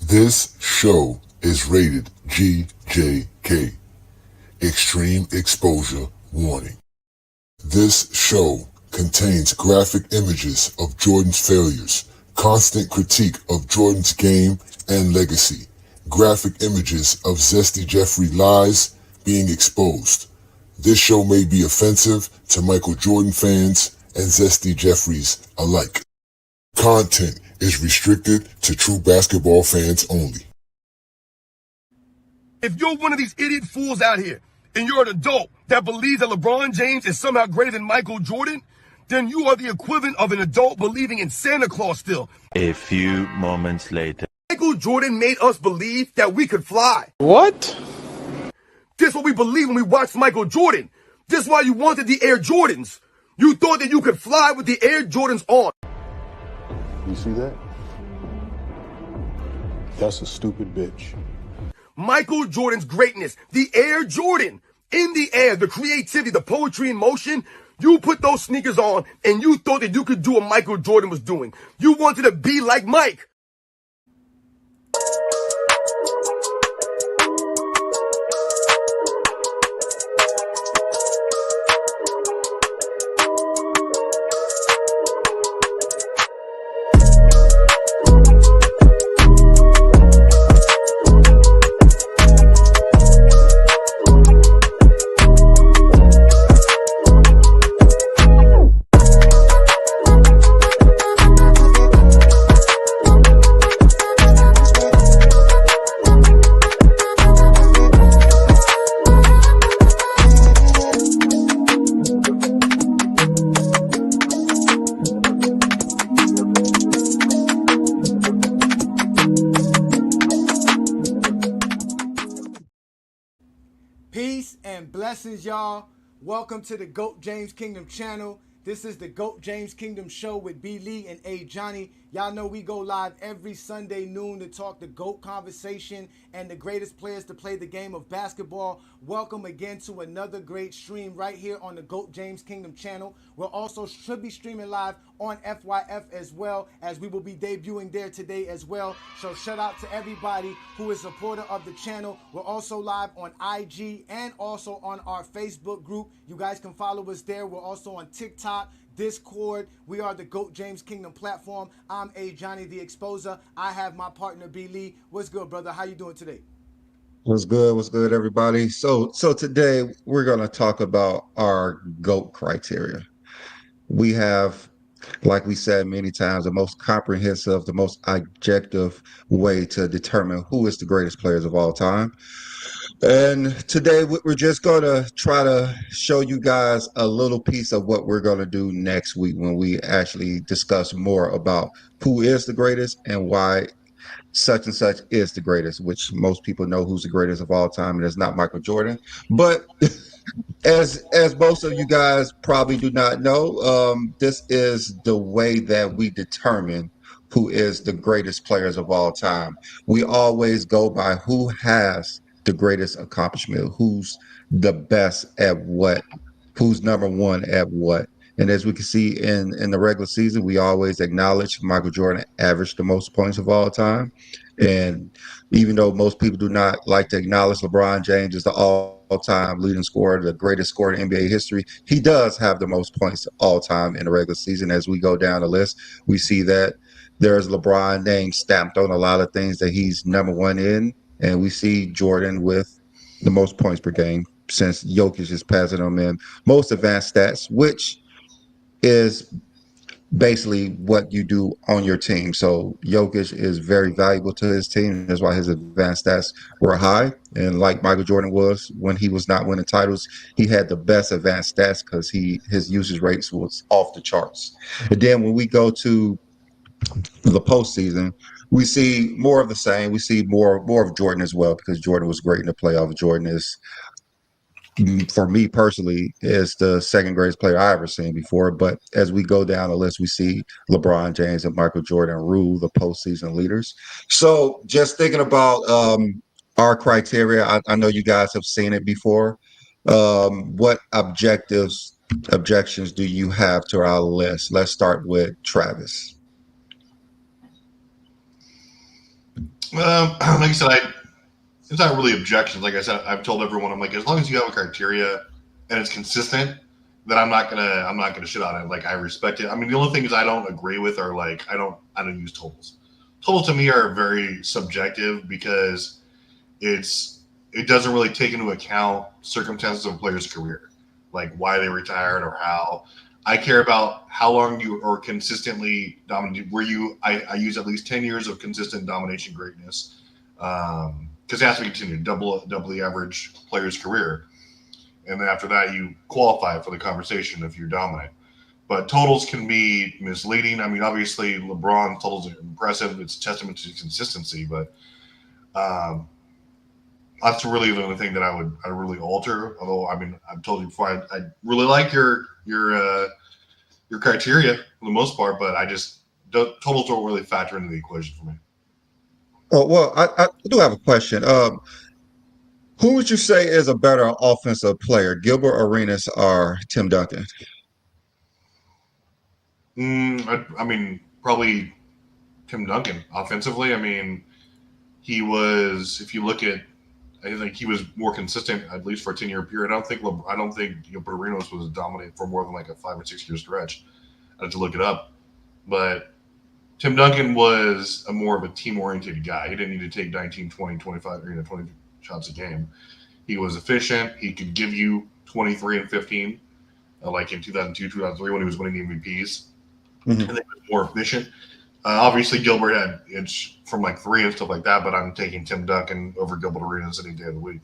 This show is rated GJK. Extreme Exposure Warning. This show contains graphic images of Jordan's failures, constant critique of Jordan's game and legacy, graphic images of Zesty Jeffrey lies being exposed. This show may be offensive to Michael Jordan fans and Zesty Jeffries alike. Content is restricted to true basketball fans only. If you're one of these idiot fools out here and you're an adult that believes that LeBron James is somehow greater than Michael Jordan, then you are the equivalent of an adult believing in Santa Claus still. A few moments later. Michael Jordan made us believe that we could fly. What? This is what we believed when we watched Michael Jordan. This is why you wanted the Air Jordans. You thought that you could fly with the Air Jordans on. You see that? That's a stupid bitch. Michael Jordan's greatness, the Air Jordan, in the air, the creativity, the poetry in motion, you put those sneakers on and you thought that you could do what Michael Jordan was doing. You wanted to be like Mike. Peace and blessings, y'all. Welcome to the GOAT James Kingdom channel. This is the GOAT James Kingdom show with B. Lee and A. Johnny. Y'all know we go live every Sunday noon to talk the GOAT conversation and the greatest players to play the game of basketball. Welcome again to another great stream right here on the GOAT James Kingdom channel. We'll also should be streaming live on FYF as well, as we will be debuting there today as well. So shout out to everybody who is a supporter of the channel. We're also live on IG and also on our Facebook group. You guys can follow us there. We're also on TikTok, Discord. We are the GOAT James Kingdom platform. I'm A. Johnny the Exposer. I have my partner B. Lee. What's good, brother? How you doing today? What's good? What's good, everybody? So today we're going to talk about our GOAT criteria. We have, like we said many times, the most comprehensive, the most objective way to determine who is the greatest players of all time. And today we're just going to try to show you guys a little piece of what we're going to do next week when we actually discuss more about who is the greatest and why such and such is the greatest, which most people know who's the greatest of all time, and it's not Michael Jordan. But as most of you guys probably do not know, this is the way that we determine who is the greatest players of all time. We always go by who has the greatest accomplishment, who's the best at what, who's number one at what. And as we can see in the regular season, we always acknowledge Michael Jordan averaged the most points of all time. And even though most people do not like to acknowledge LeBron James as the all-time leading scorer, the greatest scorer in NBA history, he does have the most points all time in the regular season. As we go down the list, we see that there's LeBron name stamped on a lot of things that he's number one in. And we see Jordan with the most points per game, since Jokic is passing him in most advanced stats, which is basically what you do on your team. So Jokic is very valuable to his team. That's why his advanced stats were high. And like Michael Jordan was when he was not winning titles, he had the best advanced stats because his usage rates was off the charts. And then when we go to the postseason, we see more of the same. We see more of Jordan as well, because Jordan was great in the playoffs. Jordan is, for me personally, is the second greatest player I ever seen before. But as we go down the list, we see LeBron James and Michael Jordan rule the postseason leaders. So just thinking about our criteria, I know you guys have seen it before. What objections do you have to our list? Let's start with Travis. Like I said, it's not really objections. Like I said, I've told everyone, I'm like, as long as you have a criteria and it's consistent, then I'm not gonna shit on it. Like I respect it. I mean, the only things I don't agree with are like I don't use totals. Totals to me are very subjective because it doesn't really take into account circumstances of a player's career, like why they retired or how. I care about how long you are consistently dominated. I use at least 10 years of consistent domination greatness, because it has to be continued, double the average player's career, and then after that you qualify for the conversation if you're dominant. But totals can be misleading. I mean, obviously LeBron totals are impressive. It's a testament to consistency, but um, that's really the only thing that I really alter. Although I mean, I've told you before, I really like your criteria for the most part, but totals don't really factor into the equation for me. Oh, well, I do have a question. Who would you say is a better offensive player, Gilbert Arenas or Tim Duncan? I mean, probably Tim Duncan offensively. I mean, he was. If you look at, I think he was more consistent at least for a 10-year period. I don't think Gilbert Arenas was dominant for more than like a 5 or 6 year stretch. I had to look it up, but Tim Duncan was a more of a team oriented guy. He didn't need to take 19, 20, 25, 20 shots a game. He was efficient. He could give you 23 and 15, like in 2002, 2003 when he was winning the MVPs. I Mhm. think he was more efficient. Obviously, Gilbert had it's from like three and stuff like that, but I'm taking Tim Duncan over Gilbert Arenas any day of the week.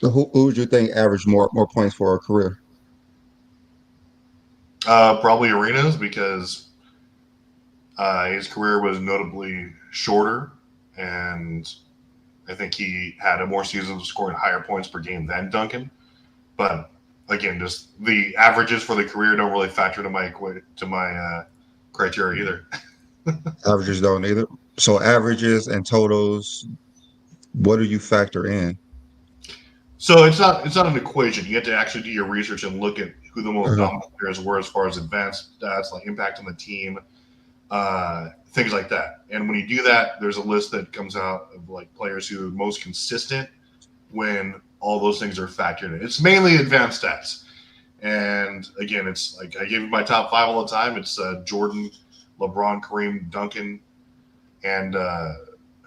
So who would you think averaged more points for a career? Probably Arenas because his career was notably shorter, and I think he had a more seasons of scoring higher points per game than Duncan. But again, just the averages for the career don't really factor to my criteria either. Averages don't either. So averages and totals, what do you factor in? So it's not an equation. You have to actually do your research and look at who the most Uh-huh. dominant players were as far as advanced stats, like impact on the team, things like that. And when you do that, there's a list that comes out of like players who are most consistent when all those things are factored in. It's mainly advanced stats. And again, it's like I give you my top five all the time. It's Jordan, LeBron, Kareem, Duncan, and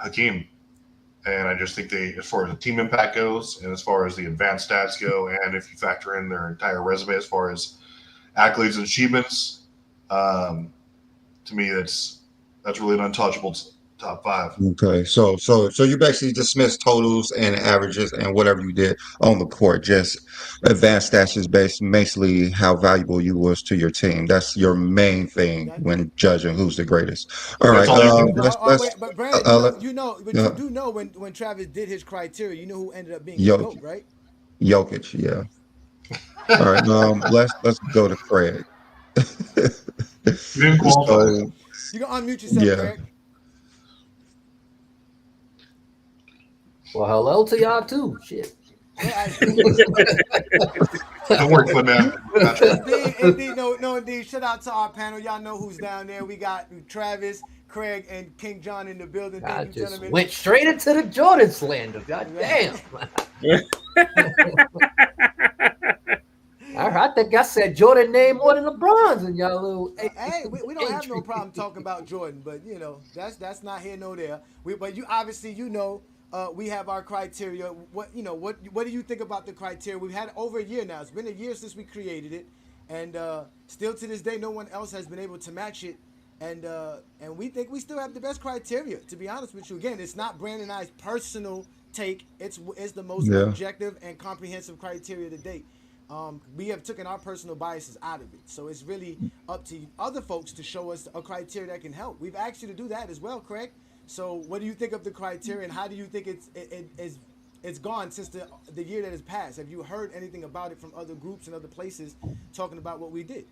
Hakeem. And I just think as far as the team impact goes, and as far as the advanced stats go, and if you factor in their entire resume as far as accolades and achievements, um, to me, that's really an untouchable top five. Okay, so you basically dismiss totals and averages and whatever you did on the court. Just advanced stats is basically how valuable you was to your team. That's your main thing That, when judging who's the greatest. All That's right, all you do. let's wait, but Brandon, but you uh, do know when Travis did his criteria, you know who ended up being his Jok goat, right? Jokic, yeah. All right, let's go to Craig. You didn't qualify. So You can unmute yourself, yeah, Craig. Well, hello to y'all too. Shit. Yeah, Don't worry, Flip man. indeed. Shout out to our panel. Y'all know who's down there. We got Travis, Craig, and King John in the building. I Thank you, just gentlemen. went straight into the Jordan slander. God damn. I think I said Jordan name more than LeBron's and y'all little. Hey, we don't have no problem talking about Jordan, but that's not here nor there. But you obviously we have our criteria. What do you think about the criteria? We've had it over a year now. It's been a year since we created it, and still to this day, no one else has been able to match it. And we think we still have the best criteria. To be honest with you, again, it's not Brandon and I's personal take. It's the most yeah. objective and comprehensive criteria to date. We have taken our personal biases out of it, so it's really up to other folks to show us a criteria that can help. We've asked you to do that as well, Craig. So, what do you think of the criteria, and how do you think it's gone since the year that has passed? Have you heard anything about it from other groups and other places talking about what we did?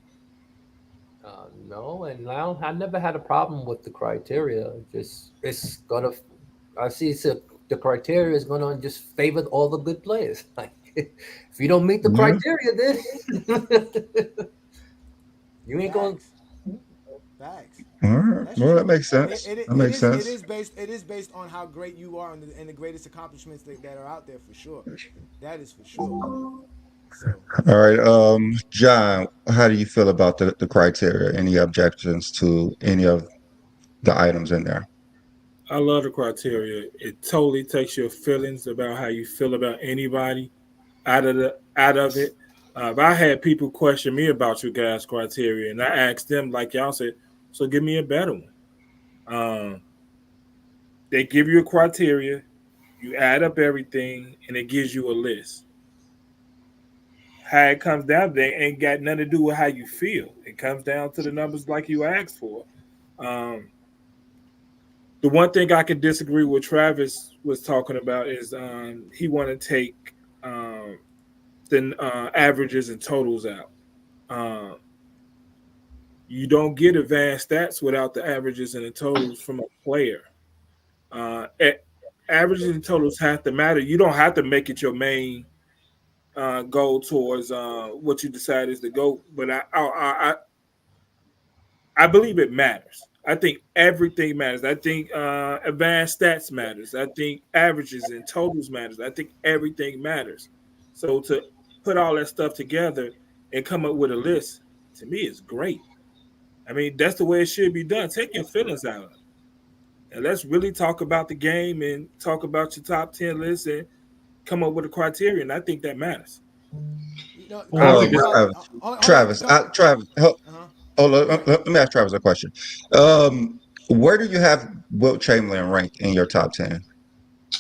No, and I never had a problem with the criteria. I see the criteria is gonna just favor all the good players. Like if you don't meet the criteria, then you ain't going. Facts. All right. That's Well, true. that makes sense. That makes sense. It is based on how great you are and the greatest accomplishments that are out there for sure. That is for sure. So All right. John, how do you feel about the criteria? Any objections to any of the items in there? I love the criteria. It totally takes your feelings about how you feel about anybody out of it. If I had people question me about your guys' criteria, and I asked them, like y'all said, so give me a better one. Um, they give you a criteria, you add up everything, and it gives you a list. How it comes down, they ain't got nothing to do with how you feel. It comes down to the numbers like you asked for. Um, the one thing I can disagree with Travis was talking about is he want to take the averages and totals out. Um, you don't get advanced stats without the averages and the totals from a player. Uh, Averages and totals have to matter. You don't have to make it your main goal towards what you decide is the goal, but I believe it matters. I think everything matters. I think advanced stats matters. I think averages and totals matters. I think everything matters. So to put all that stuff together and come up with a list, to me, is great. I mean, that's the way it should be done. Take your feelings out of it. And let's really talk about the game and talk about your top 10 list and come up with a criteria. And I think that matters. you know, I don't Well, think about, Travis, Travis, uh-huh. let me ask Travis a question. Where do you have Wilt Chamberlain ranked in your top 10?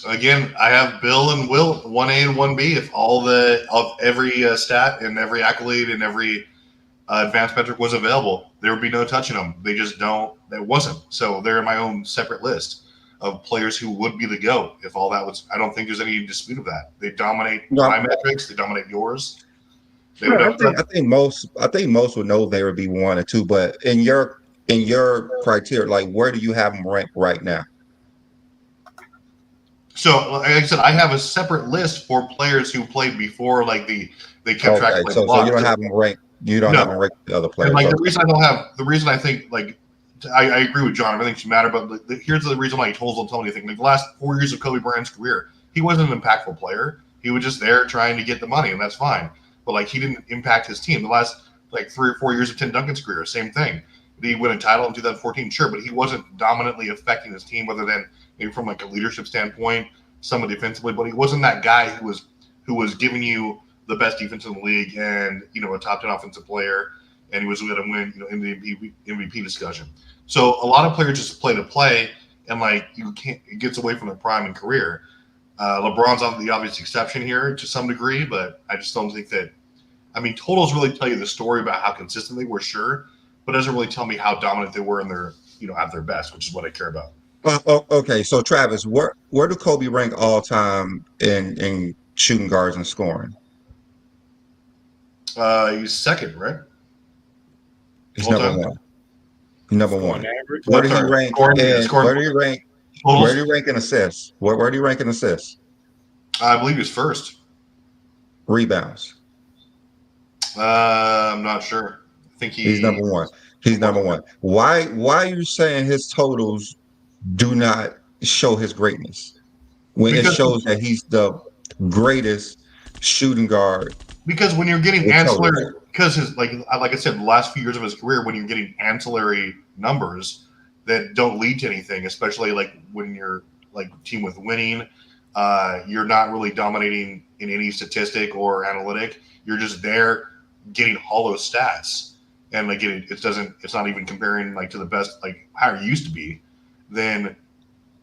Again, I have Bill and Will 1A and 1B. If all the of every stat and every accolade and every advanced metric was available, there would be no touching them. They just don't. It wasn't. So they're in my own separate list of players who would be the GOAT if all that was. I don't think there's any dispute of that. They dominate my metrics. They dominate yours. I think most would know they would be 1 or 2, but in your criteria, like where do you have them ranked right now? So, like I said, I have a separate list for players who played before, like they kept track of so you don't have them ranked. You don't have them ranked the other players. And like the reason I think like I agree with John. Everything should matter, but here's the reason why totals don't tell me anything. Like the last 4 years of Kobe Bryant's career, he wasn't an impactful player. He was just there trying to get the money, and that's fine. But like he didn't impact his team. The last like 3 or 4 years of Tim Duncan's career, same thing. Did he win a title in 2014? Sure, but he wasn't dominantly affecting his team, other than maybe from like a leadership standpoint, somewhat defensively. But he wasn't that guy who was giving you the best defense in the league and a top 10 offensive player, and he was going to win in the MVP discussion. So a lot of players just play to play, and like it gets away from their prime and career. LeBron's the obvious exception here to some degree, but I just don't think that. I mean, totals really tell you the story about how consistent they were, sure, but it doesn't really tell me how dominant they were in their at their best, which is what I care about. Okay, so Travis, where do Kobe rank all time in shooting guards and scoring? He's second, right? He's number one. Number one. Where do he rank? Where do you rank in assists? Where do you rank in assists? I believe he's first. Rebounds. I'm not sure. I think he's number one. He's number one. Why are you saying his totals do not show his greatness when it shows that he's the greatest shooting guard? Because when you're getting ancillary, because his like I said, the last few years of his career, when you're getting ancillary numbers that don't lead to anything, especially like when you're like team with winning, you're not really dominating in any statistic or analytic. You're just there getting hollow stats, and like it's not even comparing like to the best like how it used to be. Then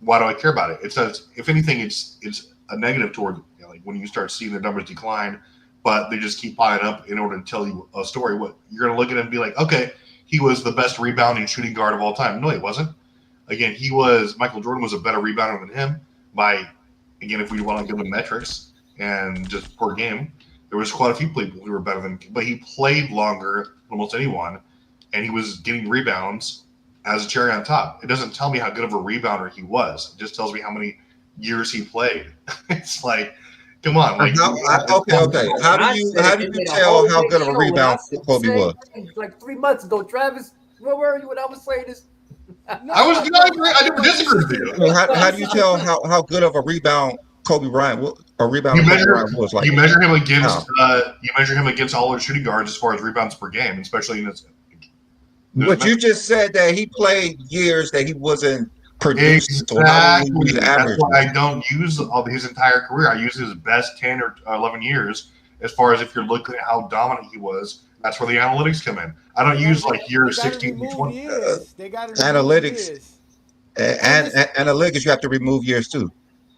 why do I care about it? It says if anything, it's a negative toward like when you start seeing their numbers decline. But they just keep piling up in order to tell you a story. What you're going to look at it and be like, okay, he was the best rebounding shooting guard of all time. No, he wasn't. Again, Michael Jordan was a better rebounder than him by, again, if we want to give him metrics and just per game, there was quite a few people who were better than him. But he played longer than almost anyone, and he was getting rebounds as a cherry on top. It doesn't tell me how good of a rebounder he was. It just tells me how many years he played. It's like, come on. Like, okay. How do you tell how good of a rebound Kobe was? Like 3 months ago, Travis. Where were you when I was saying this? No, I was no, good. no, I never but disagree with this is you. I mean, how this do you is the tell thing. how good of a rebound Kobe Bryant a rebound You of Kobe measure Bryant was like? you measure him Now, against all other shooting guards as far as rebounds per game, especially in this. but you just said that he played years that he wasn't producing. So how will we use Exactly. That's why averages? I don't use all his entire career. I use his best 10 or 11 years as far as if you're looking at how dominant he was. That's where the analytics come in. I don't use like They year got to 16 through remove 20. years. They got to remove Analytics years. and This, analytics, you have to remove years too.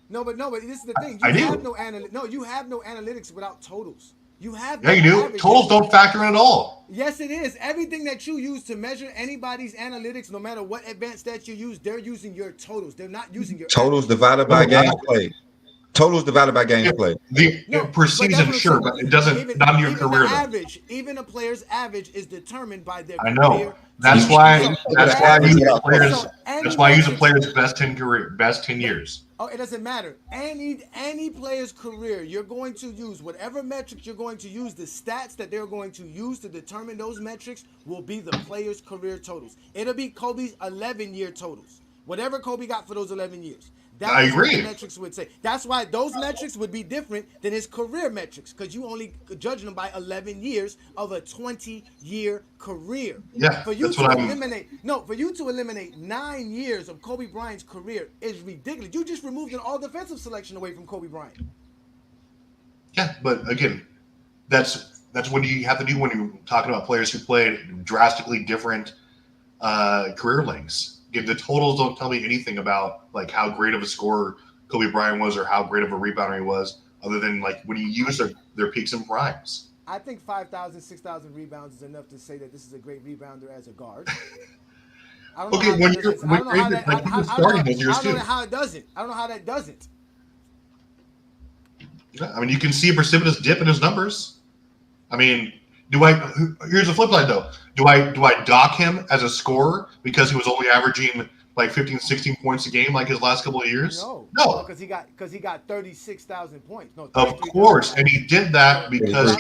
no, but this is the thing. I You have do. no you have no analytics without totals. You have Yeah, no you do. averages. Totals don't factor in at all. Yes, it is. Everything that you use to measure anybody's analytics, no matter what advanced stats you use, they're using your totals. They're not using your Totals averages. divided No, by we're games not. played. Totals divided by games played. No, Per but that's season, what I'm sure, saying. but it doesn't not in your Even the career though. average, even a player's average is determined by their I know. career. That's total. why So that's why I average use the without players. so any That's why I use the metrics- players' best 10 years. Oh, it doesn't matter. Any player's career, you're going to use whatever metrics you're going to use. The stats that they're going to use to determine those metrics will be the player's career totals. It'll be Kobe's 11-year totals. Whatever Kobe got for those 11 years. That I is what agree. the metrics would say. That's why those metrics would be different than his career metrics, because you only judge them by 11 years of a 20-year career. Yeah, For you that's to what I'm. for you to eliminate 9 years of Kobe Bryant's career is ridiculous. You just removed an all-defensive selection away from Kobe Bryant. Yeah, but again, that's what you have to do when you're talking about players who played drastically different career lengths. Again, the totals don't tell me anything about like how great of a scorer Kobe Bryant was or how great of a rebounder he was, other than like when you use their peaks and primes. I think 5,000, 6,000 rebounds is enough to say that this is a great rebounder as a guard. I don't know Okay, how when that you're doesn't. I don't know how that. like he was I starting don't those years know too. how it doesn't. I don't know how that doesn't. I mean, you can see a precipitous dip in his numbers. I mean, here's the flip side though. Do I dock him as a scorer because he was only averaging like 15, 16 points a game like his last couple of years? No, because he got 36,000 points. No, Of course, and he did that because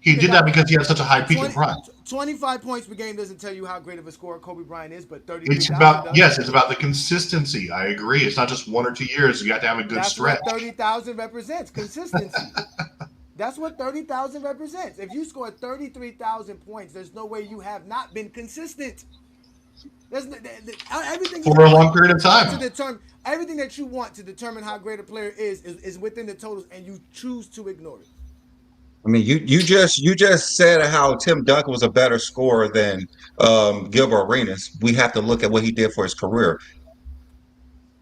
he did that because he had such a high peak in prime. 25 points per game doesn't tell you how great of a scorer Kobe Bryant is, but 33,000 It's about does. it's about the consistency. I agree. It's not just 1 or 2 years. You have to have a good That's stretch. what 30,000 represents, consistency. That's what 30,000 represents. If you score 33,000 points, there's no way you have not been consistent. There's everything For a long period of time. to determine everything that you want to determine how great a player is within the totals, and you choose to ignore it. I mean, you just said how Tim Duncan was a better scorer than Gilbert Arenas. We have to look at what he did for his career.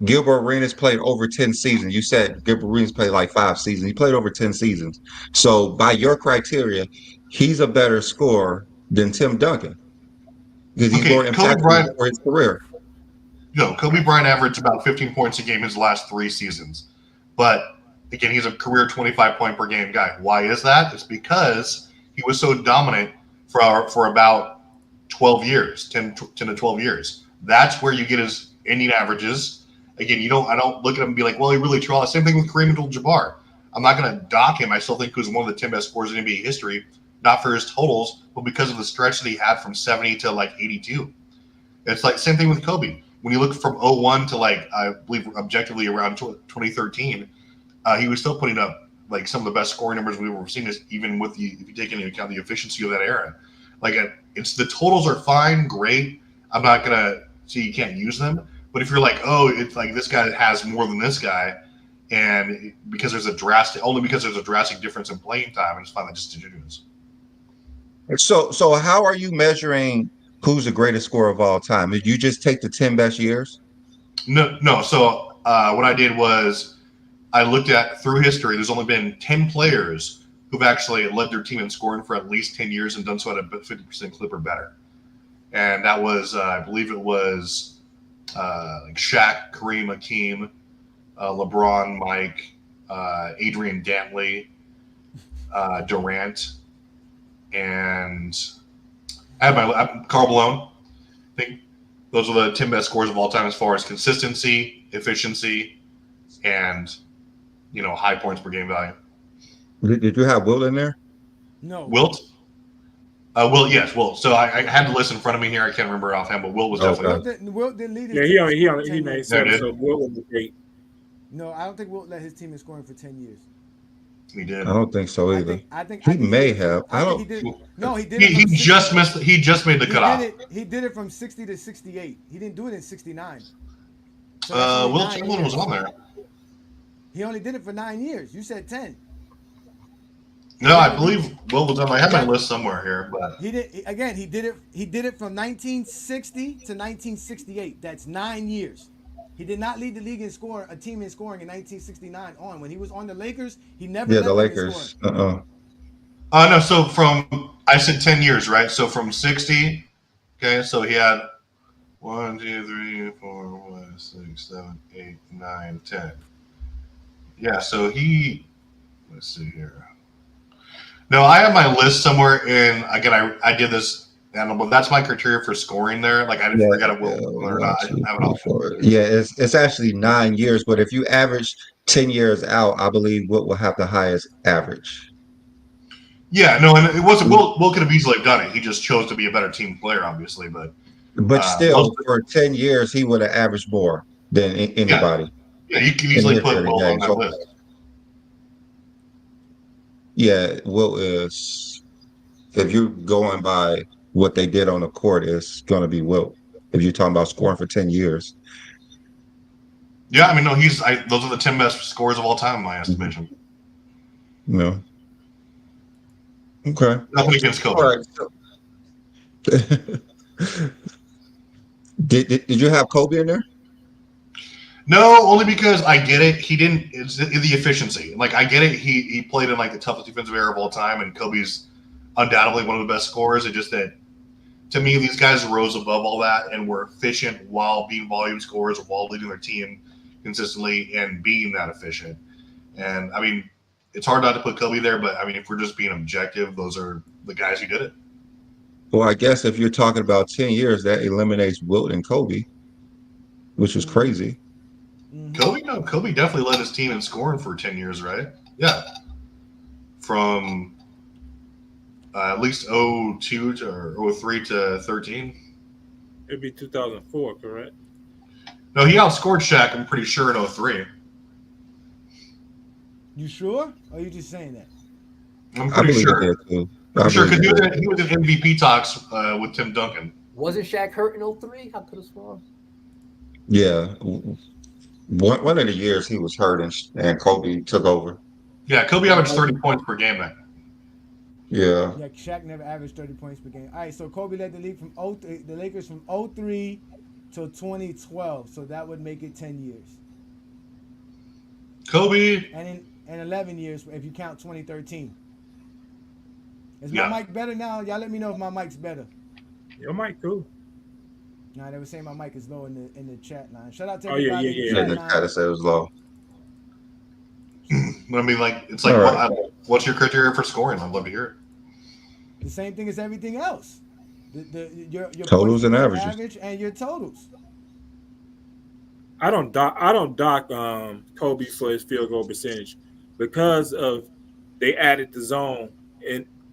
Gilbert Arenas played over 10 seasons. You said Gilbert Arenas played like 5 seasons. He played over 10 seasons. So by your criteria, he's a better scorer than Tim Duncan because he's more impactful for his career. Kobe Bryant averaged about 15 points a game his last 3 seasons. But again, he's a career 25-point per game guy. Why is that? It's because he was so dominant for about 12 years, 10 to 12 years. That's where you get his ending averages. Again, I don't look at him and be like, well, he really tried. Same thing with Kareem Abdul-Jabbar. I'm not going to dock him. I still think he was one of the 10 best scorers in NBA history, not for his totals, but because of the stretch that he had from 70 to like 82. It's like same thing with Kobe. When you look from 01 to like, I believe objectively around 2013, he was still putting up like some of the best scoring numbers we've ever seen, even with if you take into account the efficiency of that era. Like it's the totals are fine, great. I'm not going to say you can't use them. But if you're like, oh, it's like this guy has more than this guy, and because there's a drastic difference in playing time, and it's fine, that just disingenuous. So how are you measuring who's the greatest scorer of all time? Did you just take the 10 best years? No. So what I did was I looked at through history. There's only been 10 players who've actually led their team in scoring for at least 10 years and done so at a 50% clip or better. And that was, I believe it was. Like Shaq, Kareem, Hakeem, LeBron, Mike, Adrian Dantley, Durant, and I have Karl Malone. I think those are the 10 best scorers of all time as far as consistency, efficiency, and high points per game value. Did you have Wilt in there? No. Wilt? Will, yes, Will. So I had the list in front of me here. I can't remember it offhand, but Will was definitely. Wilt didn't lead his Yeah, team for 10 made years. 7, did. so Will was 8. No, I don't think Wilt led his team in scoring for 10 years. He did. I don't think so either. I think He he may did. have. I think he don't. did. No, he did. He, it from he 60 just missed. He just made the cutoff. He did it from 60 to 68. He didn't do it in 69. So that's only Will 9 Chamberlain was years. on there. He only did it for 9 years. You said 10. No, I believe Will was on. I have my list somewhere here, but He did again. He did it from 1960 to 1968. That's 9 years. He did not lead the league in scoring, a team in scoring in 1969 on. When he was on the Lakers, he never Yeah, led the them in Lakers. scoring. no. So I said 10 years, right? So from 60. Okay, so he had 1, 2, 3, 4, 5, 6, 7, 8, 9, 10. Yeah, so let's see here. No, I have my list somewhere in, again, I did this, but that's my criteria for scoring there. Like, I didn't forget it or not. I didn't have it all. Yeah, it's actually 9 years, but if you average 10 years out, I believe Wilt will have the highest average. Yeah, no, and it wasn't, Will could have easily done it. He just chose to be a better team player, obviously, but still, for 10 years, he would have averaged more than anybody. Yeah, you can easily put Will on that So, list. yeah, Wilt is, if you're going by what they did on the court, it's going to be Wilt. If you're talking about scoring for 10 years. Yeah, I mean, no, those are the 10 best scores of all time, in my estimation. No. Okay. Nothing against Kobe. All right. Did you have Kobe in there? No, only because I get it. He didn't. It's the efficiency. Like, I get it. He played in like the toughest defensive era of all time, and Kobe's undoubtedly one of the best scorers. It's just that, to me, these guys rose above all that and were efficient while being volume scorers, while leading their team consistently and being that efficient. And I mean, it's hard not to put Kobe there, but I mean, if we're just being objective, those are the guys who did it. Well, I guess if you're talking about 10 years, that eliminates Wilt and Kobe, which is crazy. Kobe definitely led his team in scoring for 10 years, right? Yeah. From at least 02 or 03 to 13. It'd be 2004, correct? No, he outscored Shaq, I'm pretty sure, in 03. You sure? Or are you just saying that? I'm pretty sure. Too. I'm sure because he was in MVP talks with Tim Duncan. Wasn't Shaq hurt in 03? I could have sworn. Yeah. One of the years he was hurt and Kobe took over. Yeah, Kobe averaged 30 points per game then. Yeah. Yeah, Shaq never averaged 30 points per game. All right, so Kobe led the league from the Lakers from 03 to 2012. So that would make it 10 years. Kobe. And in 11 years if you count 2013. Is my mic better now? Y'all let me know if my mic's better. Your mic cool. Nah, they were saying my mic is low in the chat line. Shout out to everybody. Yeah. The chat said it was low. But I mean, like, it's like, right. What's your criteria for scoring? I'd love to hear it. The same thing as everything else. Your totals and averages. Average and your totals. I don't dock Kobe for his field goal percentage because of they added the zone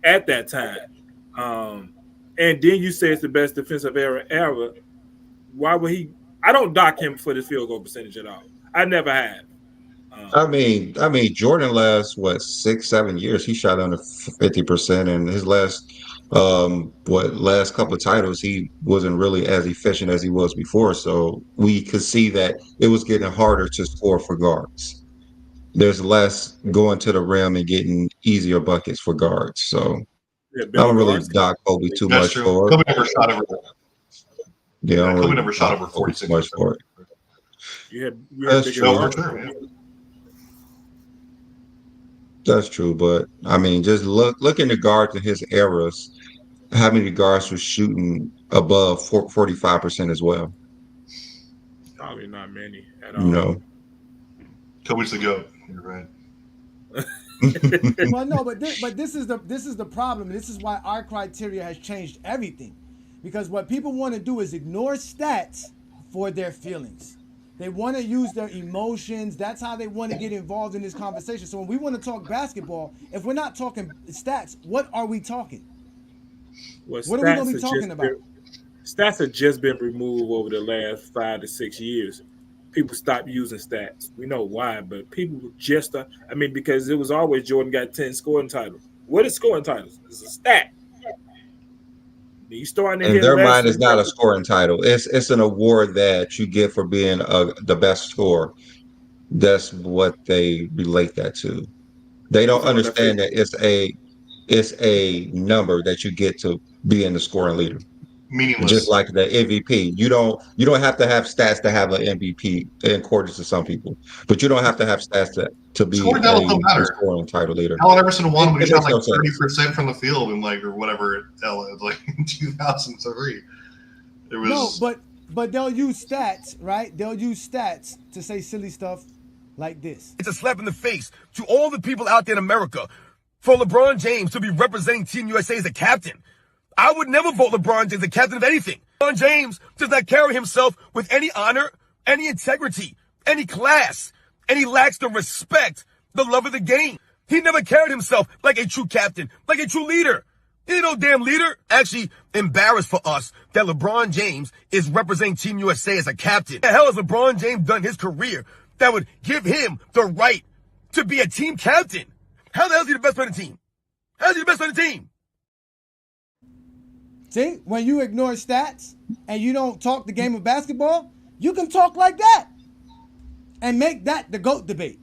at that time. And then you say it's the best defensive era ever. Why would he? I don't dock him for the field goal percentage at all. I never have. I mean, Jordan last 6-7 years he shot under 50%, and his last couple of titles he wasn't really as efficient as he was before. So we could see that it was getting harder to score for guards. There's less going to the rim and getting easier buckets for guards. So I don't really dock Kobe too much for it. Kobe never shot over. Yeah, Kobe never shot over 46% for it. That's true. That's true, but I mean, just look in the guards in his eras. How many guards were shooting above 45% as well? Probably not many at all. No. Kobe's the GOAT. You're right. Well, no, but this is the problem. This is why our criteria has changed everything, because what people want to do is ignore stats for their feelings. They want to use their emotions. That's how they want to get involved in this conversation. So when we want to talk basketball, if we're not talking stats, what are we talking? Well, What are we gonna be talking about? Stats have just been removed over the last 5 to 6 years. People stopped using stats. We know why, but people just, because it was always Jordan got 10 scoring titles. What is scoring titles? It's a stat. You starting to In hear their less mind, it's and not a less. scoring title. It's an award that you get for being the best scorer. That's what they relate that to. They You don't talking about understand that official? it's a number that you get to being the scoring leader. Just Meaningless. like the MVP, you don't have to have stats to have an MVP in accordance to some people, but you don't have to have stats to be Scoring titles don't a matter. scoring title leader. Allen Iverson won when he It shot makes like no sense. 30% from the field in like or whatever like in 2003. It was No, but they'll use stats, right? They'll use stats to say silly stuff like this. It's a slap in the face to all the people out there in America for LeBron James to be representing Team USA as a captain. I would never vote LeBron James as a captain of anything. LeBron James does not carry himself with any honor, any integrity, any class, and he lacks the respect, the love of the game. He never carried himself like a true captain, like a true leader. He ain't no damn leader. Actually embarrassed for us that LeBron James is representing Team USA as a captain. What the hell has LeBron James done in his career that would give him the right to be a team captain? How the hell is he the best player on the team? How is he the best player on the team? See, when you ignore stats and you don't talk the game of basketball, you can talk like that and make that the GOAT debate.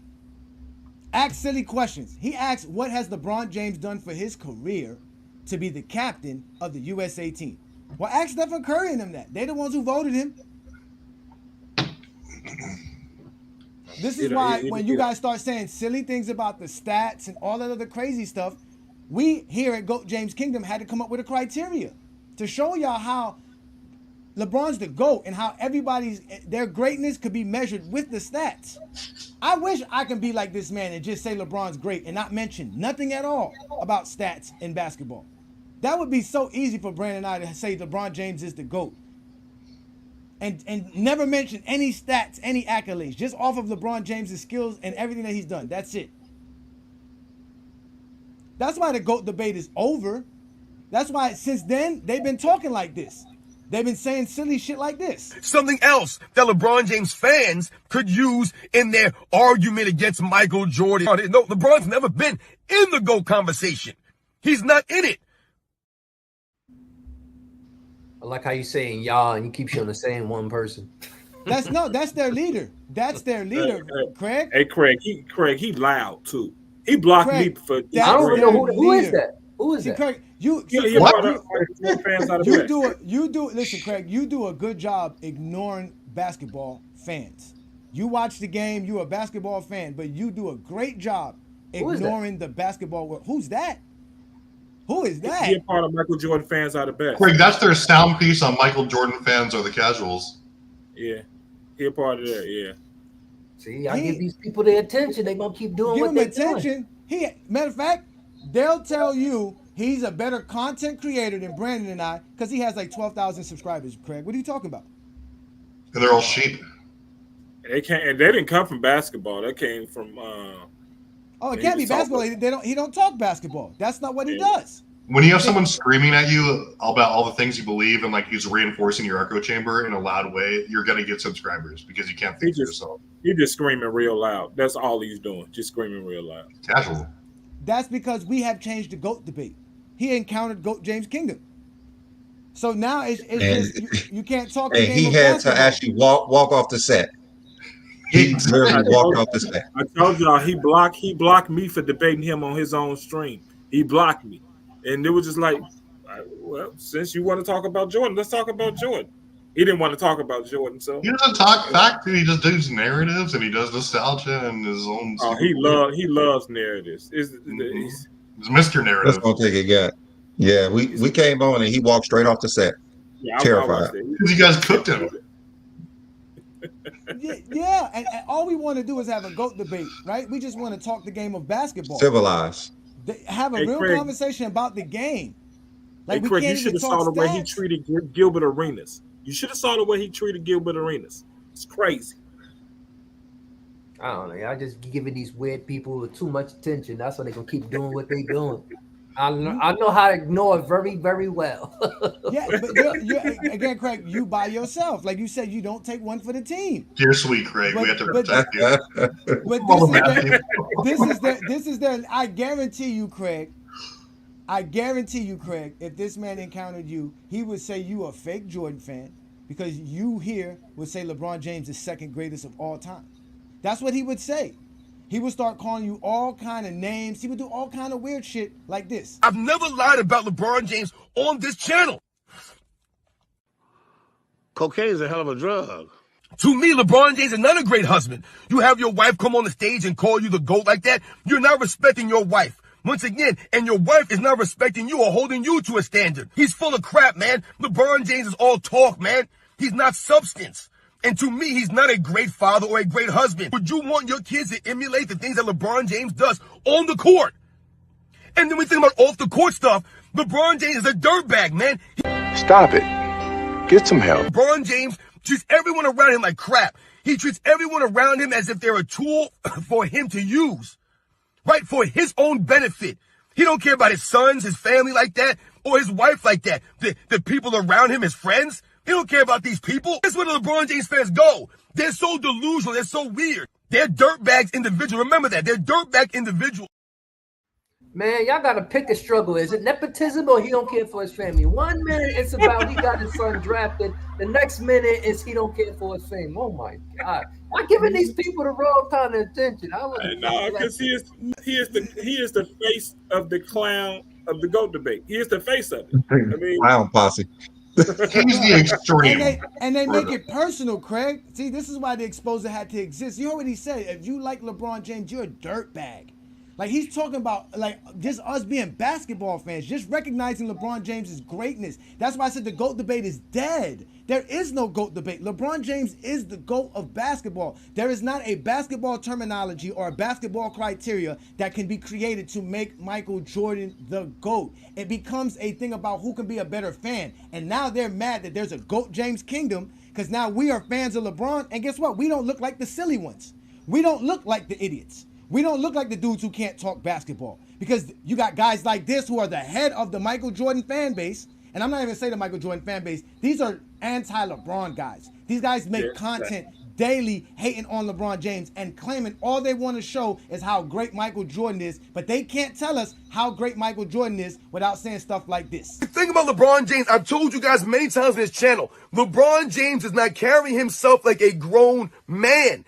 Ask silly questions. He asks, what has LeBron James done for his career to be the captain of the USA team? Well, ask Stephen Curry and them that. They're the ones who voted him. This is why when you guys start saying silly things about the stats and all that other crazy stuff, we here at GOAT James Kingdom had to come up with a criteria to show y'all how LeBron's the GOAT and how their greatness could be measured with the stats. I wish I could be like this man and just say LeBron's great and not mention nothing at all about stats in basketball. That would be so easy for Brandon and I to say LeBron James is the GOAT. And never mention any stats, any accolades, just off of LeBron James' skills and everything that he's done. That's it. That's why the GOAT debate is over. That's why since then, they've been talking like this. They've been saying silly shit like this. Something else that LeBron James fans could use in their argument against Michael Jordan. No, LeBron's never been in the GOAT conversation. He's not in it. I like how you saying y'all and you keep showing the same one person. That's their leader. That's their leader, Craig. Hey, Craig, he loud too. He blocked Craig, me for. I don't even know who is that. Who is See, that? Craig, listen, Craig, you do a good job ignoring basketball fans. You watch the game, you're a basketball fan, but you do a great job ignoring the basketball world. Who's that? Who is that? He a part of Michael Jordan fans are the best. Craig, that's their sound piece on Michael Jordan fans are the casuals. Yeah, he a part of that. Yeah. See, I give these people their attention. They gonna keep doing what they're doing. Matter of fact, they'll tell you he's a better content creator than Brandon and I because he has like 12,000 subscribers. Craig, what are you talking about? And they're all sheep. They didn't come from basketball. That came from. It can't be basketball. He don't talk basketball. That's not what he does. When you have someone screaming at you about all the things you believe and like he's reinforcing your echo chamber in a loud way, you're gonna get subscribers because you can't think for yourself. He's just screaming real loud. That's all he's doing. Just screaming real loud. Casual. That's because we have changed the GOAT debate. He encountered GOAT James Kingdom. So now it's just you can't talk. And he had to actually walk off the set. He literally walked off the set. I told y'all he blocked me for debating him on his own stream. He blocked me, and it was just like, well, since you want to talk about Jordan, let's talk about Jordan. He didn't want to talk about Jordan, so he doesn't talk fact. He just does narratives and he does nostalgia and his own. Oh, he loves narratives. It's Mr. Narrative. Let's go take it. Yeah. We came on and he walked straight off the set. Yeah, terrified. Because you guys cooked him. Yeah, and all we want to do is have a GOAT debate, right? We just want to talk the game of basketball. Civilized. Have a real conversation about the game. Like, Craig, you should have saw the way he treated Gilbert Arenas. You should have saw the way he treated Gilbert Arenas. It's crazy. I don't know. Y'all just giving these weird people too much attention. That's why they're gonna keep doing what they're doing. I know how to ignore very, very well. Yeah, but again, Craig, you by yourself. Like you said, you don't take one for the team. Dear sweet Craig, we have to protect you. But this is their. I guarantee you, Craig. If this man encountered you, he would say you a fake Jordan fan because you here would say LeBron James is second greatest of all time. That's what he would say. He would start calling you all kind of names. He would do all kind of weird shit like this. I've never lied about LeBron James on this channel. Cocaine is a hell of a drug. To me, LeBron James is not a great husband. You have your wife come on the stage and call you the GOAT like that. You're not respecting your wife. Once again, and your wife is not respecting you or holding you to a standard. He's full of crap, man. LeBron James is all talk, man. He's not substance. And to me, he's not a great father or a great husband. Would you want your kids to emulate the things that LeBron James does on the court? And then we think about off the court stuff. LeBron James is a dirtbag, man. Stop it. Get some help. LeBron James treats everyone around him like crap. He treats everyone around him as if they're a tool for him to use, right? For his own benefit. He don't care about his sons, his family like that, or his wife like that. The people around him, his friends. He don't care about these people. That's where the LeBron James fans go. They're so delusional. They're so weird. They're dirtbags individuals. Remember that. They're dirtbag individuals. Man, y'all got to pick a struggle. Is it nepotism or he don't care for his family? 1 minute it's about he got his son drafted. The next minute is he don't care for his fame. Oh, my God. I'm giving these people the wrong kind of attention. No, because he is the face of the clown of the GOAT debate. He is the face of it. I mean, Clown posse. He's the extreme. And they make it personal, Craig. See, this is why the exposure had to exist. You heard what he said. If you like LeBron James, you're a dirtbag. Like, he's talking about, like, just us being basketball fans, just recognizing LeBron James's greatness. That's why I said the GOAT debate is dead. There is no GOAT debate. LeBron James is the GOAT of basketball. There is not a basketball terminology or a basketball criteria that can be created to make Michael Jordan the GOAT. It becomes a thing about who can be a better fan. And now they're mad that there's a GOAT James Kingdom because now we are fans of LeBron. And guess what? We don't look like the silly ones. We don't look like the idiots. We don't look like the dudes who can't talk basketball because you got guys like this who are the head of the Michael Jordan fan base. And I'm not even saying the Michael Jordan fan base. These are anti-LeBron guys. These guys make content daily hating on LeBron James and claiming all they want to show is how great Michael Jordan is. But they can't tell us how great Michael Jordan is without saying stuff like this. The thing about LeBron James, I've told you guys many times on this channel, LeBron James does not carry himself like a grown man.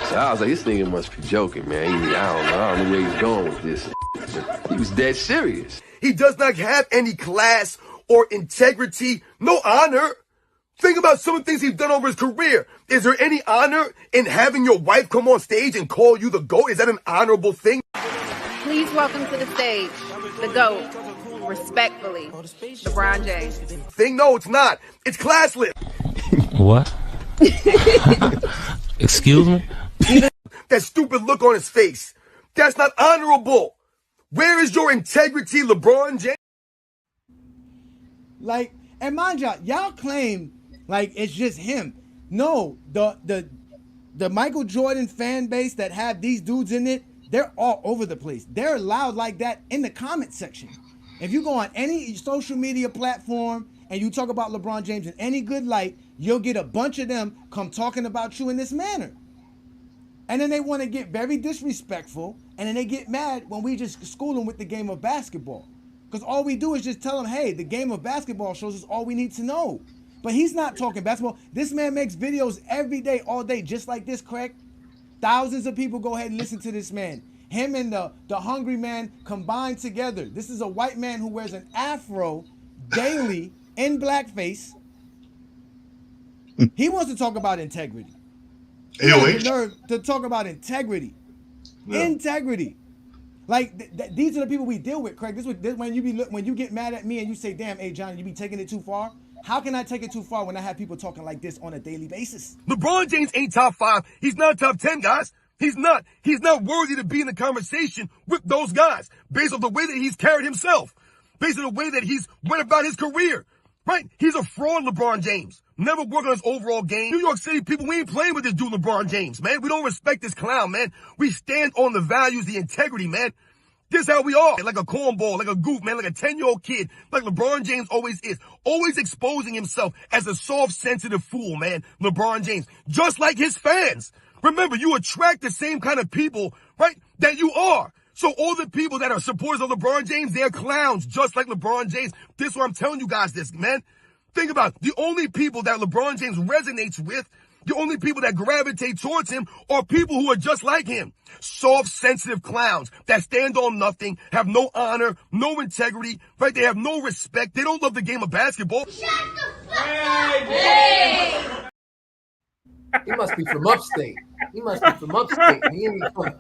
So I was like, this nigga must be joking, man. I don't know where he's going with this. But he was dead serious. He does not have any class or integrity, no honor. Think about some of the things he's done over his career. Is there any honor in having your wife come on stage and call you the GOAT? Is that an honorable thing? Please welcome to the stage, the GOAT, respectfully, LeBron James. Thing? No, it's not. It's classless. What? Excuse me? That stupid look on his face. That's not honorable. Where is your integrity, LeBron James? Like, and mind y'all claim like it's just him. No, the Michael Jordan fan base that have these dudes in it, they're all over the place. They're loud like that in the comment section. If you go on any social media platform and you talk about LeBron James in any good light, you'll get a bunch of them come talking about you in this manner. And then they want to get very disrespectful, and then they get mad when we just school them with the game of basketball. Because all we do is just tell them, hey, the game of basketball shows us all we need to know. But he's not talking basketball. This man makes videos every day, all day, just like this, Craig. Thousands of people go ahead and listen to this man. Him and the hungry man combined together. This is a white man who wears an afro daily in blackface. He wants to talk about integrity. He has the nerve to talk about integrity. Yeah. Integrity. Like these are the people we deal with, Craig. This when you get mad at me and you say, "Damn, hey Johnny, you be taking it too far." How can I take it too far when I have people talking like this on a daily basis? LeBron James ain't top 5. He's not top 10, guys. He's not. He's not worthy to be in the conversation with those guys based on the way that he's carried himself, based on the way that he's went about his career. Right? He's a fraud, LeBron James. Never work on his overall game. New York City people, we ain't playing with this dude LeBron James, man. We don't respect this clown, man. We stand on the values, the integrity, man. This is how we are. Like a cornball, like a goof, man, like a 10-year-old kid, like LeBron James always is. Always exposing himself as a soft, sensitive fool, man. LeBron James. Just like his fans. Remember, you attract the same kind of people, right, that you are. So all the people that are supporters of LeBron James, they're clowns, just like LeBron James. This is why I'm telling you guys this, man. Think about it. The only people that LeBron James resonates with, the only people that gravitate towards him are people who are just like him. Soft, sensitive clowns that stand on nothing, have no honor, no integrity, right? They have no respect. They don't love the game of basketball. He must be from upstate. He must be from upstate. He ain't from.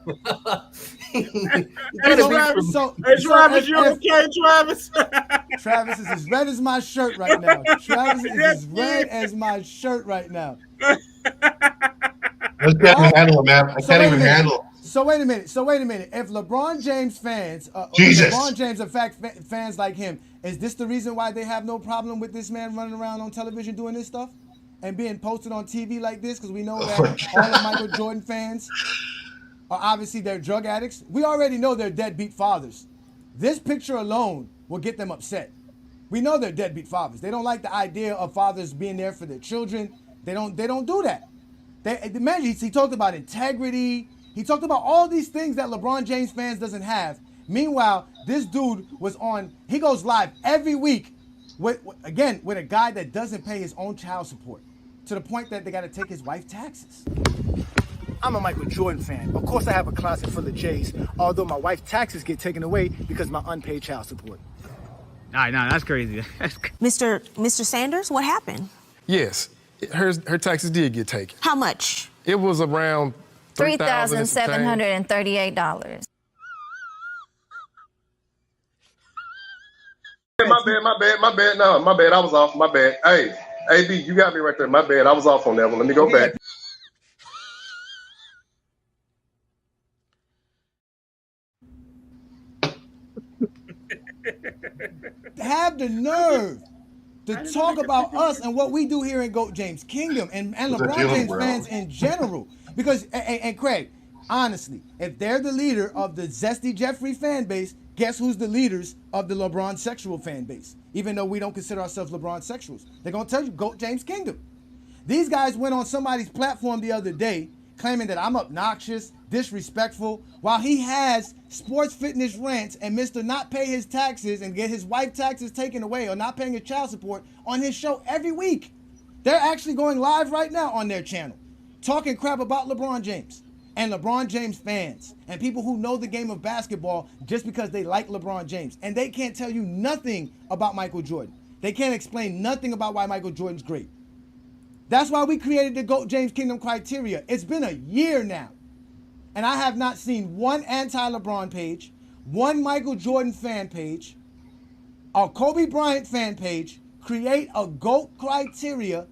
Travis, you okay, Travis? Travis is as red as my shirt right now. Travis is as red as my shirt right now. I can't even handle it, man. I can't even handle it. So wait a minute. If LeBron James fans, LeBron James, in fact, fans like him, is this the reason why they have no problem with this man running around on television doing this stuff and being posted on TV like this? Because we know that all of Michael Jordan fans are obviously they're drug addicts. We already know they're deadbeat fathers. This picture alone will get them upset. We know they're deadbeat fathers. They don't like the idea of fathers being there for their children. They don't do that. He talked about integrity. He talked about all these things that LeBron James fans doesn't have. Meanwhile, this dude he goes live every week with a guy that doesn't pay his own child support to the point that they got to take his wife taxes. I'm a Michael Jordan fan. Of course I have a closet full of J's, although my wife's taxes get taken away because of my unpaid child support. All right, no, that's crazy. Mr. Sanders, what happened? Yes, her taxes did get taken. How much? It was around $3,738. My bad. No, my bad. I was off. My bad. Hey, AB, you got me right there. My bad. I was off on that one. Let me go back. Have the nerve to talk about us and what we do here in GOAT James Kingdom and LeBron James fans in general. Because, and Craig, honestly, if they're the leader of the Zesty Jeffrey fan base, guess who's the leaders of the LeBron sexual fan base? Even though we don't consider ourselves LeBron sexuals. They're going to tell you, GOAT James Kingdom. These guys went on somebody's platform the other day claiming that I'm obnoxious, disrespectful, while he has sports fitness rants and Mr. not pay his taxes and get his wife taxes taken away or not paying his child support on his show every week. They're actually going live right now on their channel, talking crap about LeBron James and LeBron James fans and people who know the game of basketball just because they like LeBron James. And they can't tell you nothing about Michael Jordan. They can't explain nothing about why Michael Jordan's great. That's why we created the GOAT James Kingdom criteria. It's been a year now. And I have not seen one anti-LeBron page, one Michael Jordan fan page, a Kobe Bryant fan page create a GOAT criteria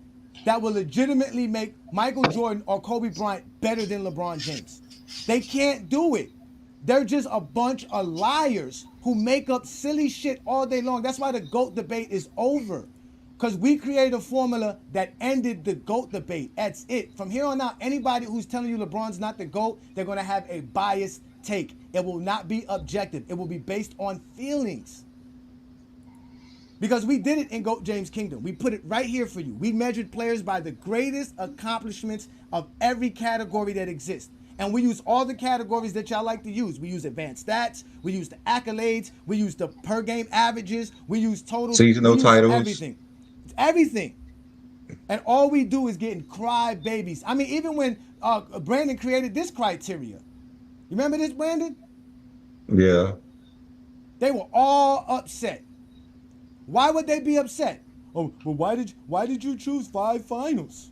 that will legitimately make Michael Jordan or Kobe Bryant better than LeBron James. They can't do it. They're just a bunch of liars who make up silly shit all day long. That's why the GOAT debate is over. Because we created a formula that ended the GOAT debate. That's it. From here on out, anybody who's telling you LeBron's not the GOAT, they're going to have a biased take. It will not be objective. It will be based on feelings. Because we did it in GOAT James Kingdom. We put it right here for you. We measured players by the greatest accomplishments of every category that exists. And we use all the categories that y'all like to use. We use advanced stats. We use the accolades. We use the per game averages. We use totals. Seasonal titles. Everything. It's everything. And all we do is getting cry babies. I mean, even when Brandon created this criteria. You remember this, Brandon? Yeah. They were all upset. Why would they be upset? Oh, well, why did you choose 5 finals?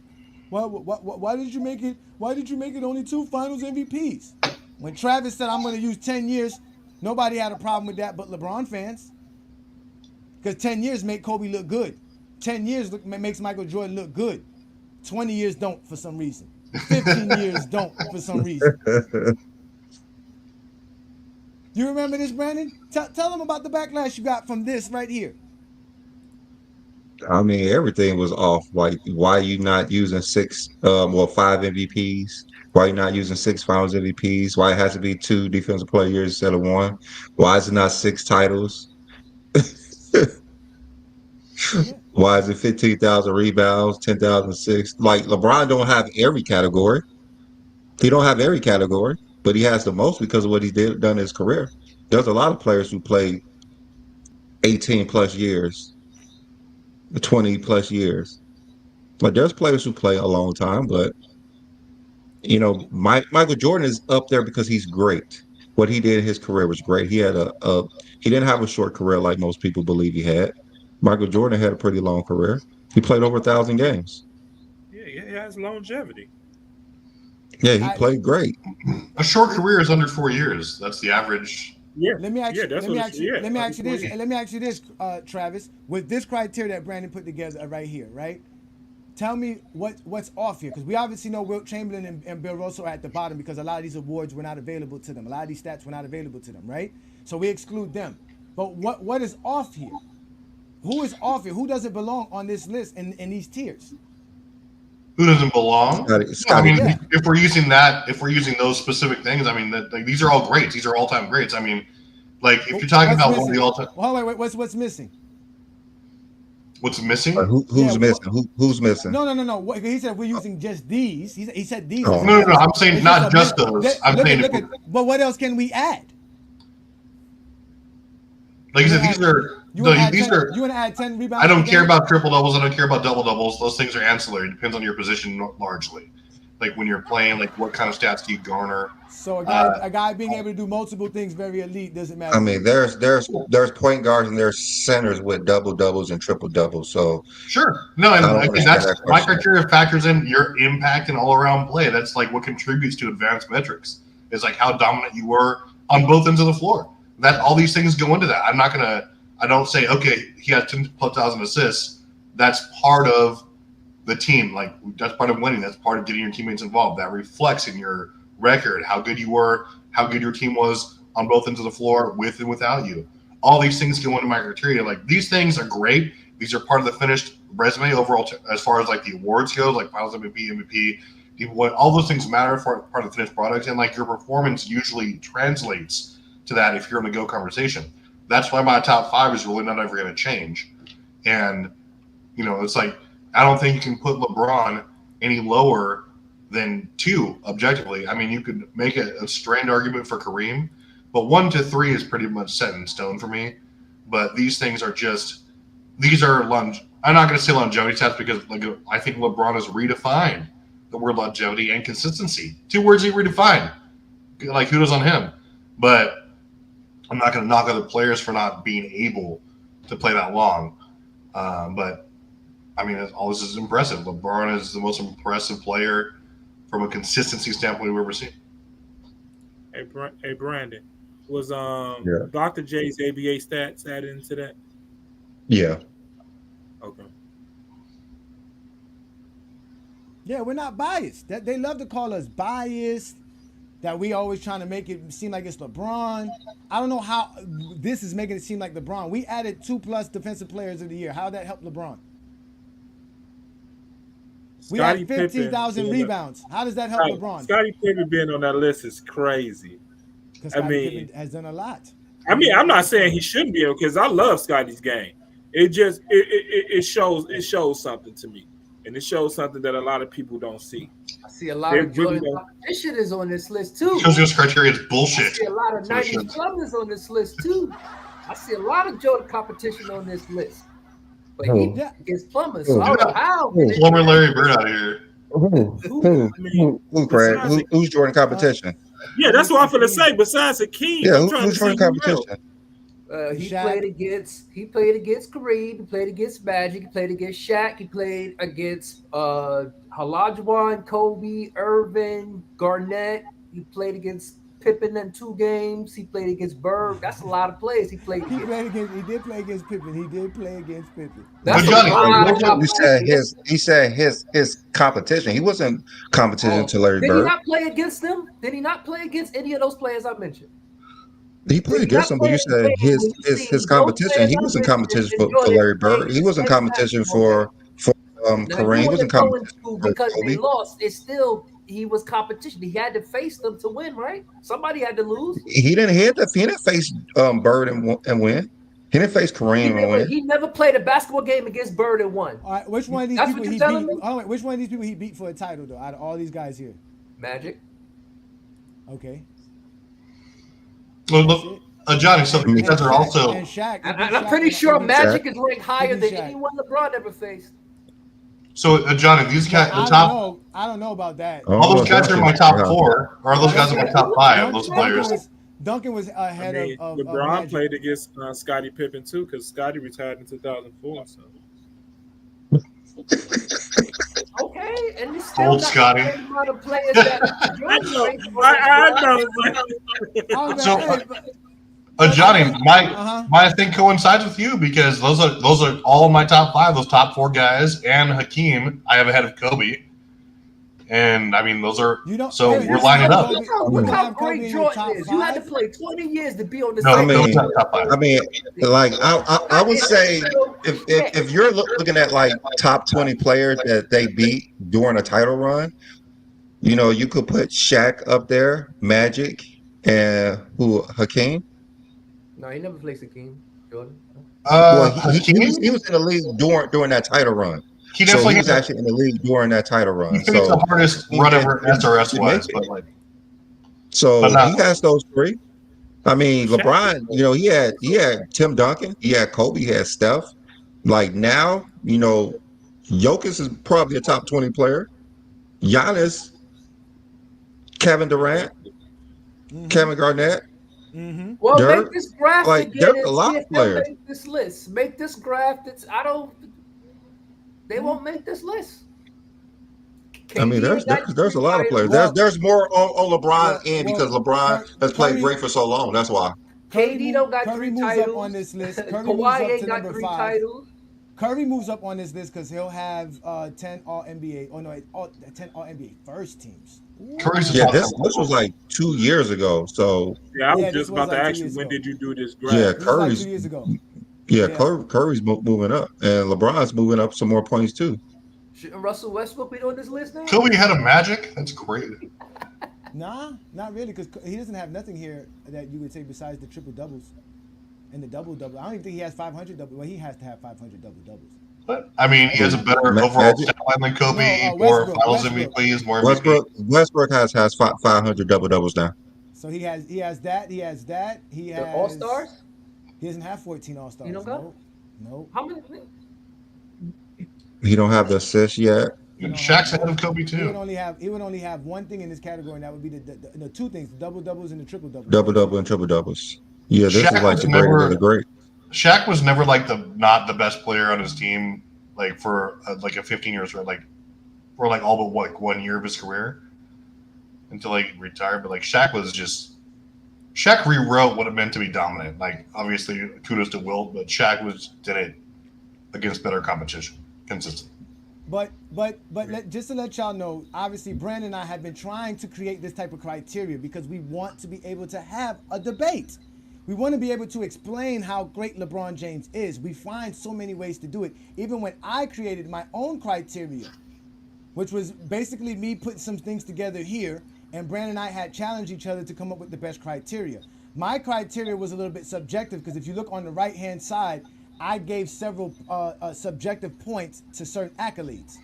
Why did you make it? Why did you make it only 2 finals MVPs? When Travis said I'm going to use 10 years, nobody had a problem with that but LeBron fans. Because 10 years make Kobe look good. 10 years makes Michael Jordan look good. 20 years don't for some reason. 15 years don't for some reason. You remember this, Brandon? Tell them about the backlash you got from this right here. I mean, everything was off. Like, why you not using five MVPs? Why you not using six Finals MVPs? Why it has to be two Defensive Player of the Year instead of one? Why is it not six titles? Why is it 15,000 rebounds, 10,000 assists? Like LeBron don't have every category. He don't have every category, but he has the most because of what he done in his career. There's a lot of players who played 18 plus years, 20 plus years. Like there's players who play a long time, but Michael Jordan is up there because he's great. What he did in his career was great. He had he didn't have a short career like most people believe he had. Michael Jordan had a pretty long career. He played over 1,000 games. Yeah, he has longevity. Yeah, he played great. A short career is under 4 years. That's the average. Yeah. Let me ask you this, Travis. With this criteria that Brandon put together right here, right? Tell me what's off here, because we obviously know Wilt Chamberlain and Bill Russell are at the bottom because a lot of these awards were not available to them. A lot of these stats were not available to them, right? So we exclude them. But what is off here? Who is off here? Who doesn't belong on this list in these tiers? Who doesn't belong? Scotty. If we're using those specific things, I mean, these are all greats. These are all-time greats. I mean, like if you're talking about one of the all-time. Well, wait. What's missing? What's missing? Who's missing? Who's missing? No. He said we're using just these. He said these. Oh. No. I'm saying not just those. I'm saying. But what else can we add? Like I said, these are. You want to add 10 rebounds? I don't care about triple doubles. I don't care about double doubles. Those things are ancillary. It depends on your position largely. Like when you're playing, like what kind of stats do you garner? So a guy being able to do multiple things very elite doesn't matter. I mean, there's point guards and there's centers with double doubles and triple doubles. So sure, no, and that's my criteria factors in your impact and all around play. That's like what contributes to advanced metrics. Is like how dominant you were on both ends of the floor. That all these things go into that. I don't say, okay, he has 10,000 assists. That's part of the team. Like that's part of winning. That's part of getting your teammates involved. That reflects in your record, how good you were, how good your team was on both ends of the floor, with and without you. All these things go into my criteria. Like these things are great. These are part of the finished resume overall, as far as like the awards go, like Finals MVP, all those things matter for part of the finished product, and like your performance usually translates to that if you're in the GOAT conversation. That's why my top 5 is really not ever going to change. And, it's like, I don't think you can put LeBron any lower than 2 objectively. I mean, you could make a strained argument for Kareem, but 1 to 3 is pretty much set in stone for me. But these things are I'm not going to say longevity stats because I think LeBron has redefined the word longevity and consistency. 2 words he redefined. Like, kudos on him. But I'm not going to knock other players for not being able to play that long. But, I mean, all this is impressive. LeBron is the most impressive player from a consistency standpoint we've ever seen. Hey, Brandon, was Dr. J's ABA stats added into that? Yeah. Okay. Yeah, we're not biased. They love to call us biased, that we always trying to make it seem like it's LeBron. I don't know how this is making it seem like LeBron. We added 2+ defensive players of the year. How that help LeBron? We had 15,000 rebounds. How does that help LeBron? Scottie Pippen being on that list is crazy. Because Scottie Pippen has done a lot. I mean, I'm not saying he shouldn't be, because I love Scottie's game. It shows something to me. And it shows something that a lot of people don't see. I see a lot of Jordan competition is on this list too. Shows this criteria is bullshit. I see a lot of 90s plumbers on this list too. I see a lot of Jordan competition on this list. But he is plumbers, so I don't know how. Plumber Larry Bird out here. Who, Craig? Who's Jordan competition? Yeah, that's what I'm going to say. Besides Akeem, yeah, who's Jordan competition? He played against Kareem, he played against Magic, he played against Shaq, he played against Olajuwon, Kobe, Irvin, Garnett, he played against Pippen in 2 games, he played against Bird. That's a lot of players he played against. He did play against Pippen. That's a lot of he said his competition. He wasn't competition to Larry Bird. Did he not play against them? Did he not play against any of those players I mentioned? He played If you're against not him, but you playing the said game, when you his see those competition. players He I wasn't mentioned competition and for Jordan Larry playing Bird. He wasn't every competition basketball game. for Now you Kareem. He want to wasn't go competition into for because they Kobe. lost. It's still he was competition. He had to face them to win, right? Somebody had to lose. He didn't face Bird and win. He didn't face Kareem and win. He never played a basketball game against Bird and won. All right, which one of these That's people what he you're telling beat? me? Oh, wait, which one of these people he beat for a title though? Out of all these guys here. Magic. Okay. Well, look, Johnny. So these guys are also. And Shaq. And I'm pretty sure Magic is ranked higher than anyone LeBron ever faced. So Johnny, these guys, the I top. don't know. I don't know about that. All those guys are in my top 4, or are those guys in my top 5? Those players. Duncan was ahead of LeBron Magic. played against Scottie Pippen too, because Scottie retired in 2004. So. Okay, and it's still Old not Scotty. the same amount of players that Jordan faced. I know. So, Johnny, my thing coincides with you because those are all my top 5. Those top 4 guys and Hakeem, I have ahead of Kobe. And I mean, those are so we're lining up. Look how great Jordan is. You had to play 20 years to be on the No, same. I mean, like I would say if you're looking at like top 20 players that they beat during a title run, you know, you could put Shaq up there, Magic, and Hakeem. No, he never played Hakeem. Jordan. Well, he was in the league during that title run. He definitely was actually in the league during that title run. He finished the hardest run ever SRS wise, but like. So he has those 3. I mean, LeBron, you know, he had Tim Duncan, he had Kobe, he had Steph. Like now, you know, Jokic is probably a top 20 player. Giannis, Kevin Durant, Kevin Garnett. Well, Dirk, make this graph like, again there's a and lot see of if they'll players. make this list. Make this graph. They won't make this list. I mean, there's a lot of players. There's more on LeBron end because LeBron has played great for so long. That's why. KD don't got Curry 3 moves titles. up on this list. Curry moves Kawhi up ain't to got number 3 5. titles. Curry moves up on this list because he'll have 10 All NBA. Oh no, 10 All NBA first teams. This was like 2 years ago. So I was just about to ask you, when did you do this graph? yeah, This was like Curry's 2 years ago. Yeah, Curry's moving up, and LeBron's moving up some more points too. Shouldn't Russell Westbrook be on this list now? Kobe had a Magic? That's great. Nah, not really, because he doesn't have nothing here that you would say besides the triple doubles and the double double. I don't even think he has 500 double. Well, he has to have 500 double doubles. But I mean, he has a better overall stat line than Kobe. More Finals MVPs, more MVPs. Westbrook has 500 double doubles now. So he has that. He has All Stars. He doesn't have 14 All Stars. You don't got? No. How many? He don't have the assist yet. And Shaq's ahead of Kobe too. He would only have one thing in this category, and that would be the 2 things: the double doubles and the triple doubles. Double double and triple doubles. Yeah, this Shaq is like was the greatest of the great. Shaq was never like not the best player on his team, like for like a 15 years, like for like all but 1 year of his career until he retired. But like Shaq rewrote what it meant to be dominant. Like obviously, kudos to Wilt, but Shaq did it against better competition, consistently. But just to let y'all know, obviously Brandon and I have been trying to create this type of criteria because we want to be able to have a debate. We want to be able to explain how great LeBron James is. We find so many ways to do it. Even when I created my own criteria, which was basically me putting some things together here, and Brandon and I had challenged each other to come up with the best criteria. My criteria was a little bit subjective because if you look on the right-hand side, I gave several subjective points to certain accolades,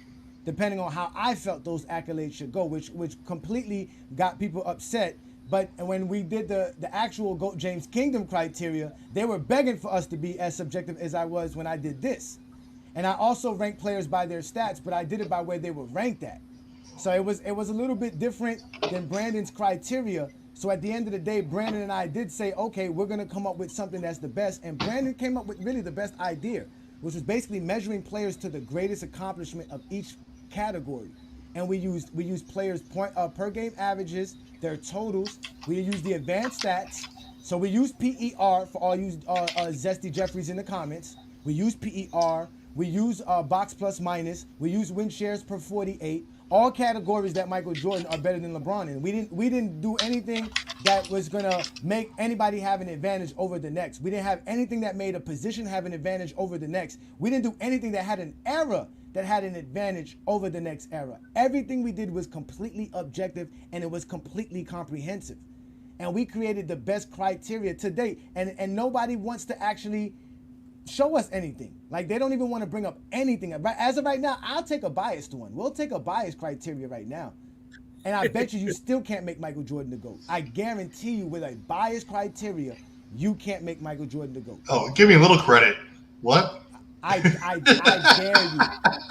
depending on how I felt those accolades should go, which completely got people upset. But when we did the actual GOAT James Kingdom criteria, they were begging for us to be as subjective as I was when I did this. And I also ranked players by their stats, but I did it by where they were ranked at. So it was a little bit different than Brandon's criteria. So at the end of the day, Brandon and I did say, okay, we're going to come up with something that's the best. And Brandon came up with really the best idea, which was basically measuring players to the greatest accomplishment of each category. And we used players' per game averages, their totals. We used the advanced stats. So we used PER for all you Zesty Jeffries in the comments. We used PER. We use box plus minus. We use win shares per 48. All categories that Michael Jordan are better than LeBron in. We didn't do anything that was gonna make anybody have an advantage over the next. We didn't have anything that made a position have an advantage over the next. We didn't do anything that had an era that had an advantage over the next era. Everything we did was completely objective and it was completely comprehensive. And we created the best criteria to date. And nobody wants to actually show us anything. Like, they don't even want to bring up anything. As of right now, I'll take a biased one. We'll take a biased criteria right now. And I bet you still can't make Michael Jordan the GOAT. I guarantee you, with a biased criteria, you can't make Michael Jordan the GOAT. Oh, give me a little credit. What? I dare you.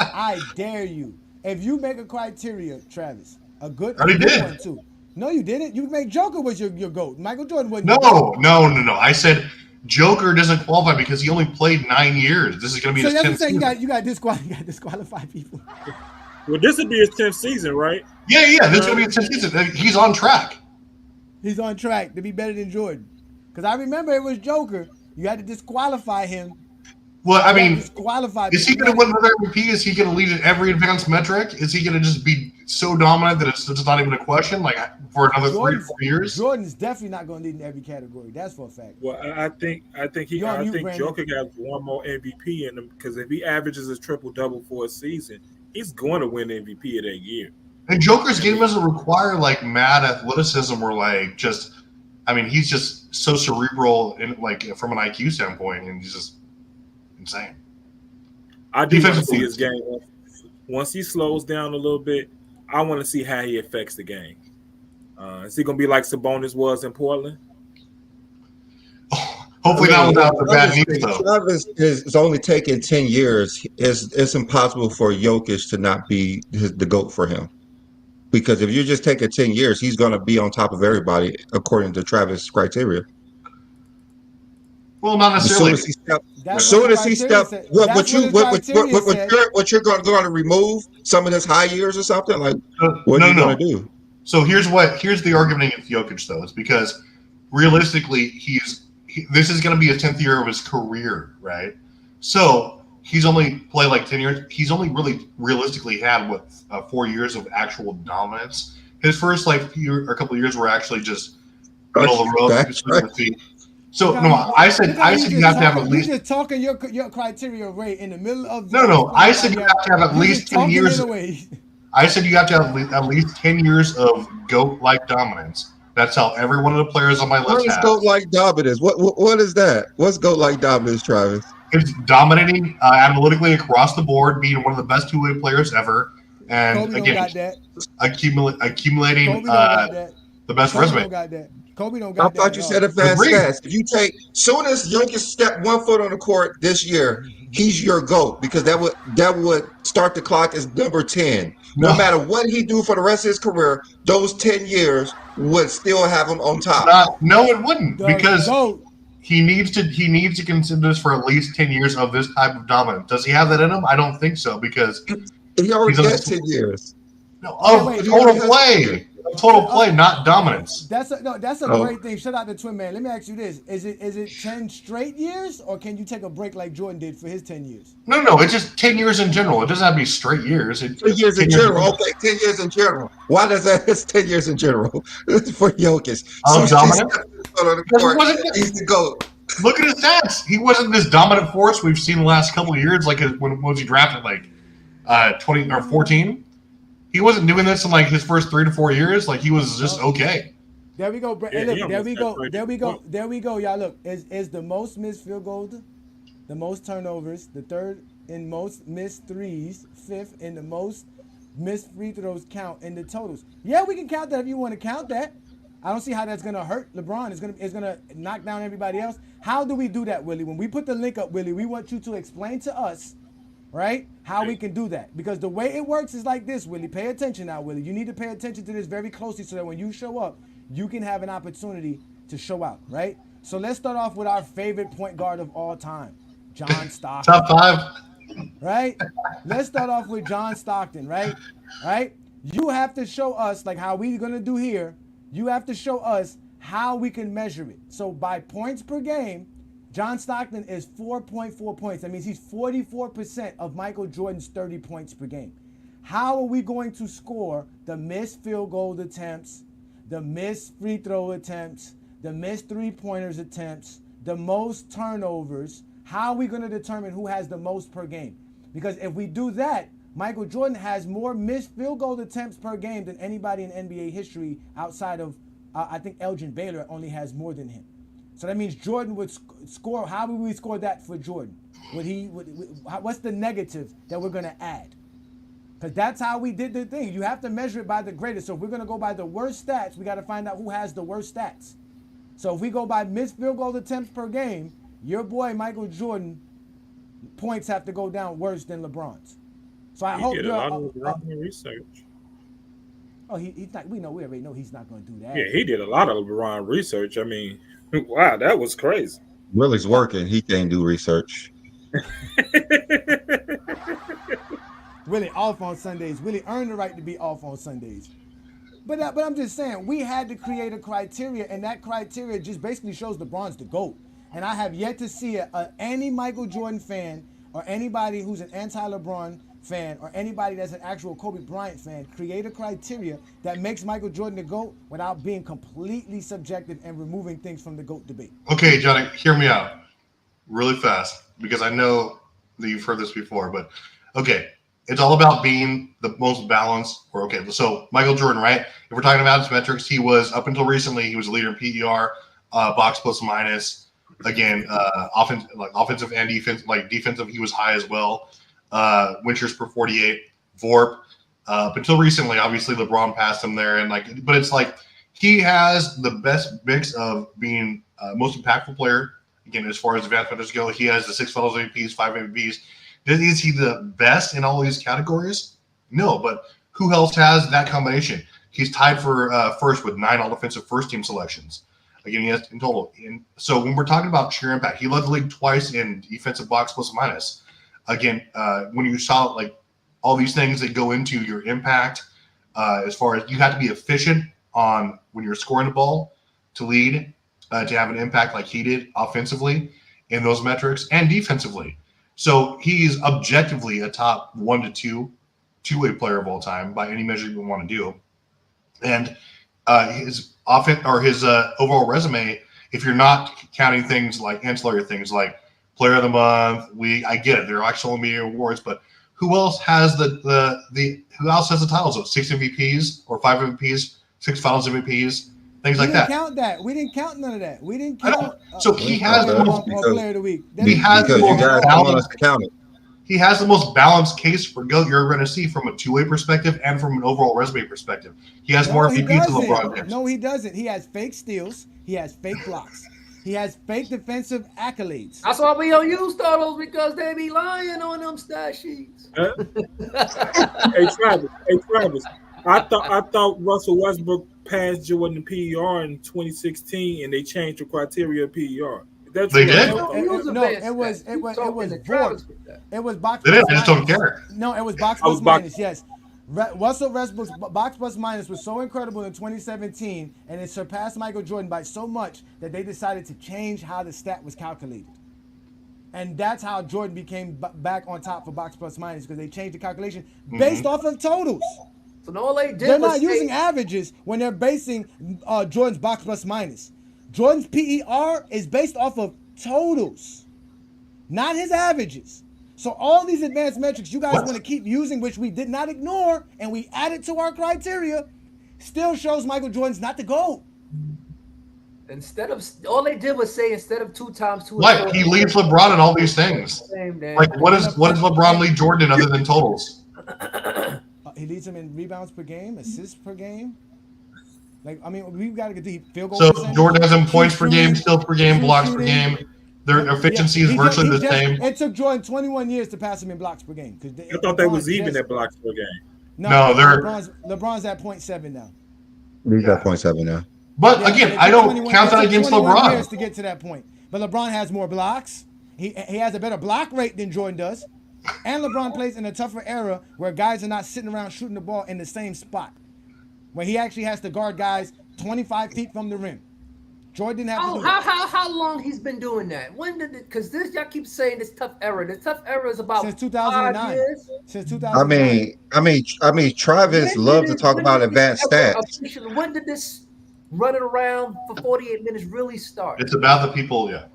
I dare you. If you make a criteria, Travis, a good one too. No, you didn't. You made Joker was your GOAT. Michael Jordan wasn't. No. I said Joker doesn't qualify because he only played 9 years. This is going to be his 10th season. You got disqualify people. Well, this would be his 10th season, right? Yeah. This is going to be his 10th season. He's on track. He's on track to be better than Jordan. Because I remember it was Joker. You had to disqualify him. Well, I mean, is he going to win another MVP? Is he going to lead in every advanced metric? Is he going to just be so dominant that it's just not even a question, like for another 3 or 4 years? Jordan's definitely not going to lead in every category. That's for a fact. Well, I think Joker got one more MVP in him, because if he averages a triple double for a season, he's going to win MVP of that year. And Joker's game doesn't require like mad athleticism or like just. I mean, he's just so cerebral and like from an IQ standpoint, and he's just insane. I do want to see his game. Once he slows down a little bit, I want to see how he affects the game. Is he going to be like Sabonis was in Portland? Hopefully not without the bad knees, though. Travis is only taking 10 years. It's impossible for Jokic to not be the GOAT for him. Because if you're just taking 10 years, he's going to be on top of everybody according to Travis' criteria. Well, not necessarily. As soon as he steps, what you're going to remove some of his high years or something, like what are you going to do? So here's the argument against Jokic, though. It's because realistically, this is going to be his 10th year of his career, right? So he's only played like 10 years. He's only really realistically had 4 years of actual dominance. His first couple of years were actually just middle of the road. Right. So I said you have to have at least. You're just talking your criteria rate in the middle of. No. I said you have to have at least 10 years. I said you have to have at least 10 years of GOAT-like dominance. That's how every one of the players on my list has. What is GOAT-like dominance? What is that? What's GOAT-like dominance, Travis? It's dominating analytically across the board, being one of the best two-way players ever, and Kobe again, accumulating the best resume. Don't got that. Kobe don't got that. I thought you said it fast. If you take soon as Jokic step 1 foot on the court this year, he's your GOAT, because that would start the clock as number 10. No matter what he do for the rest of his career, those 10 years would still have him on top. No, it wouldn't, because he needs to consider this for at least 10 years of this type of dominance. Does he have that in him? I don't think so, because he already got 10 years. No, total play, not dominance. That's a great thing. Shout out to Twin Man. Let me ask you this: Is it 10 straight years, or can you take a break like Jordan did for his 10 years? No. It's just 10 years in general. It doesn't have to be straight years. 10 years in general. Okay, 10 years in general. Why does that? It's 10 years in general for Jokic. Dominant. He's the GOAT. Look at his stats. He wasn't this dominant force we've seen the last couple of years. Like when was he drafted? Like 20 or 14. He wasn't doing this in like his first 3 to 4 years. Like he was just okay. There we go. Hey, look, there we go. Y'all look. Is the most missed field goals, the most turnovers, the third in most missed threes, fifth in the most missed free throws count in the totals. Yeah, we can count that if you want to count that. I don't see how that's gonna hurt LeBron. It's gonna knock down everybody else. How do we do that, Willie? When we put the link up, Willie, we want you to explain to us, right, how we can do that. Because the way it works is like this, Willie. Pay attention now, Willie. You need to pay attention to this very closely so that when you show up, you can have an opportunity to show out, right? So let's start off with our favorite point guard of all time, John Stockton. Top 5. Right? Let's start off with John Stockton, right? Right? You have to show us, like how we're going to do here, you have to show us how we can measure it. So by points per game, John Stockton is 4.4 points. That means he's 44% of Michael Jordan's 30 points per game. How are we going to score the missed field goal attempts, the missed free throw attempts, the missed three-pointers attempts, the most turnovers? How are we going to determine who has the most per game? Because if we do that, Michael Jordan has more missed field goal attempts per game than anybody in NBA history outside of, I think Elgin Baylor only has more than him. So that means Jordan would score. How would we score that for Jordan? What's the negative that we're going to add? Because that's how we did the thing. You have to measure it by the greatest. So if we're going to go by the worst stats, we got to find out who has the worst stats. So if we go by missed field goal attempts per game, your boy Michael Jordan points have to go down worse than LeBron's. So I hope did a lot of LeBron research. Oh, he's not. We already know he's not going to do that. Yeah, he did a lot of LeBron research. I mean, wow, that was crazy. Willie's working. He can't do research. Willie off on Sundays. Willie earned the right to be off on Sundays. But I'm just saying, we had to create a criteria, and that criteria just basically shows LeBron's the GOAT. And I have yet to see any Michael Jordan fan or anybody who's an anti-LeBron fan or anybody that's an actual Kobe Bryant fan create a criteria that makes Michael Jordan the GOAT without being completely subjective and removing things from the GOAT debate. Okay, Johnny, hear me out really fast because I know that you've heard this before, but okay. It's all about being the most balanced. So Michael Jordan, right? If we're talking about his metrics, he was, up until recently, he was a leader in PER, box plus minus. Again, offensive and defensive, he was high as well. Winters per 48, VORP. Up until recently, obviously LeBron passed him there, but it's like he has the best mix of being most impactful player. Again, as far as advanced metrics go, he has the 6 Finals MVPs, 5 MVPs. Is he the best in all these categories? No, but who else has that combination? He's tied for first with 9 all-defensive first-team selections. Again, he has in total. So when we're talking about sheer impact, he led the league twice in defensive box plus minus. Again, when you saw like all these things that go into your impact, as far as you have to be efficient on when you're scoring the ball to lead, to have an impact like he did offensively in those metrics and defensively. So he's objectively a top 1 to 2 two-way player of all time by any measure you want to do. And his offense or his overall resume, if you're not counting things like ancillary things like Player of the Month, I get it. There are actual media awards, but who else has who else has the titles of 6 MVPs or 5 MVPs, 6 Finals MVPs? Things like that. We didn't count none of that. We didn't count. So he has the most player of the week. He has the most balanced count it. He has the most balanced case for GOAT you're going to see from a two-way perspective and from an overall resume perspective. He has more MVPs than LeBron James. No, he doesn't. He has fake steals. He has fake blocks. He has fake defensive accolades. That's why we don't use those because they be lying on them stat sheets. Hey Travis. I thought Russell Westbrook passed Jordan in PER in 2016, and they changed the criteria of PER. They did? No, it was VORP. It was box. They did. I just don't care. No, it was box plus minus. Yes, Russell Westbrook's box plus minus was so incredible in 2017, and it surpassed Michael Jordan by so much that they decided to change how the stat was calculated. And that's how Jordan became back on top for box plus minus, because they changed the calculation based off of totals. So all they did they're not using averages when they're basing Jordan's box plus minus. Jordan's PER is based off of totals, not his averages. So all these advanced metrics you guys want to keep using, which we did not ignore, and we added to our criteria, still shows Michael Jordan's not the GOAT. Instead of all they did was say instead of 2 times 2. What? He leads LeBron in all these things. Like what does LeBron lead Jordan other than totals? He leads him in rebounds per game, assists per game. Like, I mean, we've got to get the field goal. So Jordan has him points per game, steals per game, blocks per game. Their efficiency is virtually the same. It took Jordan 21 years to pass him in blocks per game. I thought they was even at blocks per game. No, LeBron's at 0.7 now. He's at 0.7 now. But again, I don't count that against LeBron. Years to get to that point. But LeBron has more blocks. He has a better block rate than Jordan does. And LeBron plays in a tougher era where guys are not sitting around shooting the ball in the same spot, where he actually has to guard guys 25 feet from the rim. Jordan didn't have to do that. How long he's been doing that? When did it? Because this y'all keep saying this tough era. The tough era is about Since 2009. 5 years. Since 2009. I mean, Travis loved to talk about advanced stats. When did this running around for 48 minutes really start? It's about the people, yeah.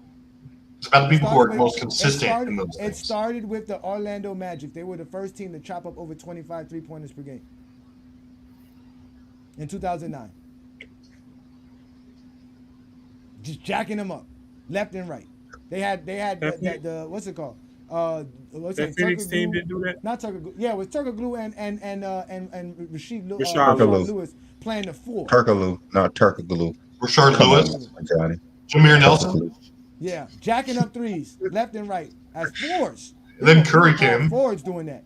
It's about the people who are most consistent in those It things. started with the Orlando Magic. They were the first team to chop up over 25 3-pointers per game in 2009. Just jacking them up, left and right. They had the what's it called? That Phoenix team didn't do that. Not Tucker Glue. Yeah, it was Tucker Glue and Rashid Lewis playing the 4. Turkaloo, not Turker Glue. Rashard Lewis, Johnny. Jameer Nelson. Yeah, jacking up threes, left and right as 4s. And then Curry came. Forwards doing that.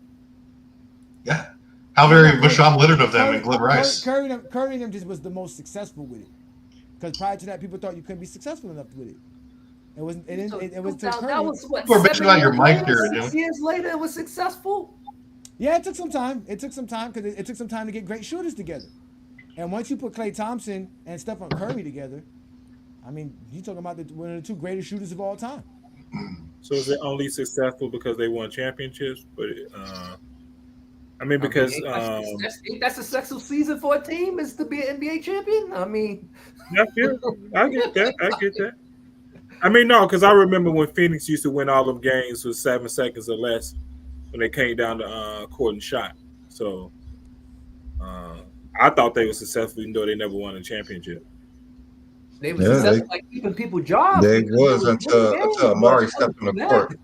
Yeah. How very Vashon Leonard of them and Glenn Rice. Curry and them just was the most successful with it. Because prior to that, people thought you couldn't be successful enough with it. It wasn't. It was to Curry. That was what, We're bitching about your mic here, 6 years later, it was successful. Yeah, it took some time. It took some time because it took some time to get great shooters together. And once you put Klay Thompson and Stephen Curry together, I mean, you're talking about one of the 2 greatest shooters of all time. So is it only successful because they won championships? But I mean, because that's a successful season for a team is to be an NBA champion. I mean, I get that. I mean, no, because I remember when Phoenix used to win all them games with 7 seconds or less when they came down to court and shot. So I thought they were successful, even though they never won a championship. They were successful by keeping people jobs. They was until Amari stepped on the court.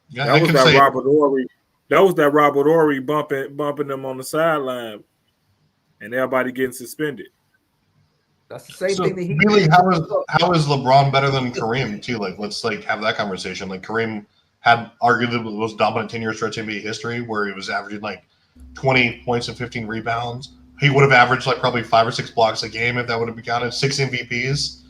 Yeah, that was that Robert Horry. That was that Robert Horry bumping them on the sideline, and everybody getting suspended. That's the same thing that he really, how is LeBron better than Kareem too? Like, let's have that conversation. Like, Kareem had arguably the most dominant 10-year stretch in NBA history, where he was averaging like 20 points and 15 rebounds. He would have averaged like probably 5 or 6 blocks a game if that would have been counted. 6 MVPs.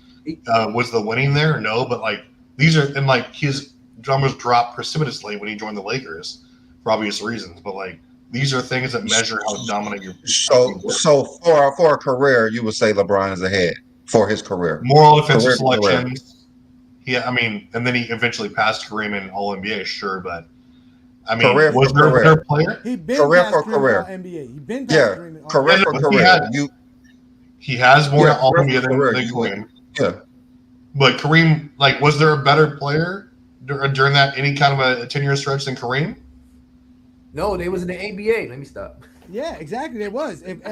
Was the winning there? No, but like these are, and like his numbers dropped precipitously when he joined the Lakers for obvious reasons. But like these are things that measure how dominant you're. So for a career, you would say LeBron is ahead for his career. Moral defensive selections. Yeah, I mean, and then he eventually passed Kareem in All NBA, sure, but I mean, was there a better player? He been career past for Kareem career. NBA. He been past Kareem in All career for career. He has more All NBA than Kareem. Yeah, but Kareem, like, was there a better player during that any kind of a 10-year stretch than Kareem? No, they was in the ABA. Let me stop. Yeah, exactly. There was. If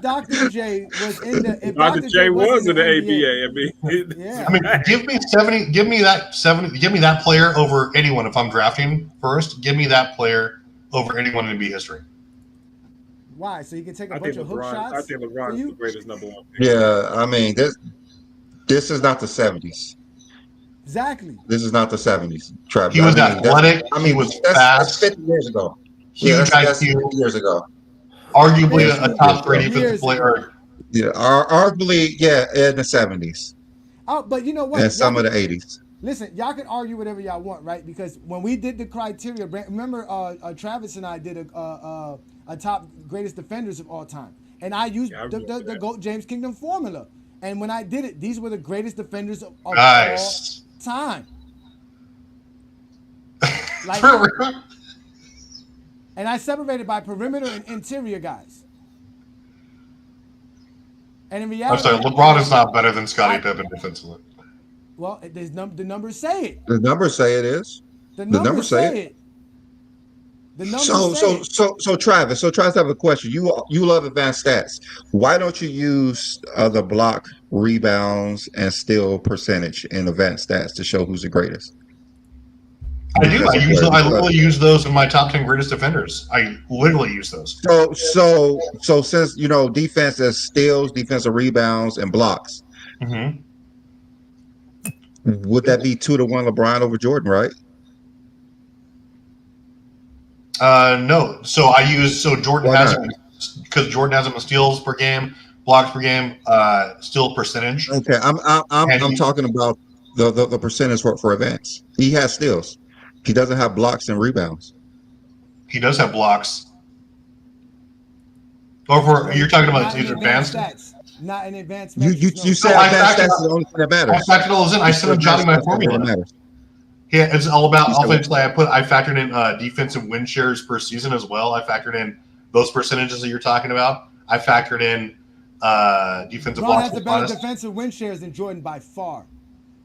Dr. J was in the, if Dr. J was in the ABA. I mean, yeah. I mean, give me that player over anyone if I'm drafting first. Give me that player over anyone in NBA history. Why? So you can take a bunch of hook shots? I think LeBron is the greatest number 1 pick. Yeah, I mean this is not the 70s. Exactly. This is not the 70s. Travis. He was athletic. He was fast. That's 50 years ago. Huge that's IQ. 50 years ago. Arguably a top 3 defensive player. Yeah, arguably, yeah, in the 70s. Oh, but you know what? And some of the 80s. Listen, y'all can argue whatever y'all want, right? Because when we did the criteria, remember Travis and I did a top greatest defenders of all time. And I used the GOAT James Kingdom formula. And when I did it, these were the greatest defenders of all time. Like, and I separated by perimeter and interior guys. And in reality, I'm sorry, LeBron is not better than Scottie Pippen defensively. Well, the numbers say it. The numbers say it is. The numbers say it. The numbers So Travis, I have a question. You love advanced stats. Why don't you use the block, rebounds, and steal percentage in advanced stats to show who's the greatest? I do. I literally use those in my top 10 greatest defenders. I literally use those. So since defense is steals, defensive rebounds, and blocks, would that be 2-1 LeBron over Jordan, right? No. So I use Jordan has because Jordan has them in steals per game, blocks per game, steal percentage. Okay, I'm talking about the percentage for advance. He has steals. He doesn't have blocks and rebounds. He does have blocks. Or you're talking about his advanced stats. Not in advanced You metrics. you No. said advanced stats is the only thing that matters. I factored all those in. I sent him Johnny my formula. Matters. Yeah, it's all about You said what? offense. I factored in defensive win shares per season as well. I factored in those percentages that you're talking about. I factored in defensive LeBron box has the plus better minus. defensive win shares than Jordan by far.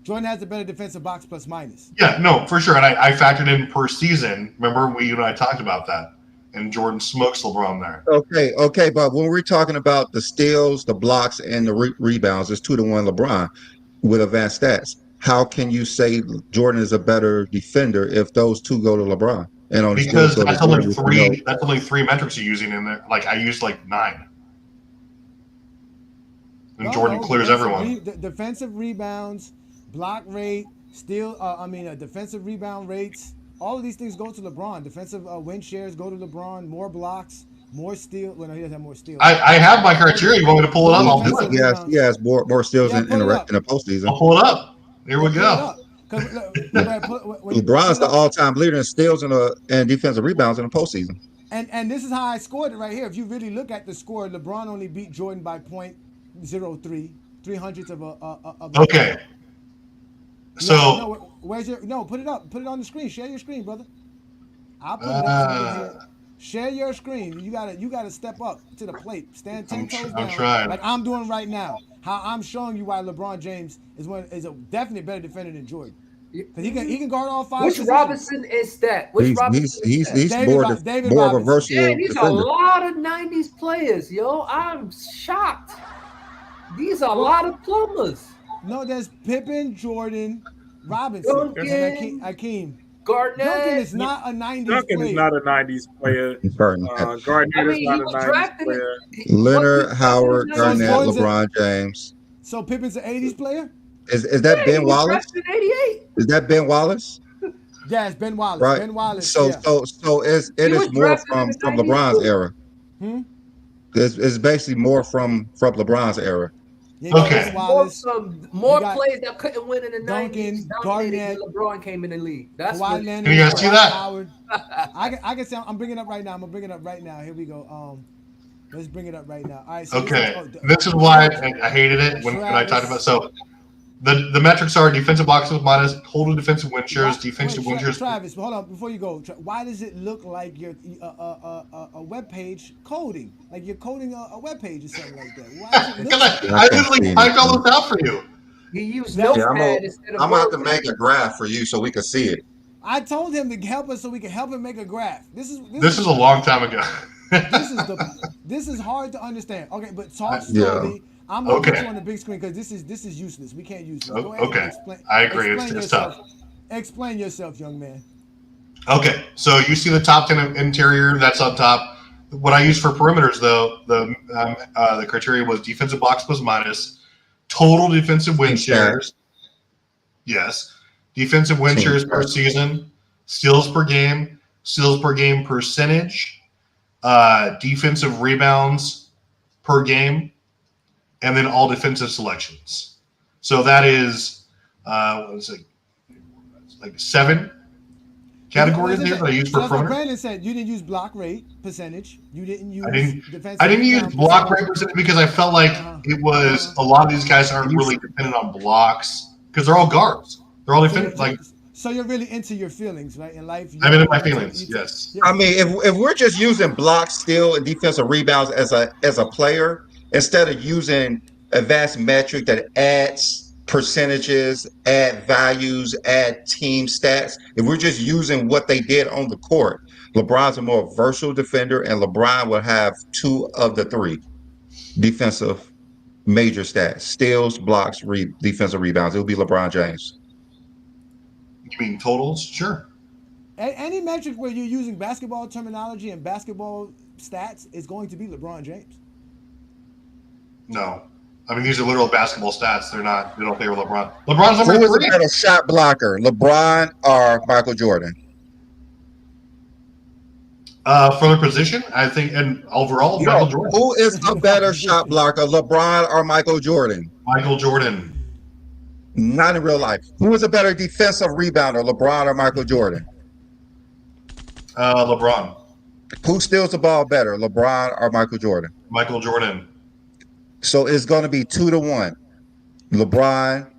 Jordan has the better defensive box plus minus. Yeah, no, for sure. And I factored in per season. Remember, you and I talked about that. And Jordan smokes LeBron there. Okay, but when we're talking about the steals, the blocks, and the rebounds, it's 2-1 LeBron with advanced stats. How can you say Jordan is a better defender if those two go to LeBron and on the steals Because go to that's only Jordan? three. That's only three metrics you're using in there. Like I used like 9. And Jordan clears everyone. Defensive rebounds, block rate, steal. Defensive rebound rates. All of these things go to LeBron. Defensive win shares go to LeBron. More blocks, more steal. Well, no, he doesn't have more steals. I have my criteria. You want me to pull it up? I'll do it. He has more steals in the postseason. I'll pull it up. Here we go. LeBron's the all-time leader in steals and defensive rebounds in the postseason. And this is how I scored it right here. If you really look at the score, LeBron only beat Jordan by 0.03, 300ths of a. Okay. So put it up. Put it on the screen. Share your screen, brother. I'll put it up. Share your screen. You gotta step up to the plate. Stand 10 toes down. I'm trying. Like I'm doing right now. How I'm showing you why LeBron James is a definitely better defender than Jordan. Because he can guard all 5 Which positions. Robinson is that? Which Robinson? He's more of a versatile Yeah, these are a lot of 90s players, yo. I'm shocked. These are a lot of plumbers. No, there's Pippen, Jordan, Robinson, Duncan, Hakeem. Garnett. Duncan is not a 90s Duncan player. is not a 90s player. Garnett is not a 90s player. Leonard, Howard, Garnett, LeBron James. So Pippen's an 80s player? Is that Ben Wallace? Is that Ben Wallace? Yeah, it's Ben Wallace. Right. Ben Wallace. So yeah. it is more from LeBron's era. Hmm? It's basically more from LeBron's era. Yeah, okay. More players that couldn't win in the Duncan, 90s. Garnett, LeBron came in the league. That's Kawhi Leonard, Can you guys see that? Howard. I can say I'm bringing it up right now. I'm gonna bring it up right now. Here we go. Let's bring it up right now. All right. So okay. This is why I hated it when I talked about. So the metrics are defensive boxes minus total defensive win shares, defensive win shares. Travis, hold on before you go. Why does it look like you're a web page coding? Like you're coding a web page or something like that? Why does it look like I literally typed all this out for you. You use Notepad instead of. I'm gonna have to make a graph for you so we can see it. I told him to help us so we can help him make a graph. This is a long time ago. this is hard to understand. Okay, but talk slowly. Yeah. I'm gonna put you on the big screen because this is useless. We can't use this. Go ahead Okay, and explain, I agree. It's tough. Explain yourself, young man. Okay, so you see the top 10 interior. That's on top. What I use for perimeters, though, the criteria was defensive box plus minus, total defensive win shares. Yes, defensive win shares per season, steals per game percentage, defensive rebounds per game, and then all defensive selections. So that is what is it? Like 7 categories there that I use for perimeter. Brandon said you didn't use block rate percentage. You didn't use. I didn't use block rate percentage because I felt like it was a lot of these guys aren't really dependent on blocks because they're all guards. They're all defensive. So you're really into your feelings, right? In life, I'm into my feelings. Yes. I mean, if we're just using blocks, steal, and defensive rebounds as a player, instead of using advanced metric that adds percentages, add values, add team stats, if we're just using what they did on the court, LeBron's a more versatile defender, and LeBron will have 2 of the 3 defensive major stats: steals, blocks, defensive rebounds. It will be LeBron James. You mean totals? Sure. Any metric where you're using basketball terminology and basketball stats is going to be LeBron James. No. I mean, these are literal basketball stats. They don't favor LeBron. LeBron's number 3. Who is a better shot blocker, LeBron or Michael Jordan? For their position, I think, and overall, Michael Jordan. Who is a better shot blocker, LeBron or Michael Jordan? Michael Jordan. Not in real life. Who is a better defensive rebounder, LeBron or Michael Jordan? LeBron. Who steals the ball better, LeBron or Michael Jordan? Michael Jordan. So it's going to be 2-1. LeBron,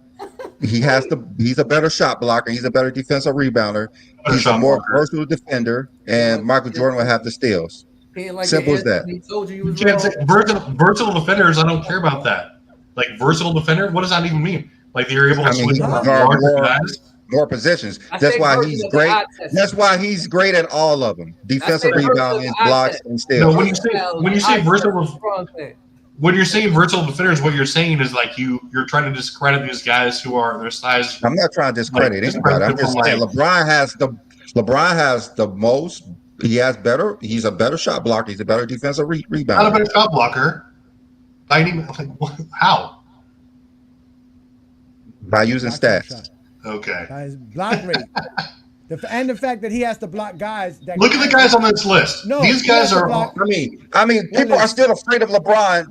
he's a better shot blocker. He's a better defensive rebounder. Better He's a shot more blocker. versatile defender, and Michael Jordan will have the steals. He ain't like Simple your as that. answer. He told you You was can't wrong. say versatile defenders. I don't care about that. Like versatile defender, what does that even mean? Like you're able to I mean, switch he can from guard larger guys. more positions. I That's say why version he's of the great. eye test. That's why he's great at all of them: defensive version of rebounding, the eye blocks, test. and No, steals. when you say versatile defenders, what you're saying is like you're trying to discredit these guys who are their size. I'm not trying to discredit anybody. I'm just saying LeBron has the most. He's a better shot blocker. He's a better defensive Not a rebounder. better shot blocker. How? By using stats. Okay. By his block rate. And the fact that he has to block guys. That Look at the guys on this list. No, these he guys has to are. block- I mean, people are still afraid of LeBron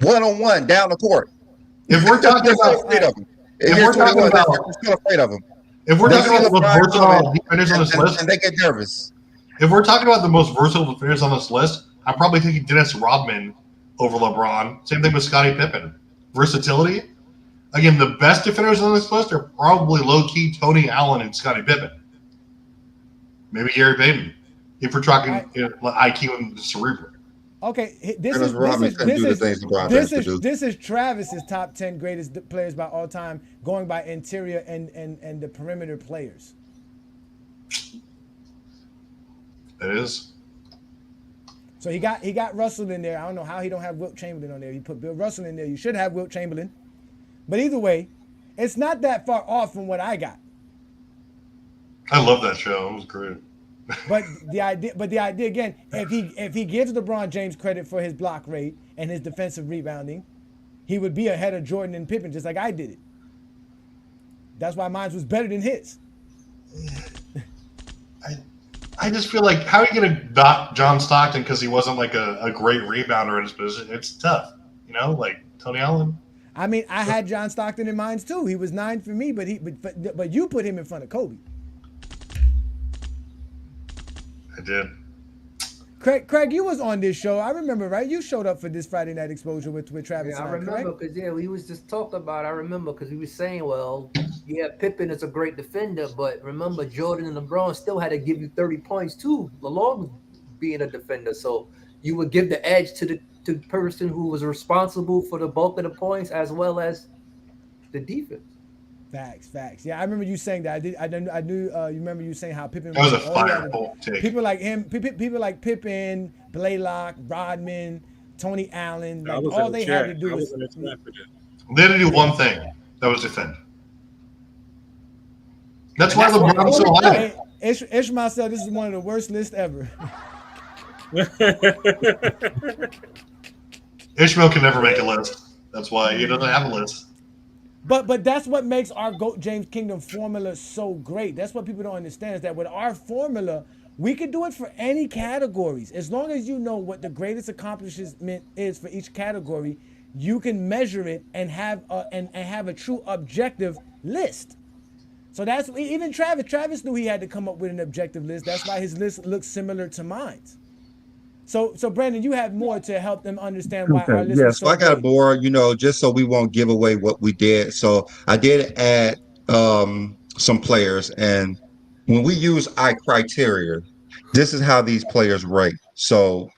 one-on-one down the court. If we're talking about, If we're talking about, they're still afraid of him. If we're talking about the most versatile defenders on this list, and they get nervous. If we're talking about the most versatile defenders on this list, I'm probably thinking Dennis Rodman over LeBron. Same thing with Scottie Pippen. Versatility. Again, the best defenders on this list are probably low-key Tony Allen and Scottie Pippen. Maybe Gary Payton. If we're talking IQ and cerebral. Okay, Dennis Rodman couldn't do the things LeBron has to do. This is Travis's top 10 greatest players by all time, going by interior and the perimeter players. It is. So he got Russell in there. I don't know how he don't have Wilt Chamberlain on there. He put Bill Russell in there. You should have Wilt Chamberlain. But either way, it's not that far off from what I got. I love that show. It was great. But the idea again, if he gives LeBron James credit for his block rate and his defensive rebounding, he would be ahead of Jordan and Pippen, just like I did it. That's why mine was better than his. I just feel like, how are you going to dot John Stockton because he wasn't like a great rebounder in his position? It's tough, like Tony Allen. I mean, I had John Stockton in mine too. He was 9 for me, but you put him in front of Kobe. I did. Craig, you was on this show. I remember, right? You showed up for this Friday Night Exposure with Travis. Yeah, I remember because we was just talking about. I remember because we was saying, well, yeah, Pippen is a great defender, but remember Jordan and LeBron still had to give you 30 points too, along with being a defender. So you would give the edge to the person who was responsible for the bulk of the points as well as the defense. Facts. Yeah, I remember you saying that. I knew. You remember you saying how Pippen. That was a fire take. People like him. People like Pippen, Blaylock, Rodman, Tony Allen. Like all they had to do was. They had to do one thing. That was defend. That's why LeBron's so high. Ishmael said this is one of the worst lists ever. Ishmael can never make a list. That's why he doesn't have a list. But that's what makes our GOAT James Kingdom formula so great. That's what people don't understand, is that with our formula, we can do it for any categories. As long as you know what the greatest accomplishment is for each category, you can measure it and have a true objective list. So that's even Travis. Travis knew he had to come up with an objective list. That's why his list looks similar to mine. So Brandon, you have more to help them understand why our list is so I got great. bored, just so we won't give away what we did. So I did add some players, and when we use our criteria, this is how these players rank. So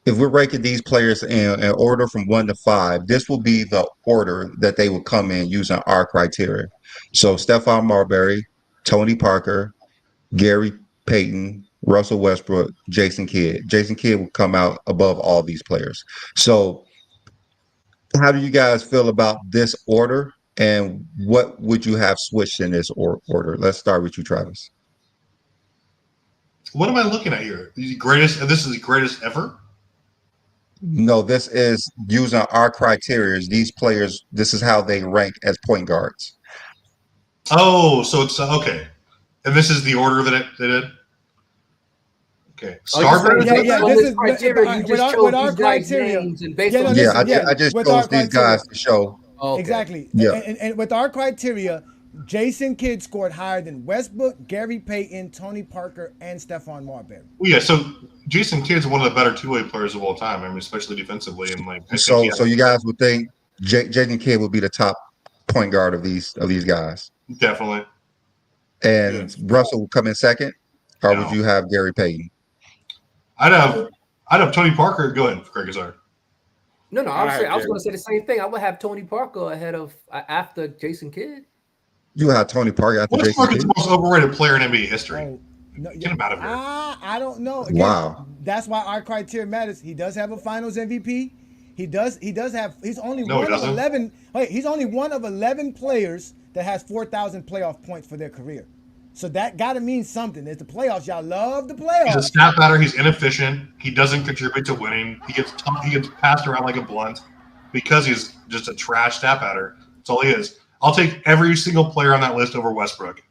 if we're ranking these players in order from 1 to 5, this will be the order that they will come in using our criteria. So Stephon Marbury, Tony Parker, Gary Payton, Russell Westbrook, Jason Kidd. Jason Kidd will come out above all these players. So how do you guys feel about this order, and what would you have switched in this order? Let's start with you, Travis. What am I looking at here? This is the greatest ever? No, this is using our criteria. These players, this is how they rank as point guards. Oh, so it's okay. And this is the order that it did? Okay. Starboard? This is with our criteria. I just chose these guys to show. Okay. Exactly. Yeah. And with our criteria, Jason Kidd scored higher than Westbrook, Gary Payton, Tony Parker, and Stephon Marbury. Well, yeah, so Jason Kidd's one of the better two-way players of all time. I mean, especially defensively, and like I think So you guys would think Jason Kidd would be the top point guard of these guys, definitely. and Russell would come in second, or would No. you have Gary Payton? I'd have Tony Parker. Go ahead, Craig. Sorry. No, I was going to say the same thing. I would have Tony Parker ahead of after Jason Kidd. You would have Tony Parker after Jason Westbrook is Kidd? the most overrated player in NBA history. Oh, no, Get him out of here. I don't know. Again, Wow. That's why our criteria matters. He does have a Finals MVP. He does have. He's only No, he one of doesn't. 11. Wait, he's only one of 11 players that has 4,000 playoff points for their career. So that got to mean something. It's the playoffs. Y'all love the playoffs. He's a stat batter. He's inefficient. He doesn't contribute to winning. He gets passed around like a blunt because he's just a trash stat batter. That's all he is. I'll take every single player on that list over Westbrook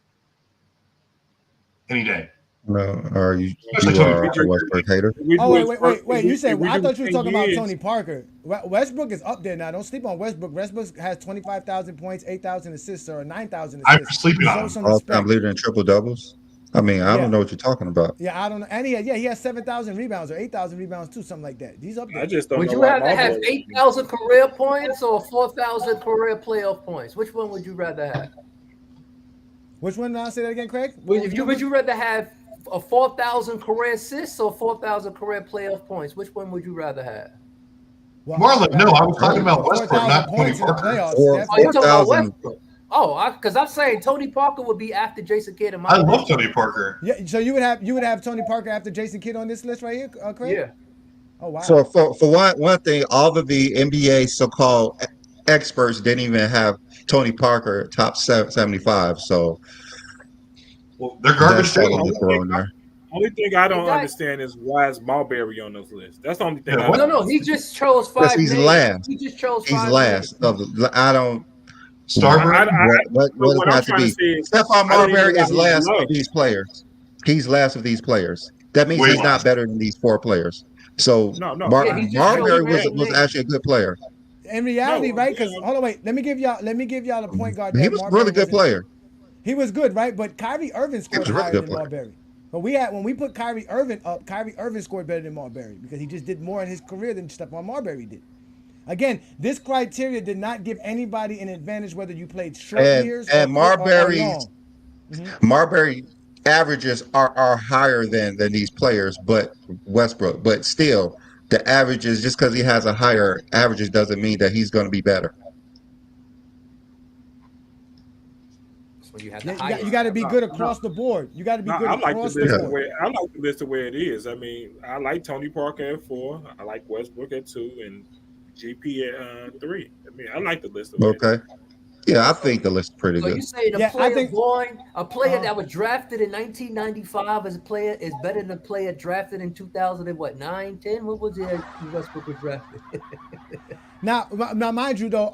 any day. No, are you Especially are Tony a Westbrook hater? Oh, wait. You said, we I do thought you were 10 talking about years. Tony Parker. Westbrook is up there now. Don't sleep on Westbrook. Westbrook has 25,000 points, 8,000 assists, or 9,000 I'm assists. sleeping on Show him. some All-time respect. leader in triple doubles. I mean, I Yeah. don't know what you're talking about. Yeah, I don't know. And he has 7,000 rebounds or 8,000 rebounds too, something like that. He's up there. I just don't Would know you why rather have Marbury- 8,000 career points or 4,000 career playoff points? Which one would you rather have? Which one? I'll say that again, Craig. Would you rather have a 4,000 career assists or 4,000 career playoff points? Which one would you rather have? Well, Marlon, no, I was talking about Westbrook, 4,000 not Tony points in the Parker. playoffs. Four- That's- Oh, you're talking about 4,000. Westbrook. Oh, because I'm saying Tony Parker would be after Jason Kidd in my I love opinion. Tony Parker. Yeah, so you would have Tony Parker after Jason Kidd on this list right here, Craig? Yeah. Oh wow. So for one thing, all of the NBA so-called experts didn't even have Tony Parker top 75. So Well, they're garbage that's all too. I'm throwing there. Only thing I don't Guy- understand is why is Marbury on this list. That's the only thing. Yeah, I what? don't No, he just chose Because five he's names. last. He just chose He's five last. names. I don't. Starboard. What what does it I'm have to trying be? to say is, Stephon I didn't Marbury even is know he last was of these players. He's last of these players. That means Wait. he's not better than these four players. So No. Yeah, he just Marbury chose was names. actually a good player. In reality, No, right? Because yeah. hold on, wait. Let me give y'all the point guard. He that was a Marbury really good wasn't- player. He was good, right? But Kyrie Irving scored was a really higher good than player. Marbury. But when we put Kyrie Irving up, Kyrie Irving scored better than Marbury because he just did more in his career than Stephon Marbury did. Again, this criteria did not give anybody an advantage whether you played short years or Marbury's long. Marbury averages are higher than these players, but Westbrook. But still, the averages, just because he has a higher averages doesn't mean that he's going to be better. So you have Yeah, the highest. you got to be No, good no. across the board. You got to be No, good I like the across list the the board. way I like the list the way it is. I mean, I like Tony Parker at 4. I like Westbrook at 2, and GP at 3. I mean, I like the list. The way it is. Okay. Yeah, I think the list is pretty So good. you saying Yeah, I think- a player that was drafted in 1995 as a player is better than a player drafted in 2009, 10? What was it? Westbrook was drafted. Now, mind you, though,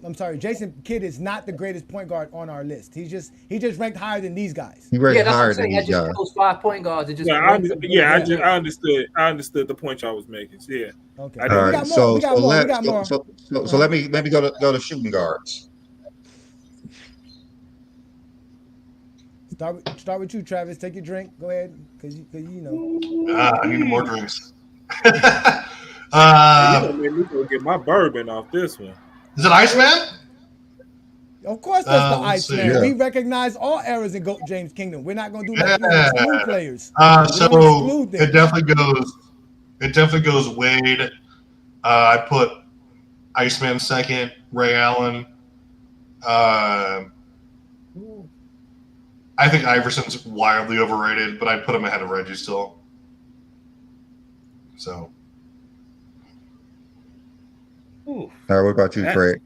I'm sorry, Jason Kidd is not the greatest point guard on our list. He just ranked higher than these guys. He ranked Yeah, that's what higher I'm than saying. I these just guys. chose 5 point guards. It just Yeah, ranked them. I understood the point y'all was making. Yeah. Okay. I All didn't- right, We got more. We got more. so let me go to shooting guards. Start with you, Travis. Take your drink. Go ahead, because you know. I need more drinks. You don't make me go get my bourbon off this one. Is it Iceman? Of course, that's the let's see. Iceman. Yeah. We recognize all eras in GOAT James Kingdom. We're not going to do like we don't exclude players. So exclude them. it definitely goes Wade. I put Iceman second, Ray Allen. I think Iverson's wildly overrated, but I'd put him ahead of Reggie still. So All right, what about you, Craig?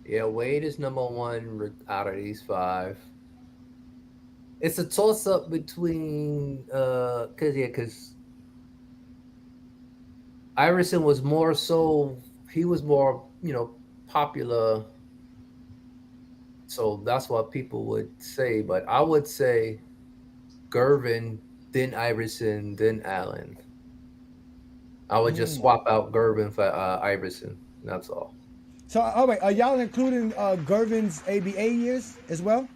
Yeah, Wade is number 1 out of these 5. It's a toss up between because Iverson was more so he was more popular, so that's what people would say. But I would say Gervin, then Iverson, then Allen. I would just swap out Gervin for Iverson. That's all. So, wait, are y'all including Gervin's ABA years as well?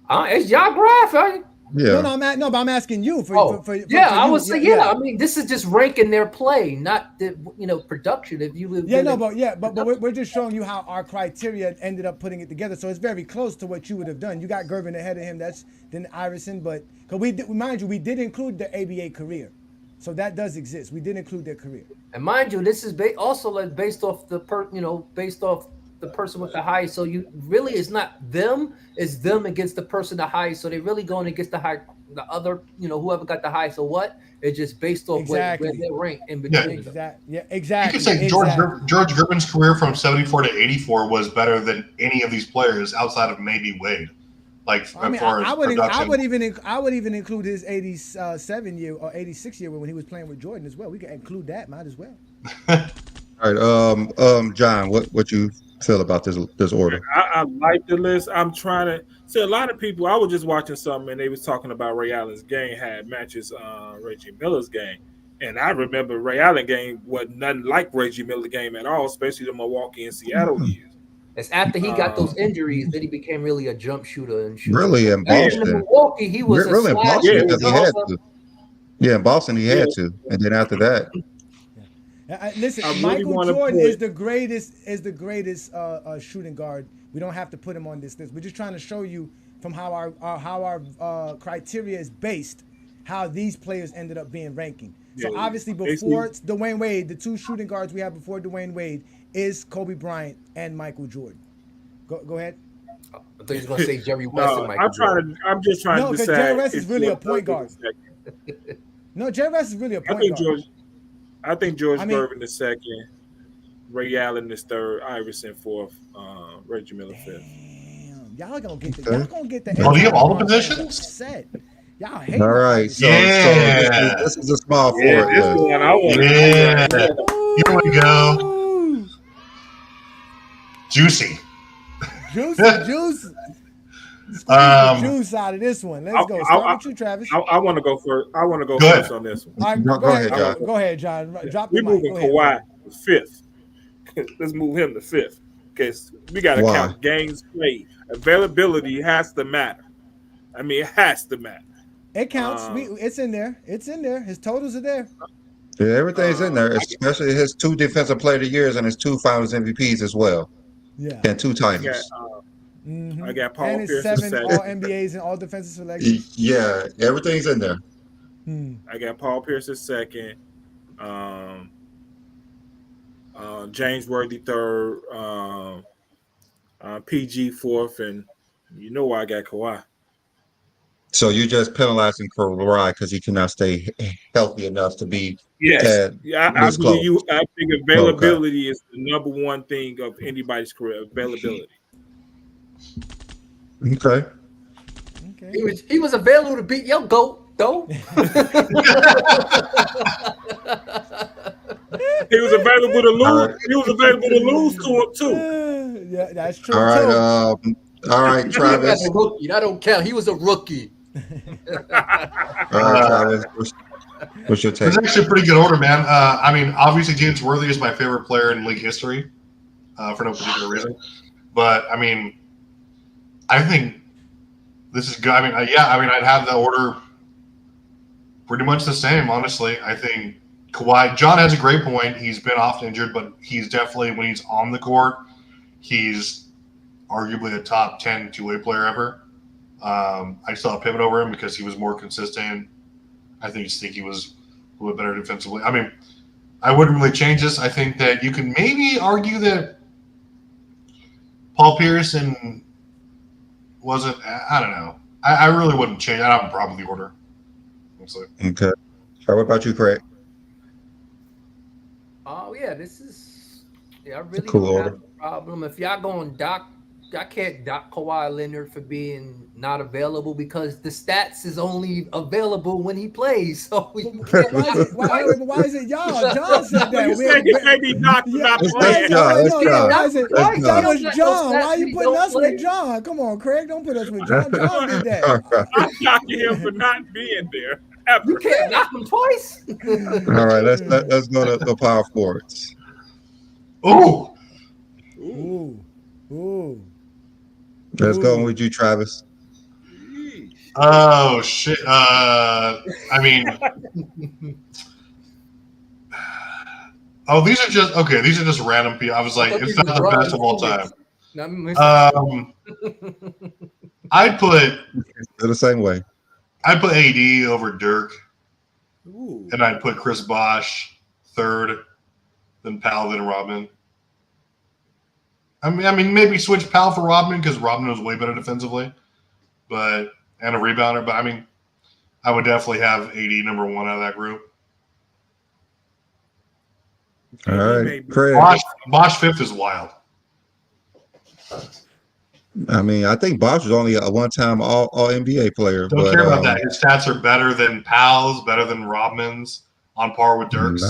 It's y'all graph, right? Yeah. No, but I'm asking you for I you. would say yeah. I mean, this is just ranking their play, not the production. If you would but we're just showing you how our criteria ended up putting it together. So it's very close to what you would have done. You got Gervin ahead of him. That's then Iverson, but because we did include the ABA career, so that does exist. We did include their career. And mind you, this is also like based off the person with the highest. So you really, it's not them, it's them against the person the highest. So they're really going against the other, whoever got the highest. So what? It's just based off where they rank in between. Yeah, exactly. You could say George Gervin's career from 74 to 84 was better than any of these players outside of maybe Wade. Like, I mean, I would even include his 87 year or 86 year when he was playing with Jordan as well. We can include that, might as well. All right, John, what you feel about this order? I like the list. I'm trying to see a lot of people. I was just watching something and they was talking about Ray Allen's game had matches Reggie Miller's game, and I remember Ray Allen game wasn't nothing like Reggie Miller game at all, especially the Milwaukee and Seattle years. It's after he got those injuries that he became really a jump shooter and shooter. Really in Boston, in Milwaukee, he was really in Boston because he had to. Yeah, in Boston he had to, and then after that. Listen, Michael Jordan is the greatest shooting guard. We don't have to put him on this list. We're just trying to show you from how our criteria is based, how these players ended up being ranking. So obviously before Dwayne Wade, the two shooting guards we have before Dwayne Wade is Kobe Bryant and Michael Jordan. Go ahead. I thought he was going to say Jerry West and Michael Jordan. I'm just trying to decide. No, because Jerry West is really a point guard. No, Jerry West is really a point guard. I think George Gervin the second, Ray Allen is third, Iverson fourth, Reggie Miller fifth. Y'all gonna get the. Oh, do you have all the positions? Set. Y'all hate. All right, so this is a small forward list. Here we go. Juicy. Juice. Squeeze the juice out of this one. Let's go. Start with you, Travis. I want to go first. I want to go first on this one. All right, go ahead, John. Drop the mic. We're moving Kawhi fifth. Let's move him to fifth. Because we got to count games played. Availability has to matter. I mean, it has to matter. It counts. It's in there. It's in there. His totals are there. Yeah, everything's in there, especially his 2 defensive player of the years and his 2 finals MVPs as well. Yeah. And 2 titles. I got Paul and Pierce 7 all NBAs and all defensive selections. Yeah, everything's in there. I got Paul Pierce at second, James Worthy third, PG fourth, and you know why I got Kawhi. So you're just penalizing Kawhi because he cannot stay healthy enough to be. Yes, I believe you. I think availability is the number one thing of anybody's career. Availability. Okay. He was available to beat your GOAT, though. He was available to lose. He was available to lose to him too. Yeah, that's true. All right, Travis. That's a rookie. That don't count. He was a rookie. All right, Travis. What's your take? It's actually a pretty good order, man. I mean, obviously James Worthy is my favorite player in league history, for no particular reason. But I mean, I think this is good. I mean, I'd have the order pretty much the same, honestly. I think Kawhi, John has a great point. He's been often injured, but he's definitely, when he's on the court, he's arguably a top 10 two-way player ever. I still have Pippen over him because he was more consistent. I think he was a little bit better defensively. I mean, I wouldn't really change this. I think that you can maybe argue that Paul Pierce wasn't. I don't know. I really wouldn't change. I don't have a problem with the order. Honestly. Okay. What about you, Craig? Oh yeah, this is. Yeah, I really cool don't order. have a problem. If y'all going dock, I can't dock Kawhi Leonard for being not available because the stats is only available when he plays. So you can't. Why is it y'all? John said that. You said he may be not playing. That was John. Why are you putting us with John? Come on, Craig. Don't put us with John. John did that. I'm knocking him for not being there. Ever. You can't knock him twice. All right, let's go to the power forwards. Oh. Ooh. Let's go with you, Travis. Oh shit. I mean, these are just okay. These are just random people. I was like, it's not the best of all time. I'd put the same way. I'd put AD over Dirk, Ooh. and I'd put Chris Bosh third, then Powell, then Rodman. I mean, maybe switch Powell for Rodman because Rodman was way better defensively, and a rebounder. But I mean, I would definitely have AD number one out of that group. All right, Craig. Bosh fifth is wild. I mean, I think Bosh was only a one-time All NBA player. Don't care about that. His stats are better than Powell's, better than Rodman's, on par with Dirk's.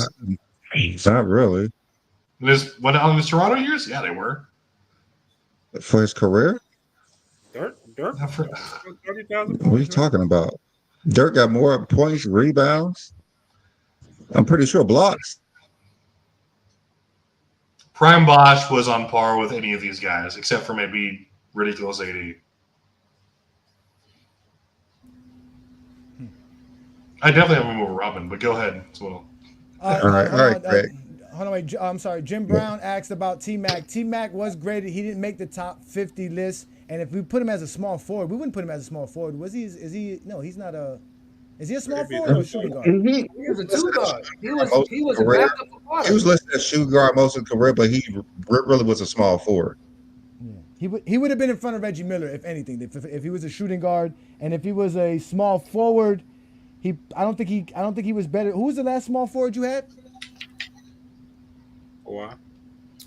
Not really. On his Toronto years? Yeah, they were. For his career? Dirk? 30,000 what are you talking about? Dirk got more points, rebounds. I'm pretty sure blocks. Prime Bosh was on par with any of these guys, except for maybe ridiculous AD. I definitely have him over Robin, but go ahead. All right, Greg. Hold on, wait. I'm sorry. Jim Brown asked about T-Mac. T-Mac was graded. He didn't make the top 50 list. And if we put him as a small forward, we wouldn't put him as a small forward. Was he? Is he? No, he's not a. Is he a small forward or a shooting guard? He was a two guard. He was a backup for He was listed as shooting guard most of his career, but he really was a small forward. Yeah. He would have been in front of Reggie Miller, if anything, if he was a shooting guard, and if he was a small forward, I don't think he was better. Who was the last small forward you had?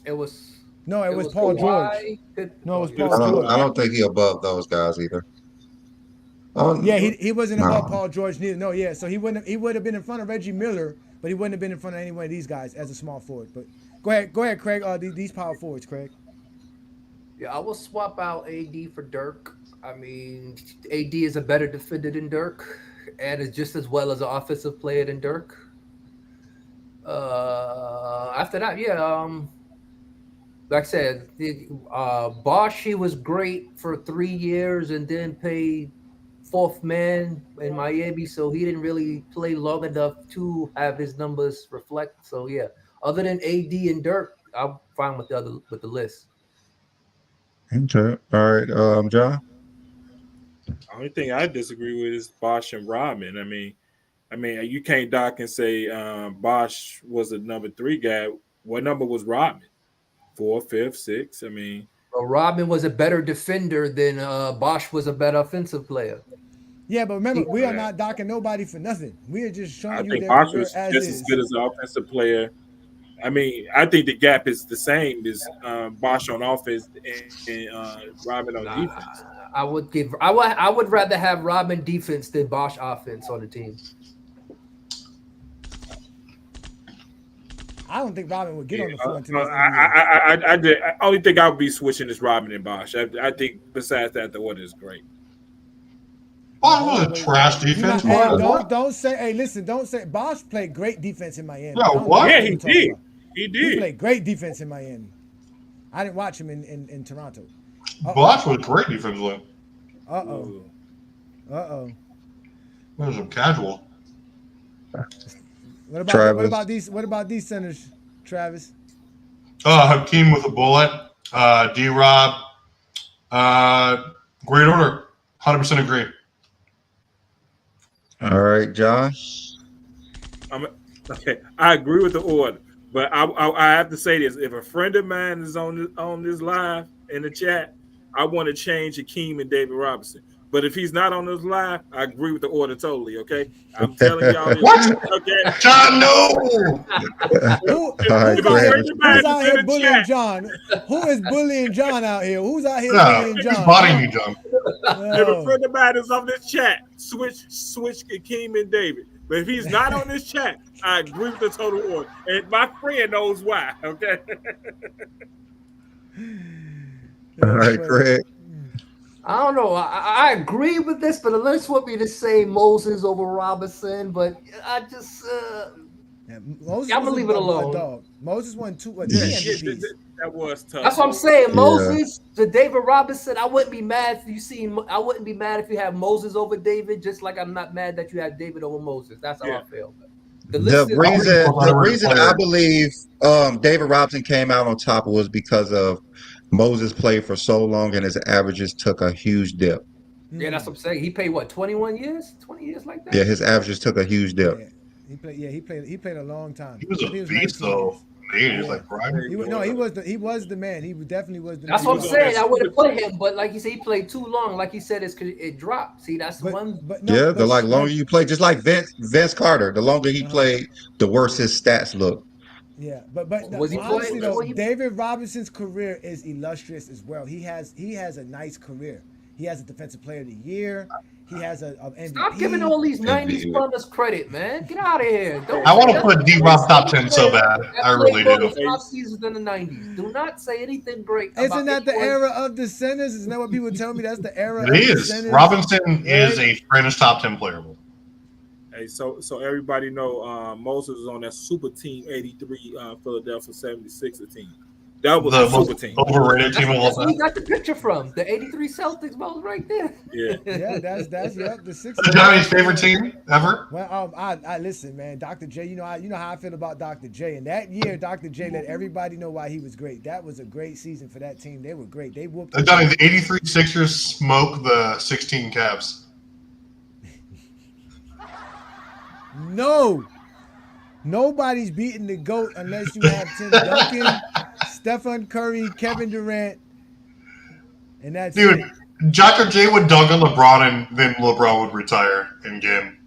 It was Paul George. No, it was Paul George. I don't think he above those guys either. Yeah, he wasn't above Paul George neither. No, yeah. So he would have been in front of Reggie Miller, but he wouldn't have been in front of any one of these guys as a small forward. But go ahead, Craig. These power forwards, Craig. Yeah, I will swap out AD for Dirk. I mean, AD is a better defender than Dirk, and is just as well as an offensive player than Dirk. After that, like I said, Bosh, he was great for 3 years and then paid fourth man in Miami, so he didn't really play long enough to have his numbers reflect. So yeah, other than AD and Dirk, I'm fine with the list. Okay. All right, John. The only thing I disagree with is Bosh and Rodman. I mean, you can't dock and say Bosh was a number 3 guy. What number was Rodman? 4, 5, 6. I mean, Rodman was a better defender than Bosh was a better offensive player. Yeah, but remember, we are not docking nobody for nothing. We are just showing you their Bosh career was as just is. as good as an offensive player. I mean, I think the gap is the same as Bosh on offense and Rodman on defense. I would rather have Rodman defense than Bosh offense on the team. I don't think Rodman would get on the floor until I only think I would be switching is Rodman and Bosh. I think besides that, the order is great. Bosh was a trash defense. Don't say. Hey, listen. Don't say. Bosh played great defense in Miami. Yeah, what? Yeah, he did. He did. He played great defense in Miami. I didn't watch him in Toronto. Bosh was great defensively. Uh-oh. That was some casual. What about these centers, Travis? Hakeem with a bullet. D-Rob. Great order. 100% agree. All right, Josh. Okay, I agree with the order, but I have to say this: if a friend of mine is on this live in the chat, I want to change Hakeem and David Robinson. But if he's not on this live, I agree with the order totally. Okay, I'm telling y'all. What? Okay, John, no. Who's out here bullying John? Who is bullying John out here? Who's out here bullying John? Bodying you, John. If a friend of mine is on this chat, switch Hakeem and David. But if he's not on this chat, I agree with the total order. And my friend knows why. Okay. All right, Craig. I don't know. I agree with this, but unless you want me to say Moses over Robinson, but I just Yeah, Moses I'm gonna was leave it a alone. dog. Moses won three Yeah, MVPs. that was tough. That's what I'm saying. Moses, the David Robinson. I wouldn't be mad if you seen. I wouldn't be mad if you had Moses over David. Just like I'm not mad that you had David over Moses. That's how I feel. The list is The reason I believe David Robinson came out on top was because of Moses played for so long and his averages took a huge dip. Yeah, that's what I'm saying. He played what, 21 years? 20 years like that? Yeah, his averages took a huge dip. Yeah, he played a long time. He was a I think it beast 19 though. years. He was like prime. He was the man. He definitely was the man. That's what I'm saying. I would have put him, but like you said, he played too long. Like he said, it dropped. See, that's one. The longer you play, just like Vince Carter, the longer he played, the worse his stats look. Yeah, but Was he honestly playing? though, David Robinson's career is illustrious as well. He has a nice career. He has a Defensive Player of the Year. He has a MVP. Stop giving all these 90s pundits credit, man. Get out of here. I want to put D-Rob top 10 so bad. I really do. 5 seasons in the 90s. Do not say anything great. Isn't that the era of the centers? Isn't that what people tell me? That's the era. It is. Robinson is a fringe top 10 player. Hey, so everybody know Moses was on that super team 83 Philadelphia 76er team. That was the super team. Overrated team of all That's where time. you got the picture from. The 83 Celtics was right there. Yeah. Yeah, that's the six. Johnny's favorite team ever? Well, I listen, man. Dr. J, you know how I feel about Dr. J. And that year, Dr. J let everybody know why he was great. That was a great season for that team. They were great. They whooped. Johnny, the 83 Sixers smoked the 16 Cavs. No. Nobody's beating the GOAT unless you have Tim Duncan, Stephen Curry, Kevin Durant, and that's Dude, it. Dr. J would dunk on LeBron and then LeBron would retire in game.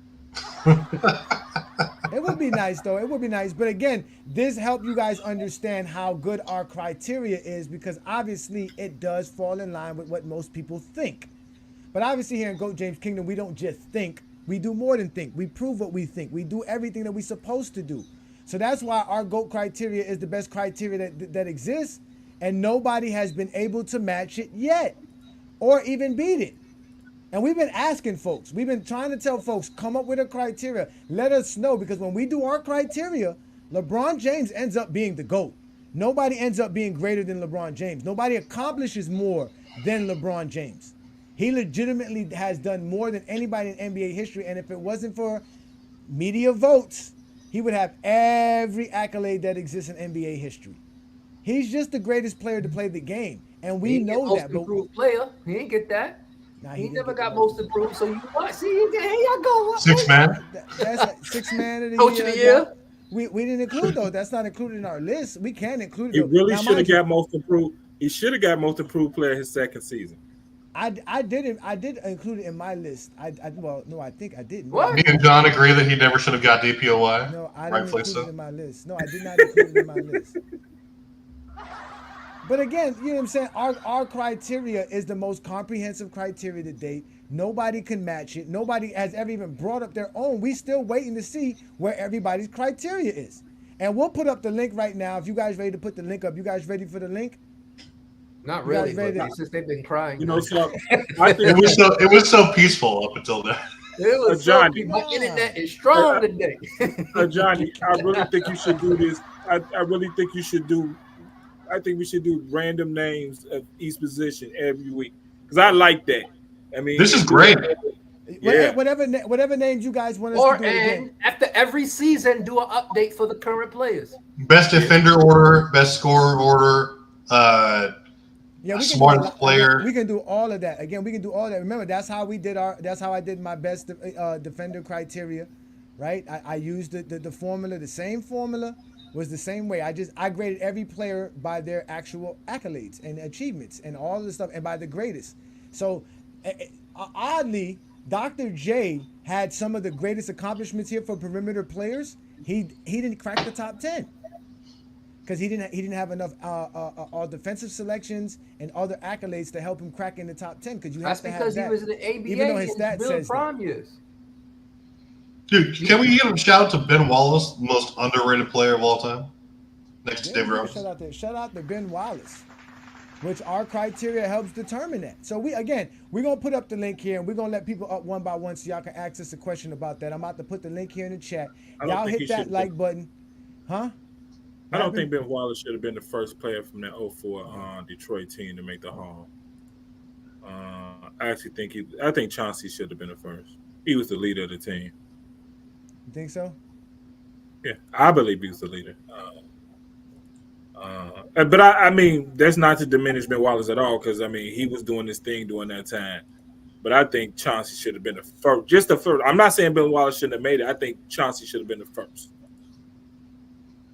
It would be nice, though. It would be nice. But again, this helped you guys understand how good our criteria is because obviously it does fall in line with what most people think. But obviously here in GOAT James Kingdom, we don't just think. We do more than think. We prove what we think. We do everything that we're supposed to do. So that's why our GOAT criteria is the best criteria that exists, and nobody has been able to match it yet or even beat it. And we've been asking folks. We've been trying to tell folks, come up with a criteria. Let us know, because when we do our criteria, LeBron James ends up being the GOAT. Nobody ends up being greater than LeBron James. Nobody accomplishes more than LeBron James. He legitimately has done more than anybody in NBA history, and if it wasn't for media votes, he would have every accolade that exists in NBA history. He's just the greatest player to play the game, and we know that. Most improved player, he ain't get that. Nah, he never got most improved. So you what? See, here y'all go. Six man. That's like 6 man of the Coach year. of the year. We didn't include those. That's not included in our list. We can include it. He really should have got most improved. He should have got most improved player his second season. I did include it in my list. I think I didn't. What? Me and John agree that he never should have got DPOY. No, I didn't Rightfully include so. it in my list. No, I did not include it in my list. But again, you know what I'm saying? Our criteria is the most comprehensive criteria to date. Nobody can match it. Nobody has ever even brought up their own. We still waiting to see where everybody's criteria is. And we'll put up the link right now. If you guys ready to put the link up, you guys ready for the link? Not really, but since they've been crying. You know, so I think it was so peaceful up until then. It was Johnny. so, the internet is strong today. Johnny, I really think you should do this. I really think you should do. I think we should do random names of each position every week because I like that. I mean, This is great. Yeah. Whatever names you guys want us Or to do again. after every season, do an update for the current players. Best defender order, best scorer order, Yeah, we can smartest player. We can do all of that. Again, we can do all that. Remember, that's how I did my best defender criteria, right? I used the formula. The same formula was the same way. I graded every player by their actual accolades and achievements and all the stuff, and by the greatest. So oddly, Dr. J had some of the greatest accomplishments here for perimeter players. He didn't crack the top 10. Because he didn't have enough all defensive selections and other accolades to help him crack in the top 10. Because you have to have that. That's because he was in the ABA even though his in stats Bill says Prime that. years. Dude, can we give a shout out to Ben Wallace, the most underrated player of all time? Next to David Robinson. Shout out to Ben Wallace. which our criteria helps determine that. So we're gonna put up the link here, and we're gonna let people up one by one so y'all can ask us a question about that. I'm about to put the link here in the chat. Y'all hit that like button, huh? I don't think Ben Wallace should have been the first player from that 04 Detroit team to make the Hall. I actually think Chauncey should have been the first. He was the leader of the team. You think so? Yeah, I believe he was the leader. But I mean, that's not to diminish Ben Wallace at all, because I mean, he was doing this thing during that time. But I think Chauncey should have been the first. Just the first. I'm not saying Ben Wallace shouldn't have made it. I think Chauncey should have been the first.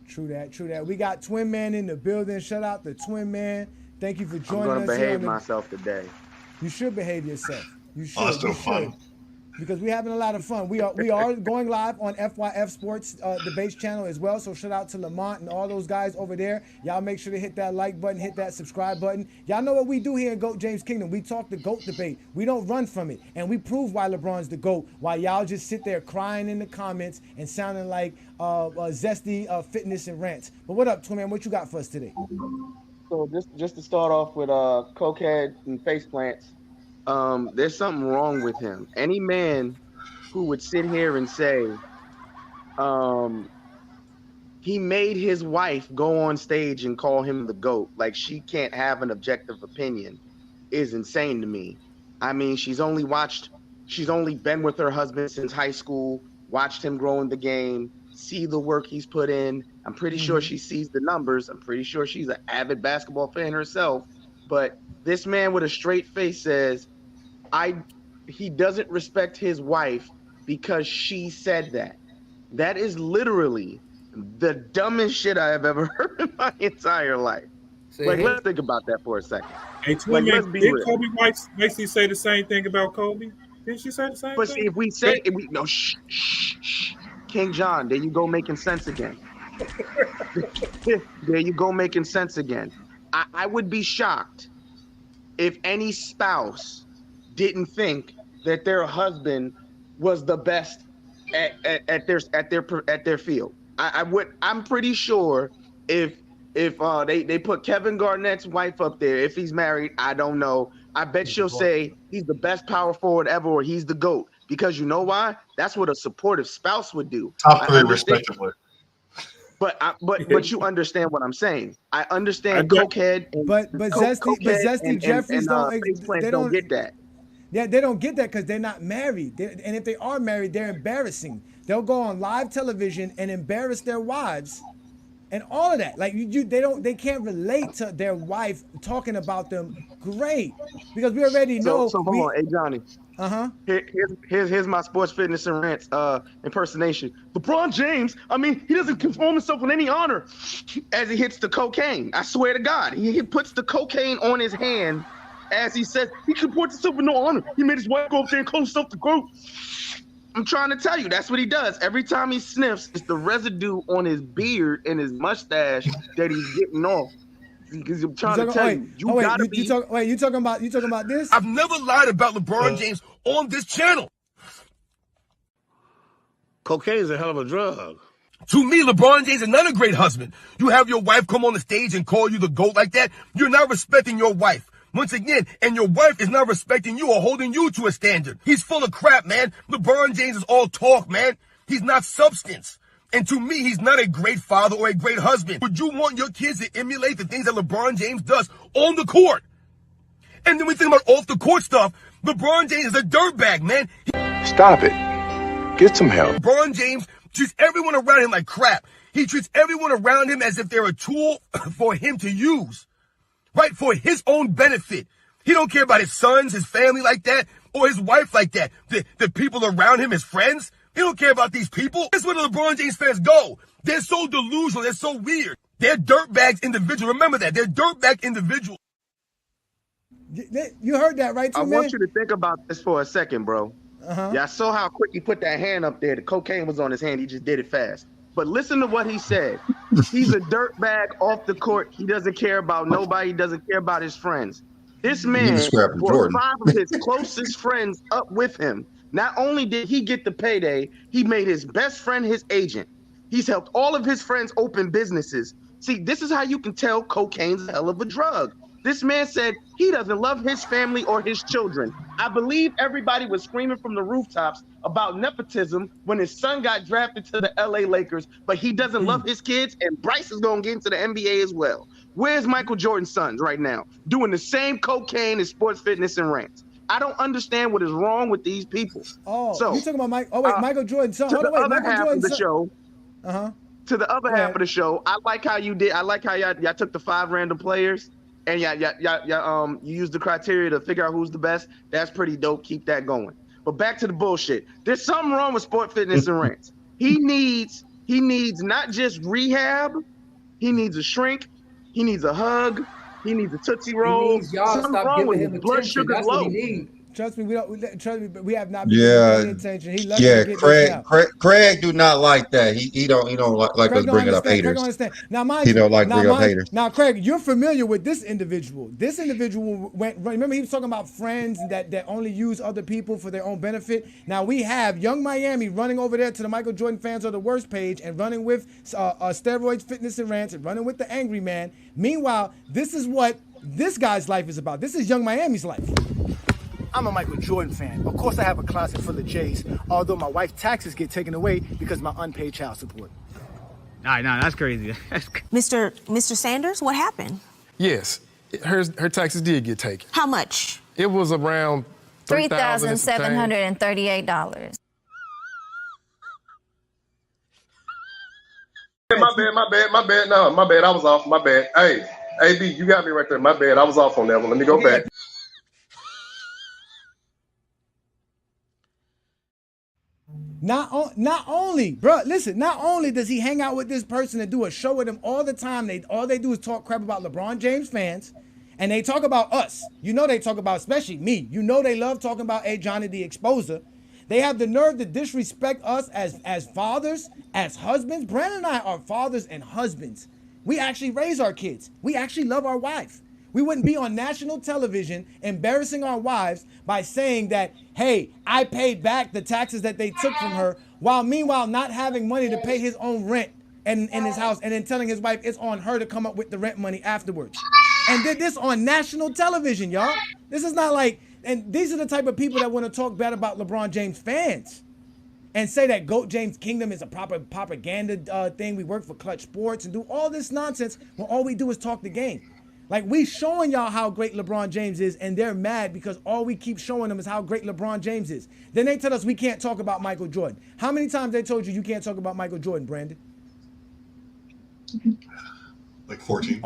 True that. We got Twin Man in the building. Shout out to Twin Man. Thank you for joining us. I'm gonna behave myself today. You should behave yourself. You should. Oh, that's so fun. Because we're having a lot of fun. We are going live on FYF Sports Debates channel as well. So shout out to Lamont and all those guys over there. Y'all make sure to hit that like button, hit that subscribe button. Y'all know what we do here in GOAT James Kingdom. We talk the GOAT debate. We don't run from it. And we prove why LeBron's the GOAT, while y'all just sit there crying in the comments and sounding like zesty fitness and rants. But what up, Twin Man? What you got for us today? So just to start off with cokehead and face plants. There's something wrong with him. Any man who would sit here and say he made his wife go on stage and call him the GOAT, like she can't have an objective opinion, is insane to me. I mean, she's only been with her husband since high school, watched him grow in the game, see the work he's put in. I'm pretty sure she sees the numbers. I'm pretty sure she's an avid basketball fan herself. But this man with a straight face says, he doesn't respect his wife because she said that. That is literally the dumbest shit I have ever heard in my entire life. Let's think about that for a second. Hey, Twin Man, did Kobe White basically say the same thing about Kobe? Didn't she say the same but thing? But shh. King John, there you go making sense again. There you go making sense again. I would be shocked if any spouse didn't think that their husband was the best at their field. I'm pretty sure if they put Kevin Garnett's wife up there, if he's married, I don't know. I bet she'll say he's the best power forward ever, or he's the GOAT. Because you know why? That's what a supportive spouse would do. Top three, respectively. But you understand what I'm saying. I understand cokehead, but Zesty Jeffries don't get that. Yeah, they don't get that because they're not married. And if they are married, they're embarrassing. They'll go on live television and embarrass their wives, and all of that. Like they can't relate to their wife talking about them. Great, because we already know. So hold on, hey Johnny. Here's my sports fitness and rants impersonation. LeBron James, I mean, he doesn't conform himself with any honor as he hits the cocaine. I swear to God, he puts the cocaine on his hand as he says he comports himself with no honor. He made his wife go up there and call himself the GOAT. I'm trying to tell you, that's what he does. Every time he sniffs, it's the residue on his beard and his mustache that he's getting off. Because I'm trying to tell you, you talking about this? I've never lied about LeBron James on this channel. Cocaine is a hell of a drug. To me, LeBron James is not a great husband. You have your wife come on the stage and call you the GOAT like that. You're not respecting your wife. Once again, and your wife is not respecting you or holding you to a standard. He's full of crap, man. LeBron James is all talk, man. He's not substance. And to me, he's not a great father or a great husband. Would you want your kids to emulate the things that LeBron James does on the court? And then we think about off the court stuff. LeBron James is a dirtbag, man. Stop it. Get some help. LeBron James treats everyone around him like crap. He treats everyone around him as if they're a tool for him to use. Right, for his own benefit. He don't care about his sons, his family like that, or his wife like that. The people around him, his friends. He don't care about these people. That's where the LeBron James fans go. They're so delusional. They're so weird. They're dirtbags individuals. Remember that. They're dirtbag individuals. You heard that, right, I want you to think about this for a second, bro. Yeah, I saw how quick he put that hand up there. The cocaine was on his hand. He just did it fast. But listen to what he said. He's a dirtbag off the court. He doesn't care about nobody. He doesn't care about his friends. This man brought 5 of his closest friends up with him. Not only did he get the payday, he made his best friend his agent. He's helped all of his friends open businesses. See, this is how you can tell cocaine's a hell of a drug. This man said he doesn't love his family or his children. I believe everybody was screaming from the rooftops about nepotism when his son got drafted to the LA Lakers, but he doesn't love his kids, and Bryce is going to get into the NBA as well. Where's Michael Jordan's sons right now? Doing the same cocaine and sports fitness and rants. I don't understand what is wrong with these people. Oh, so you talking about Mike? Oh wait, Michael Jordan's son. To Hold the on, wait, other Michael half Jordan's of the son. show. To the other half of the show, I like how you did. I like how y'all took the 5 random players and you used the criteria to figure out who's the best. That's pretty dope. Keep that going. But back to the bullshit. There's something wrong with sport fitness and rants. He needs not just rehab. He needs a shrink. He needs a hug. He needs a Tootsie Roll. He needs y'all to Something stop wrong with giving his him blood attention. sugar's That's low. what he needs. Trust me, we have not been giving him any attention. He lucky to get this now. Craig do not like that. He don't like Craig us bringing up Craig haters. don't understand. Now, mind He you, don't like bringing up haters. Now, Craig, you're familiar with this individual. This individual remember he was talking about friends that only use other people for their own benefit. Now we have Young Miami running over there to the Michael Jordan fans are the worst page and running with steroids, fitness, and rants, and running with the angry man. Meanwhile, this is what this guy's life is about. This is Young Miami's life. I'm a Michael Jordan fan. Of course, I have a closet full of J's, although my wife's taxes get taken away because of my unpaid child support. No, that's crazy. Mr. Sanders, what happened? Yes, her taxes did get taken. How much? It was around $3,738. My bad. No, my bad. I was off. My bad. Hey, AB, you got me right there. My bad. I was off on that one. Let me go back. Not only, bro, listen, not only does he hang out with this person and do a show with him all the time, all they do is talk crap about LeBron James fans, and they talk about us. You know they talk about, especially me. You know they love talking about Johnny the Exposer. They have the nerve to disrespect us as fathers, as husbands. Brandon and I are fathers and husbands. We actually raise our kids. We actually love our wife. We wouldn't be on national television embarrassing our wives by saying that, hey, I paid back the taxes that they took from her, while meanwhile not having money to pay his own rent in his house, and then telling his wife it's on her to come up with the rent money afterwards. And did this on national television, y'all. This is not like, and these are the type of people that want to talk bad about LeBron James fans and say that GOAT James Kingdom is a proper propaganda thing. We work for Clutch Sports and do all this nonsense when all we do is talk the game. Like, we showing y'all how great LeBron James is, and they're mad because all we keep showing them is how great LeBron James is. Then they tell us we can't talk about Michael Jordan. How many times they told you can't talk about Michael Jordan, Brandon? Like 14.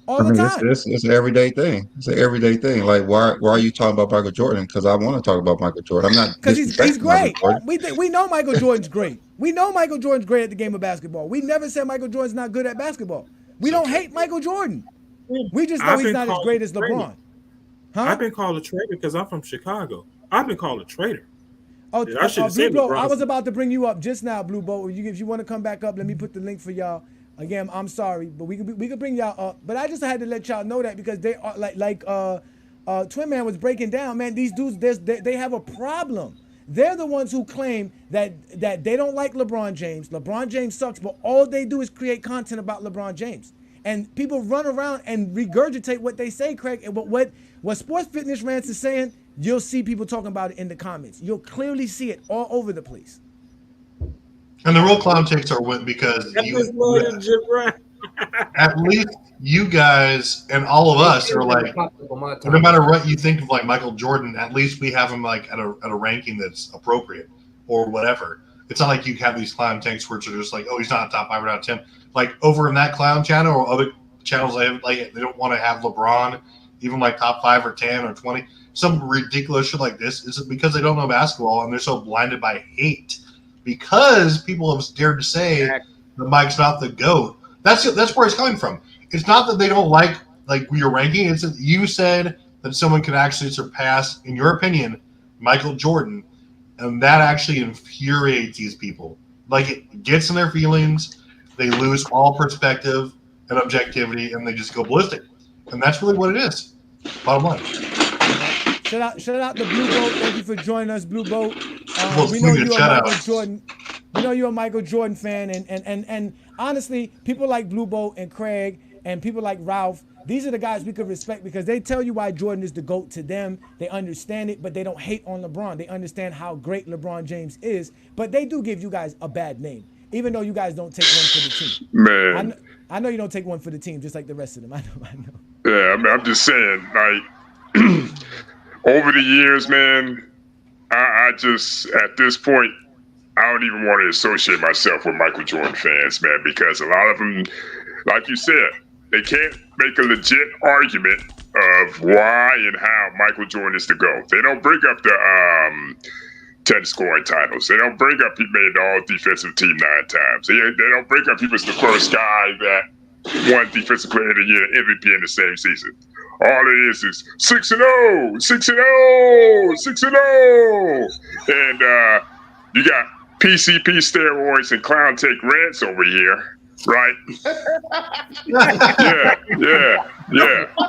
All the time. It's an everyday thing. It's an everyday thing. Like, why are you talking about Michael Jordan? Because I want to talk about Michael Jordan. I'm not because he's great. Jordan. We know Michael Jordan's great. We know Michael Jordan's great at the game of basketball. We never said Michael Jordan's not good at basketball. We don't hate Michael Jordan. We just know he's not as great as LeBron. Huh? I've been called a traitor because I'm from Chicago. I've been called a traitor. Oh, I should have said Blue Boat, LeBron. I was about to bring you up just now, Blue Boat. If you want to come back up, let me put the link for y'all. Again, I'm sorry, but we could bring y'all up. But I just had to let y'all know that because they are like Twin Man was breaking down. Man, these dudes, they have a problem. They're the ones who claim that they don't like LeBron James. LeBron James sucks, but all they do is create content about LeBron James. And people run around and regurgitate what they say, Craig. And what Sports Fitness Rants is saying, you'll see people talking about it in the comments. You'll clearly see it all over the place. And the real clown takes are win because at least you guys and all of us are like, no matter what you think of like Michael Jordan, at least we have him like at a ranking that's appropriate or whatever. It's not like you have these clown tanks where it's just like, oh, he's not a top 5 or not 10. Like over in that clown channel or other channels, they don't want to have LeBron even like top 5 or 10 or 20. Some ridiculous shit like this is because they don't know basketball and they're so blinded by hate because people have dared to say that Mike's not the GOAT. That's where it's coming from. It's not that they don't like your ranking. It's that you said that someone could actually surpass, in your opinion, Michael Jordan, and that actually infuriates these people. Like, it gets in their feelings. They lose all perspective and objectivity, and they just go ballistic. And that's really what it is. Bottom line. Shout out to Blue Boat. Thank you for joining us, Blue Boat. We know you're a Michael Jordan fan, and honestly, people like Blue Boat and Craig and people like Ralph, these are the guys we could respect because they tell you why Jordan is the GOAT to them. They understand it, but they don't hate on LeBron. They understand how great LeBron James is, but they do give you guys a bad name, even though you guys don't take one for the team. Man. I know you don't take one for the team, just like the rest of them. I know. Yeah, I mean, I'm just saying, like, over the years, man, I just, at this point, I don't even want to associate myself with Michael Jordan fans, man, because a lot of them, like you said, they can't make a legit argument of why and how Michael Jordan is the GOAT. They don't bring up the 10 scoring titles. They don't bring up he made the all-defensive team 9 times. They don't bring up he was the first guy that won Defensive Player of the Year, MVP in the same season. All it is 6-0, 6-0, 6-0. And you got PCP steroids and clown take rants over here, right? Yeah.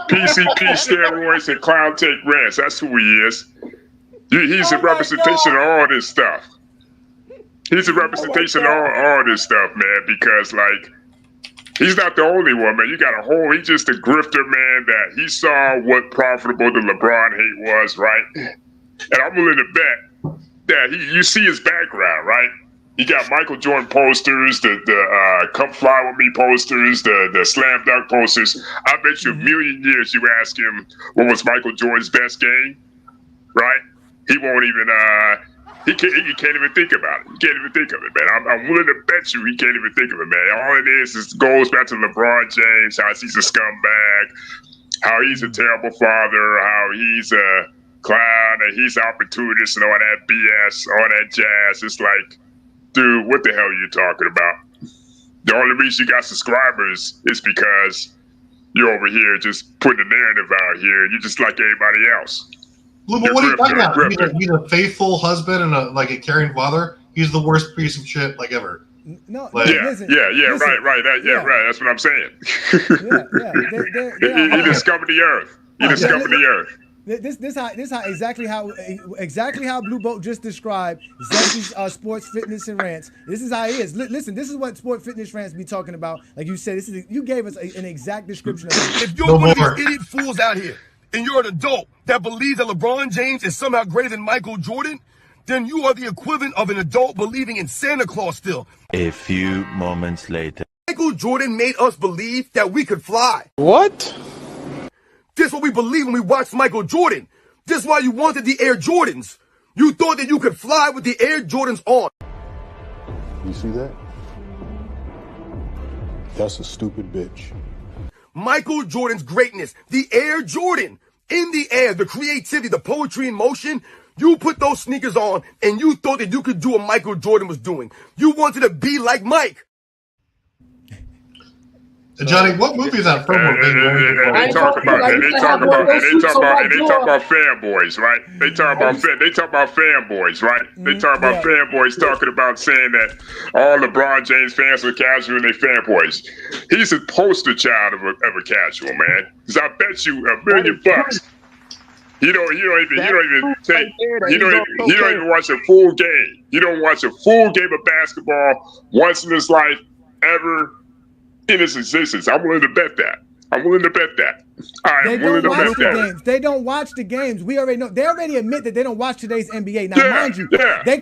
PCP steroids and clown take rants. That's who he is. He's a representation of all this stuff. He's a representation of all this stuff, man, because, like, he's not the only one, man. You got he's just a grifter, man, that he saw what profitable the LeBron hate was, right? And I'm willing to bet that you see his background, right? He got Michael Jordan posters, the Come Fly With Me posters, the Slam Dunk posters. I bet you a million years you ask him what was Michael Jordan's best game, right? He won't even, he can't even think about it. He can't even think of it, man. I'm willing to bet you he can't even think of it, man. All it is goes back to LeBron James, how he's a scumbag, how he's a terrible father, how he's a clown, and he's opportunist and all that BS, all that jazz. It's like, dude, what the hell are you talking about? The only reason you got subscribers is because you're over here just putting a narrative out here. You're just like everybody else. Look, but what are you talking about? He's a faithful husband and a caring father. He's the worst piece of shit like ever. No, listen, right. That's what I'm saying. He discovered the earth. He discovered the earth. This exactly how Blue Boat just described Zeszy's sports, fitness, and rants. This is how he is. Listen, this is what sport, fitness, rants be talking about. Like you said, you gave us an exact description of it. If you're one of these idiot fools out here, and you're an adult that believes that LeBron James is somehow greater than Michael Jordan, then you are the equivalent of an adult believing in Santa Claus still. A few moments later. Michael Jordan made us believe that we could fly. What? This is what we believed when we watched Michael Jordan. This is why you wanted the Air Jordans. You thought that you could fly with the Air Jordans on. You see that? That's a stupid bitch. Michael Jordan's greatness, the Air Jordan, in the air, the creativity, the poetry in motion. You put those sneakers on and you thought that you could do what Michael Jordan was doing. You wanted to be like Mike. Johnny, what movie is that from? They talk about fanboys, right? They talk about fanboys, right? They talk about fanboys talking about saying that all LeBron James fans are casual and they fanboys. He's a poster child of a casual, man. Because I bet you $1 million. You don't even watch a full game. You don't watch a full game of basketball once in his life ever. In its existence. I'm willing to bet that. Games. They don't watch the games. We already know. They already admit that they don't watch today's NBA. Now, mind you, they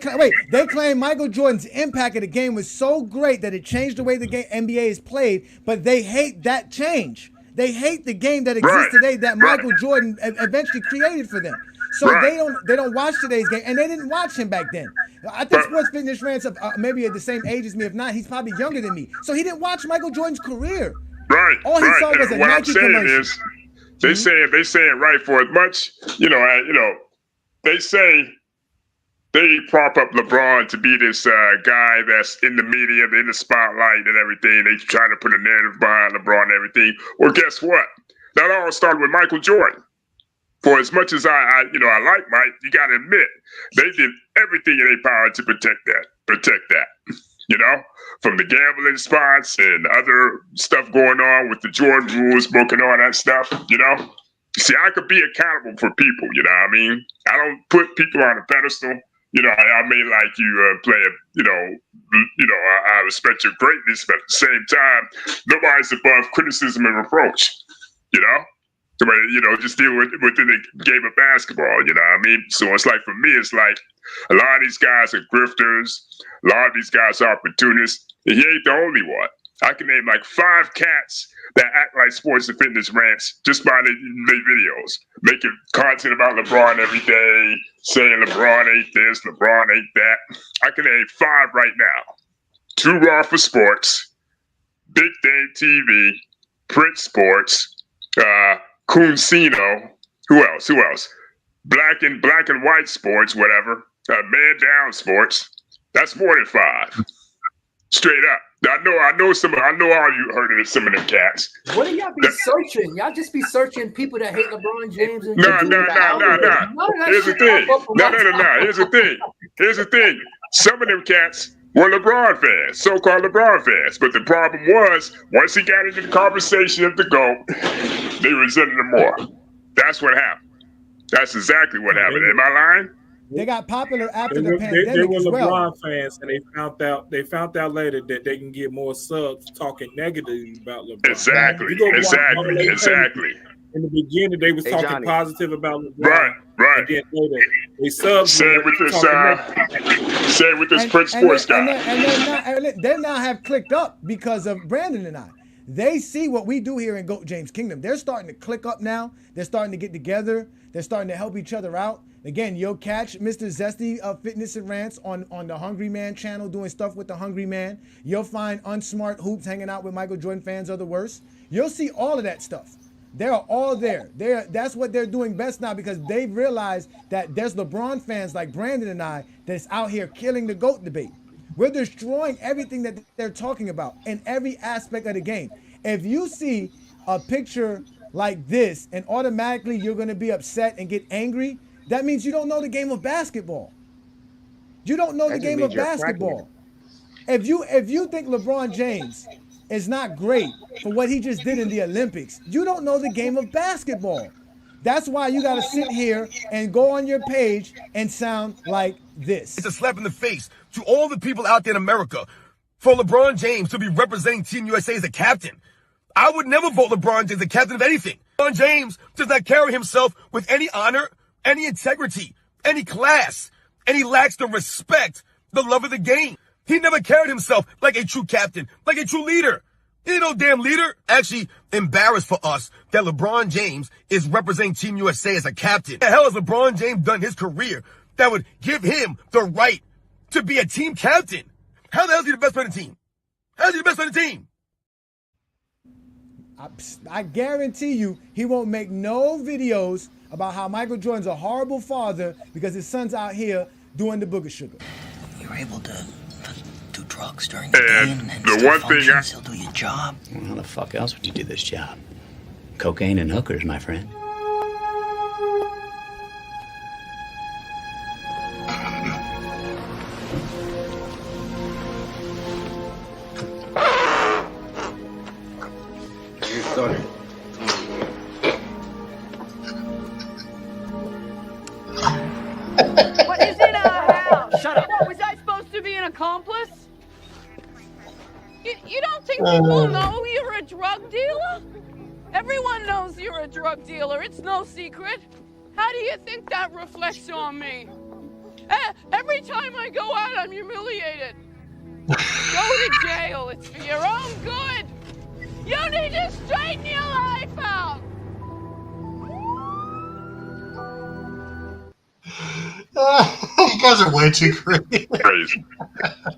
claim Michael Jordan's impact of the game was so great that it changed the way the NBA is played, but they hate that change. They hate the game that exists today that Michael Jordan eventually created for them. So they don't watch today's game, and they didn't watch him back then. I think Sports Fitness Rants maybe at the same age as me. If not, he's probably younger than me. So he didn't watch Michael Jordan's career. Right. All he saw was a what Nike I'm saying commercial. is, they saying right for as much, they say they prop up LeBron to be this guy that's in the media, in the spotlight and everything. They trying to put a narrative behind LeBron and everything. Well, guess what? That all started with Michael Jordan. For as much as I like Mike, you got to admit they did everything in their power to protect that. From the gambling spots and other stuff going on with the Jordan rules, broken all that stuff. See, I could be accountable for people. You know what I mean? I don't put people on a pedestal. I may like you playing. I respect your greatness, but at the same time, nobody's above criticism and reproach. you know? Somebody, you know, just deal with within the game of basketball, you know what I mean? So it's like, for me, it's like a lot of these guys are grifters. A lot of these guys are opportunists. And he ain't the only one. I can name like 5 cats that act like sports and fitness rants just by their videos, making content about LeBron every day, saying LeBron ain't this, LeBron ain't that. I can name 5 right now. 2 Raw for Sports, Big Dave TV, Prince Sports, Kuncino. Who else? Black and white sports, whatever. Man Down Sports. That's more than 5. Straight up. I know all you heard of some of them cats. What do y'all be searching? Y'all just be searching people that hate LeBron James and No. Here's the thing. Here's the thing. Some of them cats were LeBron fans, so-called LeBron fans. But the problem was, once he got into the conversation of the GOAT, they resented him more. That's what happened. That's exactly what happened. Am I lying? They got popular after the pandemic they were as LeBron well. fans, and they found out later that they can get more subs talking negatively about LeBron. Exactly. In the beginning, they was talking Johnny. positive about LeBron. Right. And then later, they subs. Same with this Prince Sports guy. And they now have clicked up because of Brandon and I. They see what we do here in GOAT James Kingdom. They're starting to click up now. They're starting to get together. They're starting to help each other out. Again, you'll catch Mr. Zesty of Fitness and Rants on the Hungry Man channel doing stuff with the Hungry Man. You'll find Unsmart Hoops hanging out with Michael Jordan fans of the worst. You'll see all of that stuff. They're all there. That's what they're doing best now because they've realized that there's LeBron fans like Brandon and I that's out here killing the GOAT debate. We're destroying everything that they're talking about in every aspect of the game. If you see a picture like this and automatically you're going to be upset and get angry, that means you don't know the game of basketball. You don't know the game of basketball. If you think LeBron James is not great for what he just did in the Olympics, you don't know the game of basketball. That's why you got to sit here and go on your page and sound like this. It's a slap in the face to all the people out there in America for LeBron James to be representing Team USA as a captain. I would never vote LeBron James as a captain of anything. LeBron James does not carry himself with any honor, any integrity, any class, and he lacks the respect, the love of the game. He never carried himself like a true captain, like a true leader. He ain't no damn leader. Actually embarrassed for us that LeBron James is representing Team USA as a captain. What the hell has LeBron James done in his career that would give him the right to be a team captain? How the hell is he the best player on the team? How is he the best player on the team? I guarantee you he won't make no videos about how Michael Jordan's a horrible father because his son's out here doing the booger sugar. You're able to do drugs during the day and then the still one thing function, still do your job. Well, how the fuck else would you do this job? Cocaine and hookers, my friend. What is in our house? Shut up. What, was I supposed to be an accomplice? You don't think people know you're a drug dealer? Everyone knows you're a drug dealer. It's no secret. How do you think that reflects on me? Every time I go out, I'm humiliated. Go to jail. It's for your own good. You need to straighten your life out. You guys are way too crazy.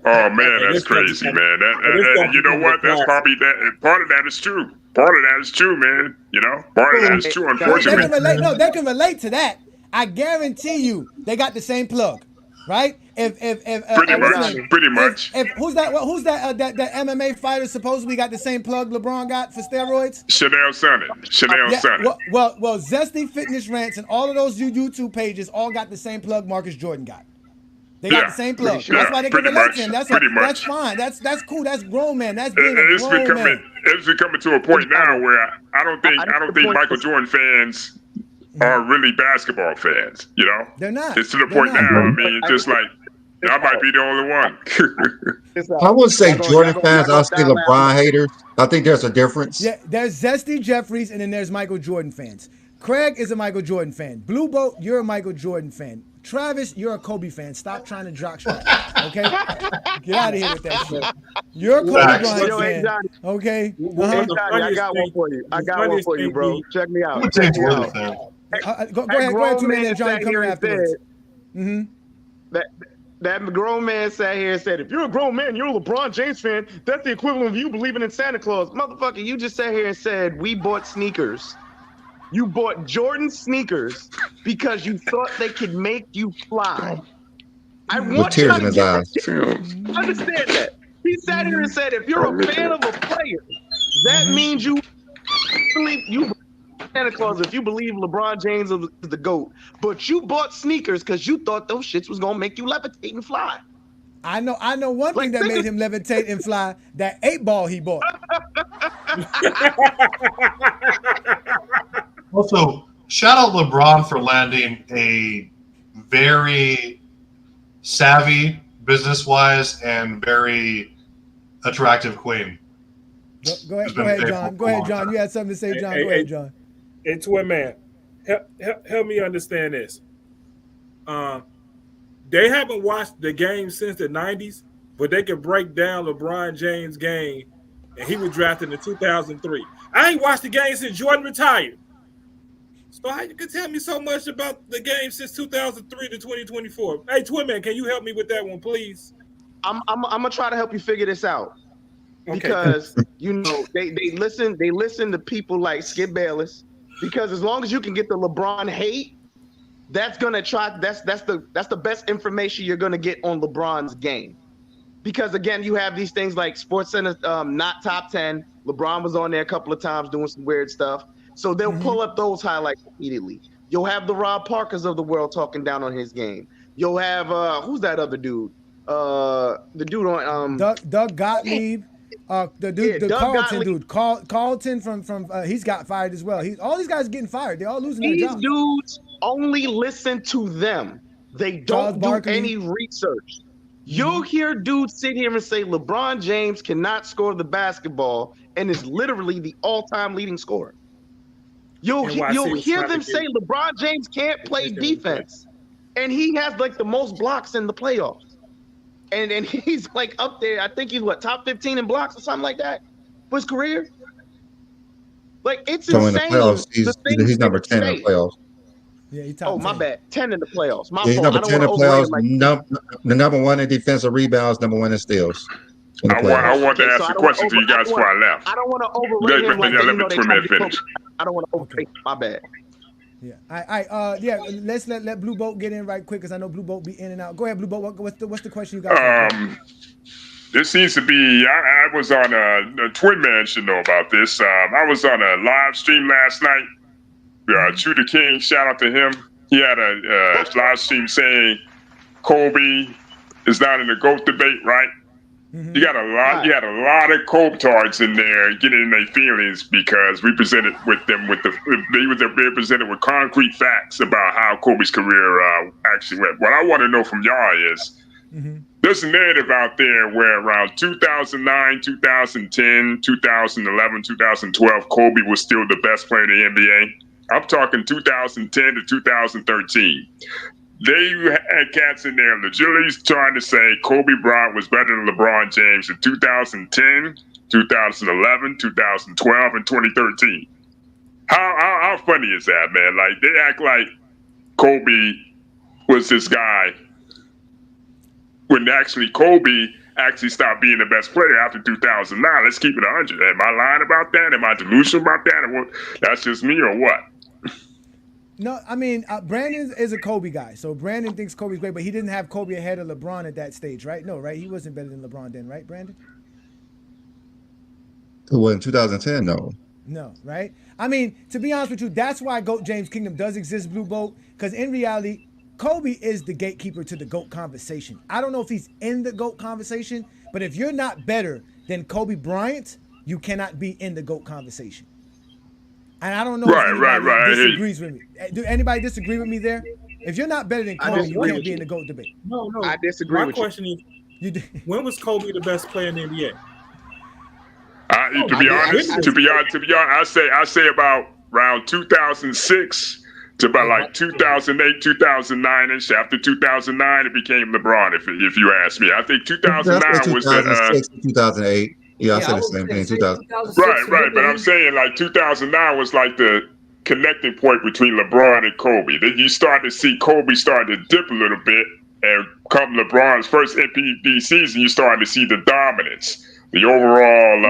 Oh man, that's crazy, man. And you know what? That's probably that. Part of that is true. Part of that is true, man. You know, part of that is true. Unfortunately, they can relate to that. I guarantee you, they got the same plug, right? Pretty much. Who's that MMA fighter supposedly got the same plug LeBron got for steroids? Chanel Sonnet. Well, Zesty Fitness Rants and all of those YouTube pages all got the same plug Marcus Jordan got. They got the same plug. Sure. That's why they can relate to him. That's fine. That's cool. That's grown man. That's being a grown man. It's becoming to a point now where I don't think Michael Jordan fans are really basketball fans. You know, they're not. It's to the point now. I mean, just like I might be the only one. I would say Jordan fans. I'll say LeBron haters. I think there's a difference. Yeah, there's Zesty Jeffries, and then there's Michael Jordan fans. Craig is a Michael Jordan fan. Blue Boat, you're a Michael Jordan fan. Travis, you're a Kobe fan. Stop trying to jockstrap. Okay? Get out of here with that shit. You're a Kobe Bryant fan. Okay? I got one for you. I got one for you, bro. Check me out. Go ahead, 2 minutes, John. Come afterwards. That grown man sat here and said, if you're a grown man, you're a LeBron James fan, that's the equivalent of you believing in Santa Claus. Motherfucker, you just sat here and said, we bought sneakers. You bought Jordan sneakers because you thought they could make you fly. I want you to understand that. He sat here and said, if you're a fan of a player, that means you believe you Santa Claus if you believe LeBron James is the GOAT, but you bought sneakers because you thought those shits was gonna make you levitate and fly. I know one thing that made him levitate and fly, that 8-ball he bought. Also, shout out LeBron for landing a very savvy, business-wise, and very attractive queen. Go ahead, John. Go ahead, John. You had something to say, John. Go ahead, John. Hey, Twin Man, help me understand this. They haven't watched the game since the 90s, but they can break down LeBron James' game, and he was drafted in 2003. I ain't watched the game since Jordan retired. So how you can tell me so much about the game since 2003 to 2024? Hey, Twin Man, can you help me with that one, please? I'm gonna try to help you figure this out. Because they listen to people like Skip Bayless. Because as long as you can get the LeBron hate, that's the best information you're gonna get on LeBron's game. Because again, you have these things like SportsCenter not top 10. LeBron was on there a couple of times doing some weird stuff. So they'll pull up those highlights immediately. You'll have the Rob Parkers of the world talking down on his game. You'll have who's that other dude? The dude on Doug Gottlieb. The dude, the Carlton dude, Carlton from he's got fired as well. All these guys are getting fired. They're all losing their jobs. These dudes only listen to them. They don't do any research. You'll hear dudes sit here and say LeBron James cannot score the basketball and is literally the all-time leading scorer. You'll hear them say LeBron James can't play defense, and he has like the most blocks in the playoffs. And he's like up there. I think he's top 15 in blocks or something like that for his career. Like it's so insane. In the playoffs, he's number 10 in the playoffs. Yeah, my bad. 10 in the playoffs. He's number 10 in the playoffs. Number one in defensive rebounds. Number one in steals. I want to ask a question to you guys before I left. I don't want to overrate him. Let me finish. I don't want to overrate. My bad. Yeah. Let's let Blue Boat get in right quick because I know Blue Boat be in and out. Go ahead, Blue Boat. What's the question you got? This seems to be. I was on a Twin Man should know about this. I was on a live stream last night. True the King, shout out to him. He had a live stream saying Kobe is not in the GOAT debate, right? Mm-hmm. You had a lot of Kobe-tards in there getting in their feelings because we presented with them they were presented with concrete facts about how Kobe's career actually went. What I want to know from y'all is there's a narrative out there where around 2009, 2010, 2011, 2012, Kobe was still the best player in the NBA. I'm talking 2010 to 2013. They had cats in there legitimately trying to say Kobe Bryant was better than LeBron James in 2010, 2011, 2012, and 2013. How funny is that, man? Like, they act like Kobe was this guy when actually Kobe actually stopped being the best player after 2009. Let's keep it 100. Am I lying about that? Am I delusional about that? Or that's just me or what? No, I mean, Brandon is a Kobe guy. So Brandon thinks Kobe's great, but he didn't have Kobe ahead of LeBron at that stage, right? No, right? He wasn't better than LeBron then, right, Brandon? Well, in 2010, no. No, right? I mean, to be honest with you, that's why GOAT James Kingdom does exist, Blue Boat, because in reality, Kobe is the gatekeeper to the GOAT conversation. I don't know if he's in the GOAT conversation, but if you're not better than Kobe Bryant, you cannot be in the GOAT conversation. And I don't know if anybody disagrees with me. Do anybody disagree with me there? If you're not better than Kobe, you can't be in the GOAT debate. No. I disagree with you. My question is, when was Kobe the best player in the NBA? To be honest, I say about around 2006 to about like 2008, 2009ish. After 2009, it became LeBron. If you ask me, I think 2009 was the 2006 to 2008. Yeah, I said the same thing. 2000. Right. But I'm saying like 2009 was like the connecting point between LeBron and Kobe. Then you start to see Kobe start to dip a little bit, and come LeBron's first MVP season, you started to see the dominance, the overall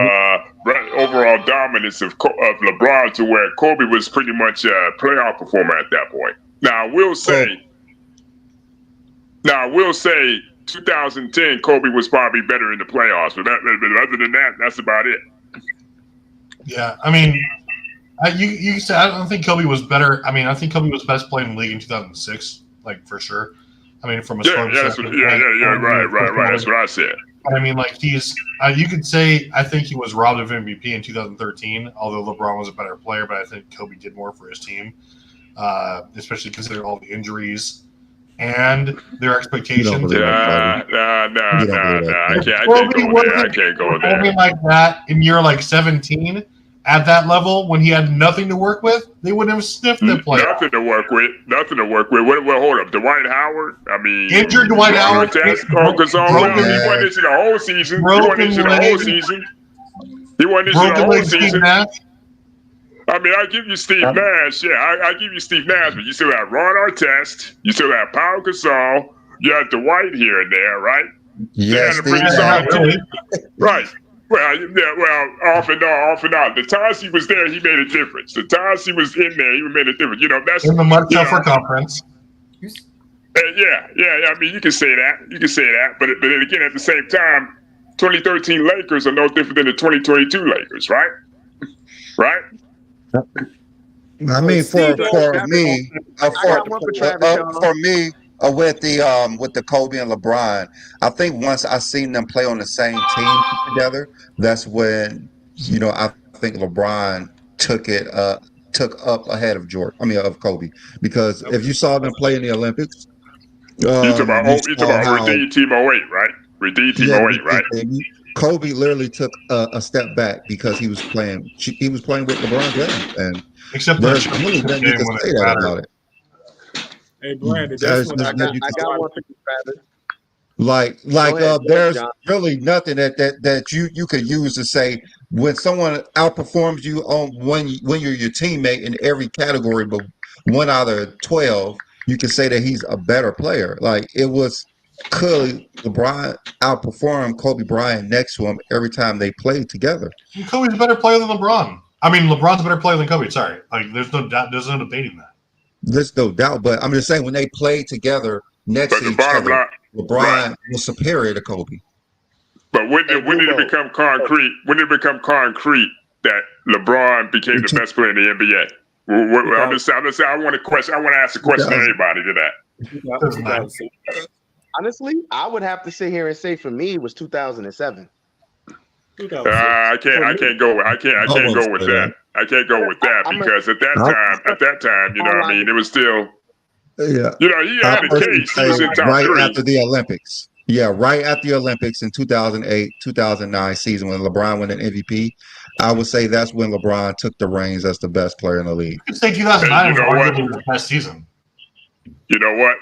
dominance of LeBron, to where Kobe was pretty much a playoff performer at that point. Now I will say 2010 Kobe was probably better in the playoffs, but other than that, that's about it. Yeah, I mean, you said I don't think Kobe was better. I mean, I think Kobe was best player in the league in 2006, like for sure. I mean, from a right. That's what I said. I mean, like you could say I think he was robbed of MVP in 2013, although LeBron was a better player, but I think Kobe did more for his team, especially considering all the injuries and their expectations. I can't go there. Kobe like that in year like 17. At that level, when he had nothing to work with, they wouldn't have sniffed the play. Nothing to work with. Well, hold up. Dwight Howard. I mean, injured Dwight Howard. He wasn't into the whole season. He wasn't into the whole season. I mean, I give you Steve Nash. Yeah, I give you Steve Nash, but you still have Ron Artest. You still have Pau Gasol. You have Dwight here and there, right? Yes, they had a pretty solid team. Right. Well, off and on. The times he was there, he made a difference. The times he was in there, he made a difference. That's in the much tougher conference. Yeah. I mean, you can say that. But then again, at the same time, 2013 Lakers are no different than the 2022 Lakers, right? Right. I mean, for me. With the Kobe and LeBron, I think once I seen them play on the same team together, that's when I think LeBron took up ahead of of Kobe, because if you saw them play in the Olympics, you talk about Redeem Team 08, right? Redeem Team 08, right? Kobe literally took a step back because he was playing with LeBron James, and except there's really nothing you can say that about it. Hey, Brandon, that's what I got one for you, Brandon. There's really nothing that you could use to say when someone outperforms you on when you're your teammate in every category, but 1 out of 12, you can say that he's a better player. Like, it was clearly LeBron outperformed Kobe Bryant next to him every time they played together. Kobe's a better player than LeBron. I mean, LeBron's a better player than Kobe. Sorry, like there's no doubt, there's no debating that. There's no doubt, but I'm just saying when they played together next to each other, LeBron was superior to Kobe. But when did it become concrete? When did it become concrete that LeBron became the best player in the NBA? I want to ask a question to everybody to that. Honestly, I would have to sit here and say for me it was 2007. I can't go with that. I can't go with that because at that time, it was still, he had a case. He was in top right 3. after the Olympics. Yeah, right after the Olympics in 2008, 2009 season when LeBron won an MVP. I would say that's when LeBron took the reins as the best player in the league. You could say 2009 was arguably the best season. You know what?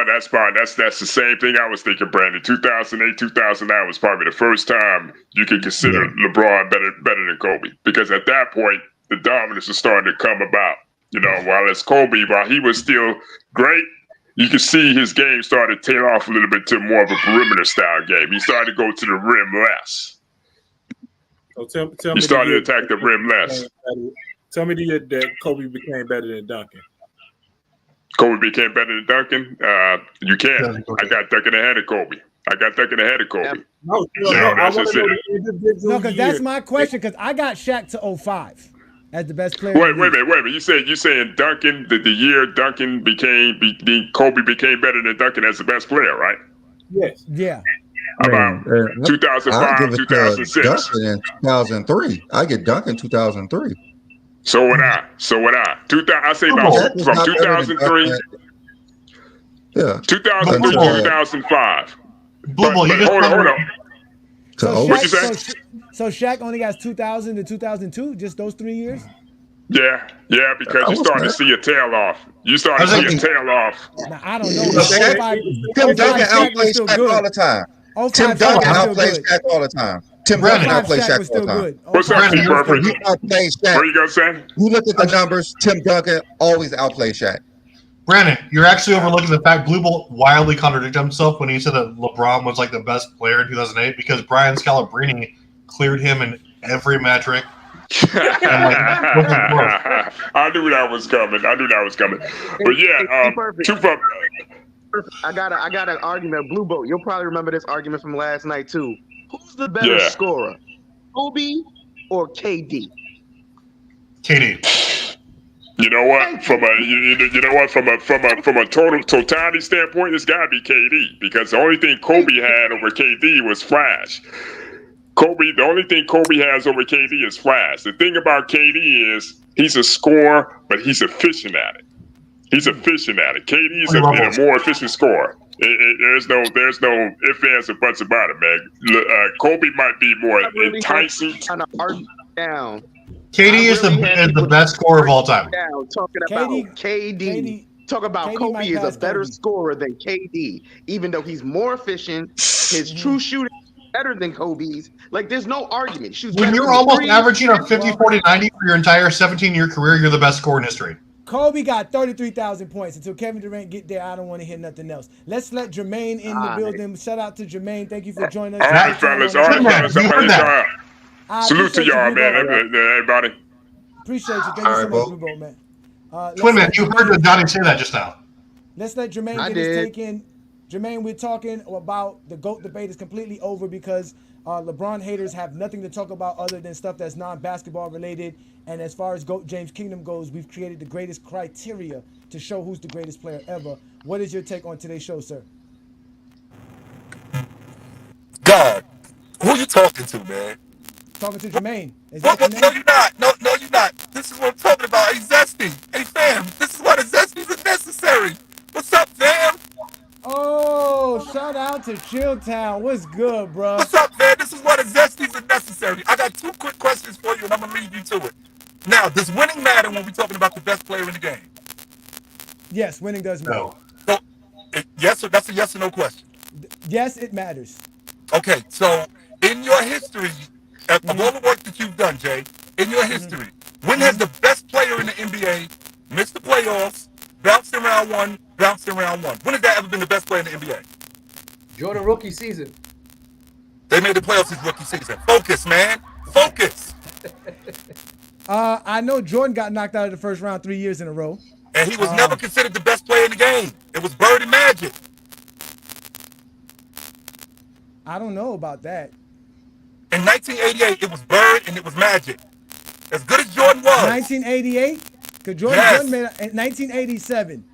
That's fine. That's the same thing I was thinking, Brandon. 2008, 2009 was probably the first time you could consider LeBron better than Kobe, because at that point the dominance was starting to come about. While he was still great, you could see his game started to tail off a little bit to more of a perimeter style game. He started to go to the rim less. So tell he started to attack the rim less. Tell me that Kobe became better than Duncan. Kobe became better than Duncan. You can. I got Duncan ahead of Kobe. No, because that's my question. Because I got Shaq to 05 as the best player. Wait a minute. You saying Duncan the year Duncan Kobe became better than Duncan as the best player, right? Yes. Yeah. About 2005, 2006. Duncan in 2003. I get Duncan 2003. So would I. I say about from 2003. Yeah. 2003 to 2005. Hold on. What you say? So Shaq only got 2000 to 2002, just those 3 years? Yeah, because you starting to see a tail off. You starting to see a tail off. Now, I don't know. Tim Duncan outplays Shaq all the time. Tim Duncan outplays Shaq all the time. Tim Duncan outplays Shaq all the time. What's up, T. Perfect? He outplays Shaq. What are you gonna say? You look at the numbers. Tim Duncan always outplays Shaq. Brandon, you're actually overlooking the fact Blue Bolt wildly contradicted himself when he said that LeBron was like the best player in 2008 because Brian Scalabrine cleared him in every metric. I knew that was coming. But yeah, I got an argument. Blue Bolt, you'll probably remember this argument from last night too. Who's the better scorer, Kobe or KD? KD. You know what? From a totality standpoint, it's gotta be KD because the only thing Kobe had over KD was flash. The only thing Kobe has over KD is flash. The thing about KD is he's a scorer, but he's efficient at it. KD is a more efficient scorer. There's no ifs, ands, or buts about it, man. Kobe might be more enticing. Down. KD is the best scorer of all time. Talking about KD. Talk about Kobe is a better scorer than KD, even though he's more efficient. His true shooting is better than Kobe's. Like, there's no argument. When you're almost averaging a 50, 40, 90 for your entire 17-year career, you're the best scorer in history. Kobe got 33,000 points. Until Kevin Durant get there, I don't want to hear nothing else. Let's let Jermaine in the building. Shout out to Jermaine. Thank you for joining us. All right, fellas. Salute to y'all, man. Everybody. Appreciate you. Thank you so much, Blue Bolt, man. Twin man, you heard Donnie say that just now. Let's let Jermaine get his take in. Jermaine, we're talking about the GOAT debate is completely over because LeBron haters have nothing to talk about other than stuff that's non-basketball related. And as far as GOAT James Kingdom goes, we've created the greatest criteria to show who's the greatest player ever. What is your take on today's show, sir? God, who you talking to, man? Talking to Jermaine. No, you're not. No, you're not. This is what I'm talking about. Hey, Zesty. Hey, fam. This is why the Zesties are necessary. What's up, fam? Oh, shout out to Chilltown. What's good, bro? What's up, man? This is why the Zesties are necessary. I got 2 quick questions for you, and I'm going to leave you to it. Now, does winning matter when we're talking about the best player in the game? Yes, winning does matter. No. So, that's a yes or no question. Yes, it matters. Okay, so in your history, of all the work that you've done, Jay, in your history, when has the best player in the NBA missed the playoffs, bounced in round one? When has that ever been the best player in the NBA? Jordan rookie season. They made the playoffs his rookie season. Focus, man. Focus. I know Jordan got knocked out of the first round 3 years in a row. And he was never considered the best player in the game. It was Bird and Magic. I don't know about that. In 1988, it was Bird and it was Magic. As good as Jordan was. 1988? Because Jordan made it in 1987.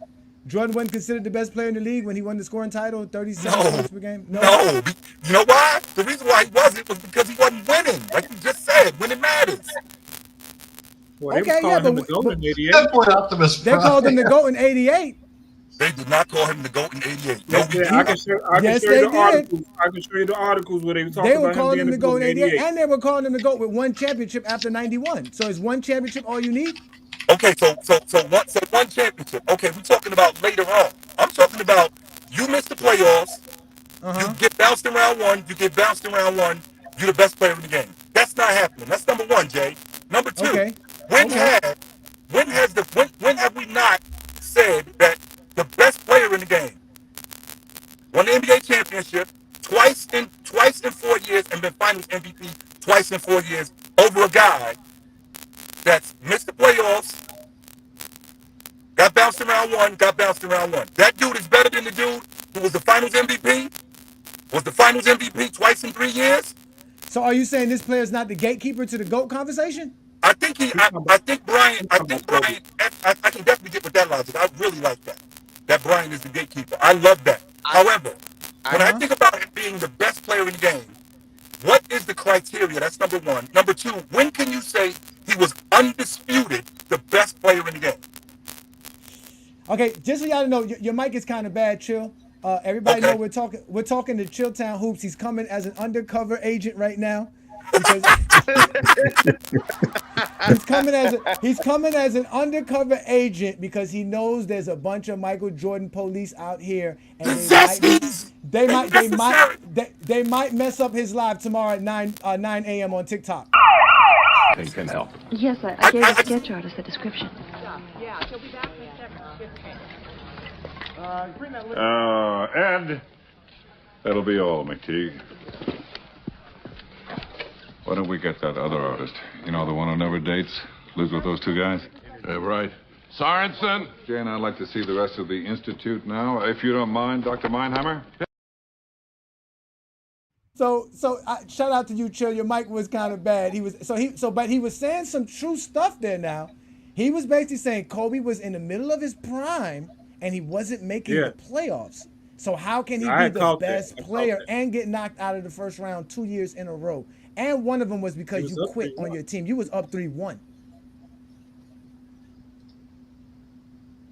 Jordan wasn't considered the best player in the league when he won the scoring title, 37 points per game? No. You know why? The reason why he wasn't was because he wasn't winning. Like you just said, winning matters. Well, they called him the GOAT in 88. They called him the GOAT in 88. They did not call him the GOAT in 88. I can show you the articles where they were talking about him. They were calling him the GOAT in 88, and they were calling him the GOAT with 1 championship after 91. So is 1 championship all you need? Okay, so one championship. Okay, we're talking about later on. I'm talking about you missed the playoffs. You get bounced in round one. You're the best player in the game. That's not happening. That's number one, Jay. Number two, when have we not said that the best player in the game won the NBA championship twice in 4 years and been Finals MVP twice in 4 years over a guy that's missed the playoffs, got bounced in round one. That dude is better than the dude who was the Finals MVP, twice in 3 years. So are you saying this player is not the gatekeeper to the GOAT conversation? I think Brian, I can definitely get with that logic. I really like that. That Brian is the gatekeeper. I love that. However, when I think about him being the best player in the game, what is the criteria? That's number one. Number two, when can you say he was undisputed the best player in the game? Okay, just so y'all know, your mic is kind of bad, Chill. Everybody know we're talking to Chilltown Hoops. He's coming as an undercover agent right now because he's coming as an undercover agent because he knows there's a bunch of Michael Jordan police out here, and they might mess up his live tomorrow at 9 a.m. on TikTok. They can help. Yes, I gave the sketch artist a description. Yeah, he'll be back in a second. Ed. That'll be all, McTeague. Why don't we get that other artist? You know, the one who never dates? Lives with those two guys? Yeah, right. Sorensen. Jane, I'd like to see the rest of the Institute now, if you don't mind, Dr. Meinhammer. So shout out to you, Chill. Your mic was kind of bad. But he was saying some true stuff there now. He was basically saying Kobe was in the middle of his prime and he wasn't making the playoffs. So how can he be the best player and get knocked out of the first round 2 years in a row? And one of them was because you quit on your team. You was up 3-1.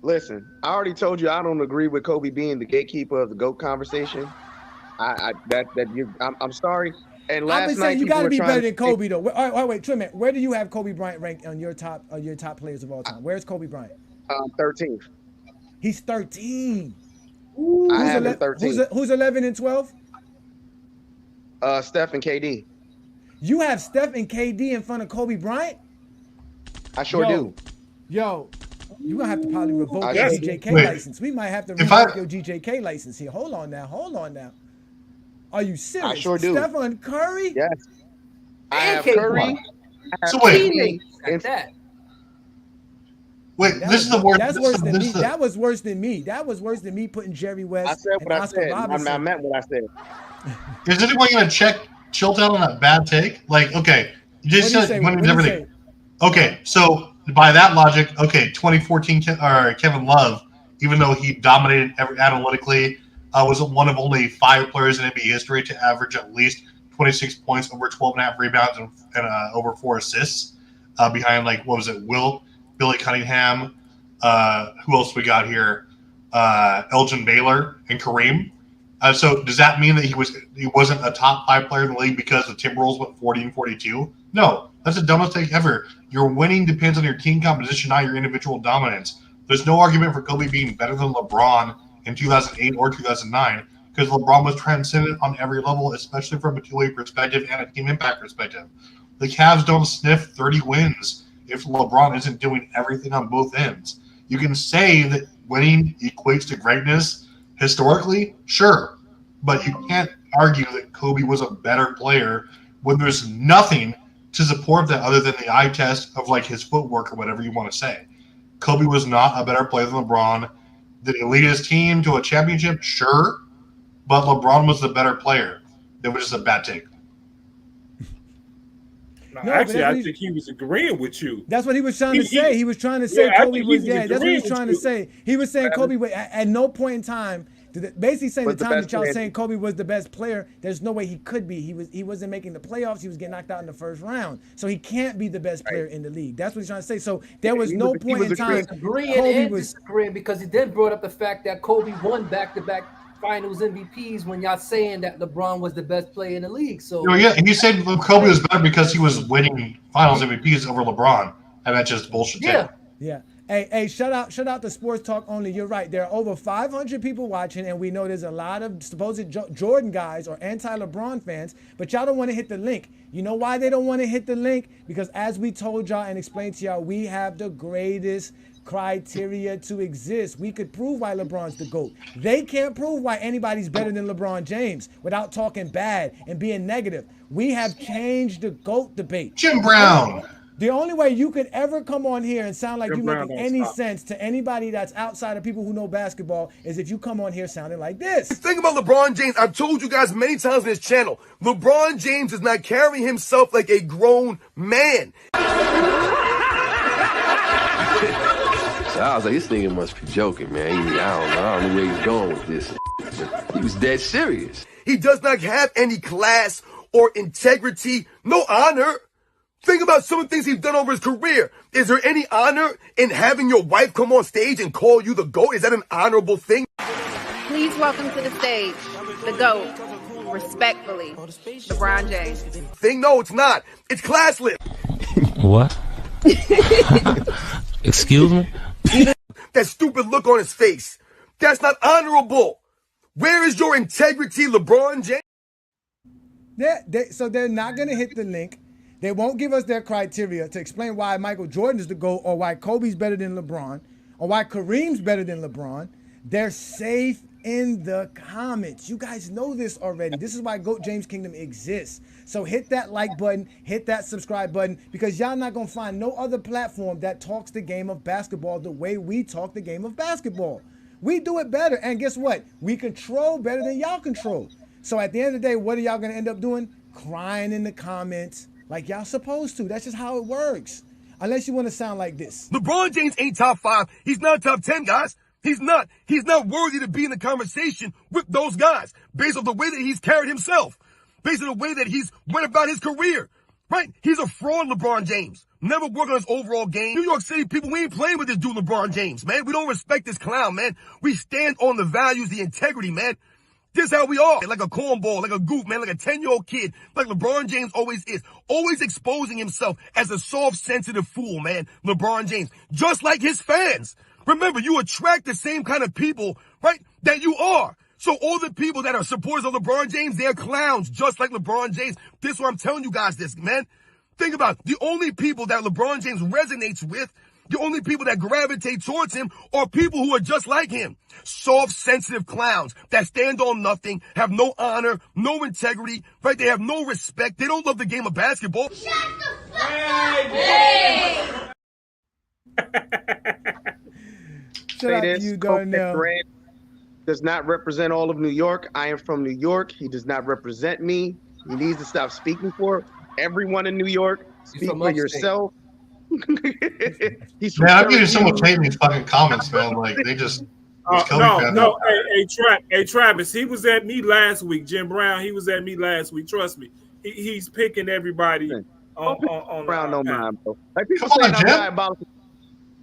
Listen, I already told you I don't agree with Kobe being the gatekeeper of the GOAT conversation. I'm sorry. And last I've been night saying you got to be better than Kobe, though. All right, wait, Trim, where do you have Kobe Bryant ranked on your top players of all time? Where's Kobe Bryant? 13th. He's 13. I have him 13. Who's 11 and 12? Steph and KD. You have Steph and KD in front of Kobe Bryant? I sure do. Yo, you're going to have to probably revoke your GJK license. We might have to revoke your GJK license here. Hold on now. Are you serious? I sure do. Stephen Curry? Yes. I have Curry. So wait. Wait, this is the worst. That's worse than me. That was worse than me. That was worse than me putting Jerry West. I said what I said. I meant what I said. Is anyone going to check Chilltown on that bad take? Like, okay, you just said everything. Okay, so by that logic, 2014 Kevin Love, even though he dominated analytically, was one of only 5 players in NBA history to average at least 26 points, over 12.5 rebounds, and over 4 assists, behind Billy Cunningham, who else we got here? Elgin Baylor and Kareem. So does that mean that he wasn't a top 5 player in the league because the Timberwolves went 40 and 42? No, that's the dumbest take ever. Your winning depends on your team composition, not your individual dominance. There's no argument for Kobe being better than LeBron in 2008 or 2009 because LeBron was transcendent on every level, especially from a two-way perspective and a team impact perspective. The Cavs don't sniff 30 wins if LeBron isn't doing everything on both ends. You can say that winning equates to greatness historically, sure, but you can't argue that Kobe was a better player when there's nothing to support that other than the eye test of like his footwork or whatever you want to say. Kobe was not a better player than LeBron. Did he lead his team to a championship? Sure, but LeBron was the better player. It was just a bad take. No, actually, I think he was agreeing with you. That's what he was trying to say. He was trying to say Kobe was. Yeah, that's what he was trying to say. He was saying Kobe was, at no point in time, basically saying the time that y'all saying Kobe was the best player. There's no way he could be. He wasn't making the playoffs. He was getting knocked out in the first round. So he can't be the best player in the league. That's what he's trying to say. So there was no point in time. Kobe was disagreeing because he then brought up the fact that Kobe won back-to-back Finals MVPs when y'all saying that LeBron was the best player in the league. So yeah, he said Kobe was better because he was winning Finals MVPs over LeBron, and that's just bullshit. Yeah. Hey, shout out to Sports Talk Only. You're right. There are over 500 people watching, and we know there's a lot of supposed Jordan guys or anti-LeBron fans, but y'all don't want to hit the link. You know why they don't want to hit the link? Because as we told y'all and explained to y'all, we have the greatest criteria to exist. We could prove why LeBron's the GOAT. They can't prove why anybody's better than LeBron James without talking bad and being negative. We have changed the GOAT debate. Jim Brown. The only way you could ever come on here and sound like you making any sense to anybody that's outside of people who know basketball is if you come on here sounding like this. The thing about LeBron James, I've told you guys many times on this channel, LeBron James is not carrying himself like a grown man. So I was like, this nigga must be joking, man. I don't know where he's going with this. He was dead serious. He does not have any class or integrity, no honor. Think about some of the things he's done over his career. Is there any honor in having your wife come on stage and call you the GOAT? Is that an honorable thing? Please Please welcome to the stage the GOAT, respectfully, LeBron James. Thing, no, it's not. It's classless. What? Excuse me? That stupid look on his face. That's not honorable. Where is your integrity, LeBron James? So they're not going to hit the link. They won't give us their criteria to explain why Michael Jordan is the GOAT or why Kobe's better than LeBron or why Kareem's better than LeBron. They're safe in the comments. You guys know this already. This is why GOAT James Kingdom exists. So hit that like button, hit that subscribe button, because y'all not going to find no other platform that talks the game of basketball the way we talk the game of basketball. We do it better. And guess what? We control better than y'all control. So at the end of the day, what are y'all going to end up doing? Crying in the comments like y'all supposed to. That's just how it works. Unless you want to sound like this. LeBron James ain't top 5. He's not top 10, guys. He's not. He's not worthy to be in the conversation with those guys based on the way that he's carried himself, based on the way that he's went about his career, right? He's a fraud, LeBron James. Never worked on his overall game. New York City people, we ain't playing with this dude, LeBron James, man. We don't respect this clown, man. We stand on the values, the integrity, man. This is how we are. Like a cornball, like a goof, man, like a 10-year-old kid, like LeBron James always is. Always exposing himself as a soft, sensitive fool, man. LeBron James. Just like his fans. Remember, you attract the same kind of people, right, that you are. So all the people that are supporters of LeBron James, they're clowns, just like LeBron James. This is why I'm telling you guys this, man. Think about it. The only people that LeBron James resonates with, the only people that gravitate towards him are people who are just like him. Soft, sensitive clowns that stand on nothing, have no honor, no integrity, right? They have no respect. They don't love the game of basketball. Shut the fuck up! Hey! Shout out to you, Darnell. Grant does not represent all of New York. I am from New York. He does not represent me. He needs to stop speaking for everyone in New York. Speak for yourself. Man, I'm getting so much hate in these fucking comments, man. Like, they just... No. Hey, Travis, he was at me last week. Jim Brown, he was at me last week. Trust me. He's picking everybody on Brown, no mind, bro. Like, people saying I'm diabolical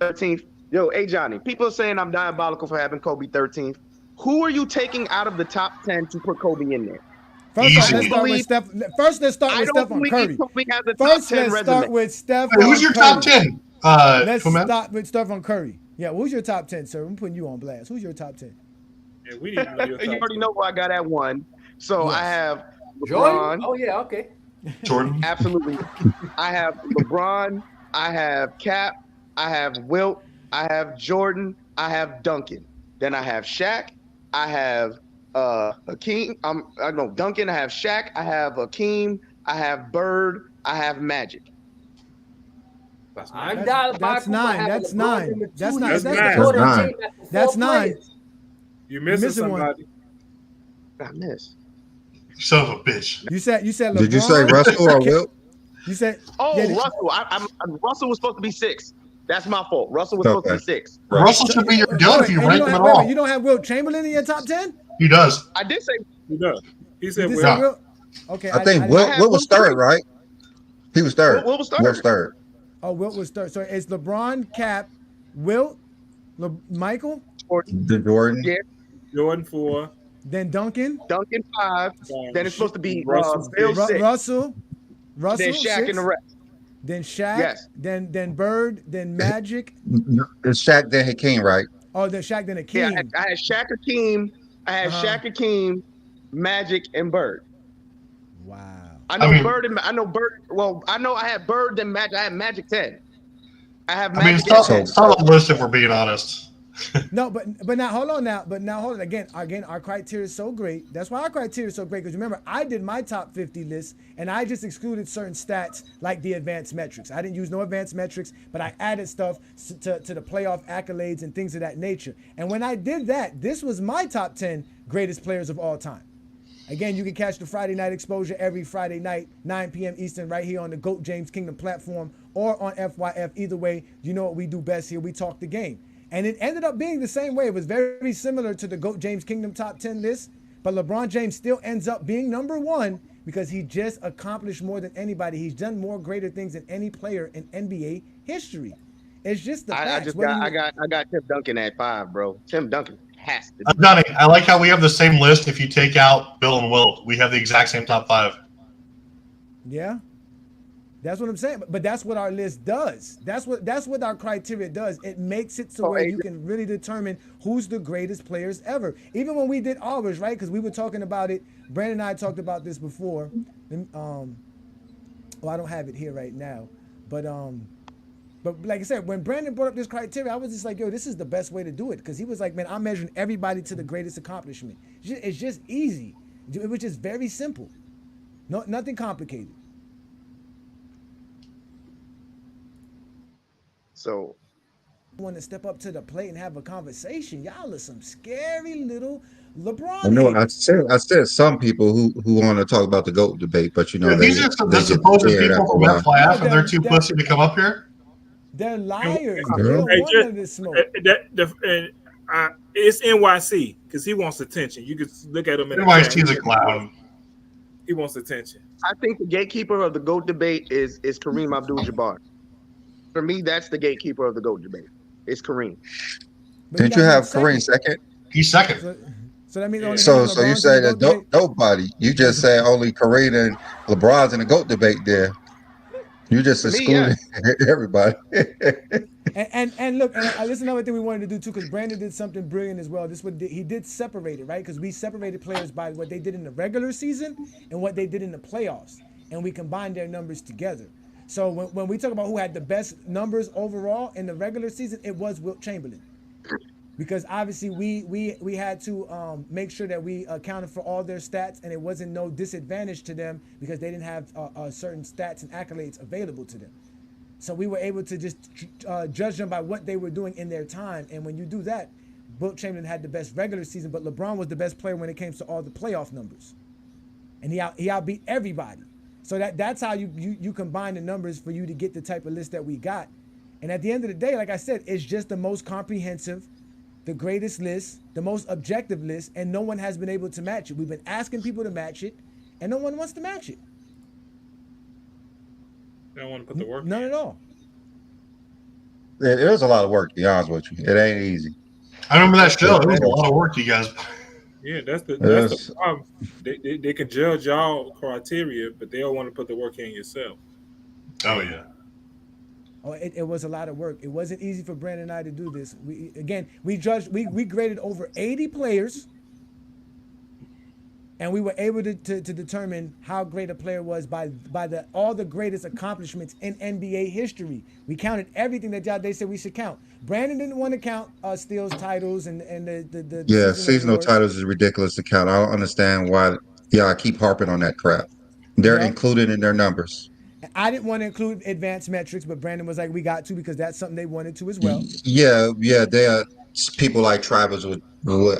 13th. Yo, hey, Johnny, people are saying I'm diabolical for having Kobe 13th. Who are you taking out of the top 10 to put Kobe in there? First, let's start with Steph. First, let's start with Steph on Curry. First, let's start with Steph. Who's your top 10? Let's start with Steph on Curry. Yeah, who's your top 10, sir? I'm putting you on blast. Who's your top 10? Yeah, we need to know your top You already 10. know who I got at 1. So Yes. I have LeBron. Jordan? Oh, yeah, okay. Jordan? Absolutely. I have LeBron. I have Cap. I have Wilt. I have Jordan. I have Duncan. Then I have Shaq. I have Hakeem. I know Duncan. I have Shaq. I have Hakeem. I have Bird. I have Magic. I'm diabolical. That's 9. That's 9. That's 9. That's That's 9. That's 9. You're missing somebody. I missed. Son of a bitch. You said LeBron. Did you say Russell or Wilt? You said Russell. Russell was supposed to be 6. That's my fault. Russell was supposed to be 6. Russell should be your gun if you rank him at all. You don't have Wilt Chamberlain in your top 10? He does. I did say he does. He said You did Wilt. say Wilt? Okay. I think Wilt was third, right? He was third. Wilt was third. Wilt was third. Oh, Wilt was third. So it's LeBron, Cap, Wilt, Michael, Jordan. Yeah. Jordan 4. then Duncan, 5. Then it's supposed to be Russell Bill 6. Russell, Then Shaq 6. and the rest. Then Shaq, Yes. then Bird, then Magic. It's Shaq, then Hakeem, right? Oh, then Shaq, then Hakeem. Yeah, I had Shaq, Hakeem. I had Shaq, Hakeem, Magic, and Bird. Wow. I know Bird and I know Bird. Well, I know I had Bird and Magic. I had Magic 10. I have Magic. It's not a list if we're being honest. No, but now hold on now. But now hold on again. Our criteria is so great. That's why our criteria is so great. Because remember, I did my top 50 list, and I just excluded certain stats like the advanced metrics. I didn't use no advanced metrics, but I added stuff to the playoff accolades and things of that nature. And when I did that, this was my top 10 greatest players of all time. Again, you can catch the Friday Night Exposure every Friday night, 9 p.m. Eastern, right here on the GOAT James Kingdom platform or on FYF. Either way, you know what we do best here. We talk the game. And it ended up being the same way. It was very similar to the GOAT James Kingdom top 10 list, but LeBron James still ends up being number 1 because he just accomplished more than anybody. He's done more greater things than any player in NBA history. It's just the facts. I got Tim Duncan at 5, bro. Tim Duncan Has to be. Johnny, I like how we have the same list. If you take out Bill and Wilt, we have the exact same top 5. Yeah. That's what I'm saying. But that's what our list does. That's what our criteria does. It makes it so where you can really determine who's the greatest players ever. Even when we did ours, right? Because we were talking about it. Brandon and I talked about this before. Well, I don't have it here right now. But like I said, when Brandon brought up this criteria, I was just like, yo, this is the best way to do it. Because he was like, man, I'm measuring everybody to the greatest accomplishment. It's just easy. It was just very simple. No, nothing complicated. So, want to step up to the plate and have a conversation. Y'all are some scary little LeBron. I know. I said some people who want to talk about the GOAT debate, but you know These are the supposed people from FYF, and they're too pussy to come up here. They're liars. They don't want none of this smoke. It's NYC because he wants attention. You can look at him. NYC's a clown. He wants attention. I think the gatekeeper of the GOAT debate is Kareem Abdul-Jabbar. For me, that's the gatekeeper of the GOAT debate. It's Kareem. Didn't you have Kareem second? He's second. So that means so you say that nobody. You just say only Kareem and LeBron's in the GOAT debate there. You just excluded everybody. and look, and this is another thing we wanted to do too, because Brandon did something brilliant as well. He did separate it, right? Because we separated players by what they did in the regular season and what they did in the playoffs, and we combined their numbers together. So when we talk about who had the best numbers overall in the regular season, it was Wilt Chamberlain. Because obviously we had to make sure that we accounted for all their stats, and it wasn't no disadvantage to them because they didn't have certain stats and accolades available to them. So we were able to just judge them by what they were doing in their time. And when you do that, Wilt Chamberlain had the best regular season, but LeBron was the best player when it came to all the playoff numbers. And he outbeat everybody. So that's how you combine the numbers for you to get the type of list that we got. And at the end of the day, like I said, it's just the most comprehensive, the greatest list, the most objective list, and no one has been able to match it. We've been asking people to match it, and no one wants to match it. They don't want to put the work. None at all. It was a lot of work, to be honest with you. It ain't easy. I remember that show. It was a lot of work, you guys. Yeah, that's the problem. They can judge y'all criteria, but they don't want to put the work in yourself. Oh yeah. Oh, it was a lot of work. It wasn't easy for Brandon and I to do this. We graded over 80 players, and we were able to determine how great a player was by all the greatest accomplishments in NBA history. We counted everything that they said we should count. Brandon didn't want to count steals, titles, and the seasonal titles is ridiculous to count. I don't understand why y'all keep harping on that crap. They're included in their numbers. I didn't want to include advanced metrics, but Brandon was like, we got to, because that's something they wanted to as well. Yeah, they are people like Travis would.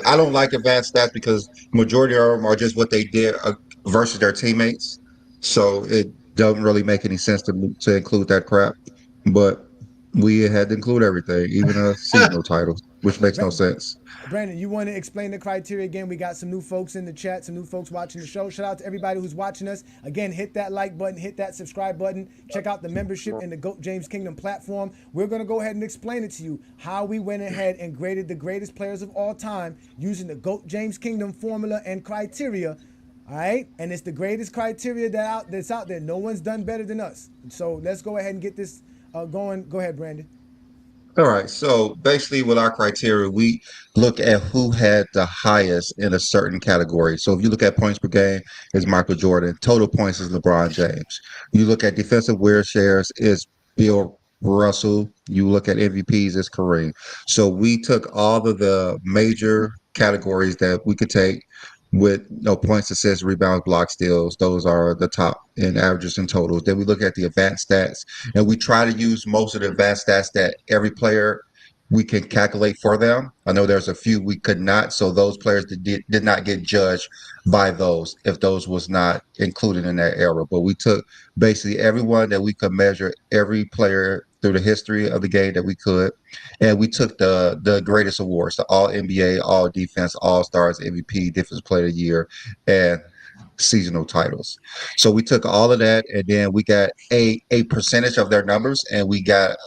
I don't like advanced stats because majority of them are just what they did versus their teammates. So it doesn't really make any sense to include that crap. But we had to include everything, even seasonal titles, which makes no sense. Brandon, you want to explain the criteria again? We got some new folks in the chat, some new folks watching the show. Shout out to everybody who's watching us. Again, hit that like button, hit that subscribe button. Check out the membership in the GOAT James Kingdom platform. We're going to go ahead and explain it to you how we went ahead and graded the greatest players of all time using the GOAT James Kingdom formula and criteria. All right? And it's the greatest criteria that's out there. No one's done better than us. So let's go ahead and get this going. Go ahead, Brandon. All right. So basically with our criteria, we look at who had the highest in a certain category. So if you look at points per game, it's Michael Jordan. Total points is LeBron James. You look at defensive wear shares, is Bill Russell. You look at MVPs, it's Kareem. So we took all of the major categories that we could take with points, assists, rebounds, blocks, steals. Those are the top in averages and totals. Then we look at the advanced stats, and we try to use most of the advanced stats that every player we can calculate for them. I know there's a few we could not, so those players that did not get judged by those if those was not included in that era. But we took basically everyone that we could measure, every player through the history of the game that we could, and we took the greatest awards, the All NBA, All Defense, All Stars, MVP, Defensive Player of the Year, and seasonal titles. So we took all of that, and then we got a percentage of their numbers, and we got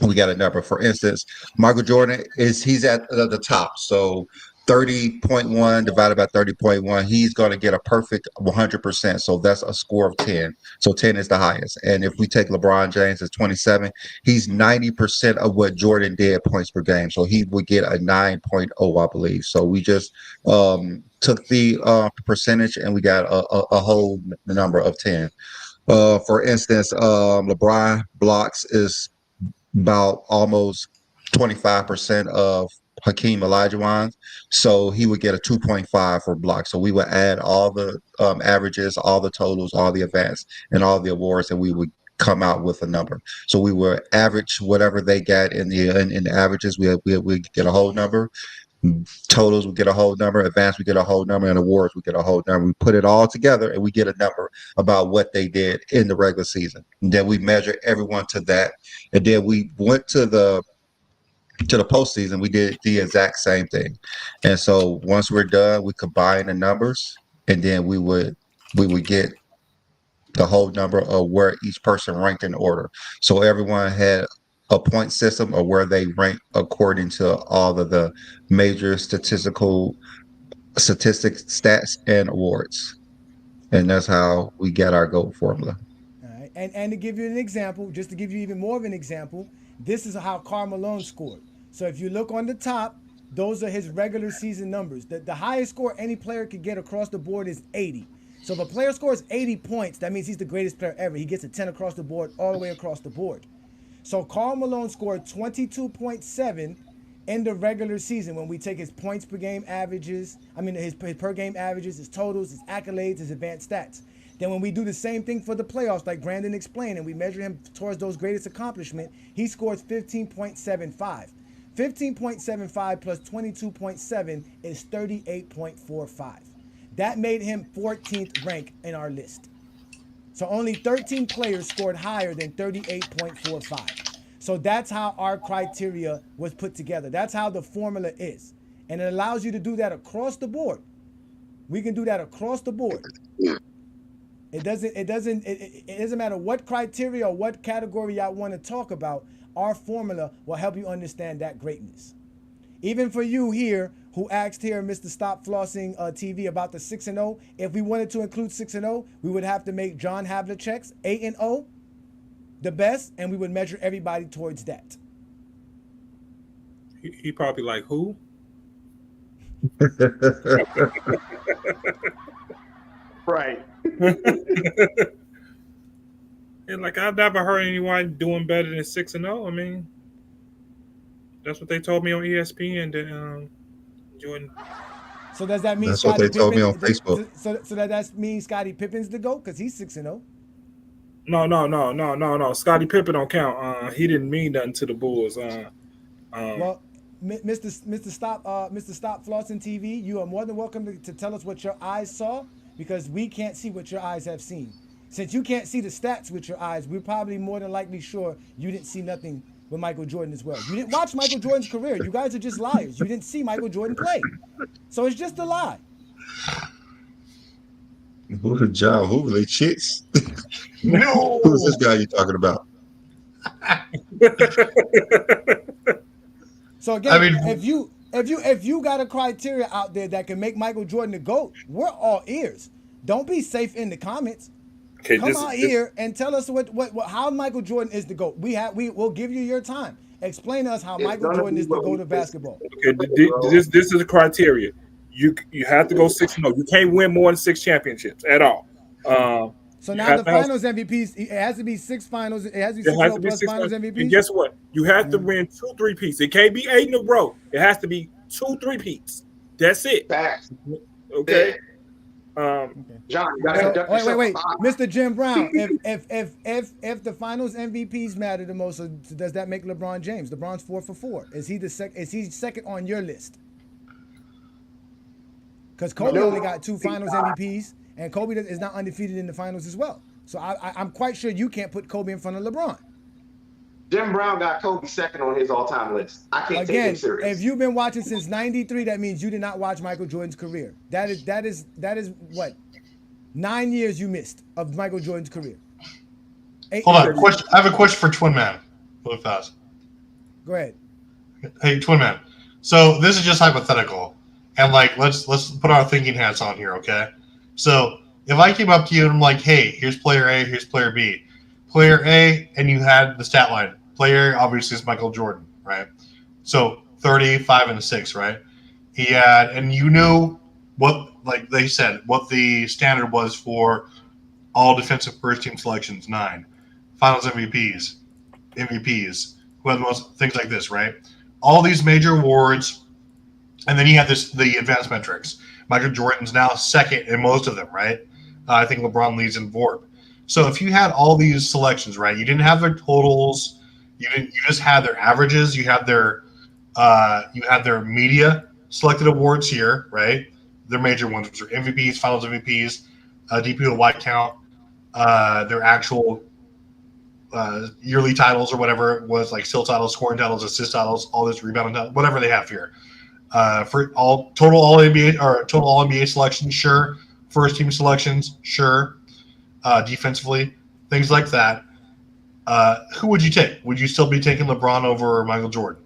we got a number. For instance, Michael Jordan he's at the top. So 30.1 divided by 30.1, he's going to get a perfect 100%. So that's a score of 10. So 10 is the highest. And if we take LeBron James as 27, he's 90% of what Jordan did points per game. So he would get a 9.0, I believe. So we just took the percentage and we got a whole number of 10. For instance, LeBron blocks is about almost 25% of Hakeem Olajuwon, so he would get a 2.5 for blocks. So we would add all the averages, all the totals, all the events, and all the awards, and we would come out with a number. So we would average whatever they got in the averages. We get a whole number. Totals, we get a whole number. Advance, we get a whole number. And awards, we get a whole number. We put it all together and we get a number about what they did in the regular season. And then we measure everyone to that. And then we went to the postseason. We did the exact same thing. And so once we're done, we combine the numbers, and then we would get the whole number of where each person ranked in order. So everyone had a point system of where they rank according to all of the major statistics, stats, and awards. And that's how we get our GOAT formula. All right. And to give you an example, just to give you even more of an example, this is how Karl Malone scored. So if you look on the top, those are his regular season numbers. The highest score any player could get across the board is 80. So if a player scores 80 points, that means he's the greatest player ever. He gets a 10 across the board, all the way across the board. So Karl Malone scored 22.7 in the regular season when we take his points per game averages, his per game averages, his totals, his accolades, his advanced stats. Then when we do the same thing for the playoffs, like Brandon explained, and we measure him towards those greatest accomplishment, he scores 15.75. 15.75 plus 22.7 is 38.45. That made him 14th rank in our list. So only 13 players scored higher than 38.45. So that's how our criteria was put together. That's how the formula is. And it allows you to do that across the board. We can do that across the board. It doesn't matter what criteria or what category y'all want to talk about. Our formula will help you understand that greatness. Even for you here who asked here, Mr. Stop Flossing TV, about the 6-0, if we wanted to include 6-0, we would have to make John Havlicek's 8-0 the best, and we would measure everybody towards that. He probably like, who? Right. And like, I've never heard anyone doing better than 6-0. I mean, that's what they told me on ESPN. That Jordan. So does that mean that's Scottie what they told me on Facebook? So that means Scottie Pippen's the GOAT because he's 6-0. No. Scottie Pippen don't count. He didn't mean nothing to the Bulls. Well, Mr. Stop Flossing TV, you are more than welcome to tell us what your eyes saw, because we can't see what your eyes have seen. Since you can't see the stats with your eyes, we're probably more than likely sure you didn't see nothing with Michael Jordan as well. You didn't watch Michael Jordan's career. You guys are just liars. You didn't see Michael Jordan play. So it's just a lie. Who John? Who they chicks? No. Who's this guy you talking about? So again, if you got a criteria out there that can make Michael Jordan the GOAT, we're all ears. Don't be safe in the comments. Okay, Come out here and tell us how Michael Jordan is the GOAT. We'll give you your time. Explain to us how Michael Jordan is the GOAT of basketball. Okay, this is the criteria. You have to go 6-0. You can't win more than 6 championships at all. So now the finals MVPs, it has to be 6 finals. It has to be 6 plus finals MVPs. And guess what? You have to win 2 3-peats. It can't be 8 in a row. It has to be 2 3-peats. That's it. Facts. Okay. John, wait, Mr. Jim Brown. If the finals MVPs matter the most, so does that make LeBron James? LeBron's 4 for 4. Is he second on your list? Because Kobe only got 2 finals MVPs, and Kobe is not undefeated in the finals as well. So I'm quite sure you can't put Kobe in front of LeBron. Jim Brown got Kobe second on his all-time list. I can't take him serious. If you've been watching since 93, that means you did not watch Michael Jordan's career. That is what? 9 years you missed of Michael Jordan's career. Hold on. I have a question for Twin Man. Really fast. Go ahead. Hey, Twin Man. So this is just hypothetical, and like let's put our thinking hats on here, okay? So if I came up to you and I'm like, hey, here's player A, here's player B. Player A, and you had the stat line. Player A obviously is Michael Jordan, right? So 30, 5, and 6, right? He had, and you knew what, like they said, what the standard was for all defensive first team selections, 9. Finals MVPs, who had the most, things like this, right? All these major awards, and then you have the advanced metrics. Michael Jordan's now second in most of them, right? I think LeBron leads in VORP. So if you had all these selections, right, you didn't have their totals, you just had their averages, you had their media selected awards here, right? Their major ones, which are MVPs, Finals MVPs, DPO white count, their actual yearly titles or whatever it was, like steal titles, scoring titles, assist titles, all this rebounding titles, whatever they have here. For all NBA selections, sure. First team selections, sure. Defensively, things like that. Who would you take? Would you still be taking LeBron over Michael Jordan?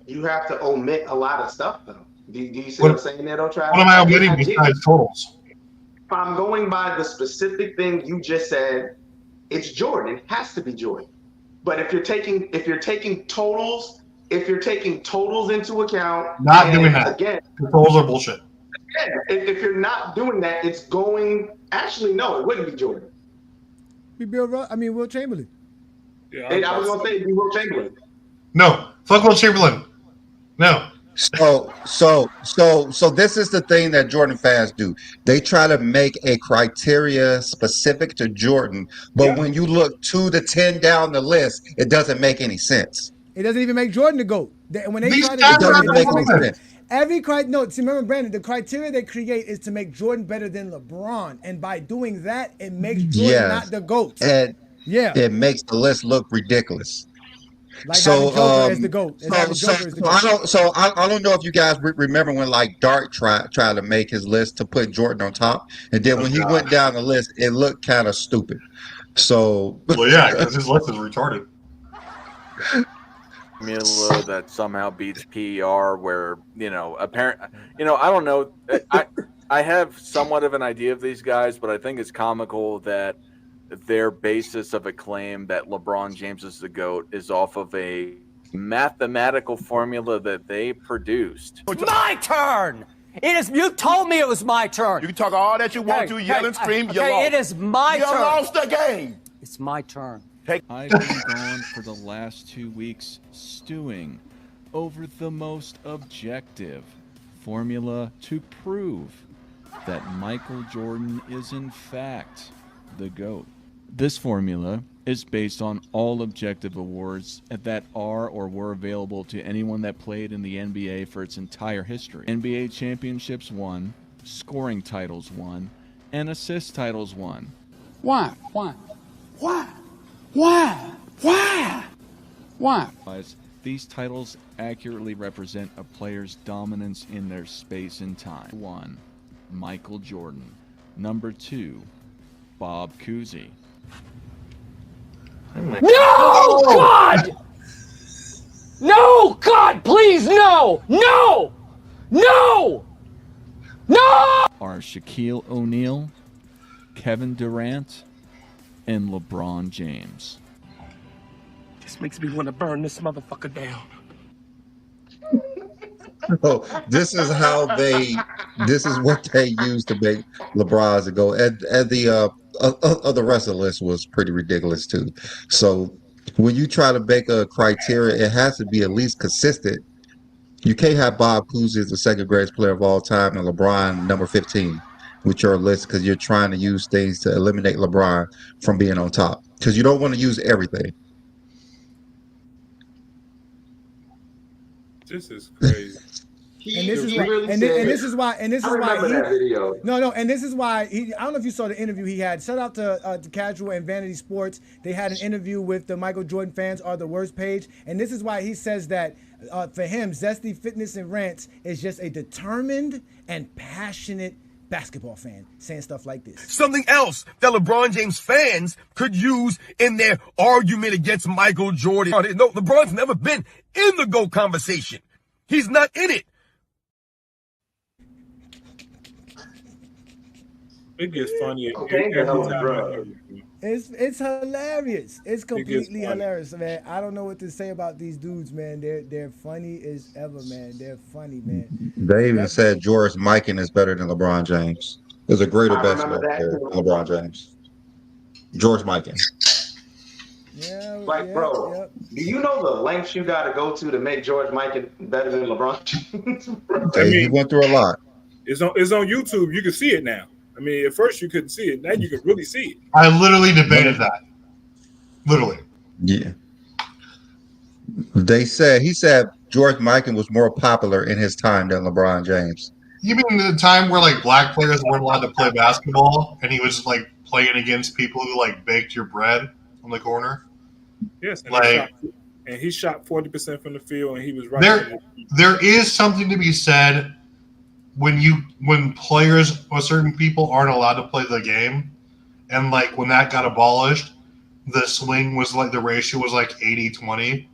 You have to omit a lot of stuff, though. Do you see what I'm saying there, though, Travis? What am I omitting besides totals? If I'm going by the specific thing you just said, it's Jordan. It has to be Jordan. But if you're taking totals into account, Not doing that. Again, the totals are bullshit. Again, if you're not doing that, it's going. Actually, no, it wouldn't be Jordan. Will Chamberlain. Yeah, I was gonna say it'd be Will Chamberlain. No, fuck Will Chamberlain. No. So this is the thing that Jordan fans do. They try to make a criteria specific to Jordan, but when you look 2 to 10 down the list, it doesn't make any sense. It doesn't even make Jordan the GOAT. When they try to do it doesn't make any sense. Remember, Brandon, the criteria they create is to make Jordan better than LeBron, and by doing that, it makes Jordan not the GOAT. And it makes the list look ridiculous. Like having Joker as the GOAT. I don't know if you guys remember when like Dart tried to make his list to put Jordan on top, and then when he went down the list, it looked kind of stupid. So well, yeah, because his list is retarded. Formula that somehow beats PER, where I don't know. I have somewhat of an idea of these guys, but I think it's comical that their basis of a claim that LeBron James is the GOAT is off of a mathematical formula that they produced. My turn! It is. You told me it was my turn. You can talk all that you want to, yell and scream. You lost. It is my turn. You lost the game. It's my turn. I've been gone for the last 2 weeks stewing over the most objective formula to prove that Michael Jordan is in fact the GOAT. This formula is based on all objective awards that are or were available to anyone that played in the NBA for its entire history. NBA championships won, scoring titles won, and assist titles won. Why? These titles accurately represent a player's dominance in their space and time. 1. Michael Jordan. Number 2. Bob Cousy. No! God! No! God, please, no! No! No! No! Are Shaquille O'Neal, Kevin Durant, and LeBron James. This makes me want to burn this motherfucker down. So this is what they use to make LeBron's a GOAT. And the rest of the list was pretty ridiculous too. So when you try to make a criteria, it has to be at least consistent. You can't have Bob Cousy as the second greatest player of all time and LeBron number 15 with your list, because you're trying to use things to eliminate LeBron from being on top, because you don't want to use everything. This is crazy. And this is why I don't know if you saw the interview he had. Shout out to Casual and Vanity Sports. They had an interview with the Michael Jordan Fans Are the Worst page, and this is why he says that for him, Zesty Fitness and Rants is just a determined and passionate basketball fan saying stuff like this. Something else that LeBron James fans could use in their argument against Michael Jordan. No, LeBron's never been in the GOAT conversation. He's not in it. It gets funny. It's hilarious. It's completely hilarious, man. I don't know what to say about these dudes, man. They're funny as ever, man. They're funny, man. They even said George Mikan is better than LeBron James. Is a greater basketball player than LeBron James. George Mikan. Yeah, like, bro, do you know the lengths you got to go to make George Mikan better than LeBron James? He went through a lot. It's on YouTube. You can see it now. I mean, at first you couldn't see it. Now you can really see it. I literally debated that. Literally. Yeah. He said George Mikan was more popular in his time than LeBron James. You mean the time where like black players weren't allowed to play basketball and he was like playing against people who like baked your bread on the corner? Yes, and like he shot 40% from the field, and he was right. There is something to be said when players or certain people aren't allowed to play the game, and like when that got abolished, the swing was like the ratio was like 80-20.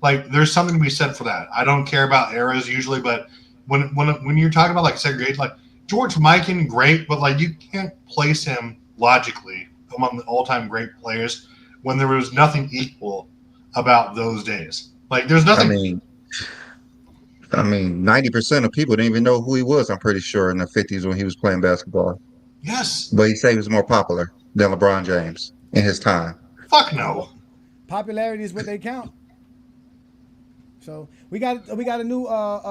Like there's something to be said for that. I don't care about eras usually, but when you're talking about like segregation, like George Mikan, great, but like you can't place him logically among the all-time great players when there was nothing equal about those days. Like there's nothing. I mean, 90% of people didn't even know who he was, I'm pretty sure, in the 50s when he was playing basketball. Yes. But he said he was more popular than LeBron James in his time. Fuck no. Popularity is what they count. So we got a new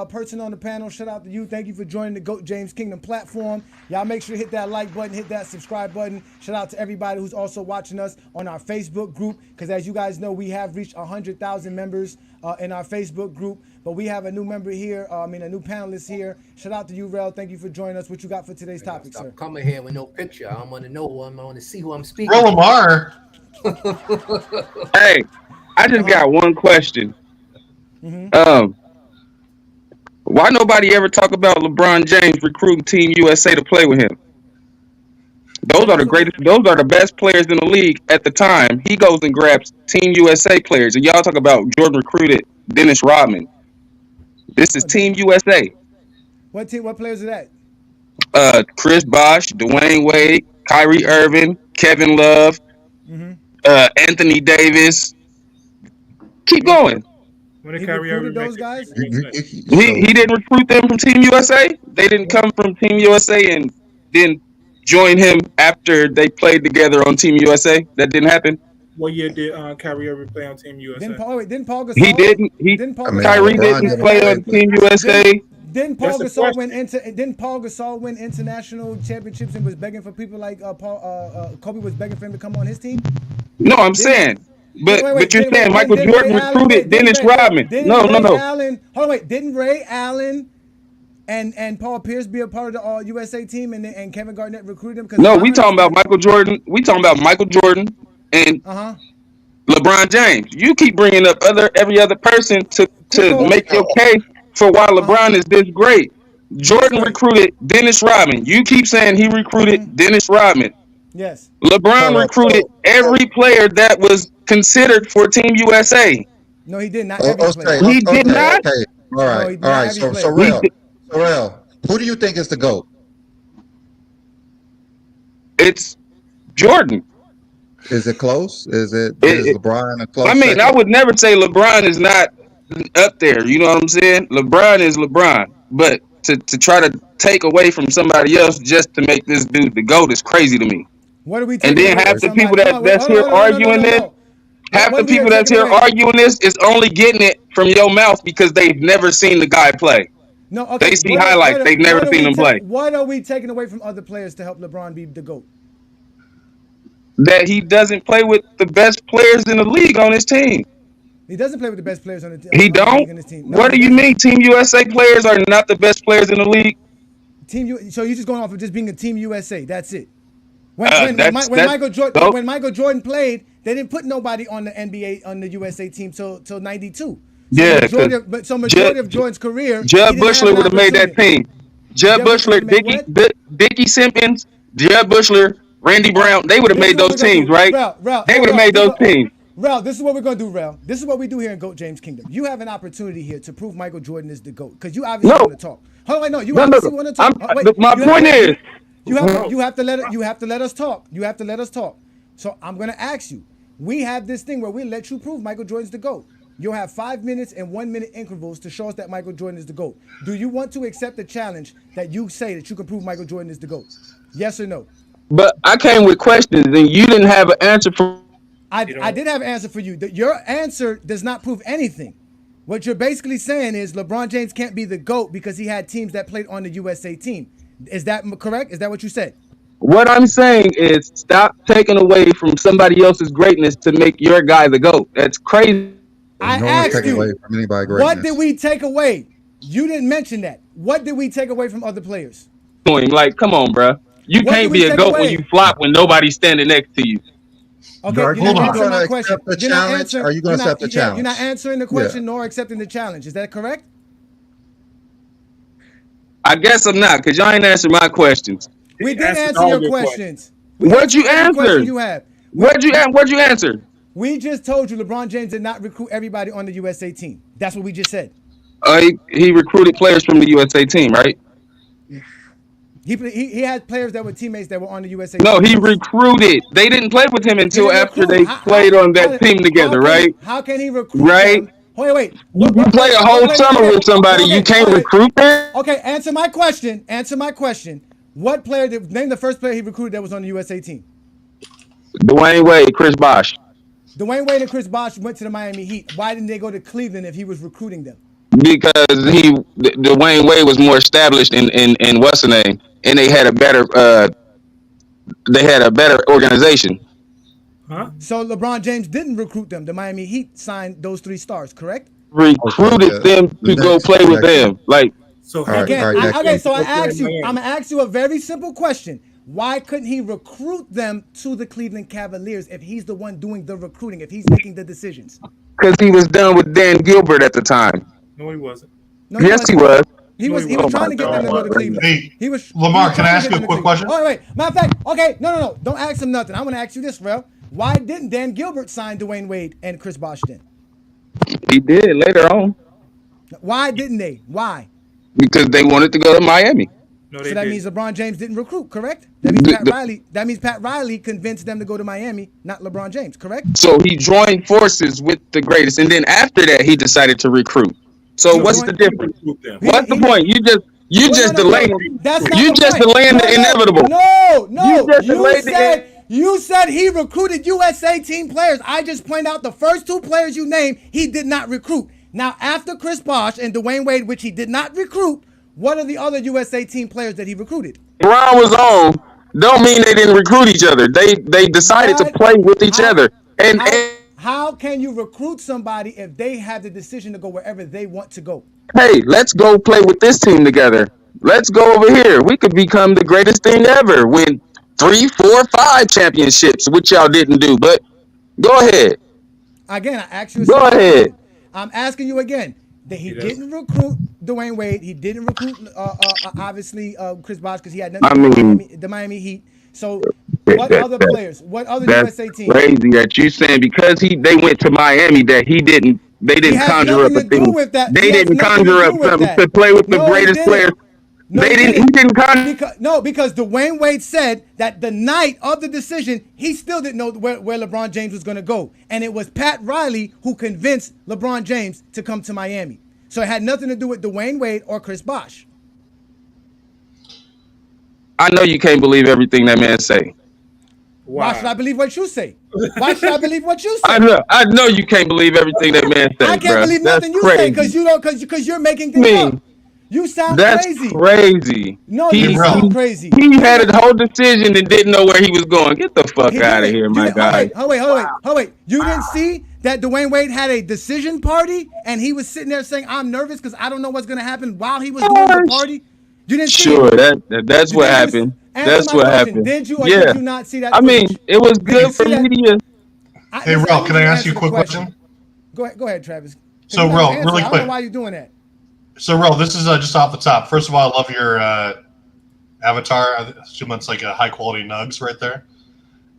person on the panel. Shout out to you. Thank you for joining the GOAT James Kingdom platform. Y'all make sure to hit that like button, hit that subscribe button. Shout out to everybody who's also watching us on our Facebook group, because as you guys know, we have reached 100,000 members in our Facebook group. But we have a new member here, a new panelist here. Shout out to you, Rel. Thank you for joining us. What you got for today's topic, sir? Coming here with no picture. I want to know who I want to see who I'm speaking. Rel Lamar. Hey, I just got one question. Why nobody ever talk about LeBron James recruiting Team USA to play with him? Those are the greatest. Those are the best players in the league at the time. He goes and grabs Team USA players, and y'all talk about Jordan recruited Dennis Rodman. This is Team USA. What team? What players are that? Chris Bosh, Dwayne Wade, Kyrie Irving, Kevin Love, Anthony Davis. Keep going. When did Kyrie Irving those guys? He didn't recruit them from Team USA. They didn't come from Team USA and then join him after they played together on Team USA. That didn't happen. What year did Kyrie Irving play on Team USA? Didn't Paul Gasol? He didn't. Kyrie didn't play on Team USA. Didn't Paul Gasol win international championships and was begging for people like Kobe was begging for him to come on his team? No, I'm saying. But you're saying Michael Jordan recruited Dennis Rodman. No. Didn't Ray Allen and Paul Pierce be a part of the USA team and Kevin Garnett recruited him? No, we talking about Michael Jordan. We talking about Michael Jordan and LeBron James. You keep bringing up every other person to make your case for why LeBron is this great. Jordan recruited Dennis Rodman. You keep saying he recruited Dennis Rodman. Yes. LeBron recruited every player that was considered for Team USA. No, he did not. Every player. He did not. Okay. All right. So Rel, who do you think is the GOAT? It's Jordan. Is it close? Is LeBron a close? I mean, second? I would never say LeBron is not up there. You know what I'm saying? LeBron is LeBron. But to try to take away from somebody else just to make this dude the GOAT is crazy to me. What are we? And then half the people that's here arguing this, half the people that's here arguing this is only getting it from your mouth because they've never seen the guy play. No, okay. They see highlights. They've never seen him play. What are we taking away from other players to help LeBron be the GOAT? That he doesn't play with the best players in the league on his team. He doesn't play with the best players on the team. He don't? No, what do you mean Team USA players are not the best players in the league? So you're just going off of just being a Team USA. That's it. When Michael Jordan played, they didn't put nobody on the NBA on the USA team till 92. Majority of Jordan's career, Jud Bushler would have made that team. Jeb Bushler, Dickie Simpkins, Jeb Bushler, Randy Brown, they would have made those teams, right? They would have made those teams. Rel, this is what we're gonna do, Rel. This is what we do here in GOAT James Kingdom. You have an opportunity here to prove Michael Jordan is the GOAT because you obviously want to talk. Hold on, wait, no, you obviously want to talk. My point is, you have to let us talk. You have to let us talk. So I'm gonna ask you. We have this thing where we let you prove Michael Jordan's the GOAT. You'll have 5 minutes and 1 minute intervals to show us that Michael Jordan is the GOAT. Do you want to accept the challenge that you say that you can prove Michael Jordan is the GOAT? Yes or no? But I came with questions and you didn't have an answer for. I did have an answer for you. Your answer does not prove anything. What you're basically saying is LeBron James can't be the GOAT because he had teams that played on the USA team. Is that correct? Is that what you said? What I'm saying is stop taking away from somebody else's greatness to make your guy the GOAT. That's crazy. I asked you, what did we take away? You didn't mention that. What did we take away from other players? Like, come on, bro. You can't be a GOAT when you flop when nobody's standing next to you. Okay, you're not answering my question. You're not answering. Are you going to accept the challenge? You're not answering the question nor accepting the challenge. Is that correct? I guess I'm not, because y'all ain't answering my questions. We did answer your questions. What'd you answer? What'd you answer? We just told you LeBron James did not recruit everybody on the USA team. That's what we just said. He recruited players from the USA team, right? He had players that were teammates that were on the USA team. No, he team. recruited. They didn't play with him until after they played on that team together, right? How can he recruit right? them? Wait. You play a whole summer with somebody. You can't recruit them? Okay, answer my question. What player name the first player he recruited that was on the USA team? Dwayne Wade, Chris Bosh. Dwayne Wade and Chris Bosh went to the Miami Heat. Why didn't they go to Cleveland if he was recruiting them? Because Dwayne Wade was more established in what's the name, and they had a better organization. Huh? So LeBron James didn't recruit them. The Miami Heat signed those 3 stars, correct? Recruited them to go play with them. Like so again, so I asked you. I'm gonna ask you a very simple question. Why couldn't he recruit them to the Cleveland Cavaliers if he's the one doing the recruiting, if he's making the decisions? Because he was done with Dan Gilbert at the time. No, he wasn't. No, yes, he was. He was trying to get them to go to Cleveland. Hey, he was. Lamar, can I ask you a quick question? Oh, wait. Matter of fact, okay, no. Don't ask him nothing. I'm going to ask you this, Rel. Why didn't Dan Gilbert sign Dwayne Wade and Chris Bosh then? He did later on. Why didn't they? Why? Because they wanted to go to Miami. No, so that means LeBron James didn't recruit, correct? That means Pat Riley convinced them to go to Miami, not LeBron James, correct? So he joined forces with the greatest, and then after that, he decided to recruit. So what's the difference? What's the point? You just delaying the inevitable. No. You said he recruited USA team players. I just point out the first 2 players you named, he did not recruit. Now, after Chris Bosh and Dwayne Wade, which he did not recruit, what are the other USA team players that he recruited? Brown was on. Don't mean they didn't recruit each other. They decided to play with each other. And how can you recruit somebody if they have the decision to go wherever they want to go? Hey, let's go play with this team together. Let's go over here. We could become the greatest thing ever. Win 3, 4, 5 championships, which y'all didn't do. But go ahead. Again, I asked you. Go ahead. I'm asking you again. That he didn't recruit Dwayne Wade. He didn't recruit, obviously, Chris Bosh because he had nothing to do with the Miami Heat. So, what other players? What other USA teams? Crazy that you saying because they went to Miami that they didn't conjure up a thing. They didn't conjure up something to play with the greatest players. No, he didn't conjure. Because Dwayne Wade said that the night of the decision, he still didn't know where LeBron James was going to go. And it was Pat Riley who convinced LeBron James to come to Miami. So it had nothing to do with Dwayne Wade or Chris Bosh. I know you can't believe everything that man say. Why should I believe what you say? Why should I believe what you say? I know you can't believe everything that man say. I can't believe nothing you say because you're making things up. You sound crazy. That's crazy. No, you sound crazy. He had a whole decision and didn't know where he was going. Get the fuck out of here, my guy. Hold wait. You didn't see that Dwayne Wade had a decision party and he was sitting there saying, "I'm nervous because I don't know what's going to happen" while he was doing the party? You didn't see it? That's what happened. That's what happened. Did you or did you not see that? I mean, it was good for media. Hey, Rel, can I ask you a quick question? Go ahead, Travis. So, Rel, really quick. I don't know why you're doing that. So, Rel, this is just off the top. First of all, I love your avatar. I assume that's like a high quality nugs right there.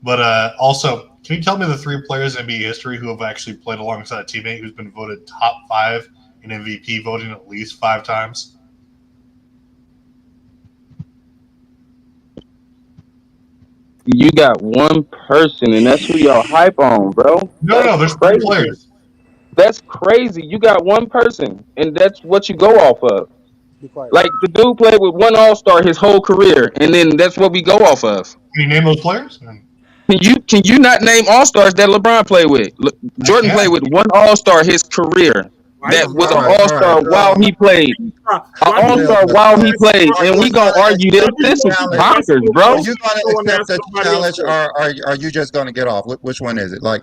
But also, can you tell me the 3 players in NBA history who have actually played alongside a teammate who's been voted top 5 in MVP voting at least 5 times? You got one person, and that's who y'all hype on, bro. No, there's 3 players. That's crazy. You got one person, and that's what you go off of. Like the dude played with one All-Star his whole career, and then that's what we go off of. Can you name those players? Can you not name All-Stars that LeBron played with? Jordan played with one All-Star his career. That was an All-Star while he played. An All-Star while he played, and we gonna argue this. This is bonkers, bro. Are you gonna accept the challenge, or are you just gonna get off? Which one is it? Like,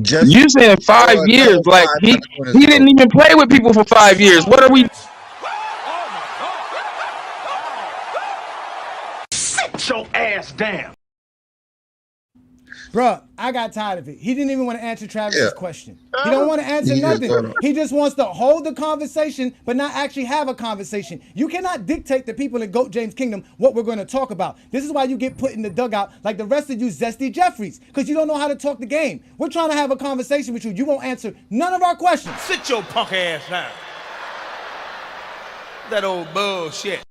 just you saying 5 years? Like he didn't even play with people for 5 years. What are we? Sit your ass down. Bruh, I got tired of it. He didn't even want to answer Travis's question. He don't want to answer nothing. He just wants to hold the conversation, but not actually have a conversation. You cannot dictate to people in GOAT James Kingdom what we're going to talk about. This is why you get put in the dugout like the rest of you zesty Jeffries, because you don't know how to talk the game. We're trying to have a conversation with you. You won't answer none of our questions. Sit your punk ass down. That old bullshit.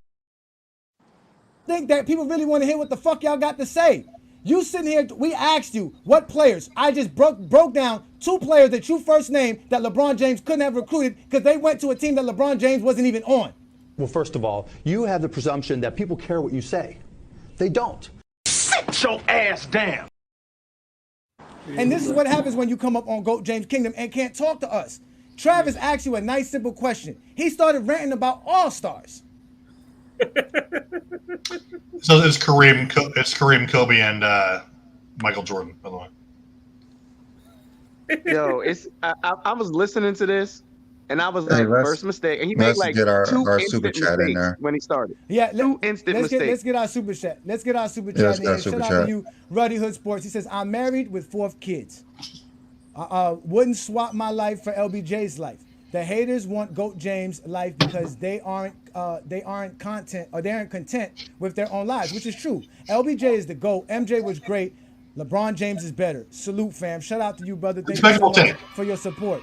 Think that people really want to hear what the fuck y'all got to say. You sitting here, we asked you what players. I just broke down 2 players that you first named that LeBron James couldn't have recruited because they went to a team that LeBron James wasn't even on. Well, first of all, you have the presumption that people care what you say. They don't. Sit your ass down. And this is what happens when you come up on GOAT James Kingdom and can't talk to us. Travis asked you a nice, simple question. He started ranting about All-Stars. So it's Kareem, Kobe, and Michael Jordan, by the way. Yo, I was listening to this, and I was like, first mistake, and he made like get our 2 super instant chat in mistakes there. when he started. Yeah, 2 instant mistakes. Let's get our super chat. Let's get our super Yeah, chat in let's here. get our Shout super out to chat. you, Ruddy Hood Sports. He says, I'm married with 4 kids. Wouldn't swap my life for LBJ's life. The haters want GOAT James' life because they aren't content with their own lives, which is true. LBJ is the GOAT. MJ was great. LeBron James is better. Salute, fam. Shout out to you, brother. Thank you so much for your support.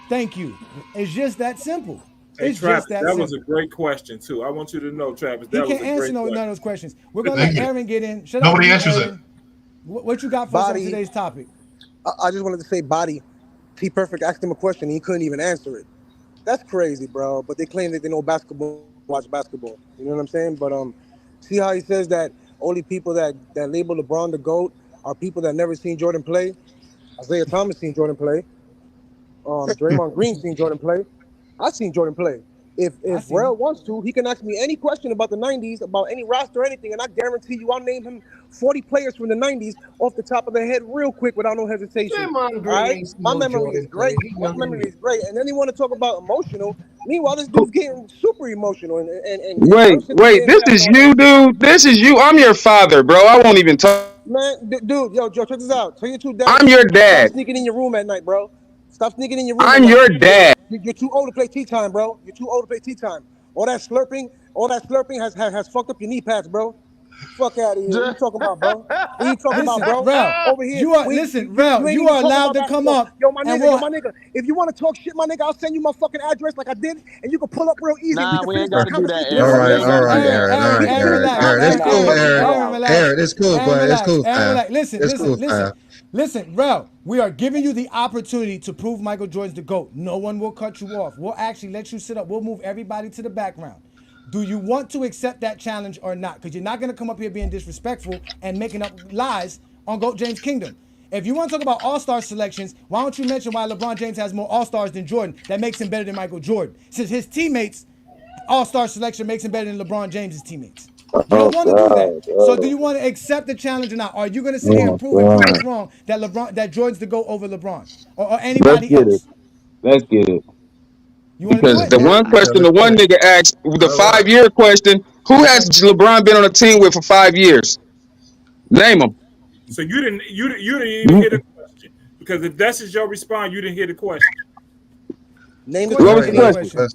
Thank you. It's just that simple. Hey, It's Travis, just that that simple. was a great question too. I want you to know, Travis, He that was can't a answer great none question. of those questions. We're gonna let Aaron get in. Shout Nobody out to you, answers Aaron. What you got for us on today's topic? I just wanted to say, Body, T Perfect asked him a question and he couldn't even answer it. That's crazy, bro. But they claim that they know basketball, watch basketball. You know what I'm saying? But see how he says that only people that label LeBron the GOAT are people that never seen Jordan play. Isaiah Thomas seen Jordan play. Draymond Green seen Jordan play. I seen Jordan play. If Rel wants to, he can ask me any question about the 90s, about any roster or anything, and I guarantee you I'll name him 40 players from the 90s off the top of the head real quick without no hesitation. Draymond Green All right? ain't My no memory Jordan is great. player. He My younger than memory me. is great. And then he want to talk about emotional. Meanwhile, this dude's getting super emotional. And Wait, this is you, dude. This is you. I'm your father, bro. I won't even talk. Man, dude, yo, check this out. Tell your 2 dads. I'm your dad. Stop sneaking in your room at night, bro. Stop sneaking in your room. I'm at your night. dad. You're too old to play tea time, bro. You're too old to play tea time. All that slurping has fucked up your knee pads, bro. Fuck out of here. What you talking about, bro? What you talking about, bro? Rel, Over here. you are we- Rel, ain't you even are talking allowed about to come basketball. up. Yo, my and nigga. If you want to talk shit, my nigga, I'll send you my fucking address like I did, and you can pull up real easy. Nah, we can ain't finish gotta do that, conversation. Aaron. All right, Aaron. relax. Aaron, it's cool, Aaron, relax. Aaron, it's cool, Aaron, but it's relax. cool, Aaron, fam. relax. Listen, It's cool, fam. Listen, Rel, we are giving you the opportunity to prove Michael Jordan's the GOAT. No one will cut you off. We'll actually let you sit up. We'll move everybody to the background. Do you want to accept that challenge or not? Because you're not going to come up here being disrespectful and making up lies on GOAT James Kingdom. If you want to talk about all-star selections, why don't you mention why LeBron James has more all-stars than Jordan that makes him better than Michael Jordan? Since his teammates' all-star selection makes him better than LeBron James' teammates. You don't want to do that. So do you want to accept the challenge or not? Are you going to sit here and prove and prove us wrong that Jordan's the GOAT over LeBron or anybody else? Let's get it. You want to do Because it? the one question the one nigga asked, the 5-year question, who has LeBron been on a team with for 5 years? Name them. So you didn't even hear the question, because if that's just your response, you didn't hear the question. Name What was the question?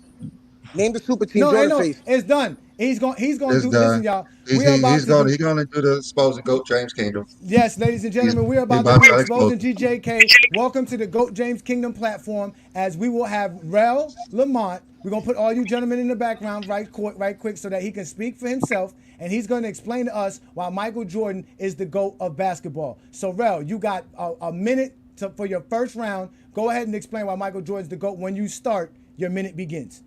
Name the super team. No, Draw hey, the no, face. it's done. He's going to It's do. Listen, done. y'all. We are about He's to do. gonna do the exposing GOAT James Kingdom. Yes, ladies and He's gentlemen, we're he's about to about do to expose Exposing him. GJK. Welcome to the GOAT James Kingdom platform, as we will have Rel Lamont. We're going to put all you gentlemen in the background right quick so that he can speak for himself, and he's going to explain to us why Michael Jordan is the GOAT of basketball. So, Rel, you got a minute for your first round. Go ahead and explain why Michael Jordan's the GOAT. When you start, your minute begins.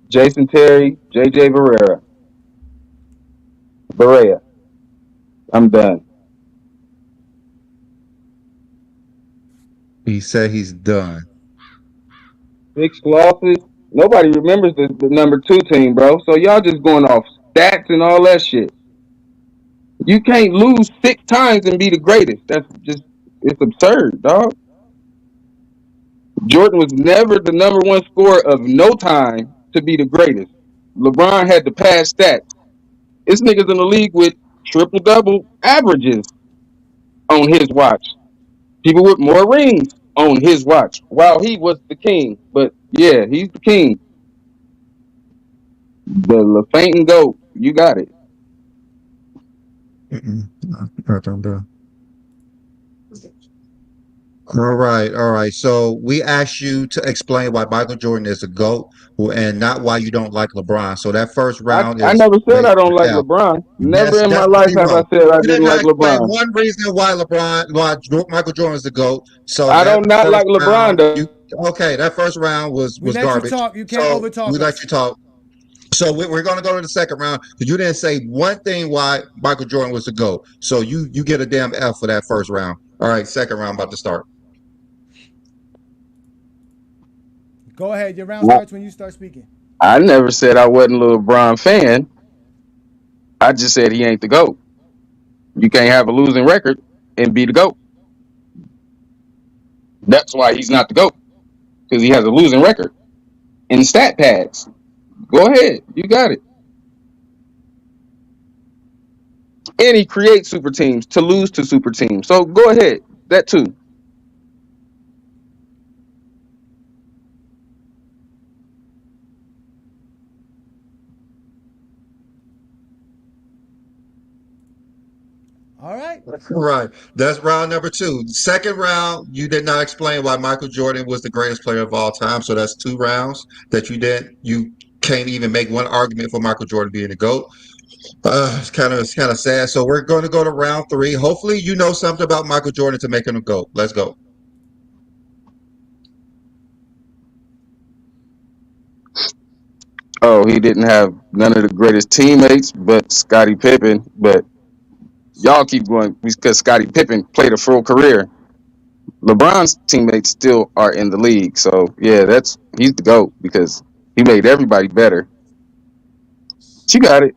Jason Terry, JJ Barea. I'm done. He said he's done. 6 losses. Nobody remembers the number 2 team, bro. So y'all just going off stats and all that shit. You can't lose 6 times and be the greatest. That's just, it's absurd, dog. Jordan was never the number 1 scorer of no time to be the greatest. LeBron had the past stats. This nigga's in the league with triple-double averages on his watch. People with more rings on his watch while he was the king. But yeah, he's the king. The fainting goat. You got it. I'm done. All right. So we asked you to explain why Michael Jordan is a GOAT and not why you don't like LeBron. So that first round I is never said I based don't on like F. LeBron. Never in my That's life have I zero. said I You did didn't like not explain LeBron. one reason why Michael Jordan is the GOAT. So I that don't not first like LeBron round, though. that first round We was let you garbage. talk. You can't So we overtalk let us. you talk. So we're going to go to the second round because you didn't say one thing why Michael Jordan was the GOAT. So you get a damn F for that first round. All right, second round about to start. Go ahead. Your round starts when you start speaking. I never said I wasn't a LeBron fan. I just said he ain't the GOAT. You can't have a losing record and be the GOAT. That's why he's not the GOAT. Because he has a losing record in stat pads. Go ahead. You got it. And he creates super teams to lose to super teams. So go ahead. That too. All right. Right. That's round number 2. Second round, you did not explain why Michael Jordan was the greatest player of all time. So that's 2 rounds that you can't even make one argument for Michael Jordan being the GOAT. It's kind of sad. So we're going to go to round 3. Hopefully you know something about Michael Jordan to make him a GOAT. Let's go. Oh, he didn't have none of the greatest teammates but Scottie Pippen. But y'all keep going because Scottie Pippen played a full career. LeBron's teammates still are in the league. So yeah, he's the GOAT because he made everybody better. But you got it.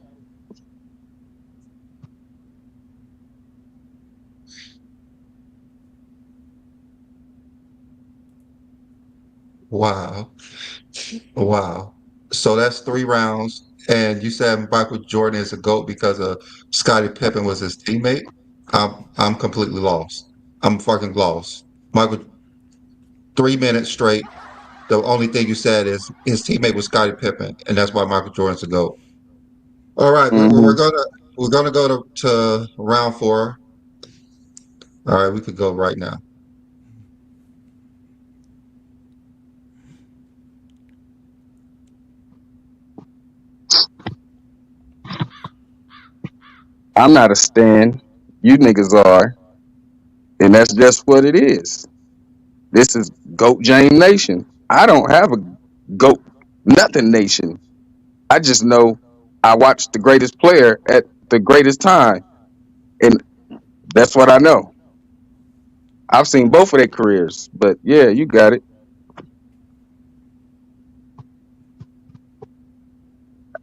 Wow. Wow. So that's 3 rounds. And you said Michael Jordan is a GOAT because Scottie Pippen was his teammate. I'm completely lost. I'm fucking lost. Michael, 3 minutes straight. The only thing you said is his teammate was Scottie Pippen, and that's why Michael Jordan's a GOAT. All right, Mm-hmm. we're gonna go to round 4. All right, we could go right now. I'm not a stan. You niggas are, and that's just what it is. This is GOAT James Nation. I don't have a GOAT nothing nation. I just know I watched the greatest player at the greatest time, and that's what I know. I've seen both of their careers, but yeah, you got it.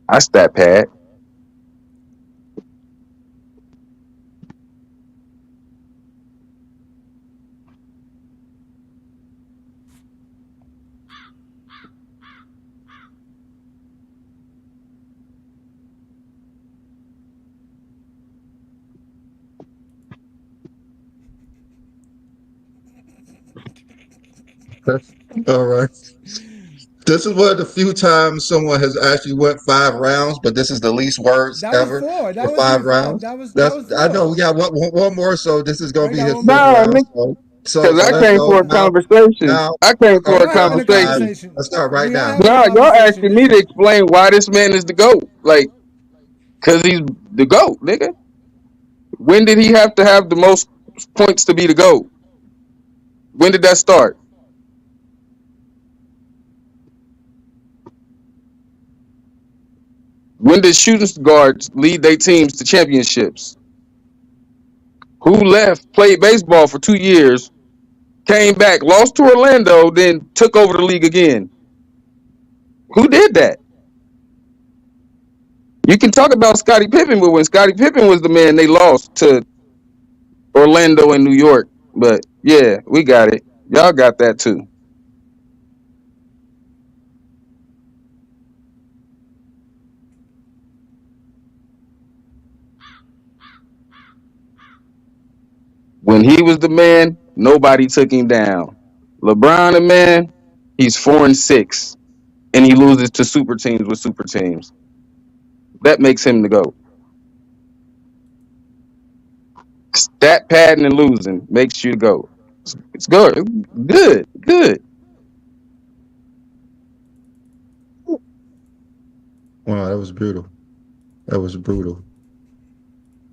I stat pad. All right. This is one of the few times someone has actually went 5 rounds, but this is the least words That was ever four. That for wasn't five even five. rounds. That was That's I four. know we got one more, so this is Oh, gonna you be got his one fifth more. Nah, round. nigga, So because I let's came go for a now. conversation. Now, I came for We're a not having a conversation. conversation. Let's start right We are now. having a Nah, y'all conversation. asking me to explain why this man is the GOAT. Like, because he's the GOAT, nigga. When did he have to have the most points to be the GOAT? When did that start? When did shooting guards lead their teams to championships? Who left, played baseball for 2 years, came back, lost to Orlando, then took over the league again? Who did that? You can talk about Scottie Pippen, but when Scottie Pippen was the man, they lost to Orlando and New York. But yeah, we got it. Y'all got that too. When he was the man, nobody took him down. LeBron, the man, he's 4-6, and he loses to super teams with super teams. That makes him the GOAT. Stat padding and losing makes you the GOAT. It's good. Good. Good. Wow, that was brutal. That was brutal.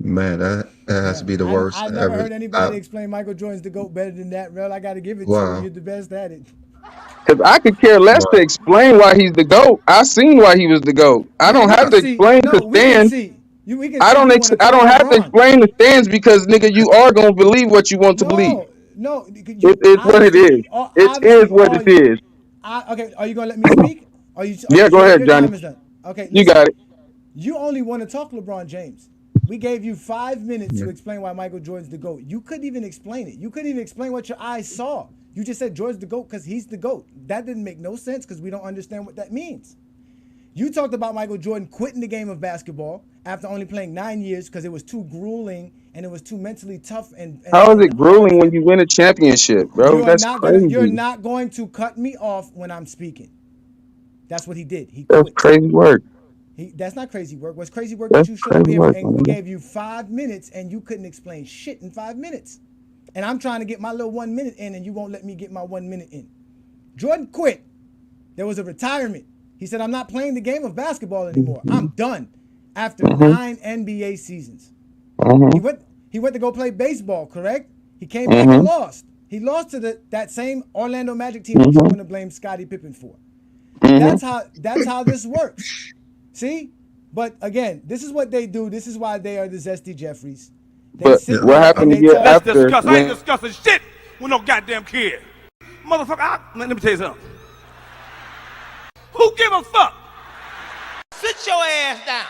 Man, that has to Yeah, be the worst I never ever. heard anybody explain Michael Jordan's the GOAT better than that, Rel. I got to give it to you. Wow. You're the best at it. Because I could care less to Wow. explain why he's the GOAT. I seen why he was the GOAT. I Yeah, don't we have can to see. explain No, to we can stands. see. We can see you want to I talk don't have to LeBron. explain the stands because nigga, you are gonna believe what you want to believe. No. It is what it is. It is what it is. Okay, are you gonna let me speak? Are Yeah, you go sure ahead, your Johnny. time is done? Okay, You listen. got it. You only want to talk LeBron James. We gave you 5 minutes to explain why Michael Jordan's the GOAT. You couldn't even explain it. You couldn't even explain what your eyes saw. You just said Jordan's the GOAT because he's the GOAT. That didn't make no sense because we don't understand what that means. You talked about Michael Jordan quitting the game of basketball after only playing 9 years because it was too grueling and it was too mentally tough and How is it hard grueling for when him. you win a championship, bro? That's You're crazy. not going to cut me off when I'm speaking. That's what he did. He That's quit. crazy work. That's not crazy work. What's crazy work that That's you showed up crazy here work, and we man. gave you 5 minutes and you couldn't explain shit in 5 minutes. And I'm trying to get my little 1 minute in and you won't let me get my 1 minute in. Jordan quit. There was a retirement. He said, I'm not playing the game of basketball anymore. I'm done after 9 NBA seasons. He went to go play baseball, correct? He came back and lost. He lost to that same Orlando Magic team that you want to blame Scottie Pippen for. That's how this works. See? But again, this is what they do. This is why they are the Zesty Jeffries. They But sit what there happened and the they year talk. after? I ain't discussing shit with no goddamn kid. Motherfucker, let me tell you something. Who give a fuck? Sit your ass down.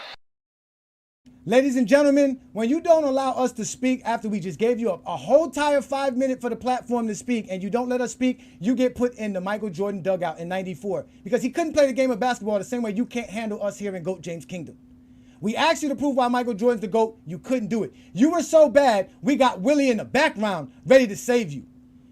Ladies and gentlemen, when you don't allow us to speak after we just gave you a whole entire 5 minute for the platform to speak and you don't let us speak, you get put in the Michael Jordan dugout in 94 because he couldn't play the game of basketball the same way you can't handle us here in GOAT James Kingdom. We asked you to prove why Michael Jordan's the GOAT. You couldn't do it. You were so bad, we got Willie in the background ready to save you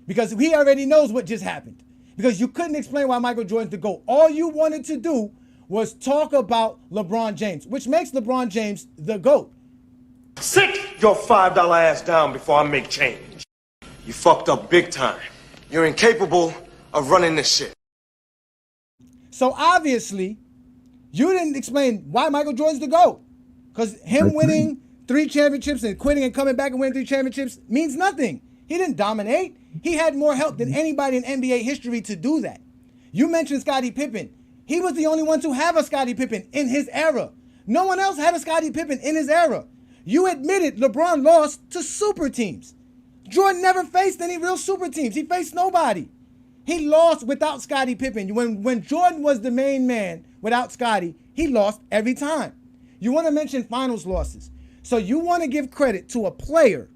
because he already knows what just happened because you couldn't explain why Michael Jordan's the GOAT. All you wanted to do was talk about LeBron James, which makes LeBron James the GOAT. Sit your $5 ass down before I make change. You fucked up big time. You're incapable of running this shit. So obviously, you didn't explain why Michael Jordan's the GOAT. Because him winning 3 championships and quitting and coming back and winning 3 championships means nothing. He didn't dominate. He had more help than anybody in NBA history to do that. You mentioned Scottie Pippen. He was the only one to have a Scottie Pippen in his era. No one else had a Scottie Pippen in his era. You admitted LeBron lost to super teams. Jordan never faced any real super teams. He faced nobody. He lost without Scottie Pippen. When Jordan was the main man without Scottie, he lost every time. You want to mention finals losses. So you want to give credit to a player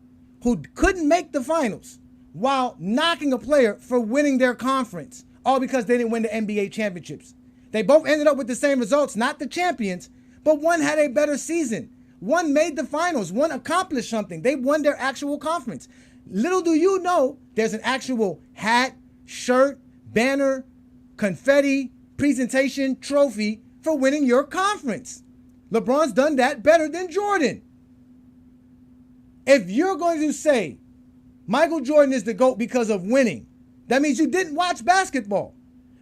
who couldn't make the finals while knocking a player for winning their conference, all because they didn't win the NBA championships. They both ended up with the same results, not the champions, but one had a better season. One made the finals. One accomplished something. They won their actual conference. Little do you know, there's an actual hat, shirt, banner, confetti, presentation trophy for winning your conference. LeBron's done that better than Jordan. If you're going to say Michael Jordan is the GOAT because of winning, that means you didn't watch basketball.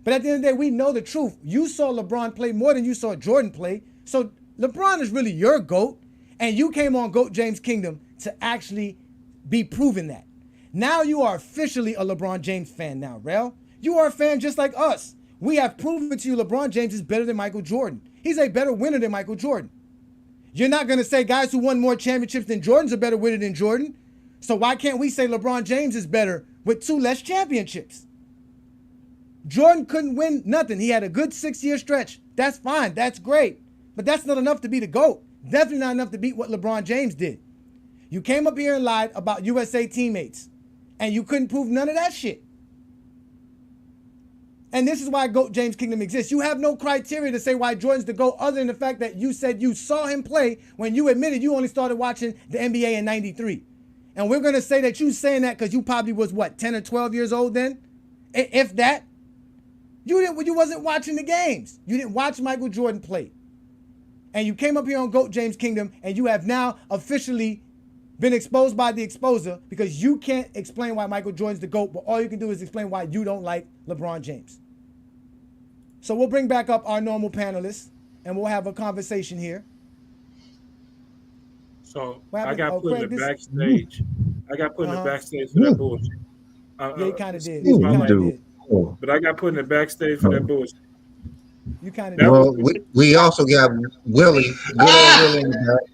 But at the end of the day, we know the truth. You saw LeBron play more than you saw Jordan play. So LeBron is really your GOAT. And you came on GOAT James Kingdom to actually be proven that. Now you are officially a LeBron James fan now, Rel. You are a fan just like us. We have proven to you LeBron James is better than Michael Jordan. He's a better winner than Michael Jordan. You're not going to say guys who won more championships than Jordan's a better winner than Jordan. So why can't we say LeBron James is better with 2 less championships? Jordan couldn't win nothing. He had a good 6-year stretch. That's fine. That's great. But that's not enough to be the GOAT. Definitely not enough to beat what LeBron James did. You came up here and lied about USA teammates. And you couldn't prove none of that shit. And this is why GOAT James Kingdom exists. You have no criteria to say why Jordan's the GOAT other than the fact that you said you saw him play when you admitted you only started watching the NBA in 93. And we're going to say that you saying that because you probably was, 10 or 12 years old then? If that. You wasn't watching the games. You didn't watch Michael Jordan play. And you came up here on GOAT James Kingdom, and you have now officially been exposed by the exposer because you can't explain why Michael Jordan's the GOAT, but all you can do is explain why you don't like LeBron James. So we'll bring back up our normal panelists, and we'll have a conversation here. So I got put in the backstage. I got put in the backstage for that bullshit. Yeah, you kind of did. But I got put in the backstage for that bullshit. You kind of Well, we also got Willie. Willie in the back.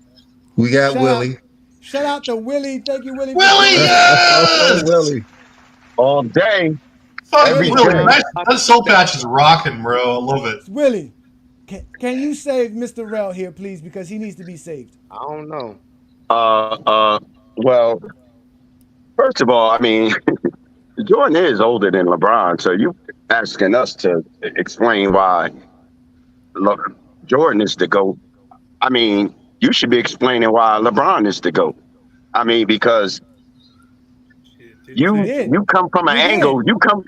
We got Willie. Shout out to Willie. Thank you, Willie. Willie. All day. Every day. That soul patch is rocking, bro. I love it. Willie, can you save Mr. Rel here, please? Because he needs to be saved. I don't know. Well, first of all, I mean, Jordan is older than LeBron, so you asking us to explain why Jordan is the GOAT. I mean, you should be explaining why LeBron is the GOAT. I mean, because you come from an angle. You come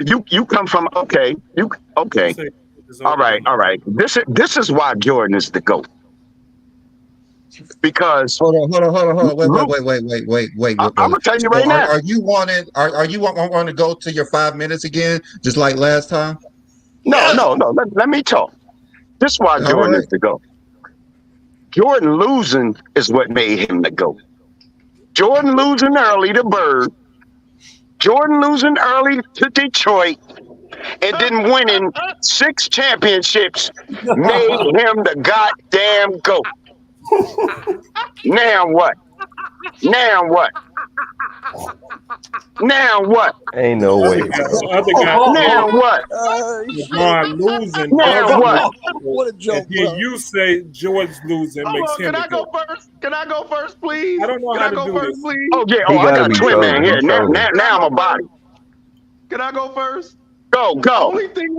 from okay. All right. This is why Jordan is the GOAT. Because hold on. Wait. I'm gonna tell you right now. Are you wanting to go to your 5 minutes again, just like last time? No. Let me talk. This is why Jordan is the GOAT. Jordan losing is what made him the GOAT. Jordan losing early to Bird. Jordan losing early to Detroit. And then winning 6 championships made him the goddamn GOAT. Now what? Ain't no way. Now what? LeBron losing. Now what? What a joke, bro. You say Jordan's losing makes him. Can I go first? Can I go first, please? I don't know how to do this. Please? Oh yeah. I got a twin man here. Now I'm a body. Can I go first? Go. Only thing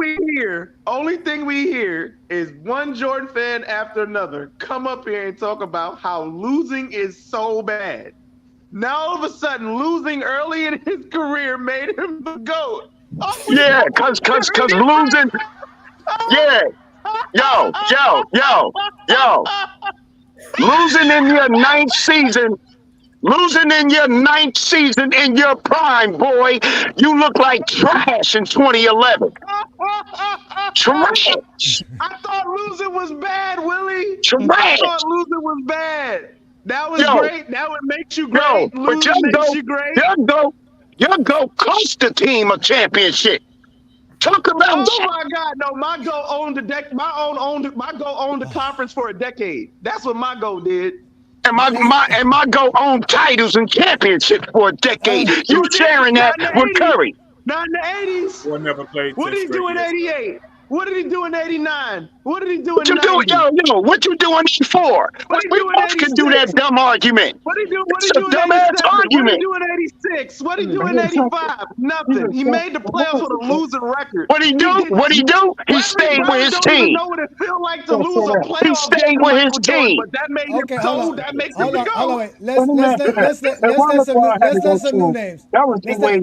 we hear is one Jordan fan after another come up here and talk about how losing is so bad. Now all of a sudden, losing early in his career made him the GOAT. Yeah, cause losing. Yeah. Yo. Losing in your 9th season. Losing in your 9th season in your prime, boy. You look like trash in 2011. Trash. I thought losing was bad, Willie. Trash. I thought losing was bad. That was great. Now it makes you great. Losing makes you great. Your GOAT cost the team a championship. Talk about that. Oh my God! No, my GOAT owned the conference for a decade. That's what my GOAT did. And my GOAT owned titles and championships for a decade. You sharing that with Curry. Not in the 80s. Boy never played. What did he do in 88? What did he do in 89? What did he do in 90? Yo, what you doing it for? We both can do that dumb argument. What did he do? It's a dumbass argument. What did he do in 86? What did he do in 85? Nothing. He made the playoffs with a losing record. What did he do? He stayed with his team. Know what it feels like to lose a playoff. He stayed with his team. But that made him so. That makes him go. Hold on, wait. Let's let some new names. That was the way.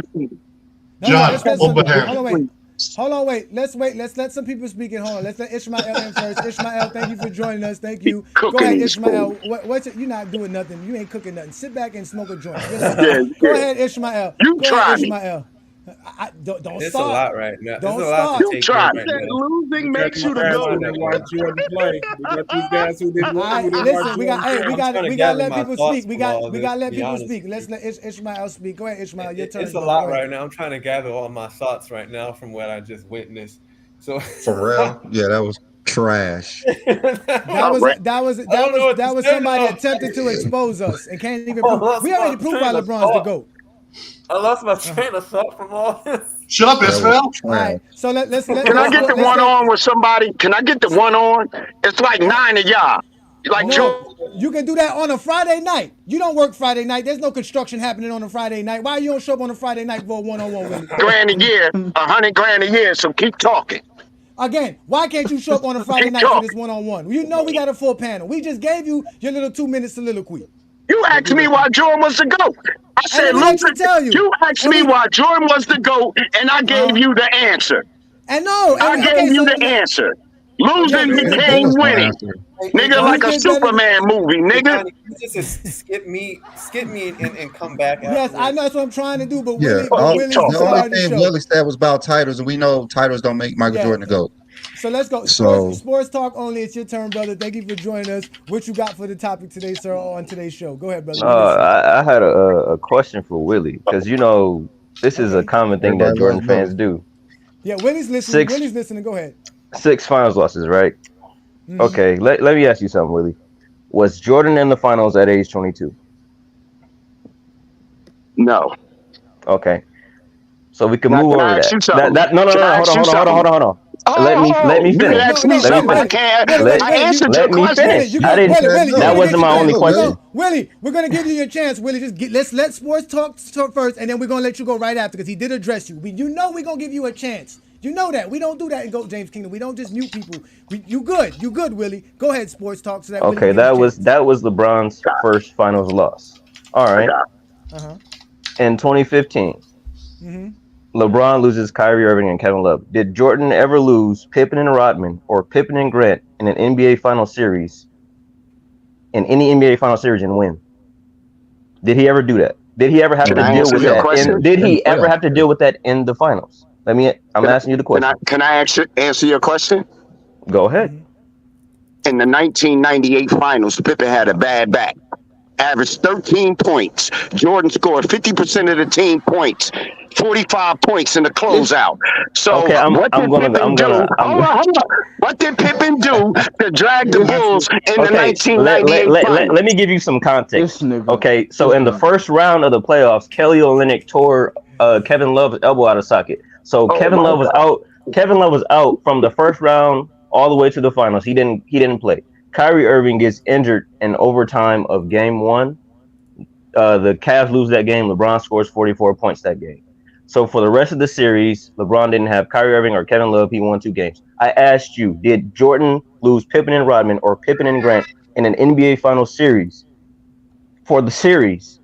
John, hold there. Hold on, wait. Let's wait. Let's let some people speak. Hold on. Let's let Ishmael in first. Ishmael, thank you for joining us. Thank you. Go ahead, Ishmael. What's it? You're not doing nothing. You ain't cooking nothing. Sit back and smoke a joint. Go ahead, Ishmael. You Go try ahead, me. Ishmael. Don't It's start. a lot right now. Don't It's a lot start. to take in right That now. losing makes you the GOAT. Watch Jordan play. We got these guys who didn't. All right, listen, we gotta let people speak. We gotta let people speak. Let's let Ishmael speak. Go ahead, Ishmael. Your turn. It's a lot right now. I'm trying to gather all my thoughts right now from what I just witnessed. So For real? Yeah, that was trash. That was somebody attempted to expose us and can't even prove. We already proved why LeBron's the GOAT. I lost my train of thought from all this. Shut up, Ishmael. All right, so let's Can I get the one on with somebody? Can I get the one on? It's like 9 of y'all. Like Joe. You can do that on a Friday night. You don't work Friday night. There's no construction happening on a Friday night. Why you don't show up on a Friday night for a one-on-one with me? $100,000 a year, $100,000 a year. So keep talking. Again, why can't you show up on a Friday night for this one-on-one? You know we got a full panel. We just gave you your little 2-minute soliloquy. You asked me why Jordan was the GOAT. I said, listen, you asked me why Jordan was the GOAT, and I gave you the answer. I gave you the answer. Losing became winning. Nigga, like a Superman movie, nigga. You just skip me and come back. Yes, I know that's what I'm trying to do, but Yeah, the only thing Willie said was about titles, and we know titles don't make Michael Jordan the GOAT. So let's go. So- Sports talk only. It's your turn, brother. Thank you for joining us. What you got for the topic today, sir, on today's show? Go ahead, brother. I had a question for Willie, because this is a common thing that Jordan fans do. Yeah, Willie's listening. Willie's listening. Go ahead. 6 finals losses, right? Mm-hmm. Okay, let me ask you something, Willie. Was Jordan in the finals at age 22? No. Okay. So we can move over that. Hold on. Let me finish. I answered your question. That wasn't my only question. Willie, we're gonna give you your chance. Willie, let's let sports talk first, and then we're gonna let you go right after because he did address you. We're gonna give you a chance. You know that we don't do that in GOAT James Kingdom. We don't just mute people. You good, Willie. Go ahead, sports talk. So that okay, that was LeBron's first finals loss. All right. In 2015. Mm-hmm. LeBron loses Kyrie Irving and Kevin Love. Did Jordan ever lose Pippen and Rodman or Pippen and Grant in an NBA final series, in any NBA final series, and win? Did he ever do that? Did he ever have to deal with that? Did he ever have to deal with that in the finals? I'm asking you the question. Can I answer your question? Go ahead. In the 1998 finals, Pippen had a bad back. Averaged 13 points. Jordan scored 50% of the team points, 45 points in the closeout. So what did Pippen do to drag the Bulls in the 1998 finals? Let me give you some context. Okay, so in the first round of the playoffs, Kelly Olynyk tore Kevin Love's elbow out of socket. So Kevin Love was out. Kevin Love was out from the first round all the way to the finals. He didn't play. Kyrie Irving gets injured in overtime of game 1. The Cavs lose that game. LeBron scores 44 points that game. So for the rest of the series, LeBron didn't have Kyrie Irving or Kevin Love. He won 2 games. I asked you, did Jordan lose Pippen and Rodman or Pippen and Grant in an NBA final series for the series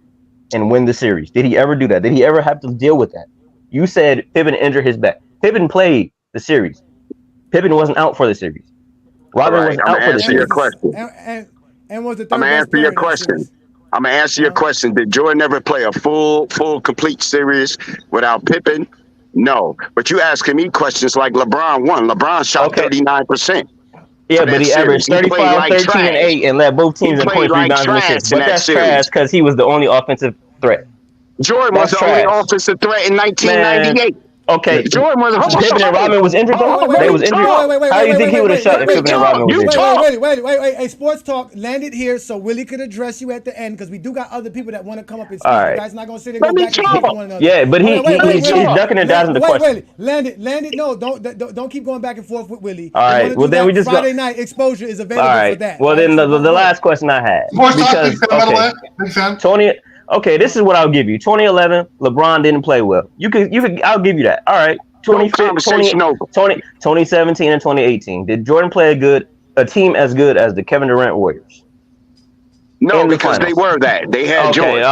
and win the series? Did he ever do that? Did he ever have to deal with that? You said Pippen injured his back. Pippen played the series. Pippen wasn't out for the series. Rodman was out for the series. And was the third I'm gonna answer your question. I'm gonna answer your question. Did Jordan ever play a full, complete series without Pippen? No. But you asking me questions like LeBron won. LeBron shot 39%. Yeah, but he averaged 35, 13, and 8 and led both teams in points, rebounds, and assists. But that's trash because he was the only offensive threat. Jordan was the only offensive threat in 1998. Okay, Jordan was. Pippen and Rodman was injured though. They was injured. How do you think he would have shot if Pippen and Rodman was injured? Wait. Hey, sports talk landed here so Willie could address you at the end because we do got other people that want to come up and speak. All right. You guys not gonna sit there and go back and hit one another. Yeah, but he's ducking and dodging the question. Landed. No, don't keep going back and forth with Willie. All right. Well, then we just Friday night exposure is available for that. Well, then the last question I had because okay, this is what I'll give you. 2011, LeBron didn't play well. I'll give you that. All right. 2017 and 2018. Did Jordan play a team as good as the Kevin Durant Warriors? No, because they were that. They had Jordan.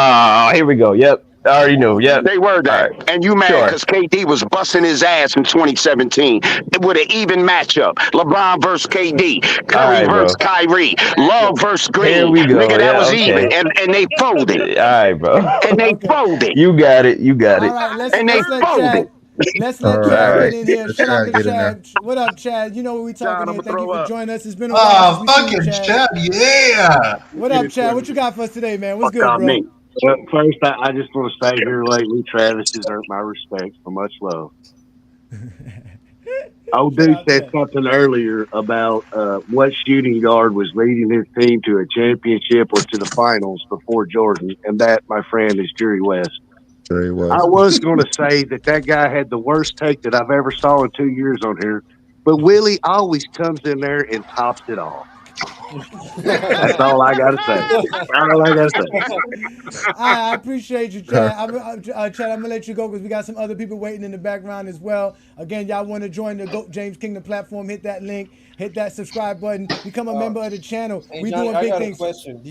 Here we go. Yep. I already know. Yeah, They were that. Right. And you mad Sure. because KD was busting his ass in 2017 with an even matchup. LeBron versus KD. Curry All right, versus bro. Kyrie. Love versus Green. Here we go. Nigga, that Yeah, was okay. even. And they folded. All right, bro. And they folded. You got it. You got All it. right, And they let folded. Chad. Let's All let right, Chad all get right. in here. Let Shout out Chad to get in there. Chad. What up, Chad? You know what we talking John, here. I'ma Thank you throw for up. joining us. It's been a while since we seen Fucking you, Chad. Chad, yeah. What up, Chad? What you got for us today, man? What's Fuck good, out bro? me. First, I just want to say here lately, Travis has earned my respect for much love. Old dude said something earlier about what shooting guard was leading his team to a championship or to the finals before Jordan, and that, my friend, is Jerry West. There he was. I was going to say that guy had the worst take that I've ever saw in 2 years on here, but Willie always comes in there and tops it off. That's all I got to say. All I got to say. I appreciate you, Chad. Chad, I'm gonna let you go because we got some other people waiting in the background as well. Again, y'all want to join the GOAT James Kingdom platform? Hit that link, hit that subscribe button, become a member of the channel. Hey, We Johnny, doing I big got things. a question. Do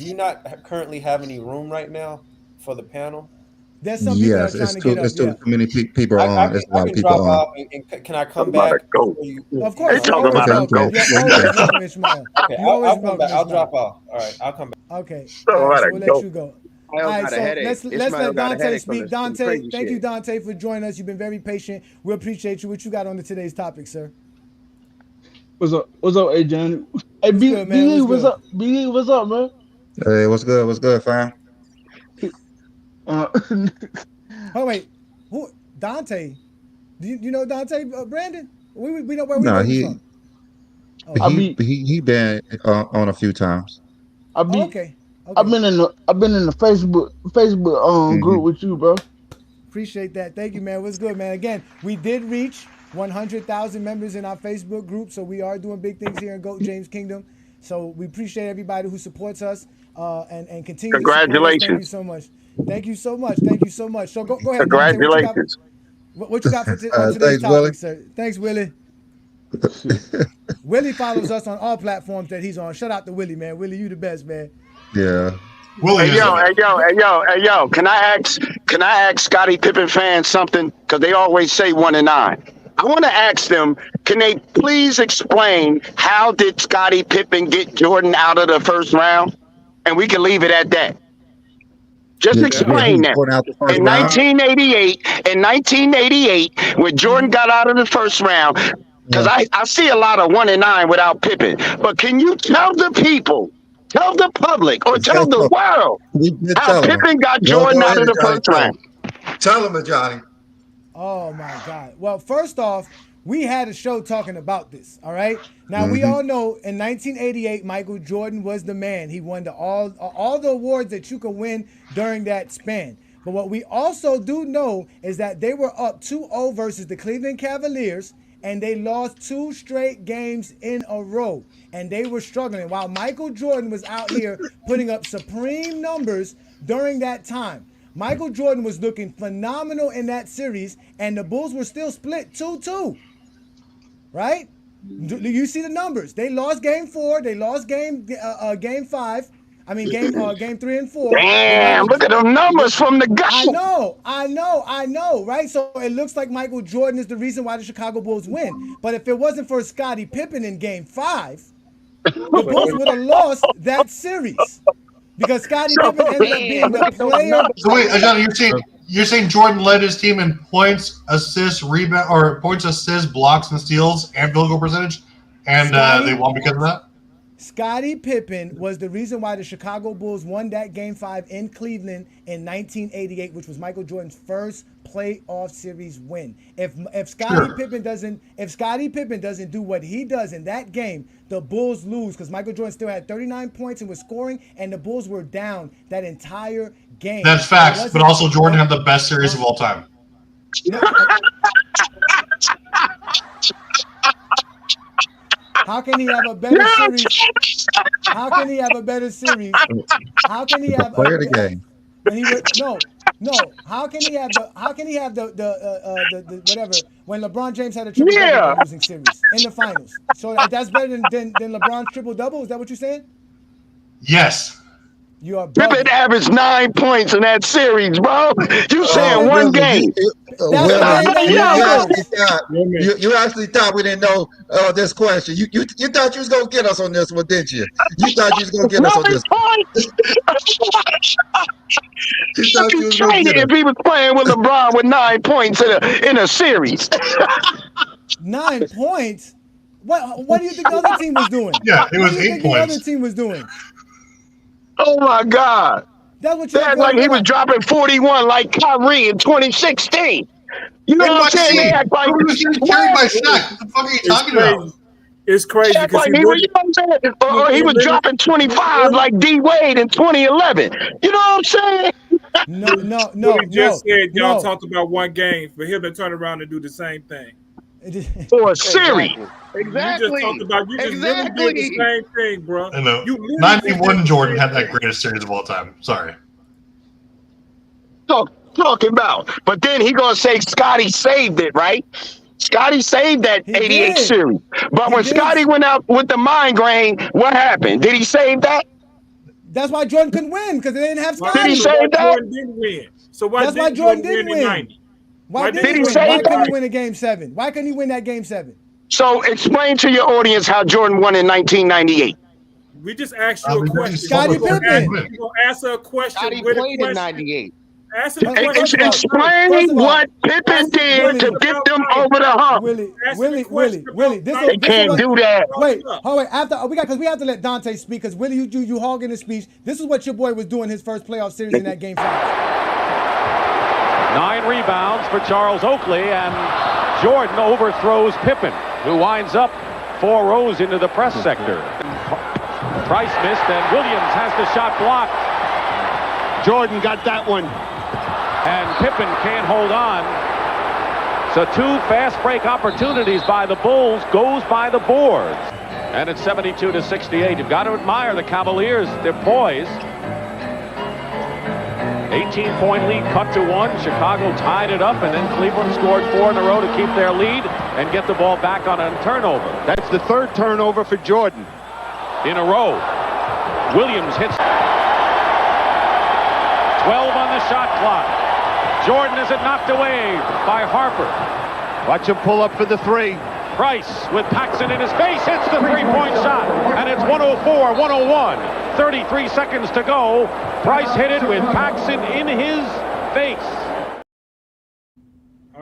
you not currently have any room right now for the panel? There's some people that Yes, are trying to get up. it's too Yeah. many people are on. There's a lot of can people drop on. off and can I come Talk about back? a goat. Of course, They you're talking always about a welcome. goat. You're always welcome, Ishmael. Okay, You're always I'll come welcome, back. I'll Ishmael. drop off. All right, I'll come back. Okay. Talking All right, about so a we'll let goat. you go. Ishmael All right, got a so headache. let's Ishmael let got a Dante headache from speak. some Dante, crazy thank you, shit. Dante, for joining us. You've been very patient. We appreciate you. What you got on today's topic, sir? What's up? What's up, hey Johnny? Hey, What's good, man? BE, What's what's good? up? BE, what's up, man? Hey, what's good? What's good, fam? Oh wait, who? Dante? Do you know Dante, Brandon? We know where we No, know you from. he been on a few times. Okay. I've been in the Facebook group with you, bro. Appreciate that. Thank you, man. What's good, man? Again, we did reach 100,000 members in our Facebook group, so we are doing big things here in GOAT James Kingdom. So we appreciate everybody who supports us and continue to support us. Thank you Congratulations. so much. Thank you so much. Thank you so much. So go ahead, Dante. Congratulations. What you got for on today's Thanks, topic, Willie. sir? Thanks, Willie. Willie follows us on all platforms that he's on. Shout out to Willie, man. Willie, you the best, man. Yeah. Willie Hey yo, can I ask Scottie Pippen fans something? Because they always say 1 and 9. I want to ask them, can they please explain how did Scottie Pippen get Jordan out of the first round? And we can leave it at that. Just explain that. In 1988, when Jordan got out of the first round, because I see a lot of 1 and 9 without Pippen. But can you tell the people, tell the public, or tell the world how Pippen got Jordan out of the first round? Tell him, Johnny. Oh my God. Well, first off, we had a show talking about this. All right. Now we all know in 1988, Michael Jordan was the man. He won all the awards that you could win during that span. But what we also do know is that they were up 2-0 versus the Cleveland Cavaliers, and they lost 2 straight games in a row. And they were struggling while Michael Jordan was out here putting up supreme numbers during that time. Michael Jordan was looking phenomenal in that series, and the Bulls were still split 2-2. Right? Do you see the numbers? They lost game 4. They lost game 5. I mean game 3 and 4. Damn! Look at them numbers from the gut. I know. Right? So it looks like Michael Jordan is the reason why the Chicago Bulls win. But if it wasn't for Scottie Pippen in game 5, the Bulls would have lost that series. Because Scottie Pippen ended up being the player. So wait, Johnny, you're saying Jordan led his team in points, assists, rebound, or points, assists, blocks, and steals, and field goal percentage, and they won because of that? Scottie Pippen was the reason why the Chicago Bulls won that game 5 in Cleveland in 1988, which was Michael Jordan's first playoff series win. If Scottie Pippen doesn't do what he does in that game, the Bulls lose because Michael Jordan still had 39 points and was scoring, and the Bulls were down that entire game. That's facts, but also Jordan had the best series of all time. How can he have a better series? How can he have a better series? How can he have player of the game? When he was no. How can he have the whatever when LeBron James had a triple double in a losing series in the finals? So that's better than LeBron's triple double. Is that what you're saying? Yes. You are Pippen averaged 9 points in that series, bro. You saying one game? You actually thought we didn't know this question. You thought you was gonna get us on this one, didn't you? You thought you was gonna get us on 9 this. points. You He'd be traded if he was playing with LeBron with 9 points in a series. 9 points. What do you think the other team was doing? Yeah, it was what do you 8 think points. The other team was doing. Oh my God! That's what they act like he was dropping 41 like Kyrie in 2016. You know what I'm saying? They act like he was getting carried by Shaq. What the fuck are you talking about? It's crazy because like he was, you know what I'm saying? Or he was dropping 25 like D Wade in 2011. You know what I'm saying? No. He just said y'all talked about one game for him to turn around and do the same thing. For a series. Exactly. You just talked about really did the same thing, bro. I know. 91 Jordan had that greatest series of all time. Sorry. Talking about. But then he gonna say Scotty saved it, right? Scotty saved that 88 series. But when Scotty went out with the migraine, what happened? Did he save that? That's why Jordan couldn't win, because they didn't have Scotty. Did he save that? Jordan didn't win. So that's why Jordan didn't win. Why did he save that? Why couldn't he win a game 7? Why couldn't he win that game 7? So explain to your audience how Jordan won in 1998. We just asked you a question. Scottie Pippen. You're going to answer a question. Scotty played in 98. Answer the question. Explain what Pippen did to get them over the hump. Willie. They can't do that. Wait. After because we have to let Dante speak, because Willie, you hogging the speech. This is what your boy was doing his first playoff series in that game 5. 9 rebounds for Charles Oakley, and Jordan overthrows Pippen, who winds up 4 rows into the press sector. Price missed, and Williams has the shot blocked. Jordan got that one. And Pippen can't hold on. So 2 fast break opportunities by the Bulls goes by the boards. And it's 72-68. You've got to admire the Cavaliers. They're poised. 18-point lead cut to 1. Chicago tied it up, and then Cleveland scored 4 in a row to keep their lead and get the ball back on a turnover. That's the 3rd turnover for Jordan in a row. Williams hits 12 on the shot clock. Jordan has it knocked away by Harper. Watch him pull up for the 3. Price with Paxson in his face hits the 3-point shot, and it's 104-101. 33 seconds to go. Price hit it with Paxson in his face.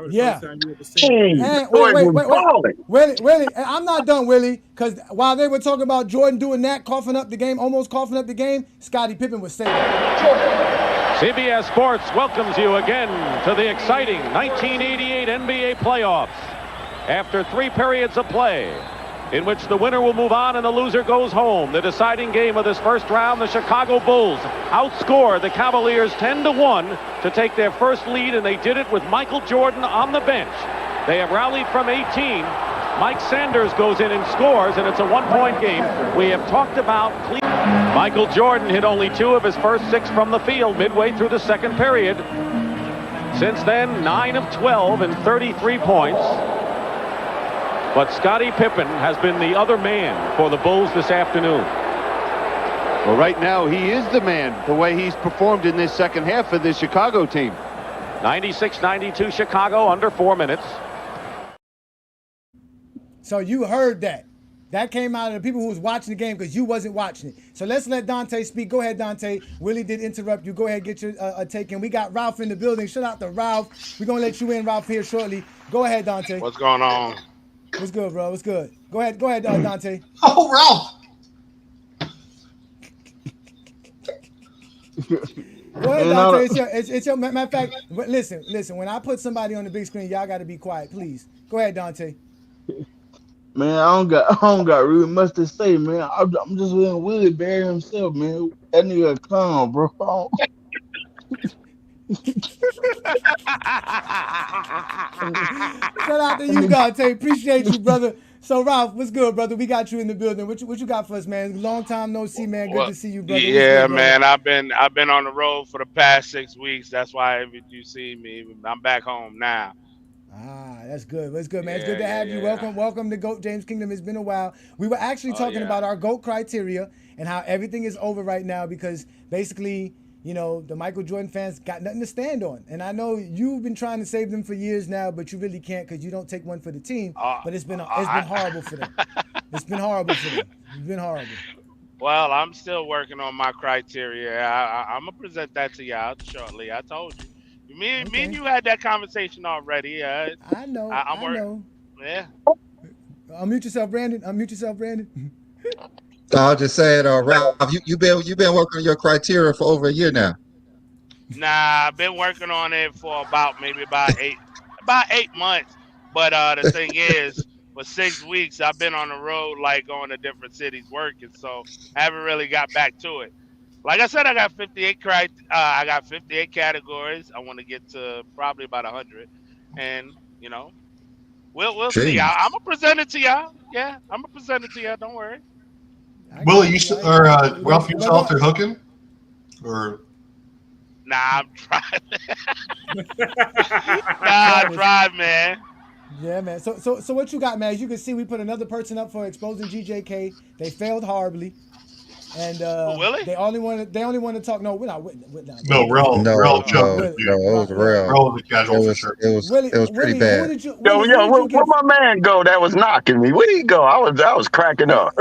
Yeah. Wait. Willie, I'm not done, Willie, because while they were talking about Jordan doing that, almost coughing up the game, Scottie Pippen was saying that. CBS Sports welcomes you again to the exciting 1988 NBA playoffs. After 3 periods of play, in which the winner will move on and the loser goes home. The deciding game of this first round, the Chicago Bulls outscore the Cavaliers 10-1 to take their first lead, and they did it with Michael Jordan on the bench. They have rallied from 18. Mike Sanders goes in and scores, and it's a 1-point game. We have talked about Cleveland. Michael Jordan hit only 2 of his first 6 from the field midway through the second period. Since then, 9 of 12 and 33 points. But Scottie Pippen has been the other man for the Bulls this afternoon. Well, right now, he is the man, the way he's performed in this second half for the Chicago team. 96-92 Chicago, under 4 minutes. So you heard that. That came out of the people who was watching the game, because you wasn't watching it. So let's let Dante speak. Go ahead, Dante. Willie did interrupt you. Go ahead, get your take in. We got Ralph in the building. Shout out to Ralph. We're going to let you in, Ralph, here shortly. Go ahead, Dante. What's going on? What's good, bro? What's good? Go ahead, Dante. Oh, Ralph. Go ahead, Dante. It's your matter of fact. Listen. When I put somebody on the big screen, y'all got to be quiet, please. Go ahead, Dante. Man, I don't got really much to say, man. I'm just letting Willie bury himself, man. That nigga a clown, bro. Shout out to you, Dante. Appreciate you, brother. So, Ralph, what's good, brother? We got you in the building. What you got for us, man? Long time no see, man. Good to see you, brother. Yeah, good, man. I've been on the road for the past 6 weeks. That's why if you see me, I'm back home now. That's good. That's good, man. It's good to have you. Welcome to GOAT James Kingdom. It's been a while. We were actually talking about our GOAT criteria and how everything is over right now because basically, the Michael Jordan fans got nothing to stand on. And I know you've been trying to save them for years now, but you really can't because you don't take one for the team. But it's been horrible for them. It's been horrible for them. It's been horrible. Well, I'm still working on my criteria. I'm gonna present that to y'all shortly. I told you. Me and you had that conversation already. I know. I'm working. Know. Yeah. Unmute yourself, Brandon. I'll just say it, Ralph. You've been working on your criteria for over a year now. Nah, I've been working on it for about 8 months. But the thing is, for 6 weeks, I've been on the road, like going to different cities working, so I haven't really got back to it. Like I said, I got 58 categories. I want to get to probably about 100, and we'll see. I'm gonna present it to y'all. Yeah, I'm gonna present it to y'all. Don't worry. Willie, Ralph, you still out there hooking, or? Nah, I'm driving. I'm driving, man. Yeah, man. So what you got, man? As you can see, we put another person up for exposing GJK. They failed horribly. And they only want to talk. No, we're not. No, Rel it was Rel. Rel was a casual for sure. It was pretty bad. Where my man go that was knocking me? Where'd he go? I was cracking up.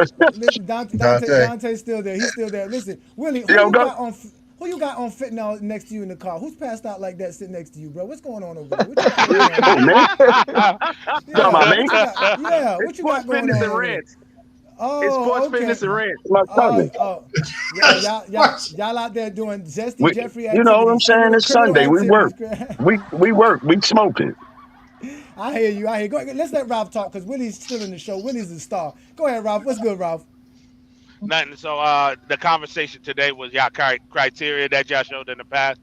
Dante's still there. He's still there. Listen, Willie, who you got on fentanyl next to you in the car? Who's passed out like that sitting next to you, bro? What's going on over there? What you got going on? Oh, it's Sports Fitness and Rent. Y'all out there doing Zesty Jeffrey activities. You know what I'm saying? It's Sunday. We work. We work. We smoking. I hear you. Go ahead. Let's let Ralph talk because Willie's still in the show. Willie's the star. Go ahead, Ralph. What's good, Ralph? Nothing. So the conversation today was y'all criteria that y'all showed in the past.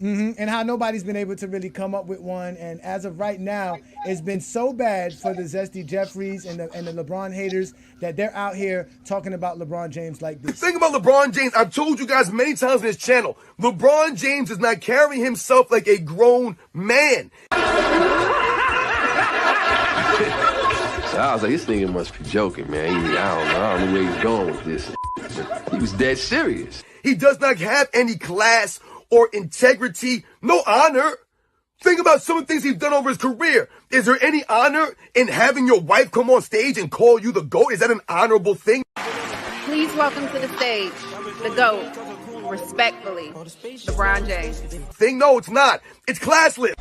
Mm-hmm. And how nobody's been able to really come up with one. And as of right now, it's been so bad for the Zesty Jeffries and the LeBron haters that they're out here talking about LeBron James like this. The thing about LeBron James, I've told you guys many times on this channel, LeBron James is not carrying himself like a grown man. So I was like, this nigga must be joking, man. I don't know where he's going with this. But he was dead serious. He does not have any class or integrity, no honor. Think about some of the things he's done over his career. Is there any honor in having your wife come on stage and call you the GOAT? Is that an honorable thing? Please welcome to the stage, the GOAT, respectfully, LeBron James. No, it's not. It's classless.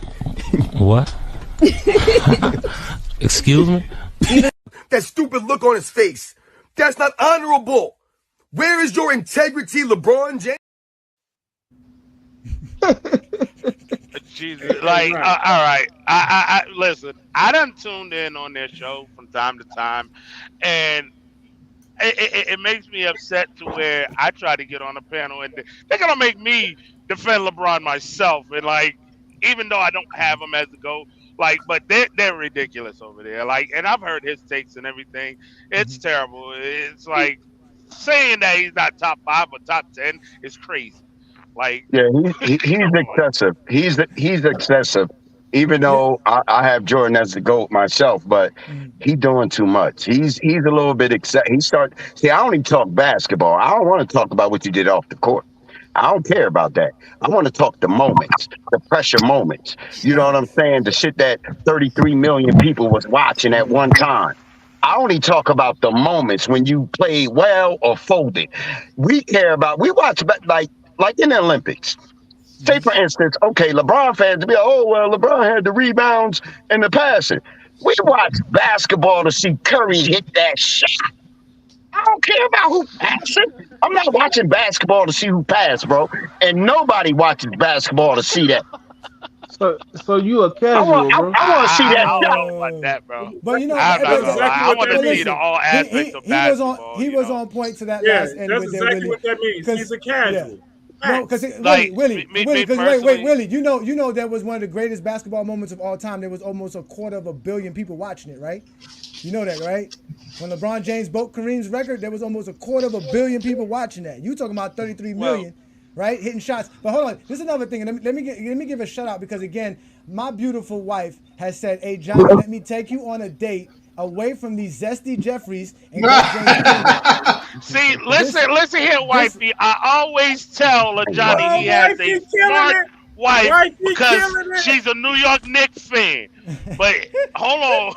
What? Excuse me? That stupid look on his face. That's not honorable. Where is your integrity, LeBron James? Jesus, all right. I listen. I done tuned in on their show from time to time, and it makes me upset to where I try to get on the panel and they're gonna make me defend LeBron myself, and even though I don't have him as the GOAT, but they're ridiculous over there. And I've heard his takes and everything. It's terrible. It's like saying that he's not top 5 or top 10 is crazy. He's excessive. He's excessive. Even though I have Jordan as the GOAT myself, but he's doing too much. He's a little bit excessive. I only talk basketball. I don't want to talk about what you did off the court. I don't care about that. I want to talk the moments, the pressure moments. You know what I'm saying? The shit that 33 million people was watching at one time. I only talk about the moments when you played well or folded. We watch like in the Olympics. Say, for instance, okay, LeBron fans be like, oh, well, LeBron had the rebounds and the passing. We watch basketball to see Curry hit that shot. I don't care about who passing. I'm not watching basketball to see who passed, bro. And nobody watches basketball to see that. So you a casual, bro? I want to see that shot. shot. I don't like that, bro. But you know, I want to see the all aspects of basketball. He was on point to that Yeah, last end. that's exactly what that means. He's a casual. No, because Willie, you know that was one of the greatest basketball moments of all time. There was almost 250 million people watching it, right? You know that, right? When LeBron James broke Kareem's record, there was almost 250 million people watching that. You talking about 33 million. right? Hitting shots. But hold on, this is another thing. Let me give a shout out because again, my beautiful wife has said, "Hey Johnny, let me take you on a date away from these zesty Jeffries and go James Kingdom." See, listen here, wifey. I always tell Johnny he has a smart wife because she's a New York Knicks fan. But hold on,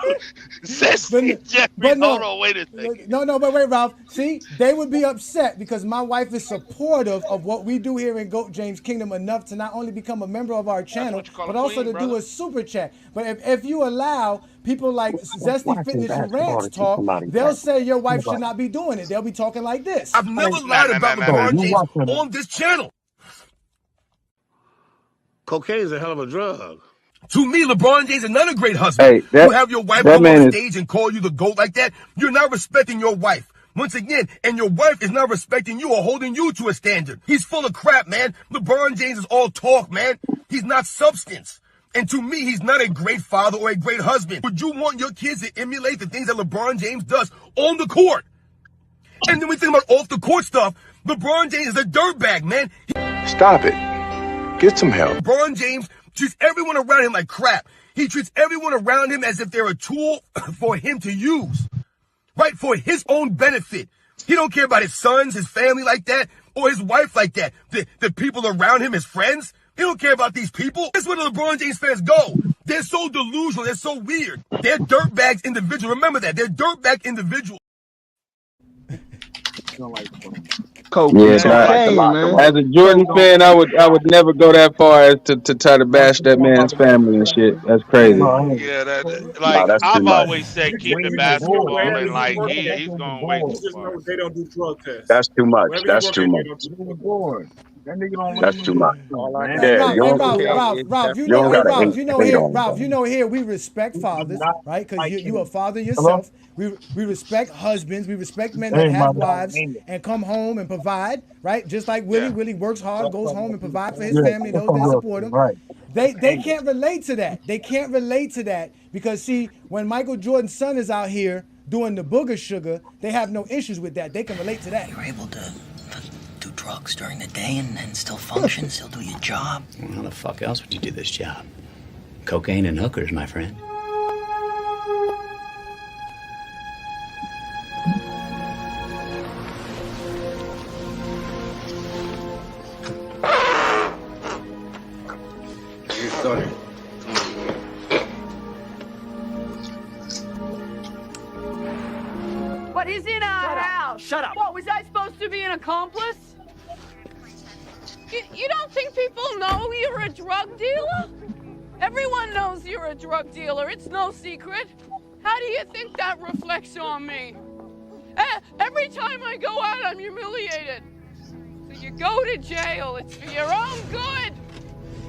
Zesty Jeffrey. Hold on, wait a second. No, but wait, Ralph. See, they would be upset because my wife is supportive of what we do here in GOAT James Kingdom enough to not only become a member of our channel, but also to do a super chat. But if you allow people like Zesty Fitness and Ranch talk, they'll say your wife should not be doing it. They'll be talking like this. I've never lied about LeBron James on this channel. Cocaine is a hell of a drug. To me, LeBron James is not a great husband. You have your wife come on the stage and call you the GOAT like that. You're not respecting your wife. Once again, and your wife is not respecting you or holding you to a standard. He's full of crap, man. LeBron James is all talk, man. He's not substance. And to me, he's not a great father or a great husband. Would you want your kids to emulate the things that LeBron James does on the court? And then we think about off the court stuff. LeBron James is a dirtbag, man. Stop it. Get some help. LeBron James treats everyone around him like crap. He treats everyone around him as if they're a tool for him to use, right? For his own benefit. He don't care about his sons, his family like that, or his wife like that. The people around him, his friends. He don't care about these people. That's where the LeBron James fans go. They're so delusional. They're so weird. They're dirtbags individuals. Remember that. They're dirtbag individuals. As a Jordan fan, I would never go that far as to try to bash that man's family and shit. That's crazy. Yeah, I've always said keep the basketball and like he's going way too far. They don't do drug tests. That's too much. That's too much. That's too much. Ralph, you know here we respect fathers, right? Because you a father yourself. We respect husbands. We respect men that have wives and come home and provide, right? Just like Willie. Willie works hard, goes home and provide for his family, those that support him. They can't relate to that. They can't relate to that because, see, when Michael Jordan's son is out here doing the booger sugar, they have no issues with that. They can relate to that. You're able to do drugs during the day and still function, still do your job. Well, how the fuck else would you do this job? Cocaine and hookers, my friend. But he's in our house. Shut up. What, was I supposed to be an accomplice? You don't think people know you're a drug dealer? Everyone knows you're a drug dealer. It's no secret. How do you think that reflects on me? Every time I go out, I'm humiliated. So you go to jail. It's for your own good.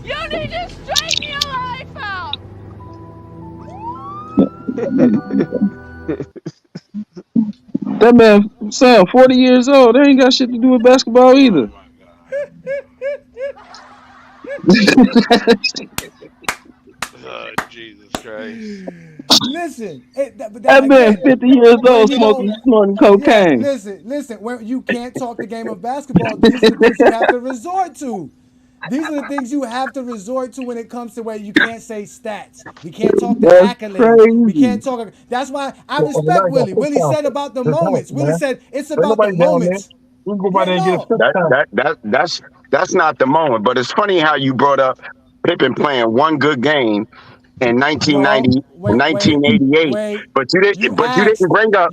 You need to straighten your life out. That man, Sam, 40 years old. They ain't got shit to do with basketball either. Jesus Christ. Listen, that man 50 years old snorting cocaine. Yeah, listen. When you can't talk the game of basketball, these are the things you have to resort to. These are the things you have to resort to when it comes to where you can't say stats. We can't talk the accolades. We can't talk. That's why I respect Willie. Willie said about the moments. Willie said it's about the moments. That's not the moment. But it's funny how you brought up Pippen playing one good game in 1988, but you didn't bring up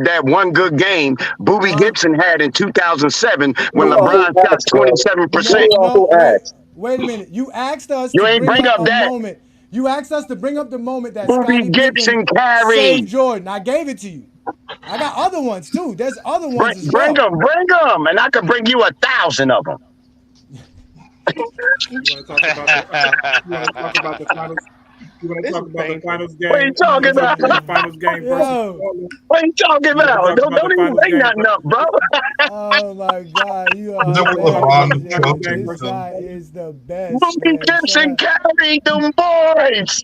that one good game Boobie Gibson had in 2007 when LeBron shot 27%. Wait a minute, you asked us. You ain't bring up that moment. You asked us to bring up the moment that Boobie Gibson carried saved Jordan. I gave it to you. I got other ones too. There's other ones. Bring them, and I could bring you 1,000 of them. You want to talk about the finals? You want to talk about the finals game? What are you talking about? Finals game what are you talking about? Don't even bring nothing up, bro. Oh my God, you are. This guy is the best. Boobie Gibson carried them boys.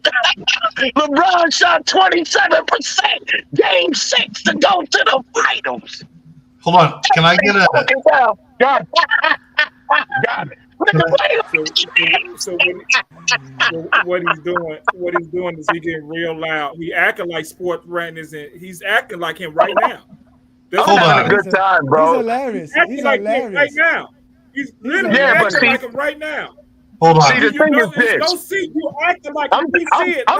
LeBron shot 27%. Game 6 to go to the finals. Hold on. Can I get a? Got it. So what he's doing is he getting real loud. He acting like Sport Brand isn't. He's acting like him right now. I'm having a good time, bro. He's hilarious. He's like hilarious right now. He's literally acting like him right now. Hold on. See, the thing is this. No, see, you acting like I'm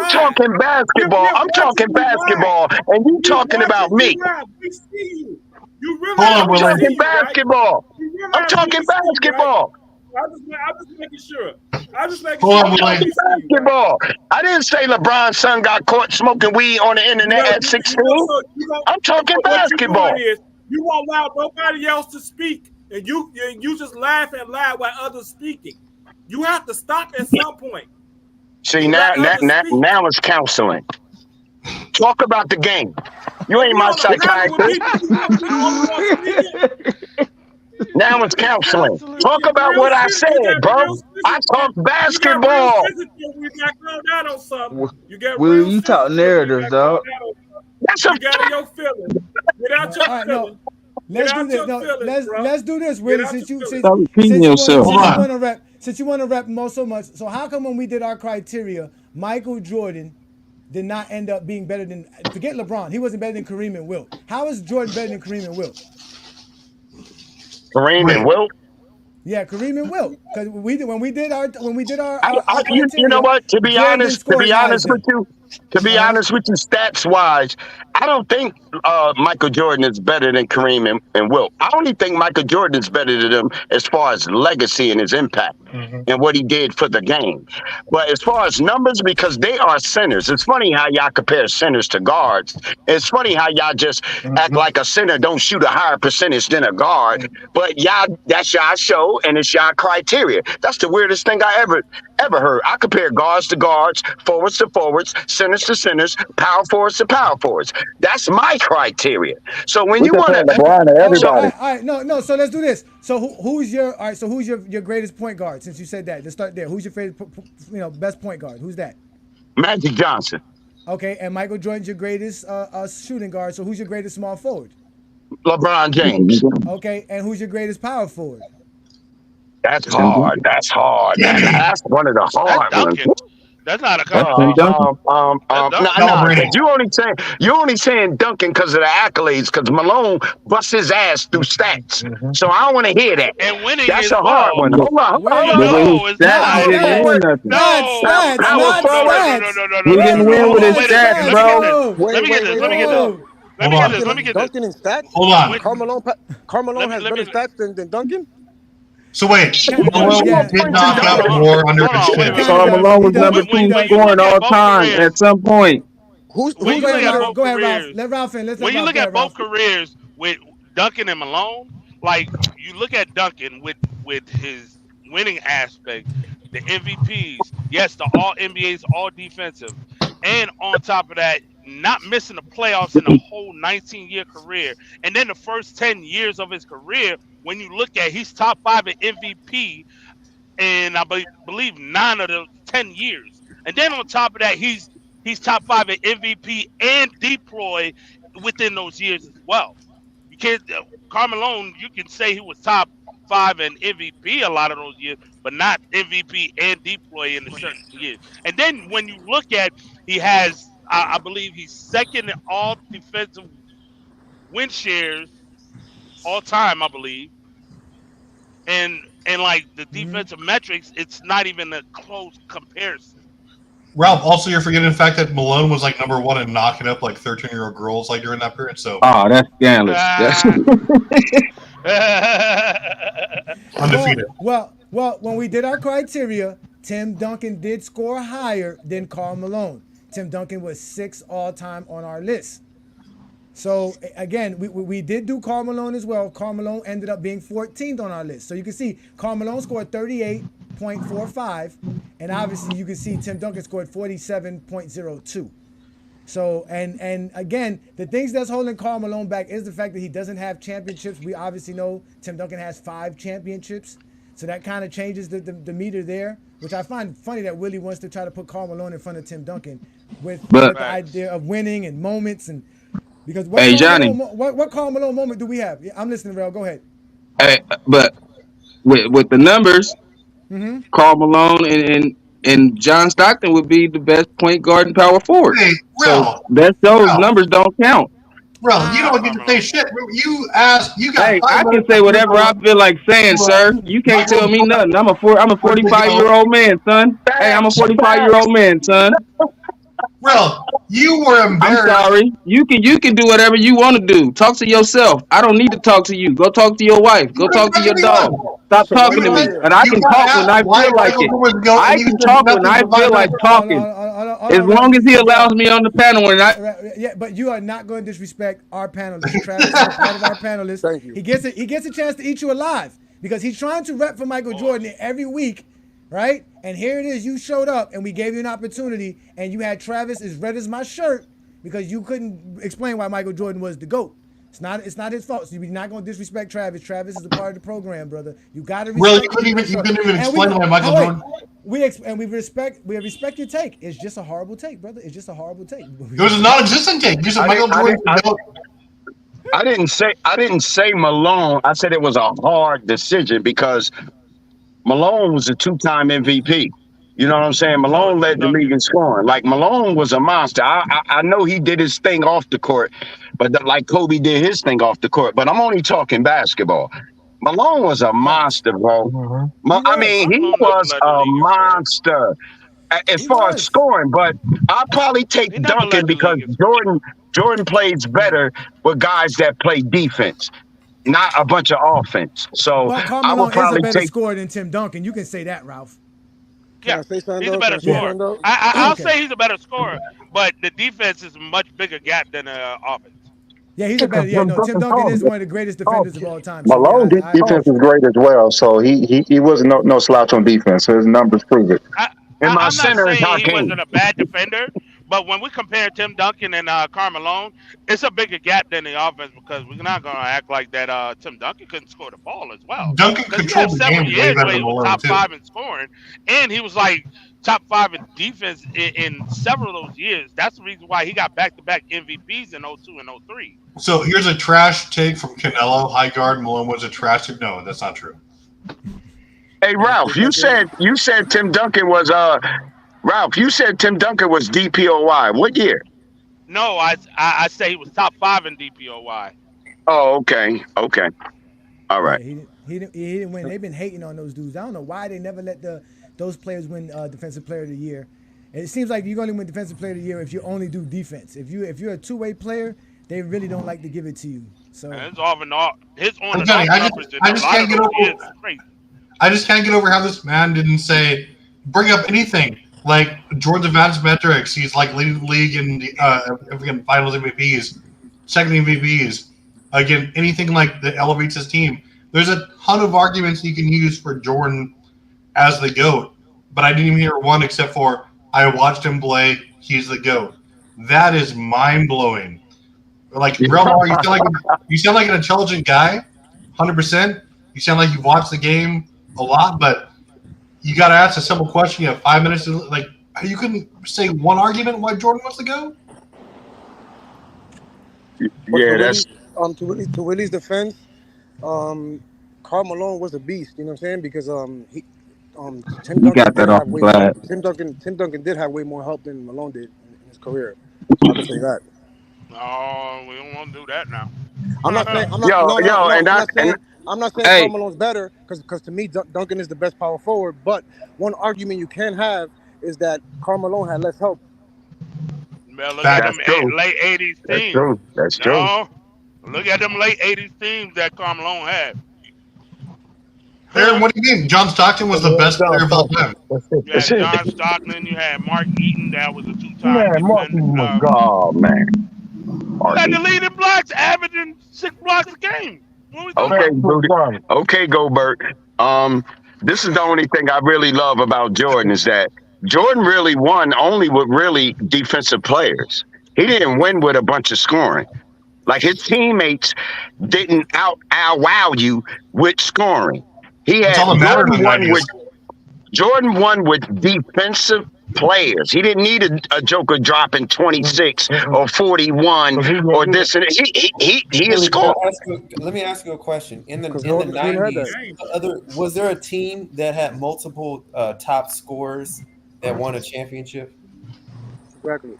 talking basketball. I'm talking basketball, and you talking about me. We see you. You really I'm talking basketball. I'm talking basketball. I'm just making sure. I'm just making I'm sure. talking basketball. I didn't say LeBron's son got caught smoking weed on the internet at 16. I'm talking basketball. You won't allow nobody else to speak, and you just laugh and laugh while others speaking. You have to stop at some point. See, now it's counseling. Talk about the game. You ain't my psychiatrist. Now it's counseling. Talk about what I said, bro. I talk basketball. Will you talk narratives, dog? That's you got your feelings. Without your feelings. Let's do this. No, let's do this, Willie. Since you want to rep Mo so much. So how come when we did our criteria, Michael Jordan did not end up being better than, forget LeBron, he wasn't better than Kareem and Wilt. How is Jordan better than Kareem and Wilt? Kareem and Wilt? Yeah, Kareem and Wilt. Because when we did our you know what? To be honest with you, stats wise, I don't think Michael Jordan is better than Kareem and Wilt. I only think Michael Jordan is better than them as far as legacy and his impact and what he did for the game. But as far as numbers, because they are centers, it's funny how y'all compare centers to guards. It's funny how y'all just act like a center don't shoot a higher percentage than a guard. But that's y'all show and it's y'all criteria. That's the weirdest thing I ever heard. I compare guards to guards, forwards to forwards, centers to centers, power forwards to power forwards. That's my criteria. So when you want to LeBron to everybody. All right, no. So let's do this. So who's your greatest point guard? Since you said that, let's start there. Who's your favorite, best point guard? Who's that? Magic Johnson. Okay, and Michael Jordan's your greatest shooting guard. So who's your greatest small forward? LeBron James. Okay, and who's your greatest power forward? That's hard. That's one of the hard ones. That's not a you only saying Duncan because of the accolades, because Malone busts his ass through stats. So I don't want to hear that. And winning that's a hard one. Hold on. No, it's not. He didn't win with his stats, bro. Let me get this. Duncan in stats? Hold on. Carmelo has better stats than Duncan? So wait, Malone did knock out more under his chin. Malone was number 2 scoring all time at some point. Go ahead, Ralph. Let Ralph in. When you look at both careers with Duncan and Malone, like you look at Duncan with his winning aspect, the MVPs, yes, the All NBA's All Defensive, and on top of that, not missing the playoffs in the whole 19-year career, and then the first 10 years of his career. When you look at, he's top 5 in MVP, and I believe 9 of the 10 years. And then on top of that, he's top 5 in MVP and deploy within those years as well. You can't, Carmelo, you can say he was top 5 in MVP a lot of those years, but not MVP and deploy in the certain years. And then when you look at, he has, I believe he's second in all defensive win shares all time, I believe. And like the defensive metrics, it's not even a close comparison. Ralph, also you're forgetting the fact that Malone was like number 1 in knocking up like 13-year-old girls like during that period. So that's scandalous. Undefeated. Well, when we did our criteria, Tim Duncan did score higher than Karl Malone. Tim Duncan was 6th all-time on our list. So again, we did do Karl Malone as well. Karl Malone ended up being 14th on our list. So you can see Karl Malone scored 38.45, and obviously you can see Tim Duncan scored 47.02. So and again, the things that's holding Karl Malone back is the fact that he doesn't have championships. We obviously know Tim Duncan has 5 championships, so that kind of changes the meter there. Which I find funny that Willie wants to try to put Karl Malone in front of Tim Duncan with the idea of winning and moments and. Because what Hey, Karl Johnny. Malone, what Karl Malone moment do we have? Yeah, I'm listening, Rel. Go ahead. Hey, but with the numbers, Mm-hmm. Karl Malone and John Stockton would be the best point guard and power forward. Hey, So Rel, those numbers don't count. You don't get to say shit. You got Hey, 5 I can minutes say to whatever I feel like saying, sir. You can't tell me nothing. I'm a 45-year-old man, son. Hey, I'm a 45-year-old man, son. Rel, you were I'm embarrassed. sorry. You can do whatever you want to do. Talk to yourself. I don't need to talk to you. Go talk to your wife. Go talk to your dog. Stop So why talking you to out me. here? And I You can got talk when asked I why feel like Michael it. Jordan was GOAT, I and you can said talk when nothing I for 5 feel like minutes. talking. As long as he allows me on the panel and I Yeah, but you are not going to disrespect our panelists. Travis is a part of our panelists. Thank you. He gets a chance to eat you alive because he's trying to rep for Michael Jordan every week, right? And here it is, you showed up and we gave you an opportunity, and you had Travis as red as my shirt because you couldn't explain why Michael Jordan was the GOAT. It's not his fault. So you're not going to disrespect Travis. Travis is a part of the program, brother. You got to Rel, respect. you couldn't even explain why Michael Jordan. We respect your take. It's just a horrible take, brother. It's just a horrible take. It was a non-existent take. You said Michael Jordan. I didn't say Malone. I said it was a hard decision because Malone was a 2-time MVP. You know what I'm saying? Malone led the league in scoring. Like Malone was a monster. I know he did his thing off the court, but like Kobe did his thing off the court. But I'm only talking basketball. Malone was a monster, bro. I mean, he was a monster as far as scoring. But I'll probably take Duncan because Jordan plays better with guys that play defense, not a bunch of offense. So But Karl I would Malone is a probably better take. scorer than Tim Duncan. You can say that, Ralph. Can I say something He's a though? better Can I say scorer. something though? I'll Okay. say he's a better scorer, but the defense is a much bigger gap than the offense. Yeah, he's a better. Yeah, no, Tim Duncan is one of the greatest defenders of all time. So Malone yeah, defense is great as well, so he was no slouch on defense. His numbers prove it. I'm not saying he wasn't a bad defender, but when we compare Tim Duncan and Karl Malone, it's a bigger gap than the offense because we're not going to act like that Tim Duncan couldn't score the ball as well. Duncan Because he had controlled the several game way years better where he than was Malone top too. 5 in scoring, and he was like top 5 in defense in several of those years. That's the reason why he got back-to-back MVPs in 02 and 03. So here's a trash take from Canelo. High guard Malone was a trash take. No, that's not true. Hey Ralph, you said Tim Duncan was Ralph. You said Tim Duncan was DPOY. What year? No, I say he was top 5 in DPOY. Oh, okay. All right. Yeah, he didn't win. They've been hating on those dudes. I don't know why they never let those players win Defensive Player of the Year. And it seems like you're only win Defensive Player of the Year if you only do defense. If you're a two-way player, they really don't like to give it to you. So his on and off numbers in I a just lot can't of get those over. years is crazy. I just can't get over how this man didn't bring up anything like Jordan's advanced metrics. He's like leading the league in the finals MVPs, second MVPs. Again, anything like that elevates his team. There's a ton of arguments you can use for Jordan as the GOAT, but I didn't even hear one except for I watched him play. He's the GOAT. That is mind blowing. Like Relmar, you sound like an intelligent guy, 100%. You sound like you've watched the game a lot, but you got to ask a simple question. You have 5 minutes to you couldn't say one argument why Jordan wants to go. Yeah, that's to Willie's defense. Karl Malone was a beast. You know what I'm saying? Because Tim You got that off the glass. Tim Duncan did have way more help than Malone did in his career. So I can say that. No, we don't want to do that now. I'm not saying. I'm not saying Hey. Karl Malone's better because to me Duncan is the best power forward. But one argument you can have is that Karl Malone had less help. Man, look at them late 80s teams. That's true. No, look at them late 80s teams that Karl Malone had. Aaron, what do you mean? John Stockton was the best player of all time. You had John Stockton. You had Mark Eaton. That was a 2-time. Man, Martin was God, man. You had the leading blocks, averaging 6 blocks a game. Okay, Gobert. This is the only thing I really love about Jordan is that Jordan really won only with really defensive players. He didn't win with a bunch of scoring. Like his teammates didn't wow you with scoring. He had Jordan won with defensive players. He didn't need a Joker dropping 26 or 41 or this and he is scored. Let me ask you a question. In the Jordan had '90s, was there a team that had multiple top scorers that won a championship? Exactly.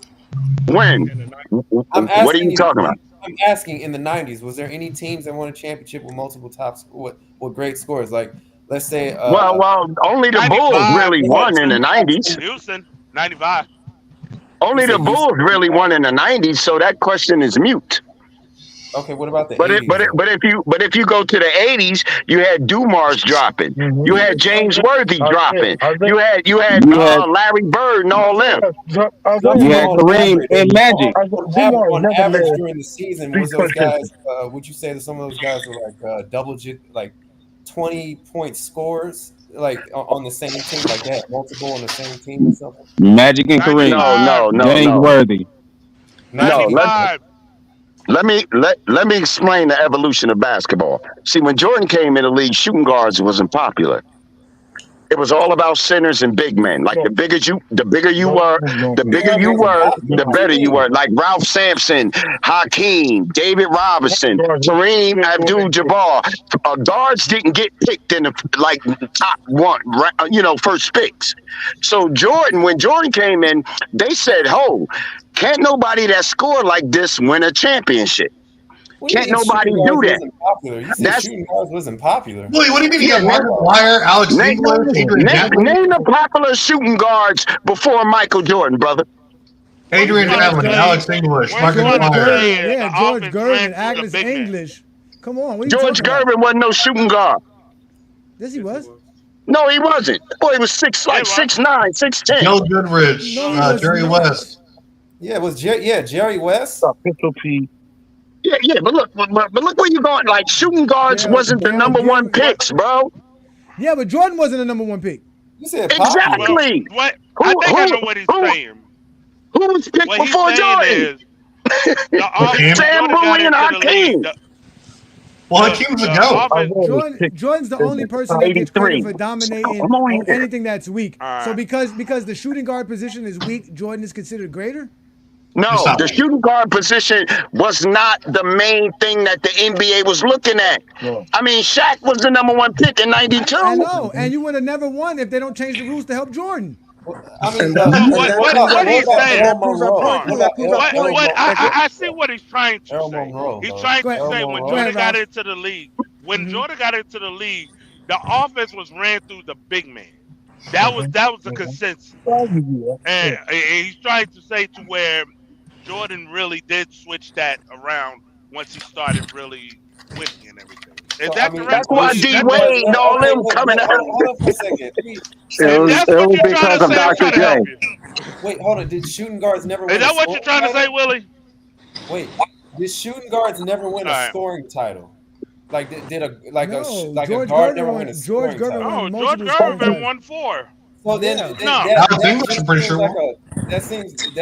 When? What are you talking about? I'm asking in the '90s, was there any teams that won a championship with multiple with great scores? Like, let's say. Well, only the Bulls really won in the '90s. Houston, 95. Only the Bulls really won in the '90s, so that question is mute. Okay, what about the But 80s? but if you go to the '80s, you had Dumars dropping, you had James Worthy dropping, you had Larry Bird and all them. You had Kareem and Magic. On average during the season, was those guys? Would you say that some of those guys were like like 20-point scores, like on the same team, like that, multiple on the same team or something? Magic and Kareem. No. James Worthy. No. Let me explain the evolution of basketball. See, when Jordan came in the league, shooting guards wasn't popular. It was all about centers and big men. Like the bigger you were, the better you were. Like Ralph Sampson, Hakeem, David Robinson, Kareem Abdul-Jabbar. Guards didn't get picked in the top one, first picks. So when Jordan came in, they said, "Ho, can't nobody that scored like this win a championship." Can't nobody do that. You said shooting guards wasn't popular. Wait, what do you mean? You got Mark McGwire, Alex English, name the popular shooting guards before Michael Jordan, brother. Adrian Allen, Alex English, Mark McGwire. Yeah, George Gervin, Alex English. Come on, what are you George talking Gervin wasn't no shooting guard. Yes, he was. No, he wasn't. Boy, he was 6'9", 6'10". Joe Goodrich, Jerry West. Yeah, it was Jerry West. Pistol P. Yeah, but look where you're going. Like shooting guards wasn't the number one picks, bro. Yeah, but Jordan wasn't the number one pick. You said exactly. What? I think I know what he's saying. Who was picked before Jordan? Sam Bowie and Hakeem. Well, Hakeem's a goat. Jordan's the only person that gets credit for dominating on anything that's weak. So because the shooting guard position is weak, Jordan is considered greater? No, the shooting guard position was not the main thing that the NBA was looking at. Yeah. I mean, Shaq was the number one pick in '92. I know, and you would have never won if they don't change the rules to help Jordan. I mean, what he's saying. I see what he's trying to say. He's trying to say when Jordan got into the league, the offense was ran through the big man. That was the consensus. And he's trying to say to where Jordan really did switch that around once he started really winning and everything. Is that correct? That's why D-Wade and all them coming out. Hold on for a second. It was because of Dr. J. Wait, hold on. Did shooting guards never win? Is that what you're trying to say, Willie? Wait, did shooting guards never win a scoring title? Like a guard never win a scoring title? Oh, George Gervin won 4. Well, then that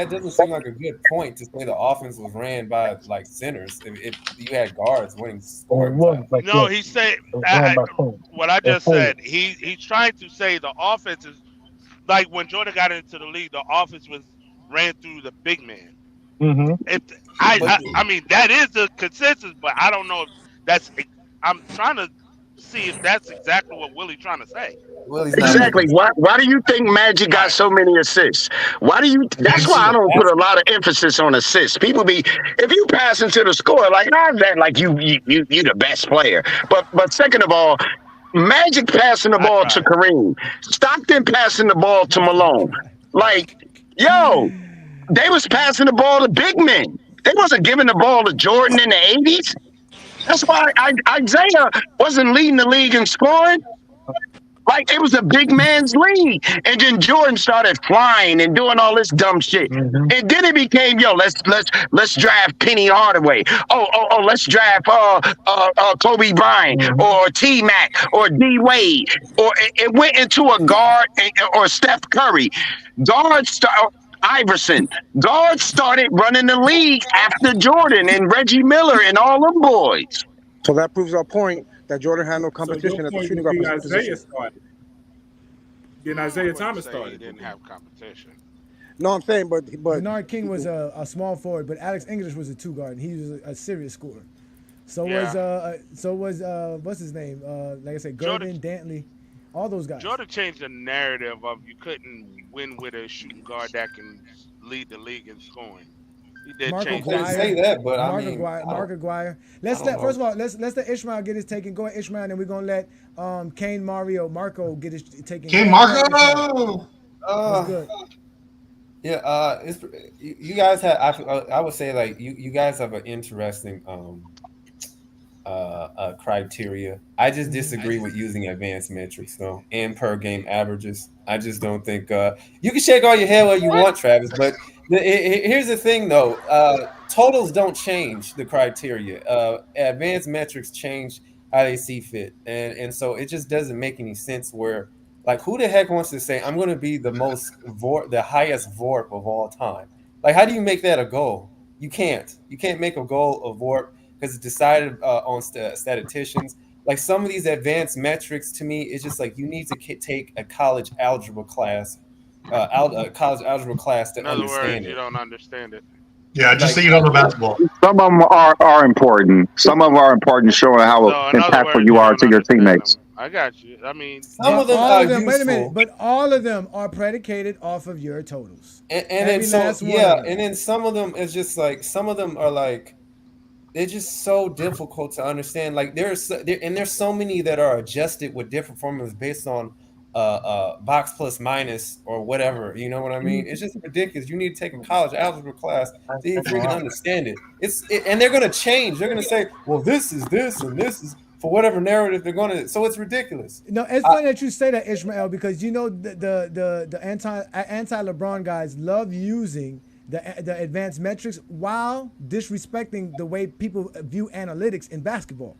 doesn't seem like a good point to say the offense was ran by like centers if you had guards winning scoring titles. No, he said what I just said. He's trying to say the offense is like when Jordan got into the league, the offense was ran through the big man. Mm-hmm. I mean that is the consensus, but I don't know if that's. I'm trying to see if that's exactly what Willie's trying to say. Exactly. Why do you think Magic got so many assists? That's why I don't put a lot of emphasis on assists. People if you pass into the score, like that, like you the best player. But second of all, Magic passing the ball to Kareem, Stockton passing the ball to Malone. Like, yo, they was passing the ball to big men. They wasn't giving the ball to Jordan in the 80s. That's why Isaiah wasn't leading the league in scoring. Like, it was a big man's league. And then Jordan started flying and doing all this dumb shit. Mm-hmm. And then it became, let's draft Penny Hardaway. Oh, let's draft Kobe Bryant or T-Mac or D-Wade. Or it went into a guard or Steph Curry. Iverson. Guards started running the league after Jordan and Reggie Miller and all them boys. So that proves our point that Jordan had no competition at the shooting guard position. Then Isaiah Thomas started. He didn't have competition. No, I'm saying, but Bernard King was a small forward, but Alex English was a two guard, and he was a serious scorer. So was what's his name? Like I said, Jordan Gervin, Dantley, all those guys. Jordan changed the narrative of you couldn't win with a shooting guard that can lead the league in scoring. He did Mark change Couldn't that say narrative. that, but I Mark mean, Aguirre. Mark Aguirre. Let's don't let first know. of all let's let Ishmael get his taken. Go ahead, Ishmael, and then we're gonna let Kane Marco get his taken. King Go ahead, Ishmael. Marco. What's good? Yeah, it's you guys have. I would say like you guys have an interesting criteria. I just disagree with using advanced metrics though and per game averages. I just don't think you can shake all your head all you want, Travis, but here's the thing though. Totals don't change the criteria. Advanced metrics change how they see fit, and so it just doesn't make any sense. Where like who the heck wants to say I'm going to be the the highest VORP of all time? Like how do you make that a goal? You can't. You can't make a goal of VORP because it's decided on statisticians. Like some of these advanced metrics, to me, it's just like you need to take a college algebra class, college algebra class to In other words, understand you it. don't understand it. Yeah, just say you don't know basketball. Some of them are important. Some of them are important, showing how So in other impactful words, you you are don't to your understand teammates. them. I got you. I mean, Some of them all are of them. Wait a minute, useful. but all of them are predicated off of your totals. And Every then so last one of yeah, them. and then some of them is just like some of them are like they're just so difficult to understand. Like there's so many that are adjusted with different formulas based on box plus minus or whatever. You know what I mean? It's just ridiculous. You need to take a college algebra class so you freaking understand it. And they're gonna change. They're gonna say, well, this is this and this is for whatever narrative they're gonna. So it's ridiculous. No, it's funny that you say that, Ishmael, because you know the anti LeBron guys love using the advanced metrics while disrespecting the way people view analytics in basketball.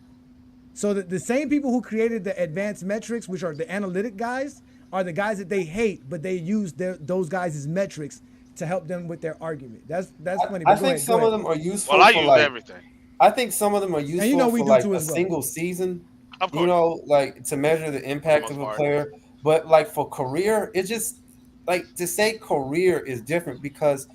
So the same people who created the advanced metrics, which are the analytic guys, are the guys that they hate, but they use those guys' metrics to help them with their argument. That's funny. I think some of them are useful. Well, I for use like, everything. I think some of them are useful you know we for do like too a as well. single season. Of course. You know, like to measure the impact of a player. But like for career, it just like to say career is different because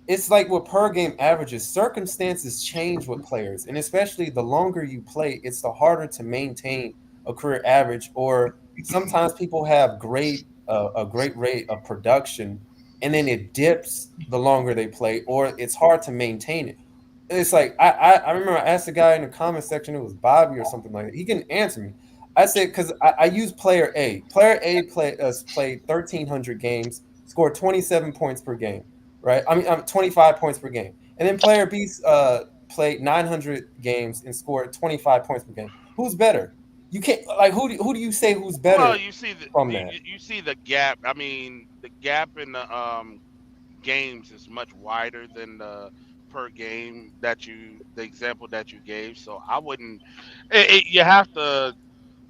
it's like with per game averages, circumstances change with players, and especially the longer you play, it's the harder to maintain a career average. Or sometimes people have a great rate of production, and then it dips the longer they play, or it's hard to maintain it. It's like I remember I asked a guy in the comment section, it was Bobby or something like that. He couldn't answer me. I said because I use player A. Player A played 1,300 games, scored 27 points per game. Right, I mean, 25 points per game, and then player B played 900 games and scored 25 points per game. Who's better? You can't like who do you say who's better? Well, you see from that. You see the gap. I mean, the gap in the games is much wider than the per game the example that you gave. So I wouldn't. You have to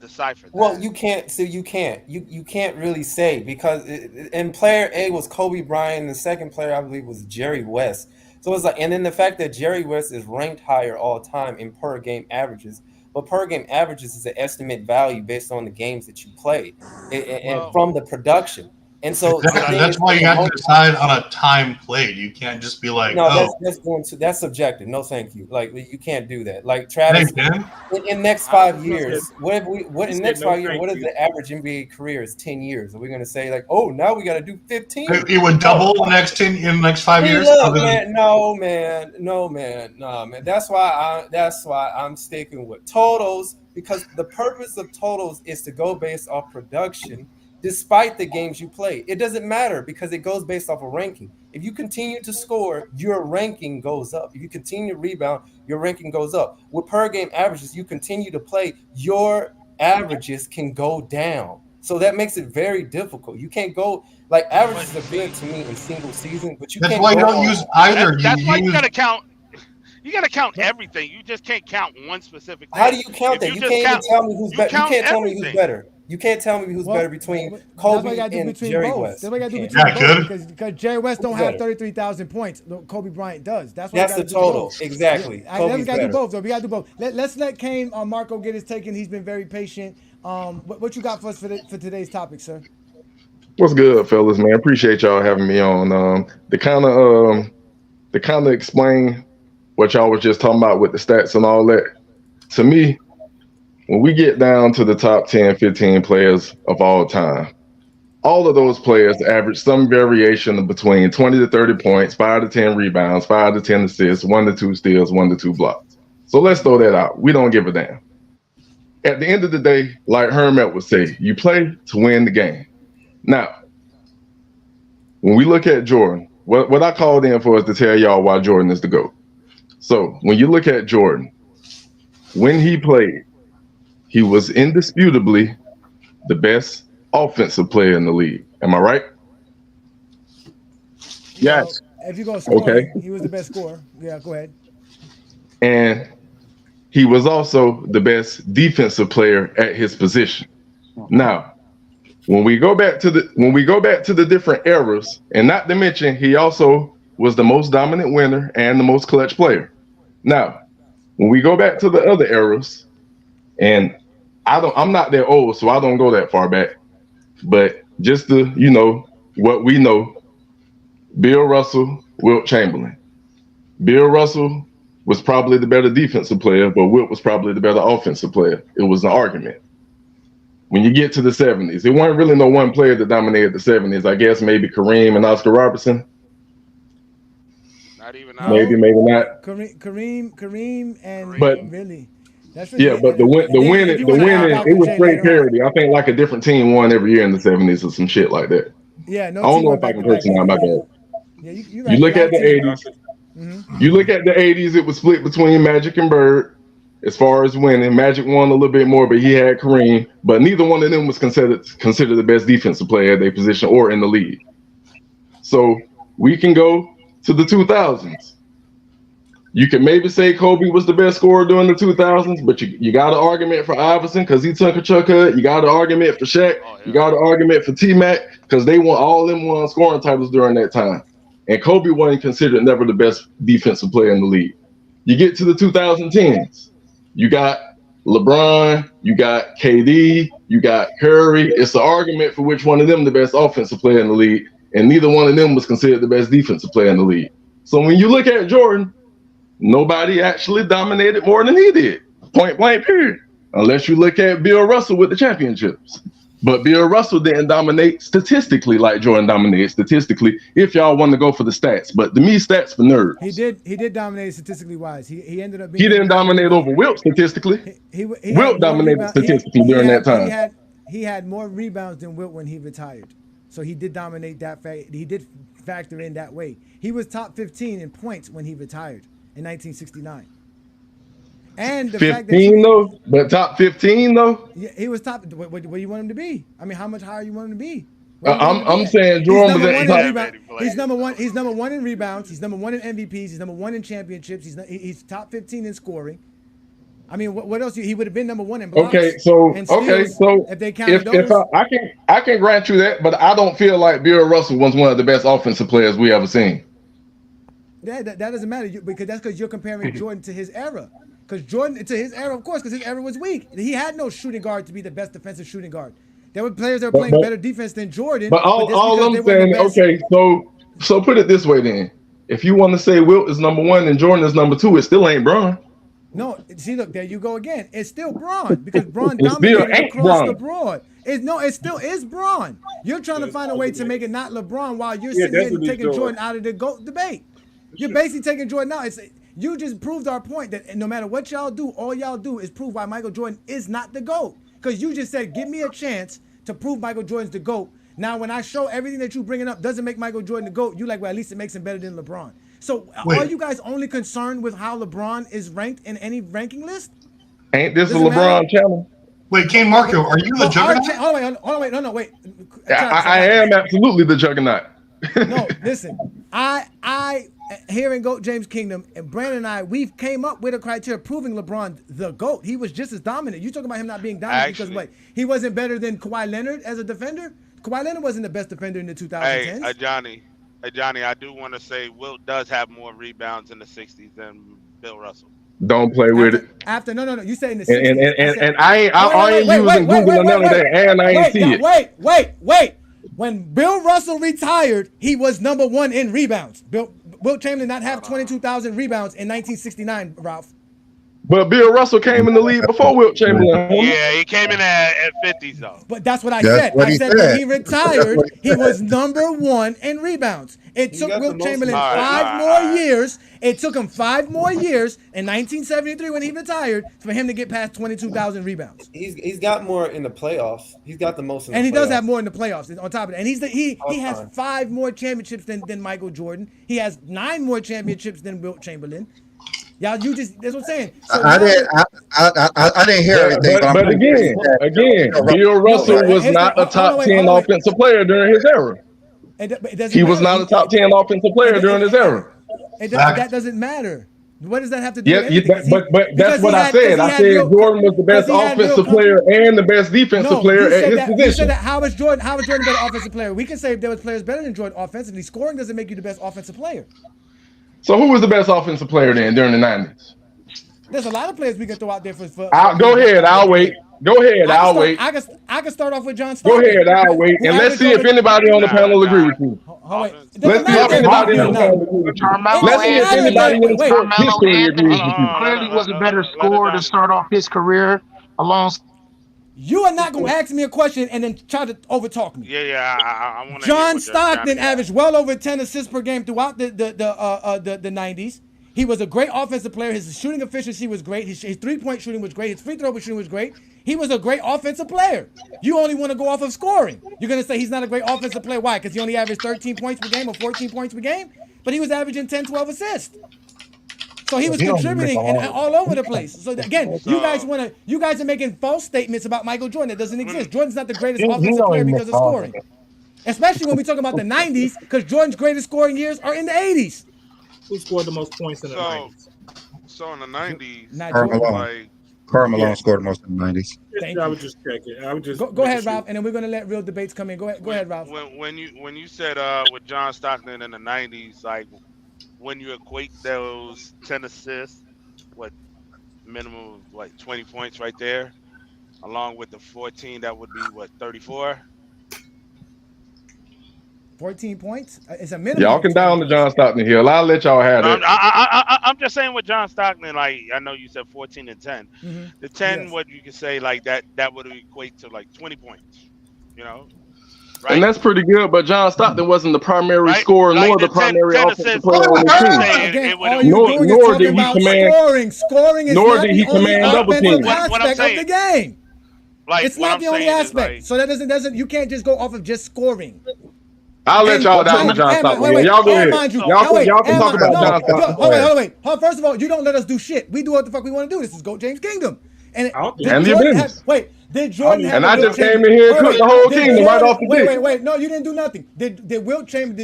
decipher that. Well, you can't. So you can't really say because and player A was Kobe Bryant. And the second player I believe was Jerry West. So it's like, and then the fact that Jerry West is ranked higher all time in per game averages, but per game averages is an estimate value based on the games that you play and from the production. And so that's why you have to decide on a time played. You can't just be like, no, that's subjective. No, thank you. Like you can't do that. Like Travis, in next 5 years, what in next 5 years? What is the average NBA career? Is 10 years? Are we going to say like, oh, now we got to do 15? It would double in the next 5 years. Look, man, no, man. That's why I'm sticking with totals because the purpose of totals is to go based off production. Despite the games you play, it doesn't matter because it goes based off a ranking. If you continue to score, your ranking goes up. If you continue to rebound, your ranking goes up. With per game averages, you continue to play, your averages can go down. So that makes it very difficult. You can't go like averages are good to me in single season, but you that's can't. Why you don't use either. That's why you gotta count. You got to count everything. You just can't count one specific thing. How do you count that? You can't even tell me who's better. You can't tell me who's better. You can't tell me who's better between Kobe and Jerry West. That's what you got to do between both because Jerry West don't have 33,000 points. Kobe Bryant does. That's the total. Exactly. Yeah, we got to do both, though. We got to do both. Let's let Kane Marco get his take, and he's been very patient. What you got for us for today's topic, sir? What's good, fellas, man? Appreciate y'all having me on. To kind of explain what y'all was just talking about with the stats and all that. To me, when we get down to the top 10, 15 players of all time, all of those players average some variation of between 20 to 30 points, 5 to 10 rebounds, 5 to 10 assists, 1 to 2 steals, 1 to 2 blocks. So let's throw that out. We don't give a damn. At the end of the day, like Hermit would say, you play to win the game. Now, when we look at Jordan, what I called in for is to tell y'all why Jordan is the GOAT. So when you look at Jordan, when he played, he was indisputably the best offensive player in the league. Am I right? Yes. If you go scoring, okay. He was the best scorer. Yeah, go ahead. And he was also the best defensive player at his position. Now, when we go back to the different eras, and not to mention he also was the most dominant winner and the most clutch player. Now, when we go back to the other eras, and I'm not that old, so I don't go that far back. But just to, what we know, Bill Russell, Wilt Chamberlain. Bill Russell was probably the better defensive player, but Wilt was probably the better offensive player. It was an argument. When you get to the 70s, it wasn't really no one player that dominated the 70s. I guess maybe Kareem and Oscar Robertson. Not even maybe not. Kareem and but really. That's yeah, but the winning, it was straight parity. I think like a different team won every year in the 70s or some shit like that. Yeah, no. I don't know if I can curse now, my bad. Yeah, you look at the 80s. Mm-hmm. You look at the 80s, it was split between Magic and Bird. As far as winning, Magic won a little bit more, but he had Kareem. But neither one of them was considered the best defensive player at their position or in the league. So we can go to the 2000s. You can maybe say Kobe was the best scorer during the 2000s, but you got an argument for Iverson because he took a chuck hut. You got an argument for Shaq. You got an argument for T-Mac because they won all them won scoring titles during that time. And Kobe wasn't considered never the best defensive player in the league. You get to the 2010s. You got LeBron, you got KD, you got Curry. It's an argument for which one of them the best offensive player in the league, and neither one of them was considered the best defensive player in the league. So when you look at Jordan, nobody actually dominated more than he did. Point blank, period. Unless you look at Bill Russell with the championships. But Bill Russell didn't dominate statistically like Jordan dominated statistically, if y'all want to go for the stats. But to me, stats for nerds. He did dominate statistically wise. He ended up being. He didn't dominate over Wilt statistically. Wilt dominated statistically during that time. He had more rebounds than Wilt when he retired. So he did dominate that fact. He did factor in that way. He was top 15 in points when he retired in 1969. And the 15 fact that though, but top 15 though. Yeah, he was top. What do you want him to be? I mean, how much higher you want him to be? I'm saying Jordan was He's number one. He's number one in rebounds. He's number one in MVPs. He's number one in championships. He's top 15 in scoring. I mean, what else? He would have been number one in blocks. So if they counted those, I can grant you that, but I don't feel like Bill Russell was one of the best offensive players we ever seen. That doesn't matter because you're comparing Jordan to his era. Because Jordan, to his era, of course, because his era was weak. He had no shooting guard to be the best defensive shooting guard. There were players that were playing better defense than Jordan. But all I'm saying, so put it this way then. If you want to say Wilt is number one and Jordan is number two, it still ain't Bron. No, see, look, there you go again. It's still Bron because Bron dominated across the board. It still is Bron. You're trying to find a way to make it not LeBron while you're sitting here and taking Jordan out of the GOAT debate. You're basically taking Jordan out. You just proved our point that no matter what y'all do, all y'all do is prove why Michael Jordan is not the GOAT. Because you just said, give me a chance to prove Michael Jordan's the GOAT. Now, when I show everything that you're bringing up doesn't make Michael Jordan the GOAT, you're like, well, at least it makes him better than LeBron. So are you guys only concerned with how LeBron is ranked in any ranking list? Ain't this a LeBron channel? Wait, King Marco, are you the juggernaut? Hold on, wait. No. I am absolutely the juggernaut. No, listen. I here in GOAT James Kingdom, and Brandon and I, we've came up with a criteria proving LeBron the GOAT. He was just as dominant. You talking about him not being dominant because what? He wasn't better than Kawhi Leonard as a defender? Kawhi Leonard wasn't the best defender in the 2010s. Hey, Johnny, I do want to say Wilt does have more rebounds in the 60s than Bill Russell. Don't play with it. No. You say in the 60s. And I ain't using Google or none of that, and I ain't see it. Wait. When Bill Russell retired, he was number 1 in rebounds. Wilt Chamberlain not have 22,000 rebounds in 1969, Ralph. But Bill Russell came in the league before Wilt Chamberlain. Yeah, he came in at 50s though. But that's what I said. I said when he retired, he was number 1 in rebounds. It took Wilt Chamberlain 5 more years. It took him 5 more years in 1973 when he retired for him to get past 22,000 rebounds. He's got more in the playoffs. He's got the most in the playoffs. And he does have more in the playoffs on top of it. And he has 5 more championships than Michael Jordan. He has 9 more championships than Wilt Chamberlain. Y'all, that's what I'm saying. So I didn't hear everything. But again, Bill Russell was not a top 10 offensive player during his era. He was not a top 10 offensive player during his era. That doesn't matter. What does that have to do with anything? But that's what I said. I said Jordan was the best offensive player and the best defensive player at his position. You said that how was Jordan a better offensive player? We can say there was players better than Jordan offensively. Scoring doesn't make you the best offensive player. So who was the best offensive player then during the 90s? There's a lot of players we can throw out there for go ahead. I'll wait. Go ahead. I'll wait. I can start off with John Stockton. Go ahead. I'll wait. And let's see if anybody on the panel agree with you. Let's see if anybody on the panel agree with you. Let's see if anybody in the sports history agrees with you. Clearly was a better scorer to start off his career along. You are not going to ask me a question and then try to overtalk me. Yeah. I want to. John Stockton averaged well over 10 assists per game throughout the 90s. He was a great offensive player. His shooting efficiency was great. His 3-point shooting was great. His free throw shooting was great. He was a great offensive player. You only want to go off of scoring. You're going to say he's not a great offensive player. Why? Because he only averaged 13 points per game or 14 points per game? But he was averaging 10, 12 assists. So he was contributing all over the place. So again, you guys are making false statements about Michael Jordan that doesn't exist. Jordan's not the greatest offensive player because of scoring. Especially when we talk about the 90s, because Jordan's greatest scoring years are in the 80s. Who scored the most points in the 90s? So in the 90s, Karl Malone scored most in the 90s. I would just check it. I would just go ahead, Ralph, and then we're gonna let real debates come in. Go ahead, Ralph. When you said with John Stockton in the 90s, like when you equate those 10 assists, what minimum of like 20 points right there, along with the 14, that would be what 34. 14 points? It's a minimum. Y'all can down the John Stockton hill. I'll let y'all have it. I'm just saying with John Stockton, like I know you said 14 and 10. Mm-hmm. The 10, yes. What you could say like that would equate to like 20 points. You know? Right? And that's pretty good, but John Stockton wasn't the primary scorer nor the primary offensive player on the team. Nor did he command scoring is nor not did he the only command double teams. aspect of the game. Like, it's not the only aspect. So that doesn't you can't just go off of just scoring. I'll let y'all down with John Stockton. Y'all go ahead. Y'all can talk about John Stockton. Hold on, wait. First of all, you don't let us do shit. We do what the fuck we want to do. This is GOAT James Kingdom. And your business. Did Jordan have? And I just came in here and cooked the whole kingdom right off the dick. Wait. No, you didn't do nothing. Did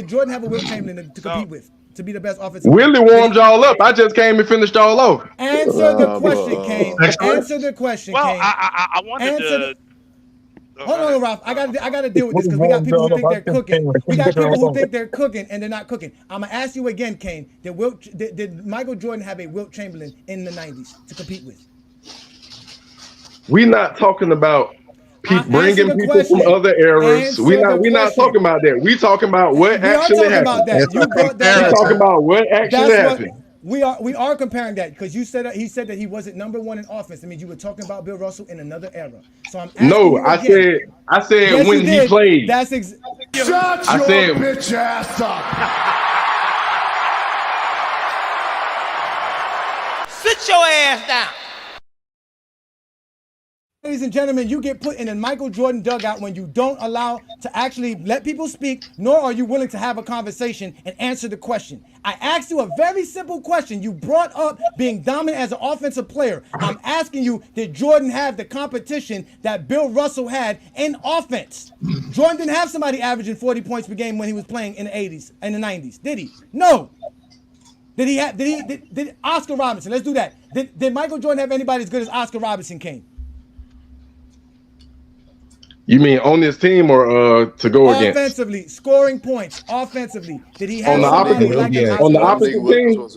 Jordan have a Wilt Chamberlain to compete with to be the best offensive? Willie warmed y'all up. I just came and finished y'all off. Answer the question, Kane. Answer the question, Kane. Well, I wanted to. Hold on, Ralph. I got to deal with this because we got people who think they're cooking. We got people who think they're cooking and they're not cooking. I'm gonna ask you again, Kane. Did Michael Jordan have a Wilt Chamberlain in the 90s to compete with? We're not talking about bringing people from other eras. We're not talking about that. We're talking about what actually happened. We're talking about what actually happened. We are comparing that because he said that he wasn't number 1 in offense. I mean, you were talking about Bill Russell in another era. So I'm asking you again. I said yes, when he played. Shut your bitch ass up. Sit your ass down. Ladies and gentlemen, you get put in a Michael Jordan dugout when you don't allow to actually let people speak, nor are you willing to have a conversation and answer the question. I asked you a very simple question. You brought up being dominant as an offensive player. I'm asking you, did Jordan have the competition that Bill Russell had in offense? Jordan didn't have somebody averaging 40 points per game when he was playing in the 80s and the 90s, did he? No. Did Oscar Robinson? Let's do that. Did Michael Jordan have anybody as good as Oscar Robinson, Kane? You mean on this team or to go against? Offensively, scoring points. Offensively, did he have on the opposite team?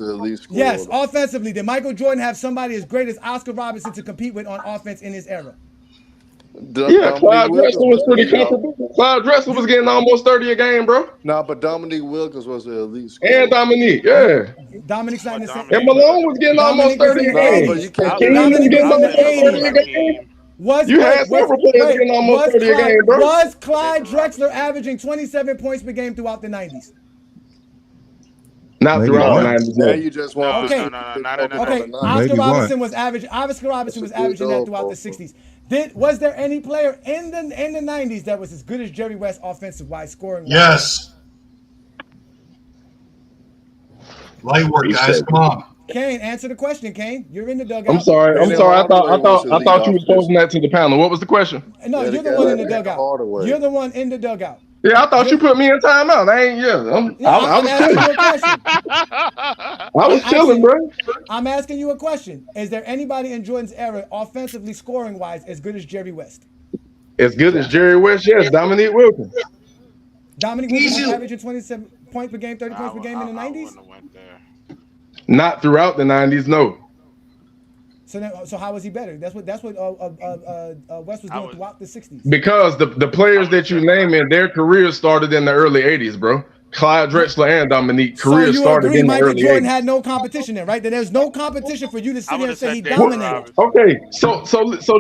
Yes, offensively, did Michael Jordan have somebody as great as Oscar Robinson to compete with on offense in his era? Yeah, Clyde Drexler was pretty comfortable. Clyde Drexler was getting almost 30 a game, bro. Nah, but Dominique Wilkins was the elite scorer. And Dominique, yeah. Dominic's not in the same. And Malone was getting almost 30 a game. Dominic was in the 80s. Was you had several players getting almost 30 a game, bro. Was Clyde Drexler averaging 27 points per game throughout the 90s? Not throughout the 90s. Now you just want okay. Not in the Okay, Oscar Robertson was averaging that throughout the 60s. Was there any player in the 90s that was as good as Jerry West offensive-wise, scoring-wise? Yes. Light work, guys. Come on. Kane, answer the question, Kane. You're in the dugout. I'm sorry. I thought you were posing that to the panel. What was the question? No, you're the one in the dugout. You're the one in the dugout. Yeah, I thought you put me in timeout. I was chilling. I was chilling, bro. I'm asking you a question. Is there anybody in Jordan's era, offensively scoring-wise, as good as Jerry West? As good as Jerry West, yes. Dominique Wilkins. Dominique Wilkins was averaging 27 points per game, 30 points per game in the 90s? Not throughout the 90s, no. So how was he better? That's what West was doing throughout the 60s. Because the players that you name in their careers started in the early 80s, bro. Clyde Drexler and Dominique careers started in the Michael early Jordan 80s. had no competition there, right? That there's no competition for you to sit here and say he dominated. Okay, so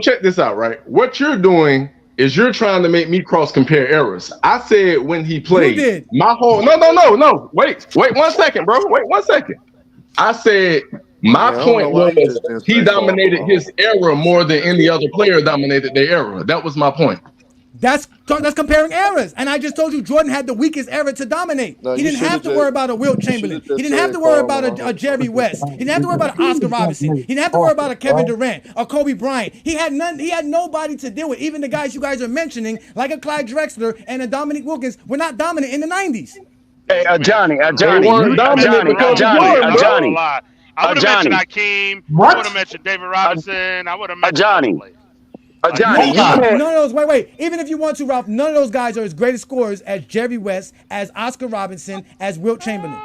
check this out, right? What you're doing is you're trying to make me cross compare errors. I said when he played, you did. my whole no. Wait 1 second, bro. Wait 1 second. I said my point was he dominated his era more than any other player dominated their era. That was my point. That's comparing eras. And I just told you Jordan had the weakest era to dominate. No, he didn't have to worry about a Wilt Chamberlain. He didn't have to worry about a Jerry West. He didn't have to worry about an Oscar Robertson. He didn't have to worry about a Kevin Durant or Kobe Bryant. He had nobody to deal with. Even the guys you guys are mentioning, like a Clyde Drexler and a Dominique Wilkins, were not dominant in the 90s. Hey, Johnny. I would have mentioned Hakeem. I would have mentioned David Robinson. I would have mentioned Johnny. Johnny, none of those. Wait. Even if you want to, Ralph, none of those guys are as great as scorers as Jerry West, as Oscar Robinson, as Wilt Chamberlain.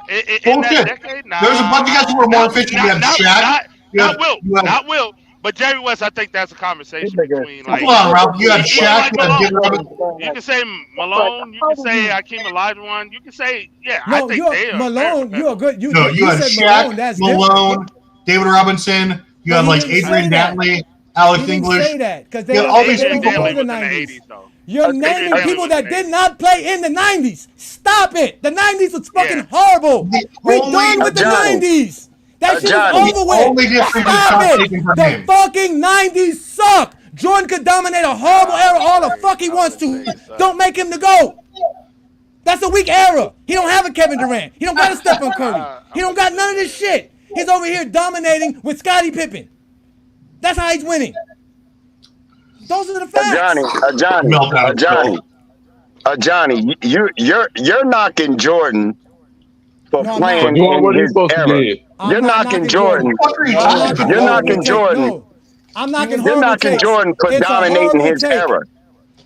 In that decade, there's a bunch of guys who were more efficient. You have Shaq. Not Wilt. But Jerry West, I think that's a conversation between. Like, come on, Ralph. You have Shaq. You can say Malone. You can say Hakeem Olajuwon. You can say, yeah. No, I think they are Malone. You are good. You had said Shaq, Malone, David Robinson. You had like Adrian Dantley, Alex English. Say that because they all these people in the 90s. You're naming people that did not play in the 90s. Stop it. The 90s was fucking horrible. We're done with the 90s. That shit is over with. Stop it. The fucking 90s suck. Jordan could dominate a horrible era all the fuck he wants to. Don't make him the GOAT. That's a weak era. He don't have a Kevin Durant. He don't got a Stephen Curry. He don't got none of this shit. He's over here dominating with Scottie Pippen. That's how he's winning. Those are the facts. Johnny, you're knocking Jordan for playing in his era. You're knocking Jordan. You're knocking Jordan. I'm knocking You're knocking Jordan for dominating his era.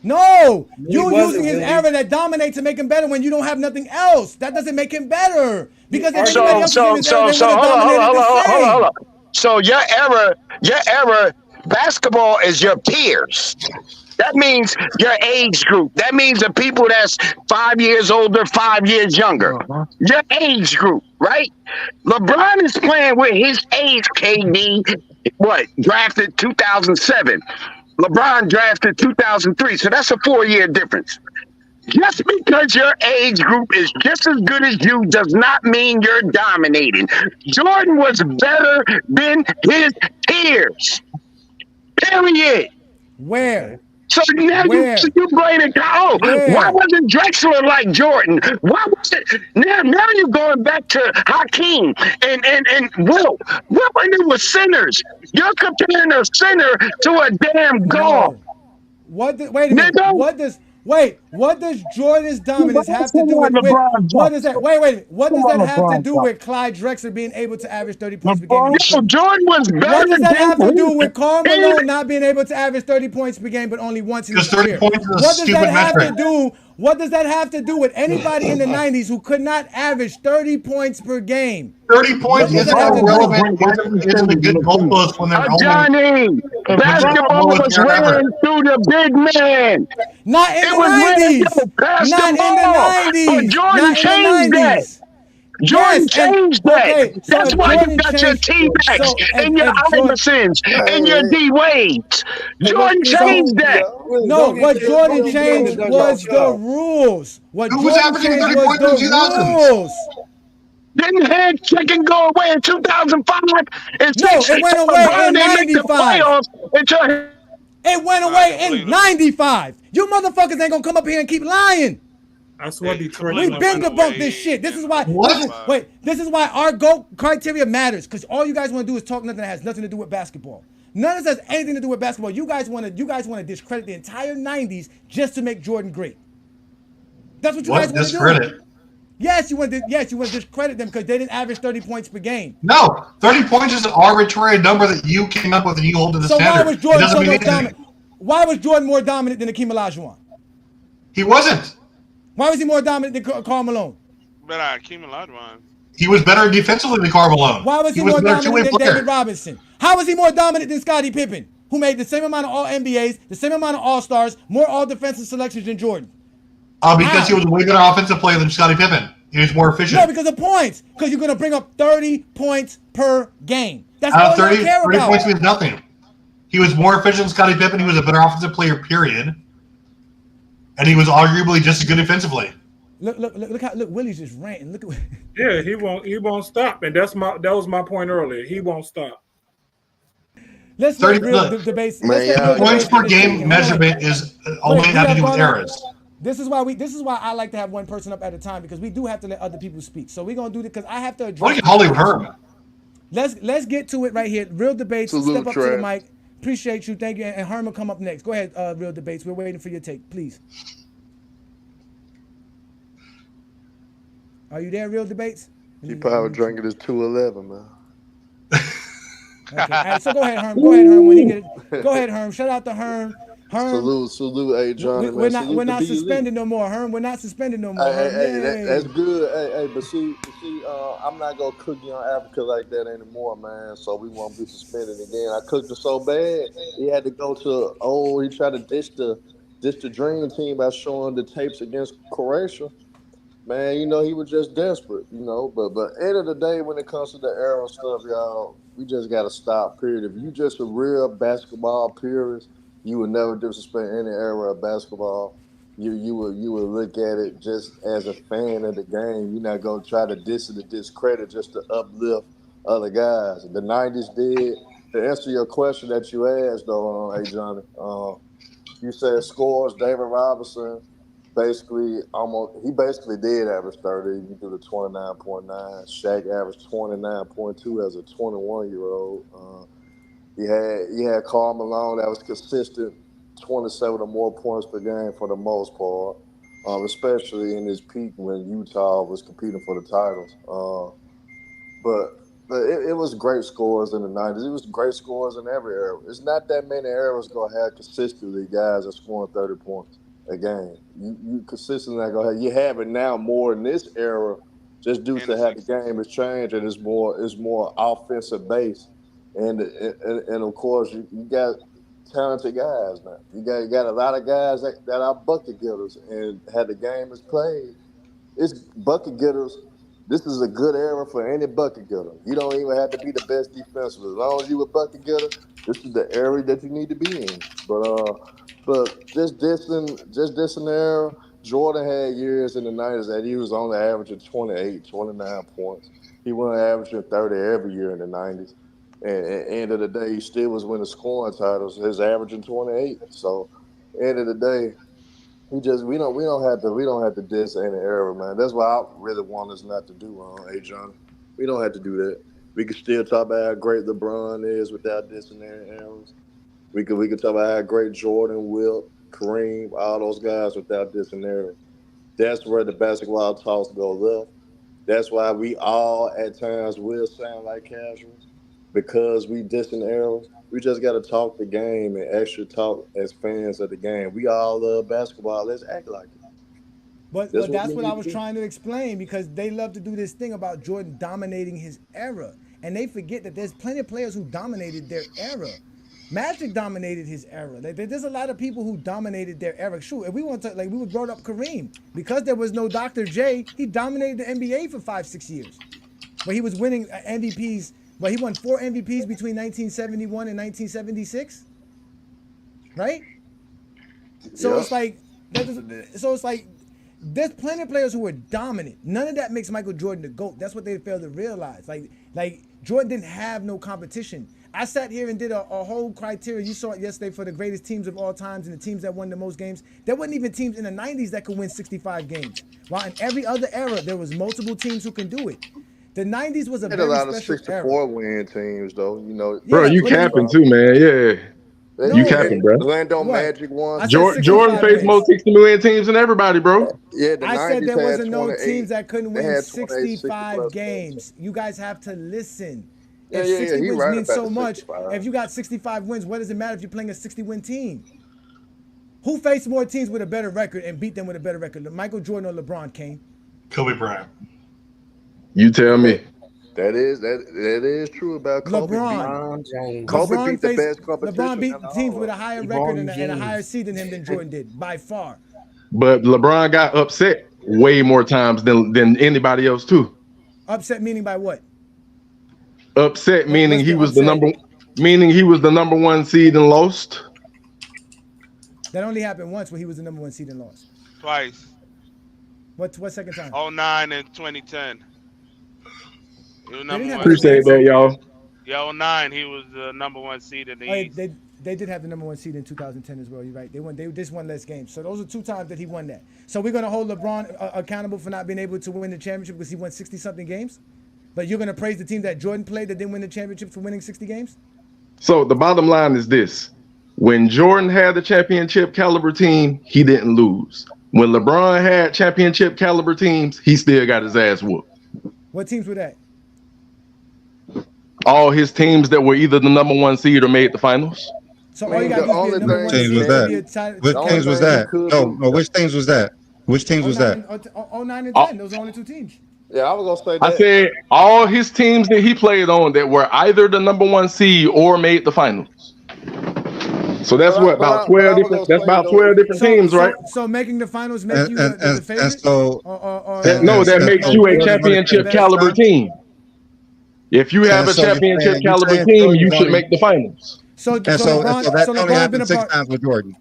No, you're using his era that dominates to make him better when you don't have nothing else. That doesn't make him better because if everybody else is in his era, they would have dominated the same. Hold on. So your era, basketball is your peers. That means your age group. That means the people that's 5 years older, 5 years younger. Your age group, right? LeBron is playing with his age, KD. Drafted 2007. LeBron drafted 2003. So that's a 4-year difference. Just because your age group is just as good as you does not mean you're dominating. Jordan was better than his peers. Period. Where? So now you blame it. Why wasn't Drexler like Jordan? Why was it? Now you're going back to Hakeem and Wilt. Wilt when they were centers. You're comparing a center to a damn guard. Wait a minute. What does Jordan's dominance have to do with what does that? Wait. What does that have to do with Clyde Drexler being able to average 30 points per game? Jordan was better. What does that have to do with Karl Malone not being able to average 30 points per game, but only once in his career? What does that have to do? What does that have to do with anybody in the 90s who could not average 30 points per game? 30 points isn't irrelevant. Isn't a good goalpost when they're only. Johnny, basketball was ran through the big man. Not in it the was 90s. ran, pass Not the in the ball. 90s. But Jordan Not in the changed that. 90s. Jordan changed that. Okay, so That's if why Jordan you got changed, your T-backs so and your Iversons and your D-Wades. Jordan changed that. No, what Jordan changed was the rules. What Who was Jordan averaging changed 30 was points in the the 2000s? rules. Didn't hand checking go away in 2005? And No, it went away in 95. It went away in 95. You motherfuckers ain't gonna come up here and keep lying. That's what Detroit. We've been debunked this shit. This is why. This is why our GOAT criteria matters. Because all you guys want to do is talk nothing that has nothing to do with basketball. None of this has anything to do with basketball. You guys want to discredit the entire 90s just to make Jordan great. That's what you guys want to do. Yes, you want to discredit them because they didn't average 30 points per game. No, 30 points is an arbitrary number that you came up with and you hold to the standard. Why was Jordan so much dominant? Why was Jordan more dominant than Akeem Olajuwon? He wasn't. Why was he more dominant than Karl Malone? Better Akeem Olajuwon. He was better defensively than Karl Malone. Why was he more dominant than David Robinson? How was he more dominant than Scottie Pippen, who made the same amount of All-NBAs, the same amount of All-Stars, more All-Defensive selections than Jordan? Because he was a way better offensive player than Scottie Pippen. He was more efficient. No, because of points. Because you're going to bring up 30 points per game. That's all 30, you care 30 about. points means nothing. He was more efficient than Scottie Pippen. He was a better offensive player, period. And he was arguably just as good defensively. Look! Willie's just ranting. Look at. Yeah, he won't stop, and that was my point earlier. He won't stop. Let's get real debates. Points per game measurement is only have to do with errors. This is why I like to have one person up at a time, because we do have to let other people speak. So we're gonna do this because I have to address. Hollywood Herb. Let's get to it right here. Real debates. Salute, step up to the mic. Appreciate you. Thank you. And Herm will come up next. Go ahead, Real Debates. We're waiting for your take, please. Are you there, Real Debates? He probably drinking his 211, man. Okay. All right, so go ahead, Herm. Go ahead, Herm. When he get it. Go ahead, Herm. Shout out to Herm. Salute, hey Johnny. We're not suspended no more, Herm. We're not suspended no more. Hey, that's good. Hey, but see, I'm not gonna cook you on Africa like that anymore, man. So we won't be suspended again. I cooked it so bad, he had to go to. He tried to ditch the dream team by showing the tapes against Croatia. Man, he was just desperate, But end of the day, when it comes to the arrow stuff, y'all, we just gotta stop. Period. If you just a real basketball purist, you would never disrespect any era of basketball. You would look at it just as a fan of the game. You're not gonna try to diss it or discredit just to uplift other guys. The '90s did. To answer your question that you asked, though, hey Johnny, you said scores. David Robinson basically did average 30. You do the 29.9. Shaq averaged 29.2 as a 21-year-old. You had Karl Malone that was consistent, 27 or more points per game for the most part, especially in his peak when Utah was competing for the titles. But it was great scores in the 90s. It was great scores in every era. It's not that many eras going to have consistently guys that scoring 30 points a game. You consistently not going to have. You have it now more in this era just due to how the game has changed and it's more offensive based. And of course you got talented guys now. You got a lot of guys that are bucket getters, and how the game is played, it's bucket getters. This is a good era for any bucket getter. You don't even have to be the best defensive. As long as you a bucket getter, this is the area that you need to be in. But just this era, Jordan had years in the 90s that he was only averaging 28, 29 points. He wasn't averaging 30 every year in the 90s. And at the end of the day, he still was winning scoring titles. His averaging 28. So, end of the day, we don't have to diss any era, man. That's what I really want us not to do, hey John. We don't have to do that. We can still talk about how great LeBron is without dissing any eras. We could talk about how great Jordan, Wilt, Kareem, all those guys without dissing eras. That's where the basketball talks go left. That's why we all at times will sound like casuals. Because we dissing arrows, we just got to talk the game and actually talk as fans of the game. We all love basketball. Let's act like it. But that's what I was trying to explain, because they love to do this thing about Jordan dominating his era, and they forget that there's plenty of players who dominated their era. Magic dominated his era. There's a lot of people who dominated their era. Shoot, if we want to, like, we brought up Kareem, because there was no Dr. J, he dominated the NBA for 5-6 years, but he was winning MVPs. But he won 4 MVPs between 1971 and 1976, right? So it's like, there's plenty of players who were dominant. None of that makes Michael Jordan the GOAT. That's what they fail to realize. Like Jordan didn't have no competition. I sat here and did a whole criteria. You saw it yesterday for the greatest teams of all times and the teams that won the most games. There wasn't even teams in the 90s that could win 65 games. While in every other era, there was multiple teams who can do it. The 90s was a very special era. 64 win teams, though. You know, bro, you capping too, man. Yeah. No, you capping, bro. Orlando Magic won. Jordan faced more 60 win teams than everybody, bro. Yeah, I said there wasn't no teams that couldn't win 65 games. You guys have to listen. If 60 wins means so much, if you got 65 wins, what does it matter if you're playing a 60-win team? Who faced more teams with a better record and beat them with a better record? Michael Jordan or LeBron, Kane? Kobe Bryant. You tell me. That is true about Kobe. LeBron. Kobe beat the best competition. LeBron beat teams with a higher record and a higher seed than him than Jordan did, by far. But LeBron got upset way more times than anybody else too. Upset meaning by what? Upset meaning he was the number one seed and lost. That only happened once when he was the number one seed and lost. Twice. What second time? 09 and 2010. Appreciate that, y'all. Yeah, 09, he was the number one seed in the East. They did have the number one seed in 2010 as well. You're right. They just won less games. So those are 2 times that he won that. So we're going to hold LeBron accountable for not being able to win the championship because he won 60-something games? But you're going to praise the team that Jordan played that didn't win the championship for winning 60 games? So the bottom line is this. When Jordan had the championship caliber team, he didn't lose. When LeBron had championship caliber teams, he still got his ass whooped. What teams were that? All his teams that were either the number one seed or made the finals. So all you got to do is be a number one teams seed. was that? Which teams was that? No, which teams was that? Which teams was that? 09 and 10. Those are the only 2 teams. Yeah, I was gonna say that. I said all his teams that he played on that were either the number one seed or made the finals. So that's about 12 different. That's about 12 different teams, right? So making the finals make you the favorite? No, that makes you a championship caliber team. If you have a championship caliber team, you should make the finals. So that only happened 6 times with Jordan.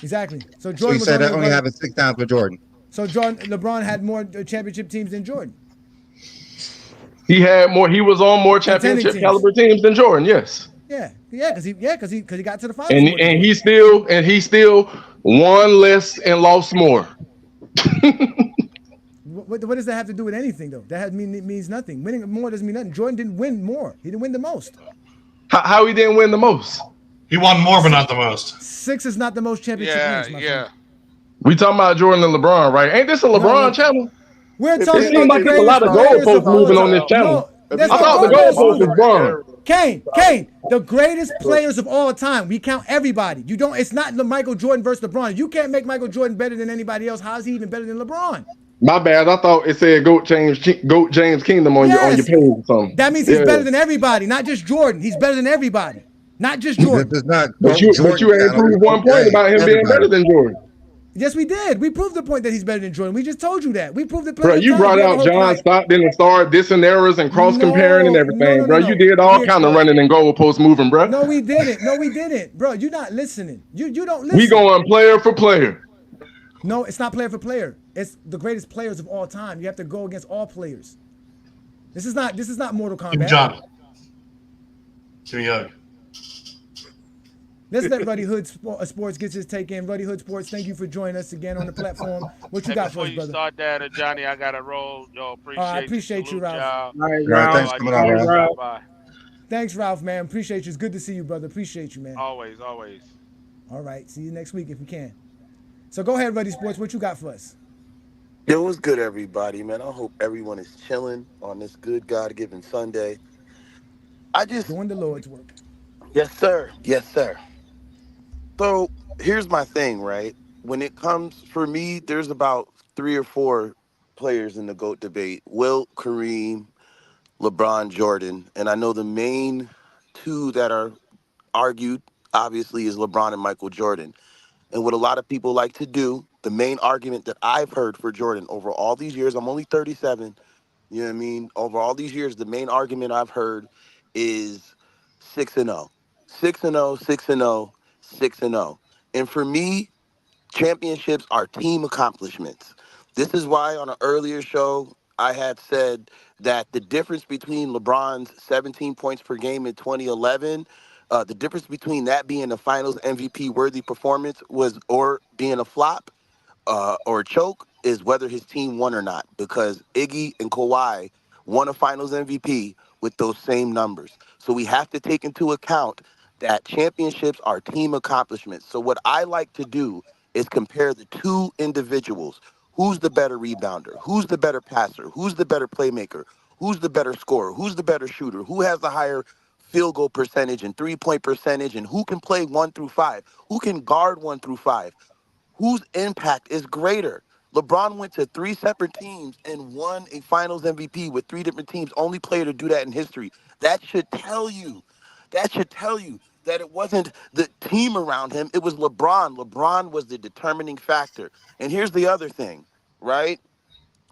Exactly. So Jordan. So you said that only happened 6 times with Jordan. So LeBron had more championship teams than Jordan. He had more. He was on more championship caliber teams than Jordan. Yes. Yeah, because he got to the finals. And he still won less and lost more. What does that have to do with anything, though? That means nothing. Winning more doesn't mean nothing. Jordan didn't win more. He didn't win the most. How he didn't win the most? He won more, but not the most. 6 is not the most championship rings, my friend. We talking about Jordan and LeBron, right? Ain't this a LeBron channel? We're talking it seems like there's a lot of goalposts moving on this channel. I thought the goalpost was wrong. Kane, the greatest players of all time. We count everybody. You don't. It's not Michael Jordan versus LeBron. You can't make Michael Jordan better than anybody else. How is he even better than LeBron? My bad. I thought it said GOAT James Kingdom on your page or something. That means he's better than everybody, not just Jordan. He's better than everybody, not just Jordan. But you ain't proved one point about him being better than Jordan. Yes, we did. We proved the point that he's better than Jordan. We just told you that. We proved it. Bro, you brought out John Stockton and started dissing errors and cross comparing and everything, bro. You did all kind of running and goalpost moving, bro. No, we didn't. Bro, you're not listening. You don't listen. We going player for player. No, it's not player for player. It's the greatest players of all time. You have to go against all players. This is not Mortal Kombat. John. Give me a hug. Let's let Ruddy Hood Sports get his take in. Ruddy Hood Sports, thank you for joining us again on the platform. What you got for us, brother? Before you start that, Johnny, I got to roll. Yo, I appreciate you, Ralph. All right, thanks for coming on, Ralph. Bye. Thanks, Ralph, man. Appreciate you. It's good to see you, brother. Appreciate you, man. Always. All right. See you next week if we can. So go ahead, Ruddy Sports. What you got for us? Yo, what's good, everybody, man? I hope everyone is chilling on this good God-given Sunday. Doing the Lord's work. Yes, sir. Yes, sir. So here's my thing, right? When it comes, for me, there's about 3 or 4 players in the GOAT debate: Wilt, Kareem, LeBron, Jordan. And I know the main 2 that are argued, obviously, is LeBron and Michael Jordan. And what a lot of people like to do, the main argument that I've heard for Jordan over all these years, I'm only 37, you know what I mean? Over all these years, the main argument I've heard is 6-0. 6-0, 6-0, 6-0. And for me, championships are team accomplishments. This is why on an earlier show, I had said that the difference between LeBron's 17 points per game in 2011, the difference between that being a finals MVP worthy performance or being a flop, or choke, is whether his team won or not, because Iggy and Kawhi won a finals MVP with those same numbers. So we have to take into account that championships are team accomplishments. So what I like to do is compare the 2 individuals. Who's the better rebounder? Who's the better passer? Who's the better playmaker? Who's the better scorer? Who's the better shooter? Who has the higher field goal percentage and 3-point percentage? And who can play 1 through 5? Who can guard 1 through 5? Whose impact is greater? LeBron went to 3 separate teams and won a finals MVP with 3 different teams. Only player to do that in history. That should tell you. That should tell you that it wasn't the team around him. It was LeBron. LeBron was the determining factor. And here's the other thing, right?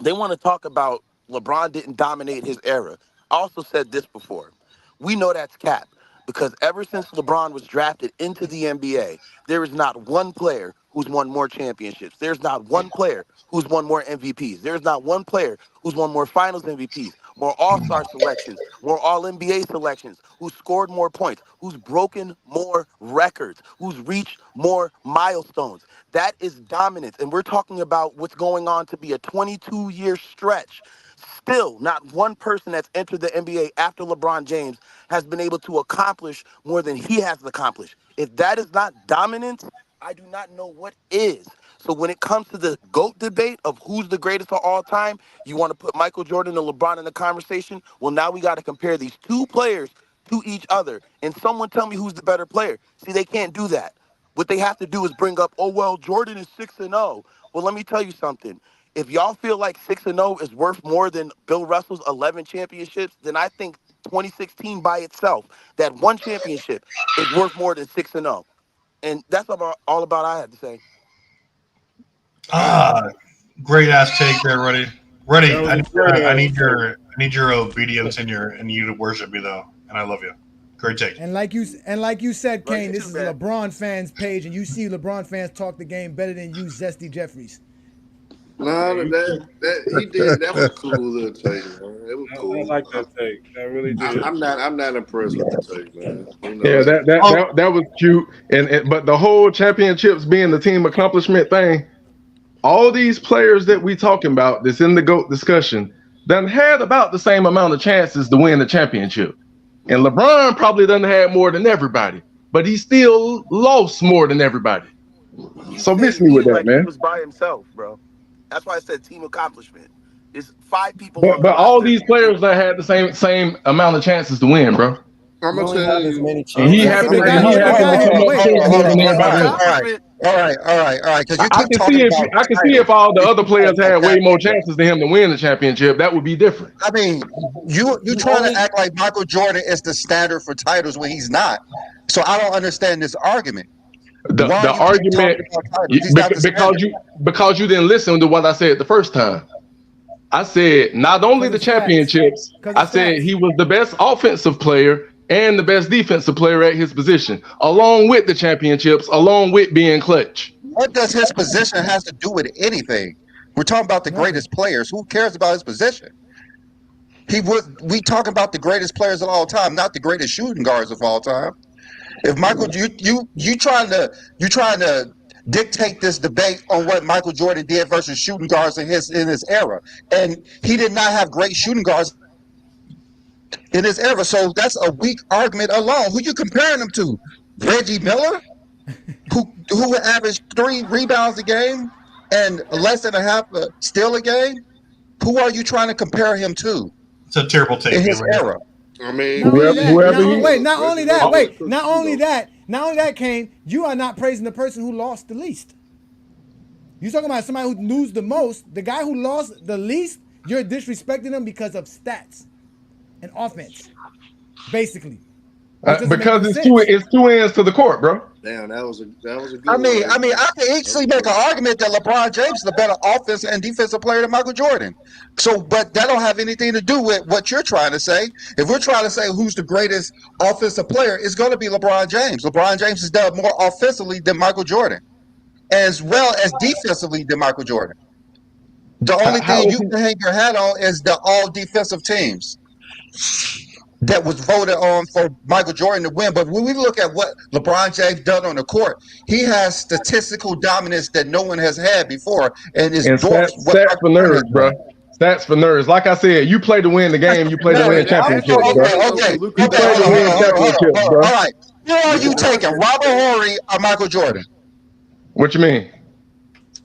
They want to talk about LeBron didn't dominate his era. I also said this before. We know that's cap, because ever since LeBron was drafted into the NBA, there is not one player who's won more championships. There's not one player who's won more MVPs. There's not one player who's won more finals MVPs, more all-star selections, more all-NBA selections, who's scored more points, who's broken more records, who's reached more milestones. That is dominance. And we're talking about what's going on to be a 22-year stretch. Still, not one person that's entered the NBA after LeBron James has been able to accomplish more than he has accomplished. If that is not dominance, I do not know what is. So when it comes to the GOAT debate of who's the greatest of all time, you want to put Michael Jordan and LeBron in the conversation? Well, now we got to compare these 2 players to each other. And someone tell me who's the better player. See, they can't do that. What they have to do is bring up, oh, well, Jordan is 6-0. Well, let me tell you something. If y'all feel like 6-0 is worth more than Bill Russell's 11 championships, then I think 2016 by itself, that 1 championship, is worth more than 6-0. And that's all about I had to say. Great ass take there, Ruddy. Ruddy, I need take. your obedience and you to worship me though, and I love you. Great take. And like you said, Kane, this is a LeBron fans page, and you see LeBron fans talk the game better than you, Zesty Jeffries. No, that he did. That was cool little take, man. It was cool. I like that take. I really did. I'm not impressed with the take, man. You know, Yeah, that was cute. But the whole championships being the team accomplishment thing, all these players that we talking about that's in the GOAT discussion done had about the same amount of chances to win the championship. And LeBron probably done had more than everybody, but he still lost more than everybody. So miss me with that, man. He was by himself, bro. That's why I said team accomplishment. It's 5 people on the But all roster. these players that had the same amount of chances to win, bro. I'm gonna tell you. And he happened to more than everybody else. All right. Because you I keep can talking see about. I can see if all the other players had way more chances than him to win the championship, that would be different. I mean, you trying to act like Michael Jordan is the standard for titles when he's not. So I don't understand this argument. The argument because you didn't listen to what I said the first time. I said not only the championships, I said he was the best offensive player and the best defensive player at his position, along with the championships, along with being clutch. What does his position has to do with anything? We're talking about the greatest players. Who cares about his position? We talking about the greatest players of all time, not the greatest shooting guards of all time. If Michael, you trying to dictate this debate on what Michael Jordan did versus shooting guards in his era, and he did not have great shooting guards in his era. So that's a weak argument alone. Who you comparing him to? Reggie Miller, who averaged 3 rebounds a game and less than a half steal a game? Who are you trying to compare him to? It's a terrible take in his era. I mean, not only that, Kane, you are not praising the person who lost the least. You talking about somebody who lose the most. The guy who lost the least, you're disrespecting him because of stats and offense, basically. Because it's two ends to the court, bro. Damn, that was a good. I mean, I can easily make an argument that LeBron James is a better offensive and defensive player than Michael Jordan. So, but that don't have anything to do with what you're trying to say. If we're trying to say who's the greatest offensive player, it's going to be LeBron James. LeBron James has done more offensively than Michael Jordan, as well as defensively than Michael Jordan. The only thing you can hang your hat on is the all defensive teams that was voted on for Michael Jordan to win. But when we look at what LeBron James done on the court, he has statistical dominance that no one has had before, and it's stats for nerds, bro. Stats for nerds. Like I said, you play to win the game. You play to win championships, bro. Okay. You play to win championships, bro. All right. Who are you taking, Robert Horry or Michael Jordan? What you mean?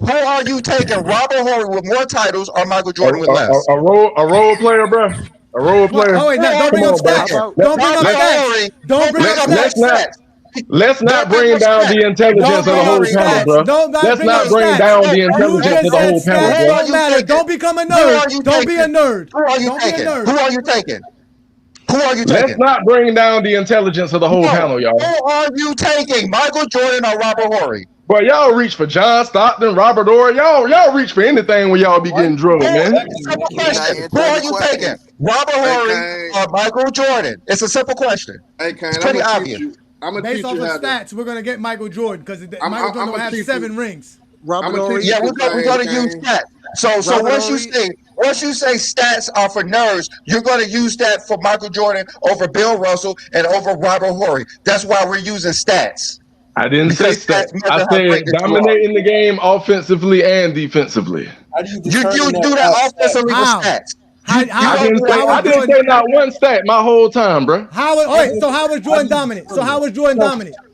Who are you taking, Robert Horry with more titles or Michael Jordan with less? A role player, bro. A role player. Oh wait, no, don't bring up stats. Don't bring up stats. Don't bring up stats. Let's not bring down the intelligence of the whole panel, bro. Let's not bring down the intelligence of the whole panel, bro. Don't matter. Don't become a nerd. Don't be a nerd. Who are you taking? Who are you taking? Who are you taking? Let's not bring down the intelligence of the whole panel, y'all. Who are you taking? Michael Jordan or Robert Horry? Boy, y'all reach for John Stockton, Robert Orr. Y'all reach for anything when y'all be getting drugged, man. Who are you taking? Robert Horry or Michael Jordan? It's a simple question. Hey, Kane, it's pretty obvious. Based off of stats, we're gonna get Michael Jordan because Michael Jordan don't have 7 rings. Yeah, we're gonna use stats. So once you say stats are for nerds, you're gonna use that for Michael Jordan over Bill Russell and over Robert Horry. That's why we're using stats. I didn't say stats. I said dominating the game offensively and defensively. You do that offensively with stats. I didn't say not one stat my whole time, bro. So how was Jordan dominant?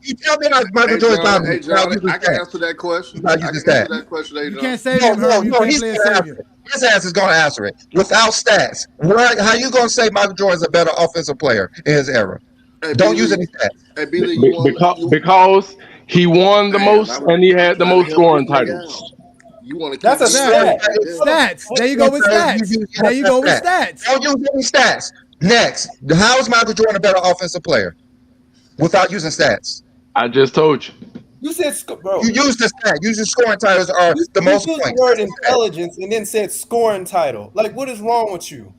You tell me like Michael Jordan dominant. Hey, John, I can answer that question. You can't save him, Herb. You can't play a savior. His ass is going to answer it without stats. How you going to say Michael Jordan's a better offensive player in his era? Don't use any stats. Hey, Billy, because he won the most and he had the most scoring titles. That's a stat. Stats. There you go with stats. There you go with stats. Don't use any stats. Next, how is Michael Jordan a better offensive player without using stats? I just told you. You said, bro. You used the stat. Using scoring titles are the most points. You used the word intelligence and then said scoring title. Like, what is wrong with you?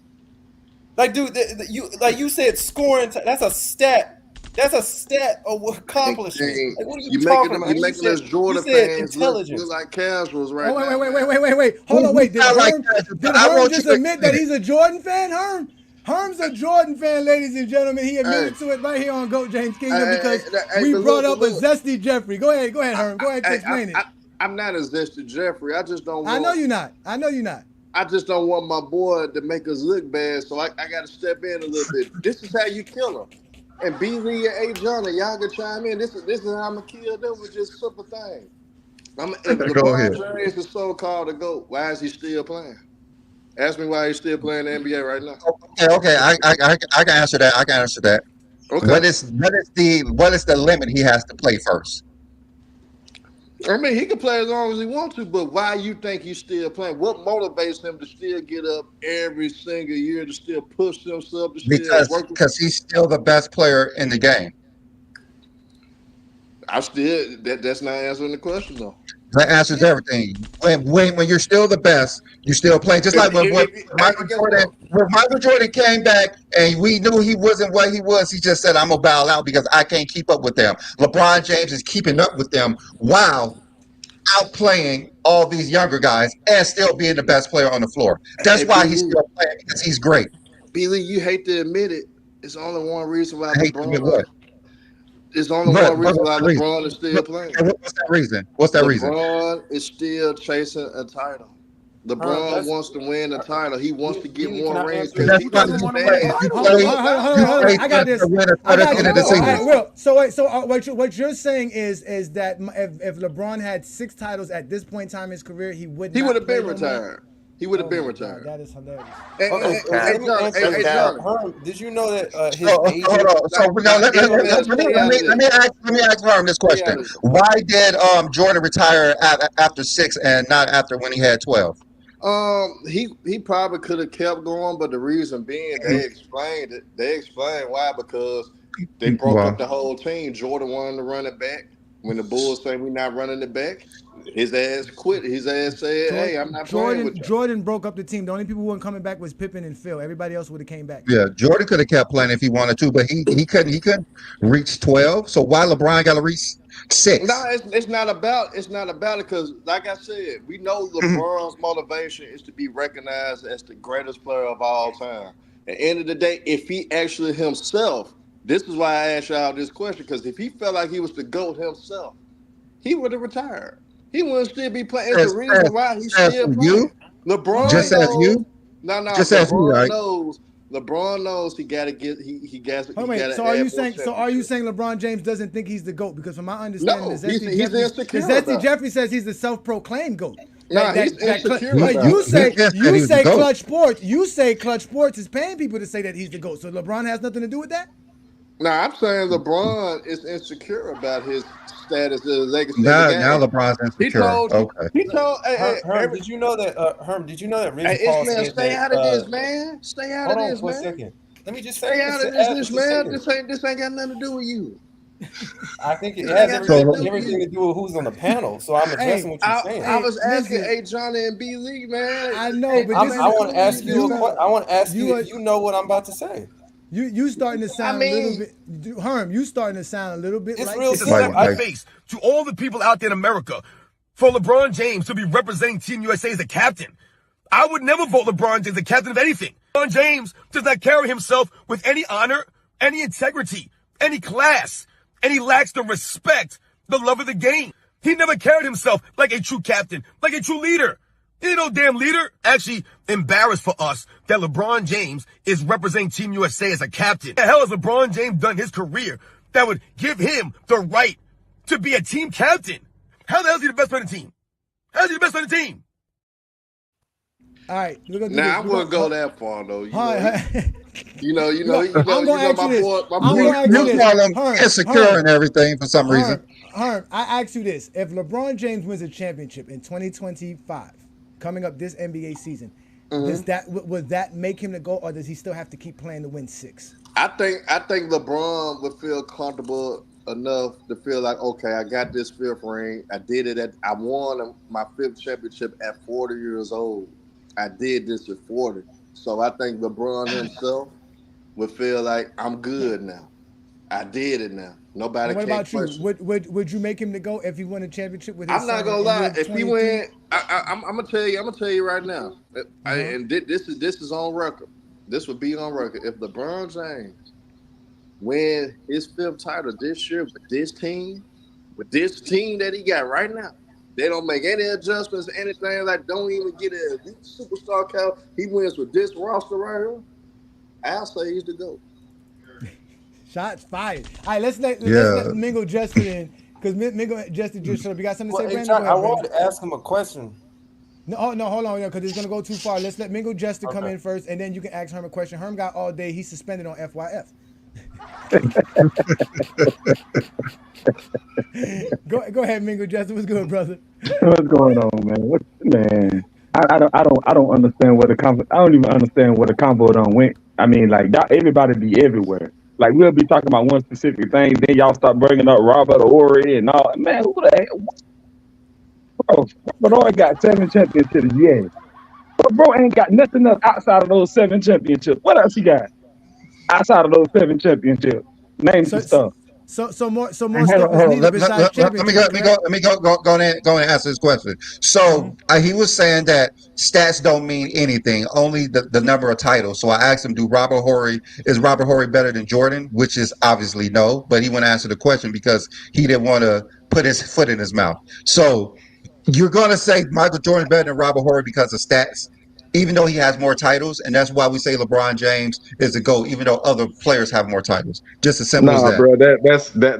Like, dude, you said scoring. That's a stat. That's a stat of accomplishment. Like, what are you talking about? You're making us Jordan fans look like casuals right now. Wait. Hold on, wait. Did Herm just admit that he's a Jordan fan, Herm? Herm's a Jordan fan, ladies and gentlemen. He admitted to it right here on GOAT James Kingdom because we brought up a zesty Jeffrey. Go ahead, Herm. Go ahead and explain it. I'm not a zesty Jeffrey. I just don't want... I know you're not. I just don't want my boy to make us look bad, so I got to step in a little bit. This is how you kill him. And B. Lee and A. Johnny, y'all can chime in. This is how I'm going to kill them with just simple things. If LeBron James is so-called the GOAT, why is he still playing? Ask me why he's still playing the NBA right now. Okay. I can answer that. Okay. What is the limit he has to play first? I mean, he can play as long as he wants to, but why you think he's still playing? What motivates him to still get up every single year, to still push himself, to still work? Because he's still the best player in the game. That's not answering the question though. That answers everything. When you're still the best, you still play. Just like when Michael Jordan came back and we knew he wasn't what he was, he just said, I'm going to bow out because I can't keep up with them. LeBron James is keeping up with them while outplaying all these younger guys and still being the best player on the floor. That's why he's still playing, because he's great. Billy, you hate to admit it. It's only one reason why LeBron... It's only one reason why LeBron is still playing. What's that reason? LeBron is still chasing a title. LeBron wants to win a title. He wants to get more rings. He doesn't want to win. I got this. Will, so what you're saying is that if LeBron had 6 titles at this point in time in his career, he would have been retired. He would have been my retired. God, that is hilarious. Hey, Let me answer Johnny, this. hey, Johnny. Herm, did you know that his So agent? hold on. So now, let me ask Herm this question. Why did Jordan retire after 6 and not after when he had 12? He probably could have kept going, but the reason being they explained it. They explained why, because they broke up the whole team. Jordan wanted to run it back. When the Bulls say we're not running it back, his ass quit. His ass said, "Hey, I'm not playing with you." Jordan broke up the team. The only people who weren't coming back was Pippen and Phil. Everybody else would have came back. Yeah, Jordan could have kept playing if he wanted to, but he couldn't reach 12. So why LeBron got to reach 6? No, it's not about it because, like I said, we know LeBron's motivation is to be recognized as the greatest player of all time. At the end of the day, if he actually himself, this is why I asked y'all this question, because if he felt like he was the GOAT himself, he would have retired. He wouldn't still be playing. It's the reason why he's still playing. LeBron just knows. as you. No. Just LeBron as you, right? knows. LeBron knows he got to get. He got. Oh wait. So are you saying LeBron James doesn't think he's the GOAT? Because from my understanding, no, he's insecure. Zesty Jeffrey says he's the self-proclaimed GOAT. No, he's insecure. You say Clutch Sports. You say Clutch Sports is paying people to say that he's the GOAT. So LeBron has nothing to do with that. No, I'm saying LeBron is insecure about his status as legacy. Now LeBron's insecure. He told. Herm, did you know that? Herm, did you know that? Rich Paul Ishmael, said stay out of this, man. Stay out of this, man. Hold on for a second. Let me just say stay out of this, man. This ain't got nothing to do with you. I think it has everything to do with who's on the panel. So I'm addressing what you're saying. I was asking Johnny and B Lee, man. I know, but I want to ask you. I want to ask you if you know what I'm about to say. You starting to sound a little bit, Herm. You starting to sound a little bit it's like real simple. I face to all the people out there in America for LeBron James to be representing Team USA as a captain. I would never vote LeBron James a captain of anything. LeBron James does not carry himself with any honor, any integrity, any class, and he lacks the respect, the love of the game. He never carried himself like a true captain, like a true leader. He ain't no damn leader. Actually embarrassed for us that LeBron James is representing Team USA as a captain. What the hell has LeBron James done in his career that would give him the right to be a team captain? How the hell is he the best player on the team? How is he the best player on the team? All right. I wouldn't go that far though. You know, I'm gonna ask you this. You call him insecure and everything for some reason. Herm, I ask you this: if LeBron James wins a championship in 2025, coming up this NBA season, would that make him the GOAT, or does he still have to keep playing to win 6? I think LeBron would feel comfortable enough to feel like, okay, I got this 5th ring. I did it I won my 5th championship at 40 years old. I did this at 40. So I think LeBron himself would feel like, I'm good now. I did it now. Nobody what can't about you? question. Would you make him the GOAT if he won a championship with his I'm not gonna lie. If he win, I'm gonna tell you right now. And this is on record. This would be on record. If LeBron James win his 5th title this year with this team that he got right now, they don't make any adjustments, anything, like don't even get a superstar count. He wins with this roster right here. I'll say he's the GOAT. Shots fired. All right, let's let Mingo Justin in, because Mingo Justin just showed up. You got something to say, Brandon? I wanted to ask him a question. No, hold on, because it's gonna go too far. Let's let Mingo Justin come in first, and then you can ask Herm a question. Herm got all day. He's suspended on FYF. Go ahead, Mingo Justin. What's good, brother? What's going on, man? I don't understand what I don't even understand what the combo done went. I mean, like everybody be everywhere. Like we'll be talking about one specific thing, then y'all start bringing up Robert Horry and all. Man, who the heck? Robert Horry got 7 championships, yeah. But bro ain't got nothing else outside of those 7 championships. What else he got outside of those 7 championships? Name some stuff. So more stuff is needed besides championship. Let me go and answer this question. So he was saying that stats don't mean anything, only the number of titles. So I asked him, is Robert Horry better than Jordan? Which is obviously no, but he wouldn't answer the question because he didn't want to put his foot in his mouth. So you're going to say Michael Jordan better than Robert Horry because of stats? even though he has more titles, and that's why we say LeBron James is the GOAT, even though other players have more titles. Just as simple as Nah, that. bro, that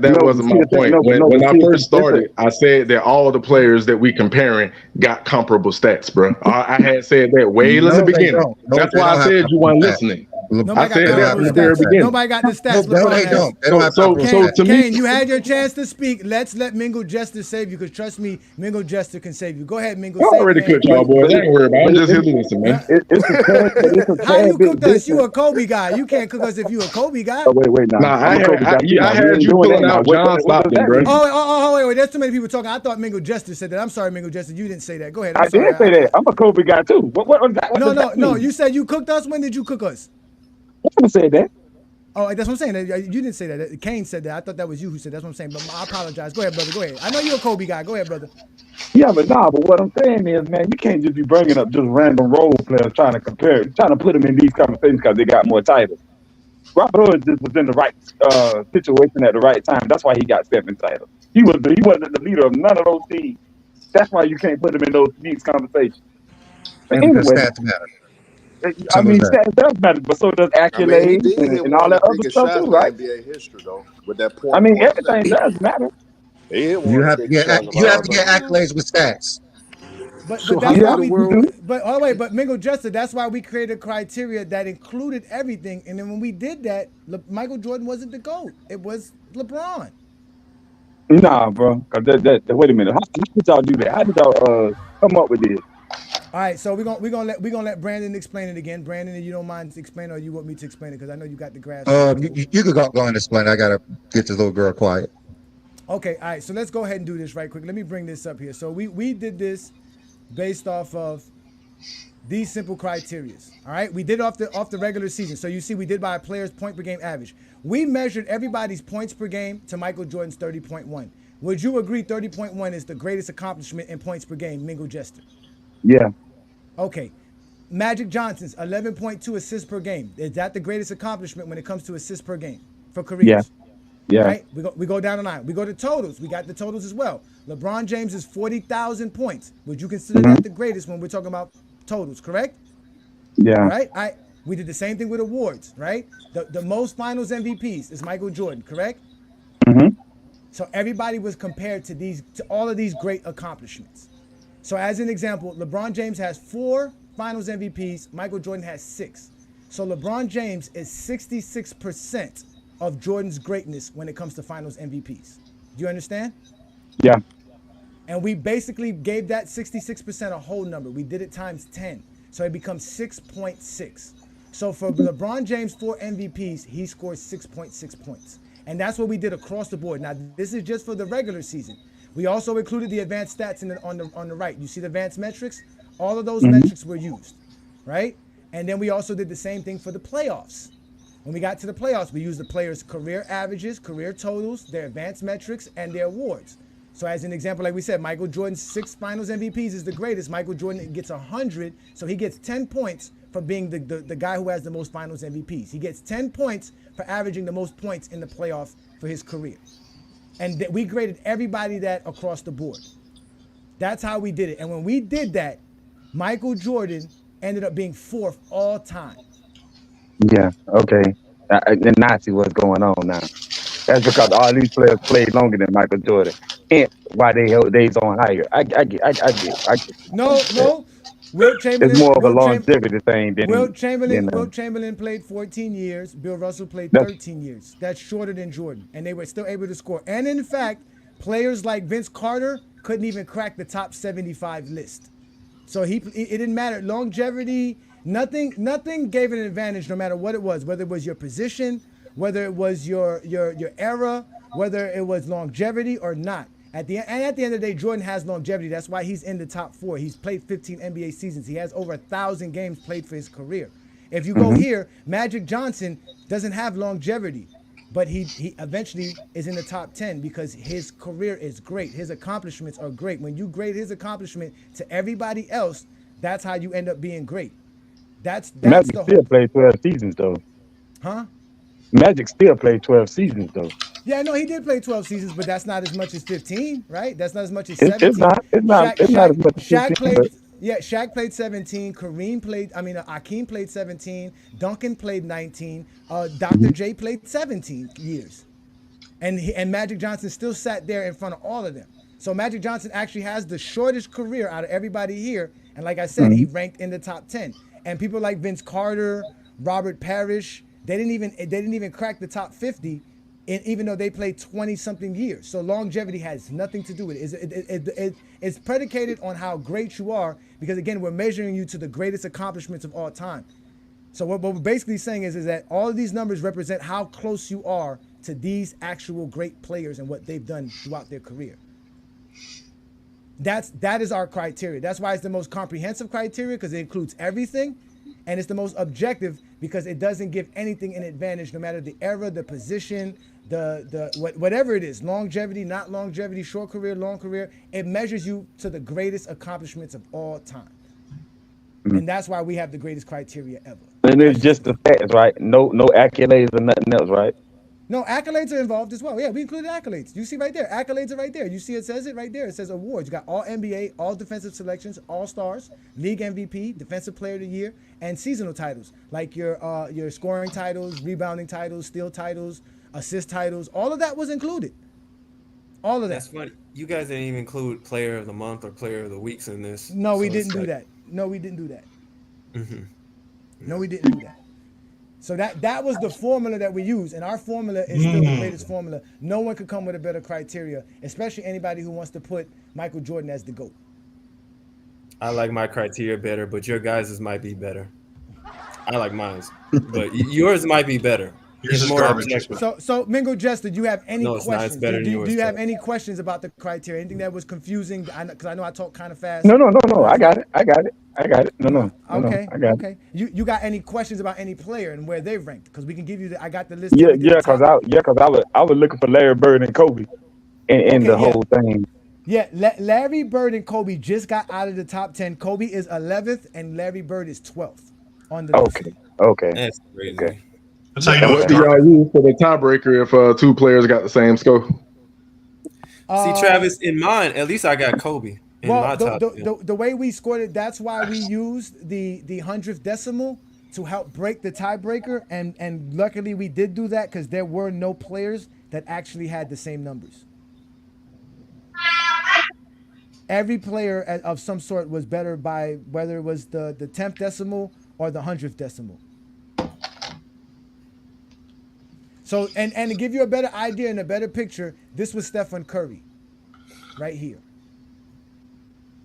No, but wasn't see my the thing. point. No, but no, When but I see, first it's a, started, I said that all the players that we comparing got comparable stats, bro. I had said that way in the No, they beginning. don't. No, That's they why I don't have said you comparable weren't stats. listening. I Nobody got said They don't that have from comparable the very comparable stats. stats. beginning. Nobody got the No, stats no, LeBron they has. don't. They don't have comparable So stats. to me, Kane, you had your chance to speak. Let's let Mingo Jester save you, because trust me, Mingo Jester can save you. Go ahead, Mingo. I Save already Kane. cooked y'all boys. I ain't worried about it. I'm just here to listen, man. it's a tad, but it's a How tad you bit cooked us? You different. a Kobe guy. You can't cook us if you a Kobe guy. Oh wait, now Nah, I'm a Kobe guy too. I Now we had ain't you doing that pulling now. out John What does Stockton, that bro. mean? Wait. There's too many people talking. I thought Mingo Jester said that. I'm sorry, Mingo Jester. You didn't say that. Go ahead. I'm I did sorry. say that. I'm a Kobe guy too. What does that No. mean? You said you cooked us. When did you cook us? I never said that. Oh, that's what I'm saying. You didn't say that. Kane said that. I thought that was you who said that. That's what I'm saying. But I apologize. Go ahead, brother. Go ahead. I know you're a Kobe guy. Go ahead, brother. Yeah, but what I'm saying is, man, you can't just be bringing up just random role players trying to put them in these conversations because they got more titles. Robert Ory just was in the right situation at the right time. That's why he got 7 titles. He wasn't the leader of none of those teams. That's why you can't put him in these conversations. But And because anyway, stats matter. I Simple as mean, that. stats does matter, but so does I mean, he accolades did hit and one all of the that other biggest stuff too, shots in right? NBA history, though, with that I point mean, blank everything shot. does matter. He hit You one of the have to biggest get shots of you have all to get time. accolades with stats. But So that's how why could the we. world? But Mingo Jester. That's why we created criteria that included everything. And then when we did that, Michael Jordan wasn't the GOAT. It was LeBron. Nah, bro. Wait a minute. How did y'all do that? How did y'all come up with this? All right, so we're gonna let Brandon explain it again. Brandon, if you don't mind explaining, or you want me to explain it, because I know you got the grasp of it. You could go and explain. I gotta get this little girl quiet. Okay, all right. So let's go ahead and do this right quick. Let me bring this up here. So we did this based off of these simple criterias. All right, we did off the regular season. So you see, we did by a player's point per game average. We measured everybody's points per game to Michael Jordan's 30.1. Would you agree 30.1 is the greatest accomplishment in points per game, Mingo Jester? Yeah. Okay. Magic Johnson's 11.2 assists per game. Is that the greatest accomplishment when it comes to assists per game for Yeah. careers? Yeah. Right? We go down the line. We go to totals. We got the totals as well. LeBron James is 40,000 points. Would you consider that the greatest when we're talking about totals, correct? Yeah. Right? We did the same thing with awards, right? The most finals MVPs is Michael Jordan, correct? Mm-hmm. So everybody was compared to all of these great accomplishments. So as an example, LeBron James has 4 finals MVPs. Michael Jordan has 6. So LeBron James is 66% of Jordan's greatness when it comes to finals MVPs. Do you understand? Yeah. And we basically gave that 66% a whole number. We did it times 10. So it becomes 6.6. So for LeBron James 4 MVPs, he scores 6.6 points. And that's what we did across the board. Now, this is just for the regular season. We also included the advanced stats on the right. You see the advanced metrics? All of those metrics were used, right? And then we also did the same thing for the playoffs. When we got to the playoffs, we used the players' career averages, career totals, their advanced metrics, and their awards. So as an example, like we said, Michael Jordan's 6 finals MVPs is the greatest. Michael Jordan gets 100, so he gets 10 points for being the guy who has the most finals MVPs. He gets 10 points for averaging the most points in the playoffs for his career. And we graded everybody that across the board. That's how we did it. And when we did that, Michael Jordan ended up being 4th all time. Yeah. Okay. And now I see what's going on now. That's because all these players played longer than Michael Jordan. Hence why they held days on higher. I get. No. Wilt It's Chamberlain. more of a longevity thing Wilt than Chamberlain played 14 years. Bill Russell played that's 13 years. That's shorter than Jordan, and they were still able to score. And in fact, players like Vince Carter couldn't even crack the top 75 list. So it didn't matter. Longevity, nothing gave an advantage no matter what it was, whether it was your position, whether it was your era, whether it was longevity or not. At the end of the day, Jordan has longevity. That's why he's in the top 4. He's played 15 NBA seasons. He has over 1,000 games played for his career. If you go here, Magic Johnson doesn't have longevity, but he eventually is in the top 10 because his career is great. His accomplishments are great. When you grade his accomplishment to everybody else, that's how you end up being great. That's Magic the still whole. played 12 seasons though. Huh? Magic still played 12 seasons though. Yeah, no, he did play 12 seasons, but that's not as much as 15, right? That's not as much as 17. It's not as much as 15. Yeah, Shaq played 17. Akeem played 17. Duncan played 19. Dr. J played 17 years. And Magic Johnson still sat there in front of all of them. So Magic Johnson actually has the shortest career out of everybody here. And like I said, he ranked in the top 10. And people like Vince Carter, Robert Parrish, they didn't even crack the top 50, even though they played 20 something years. So longevity has nothing to do with it. It's predicated on how great you are, because again, we're measuring you to the greatest accomplishments of all time. So what we're basically saying is that all of these numbers represent how close you are to these actual great players and what they've done throughout their career. That is our criteria. That's why it's the most comprehensive criteria, because it includes everything, and it's the most objective because it doesn't give anything an advantage, no matter the era, the position, whatever it is, longevity, not longevity, short career, long career. It measures you to the greatest accomplishments of all time, and that's why we have the greatest criteria ever. And it's just the facts, right? No accolades or nothing else, right? No, accolades are involved as well. Yeah, we included accolades. You see right there, accolades are right there. You see it says it right there. It says awards. You got all NBA, all defensive selections, all stars, league MVP, defensive player of the year, and seasonal titles like your scoring titles, rebounding titles, steal titles, assist titles. All of that was included. All of that. That's funny. You guys didn't even include player of the month or player of the weeks in this. No, we didn't do that. No, we didn't do that. No, we didn't do that. So that was the formula that we use, and our formula is still the greatest formula. No one could come with a better criteria, especially anybody who wants to put Michael Jordan as the GOAT. I like my criteria better, but your guys' might be better. I like mine, but yours might be better. Yours is garbage. So Mingo Jester, do you have any questions? Not. It's better than yours, do you have any questions about the criteria? Anything that was confusing? Because I know I talk kind of fast. No. I got it. No. Okay. I got okay. You got any questions about any player and where they ranked? Because we can give you I got the list. Yeah. Because I was looking for Larry Bird and Kobe, in the whole thing. Yeah, Larry Bird and Kobe just got out of the top 10. Kobe is 11th and Larry Bird is 12th on the list. Okay. That's crazy. Okay. That's how you know what do y'all use for the tiebreaker if two players got the same score? See, Travis, in mine, at least I got Kobe. Well, the way we scored it, that's why we used the 100th decimal to help break the tiebreaker, and luckily we did do that because there were no players that actually had the same numbers. Every player of some sort was better by whether it was the 10th decimal or the 100th decimal. So, and to give you a better idea and a better picture, this was Stephen Curry right here.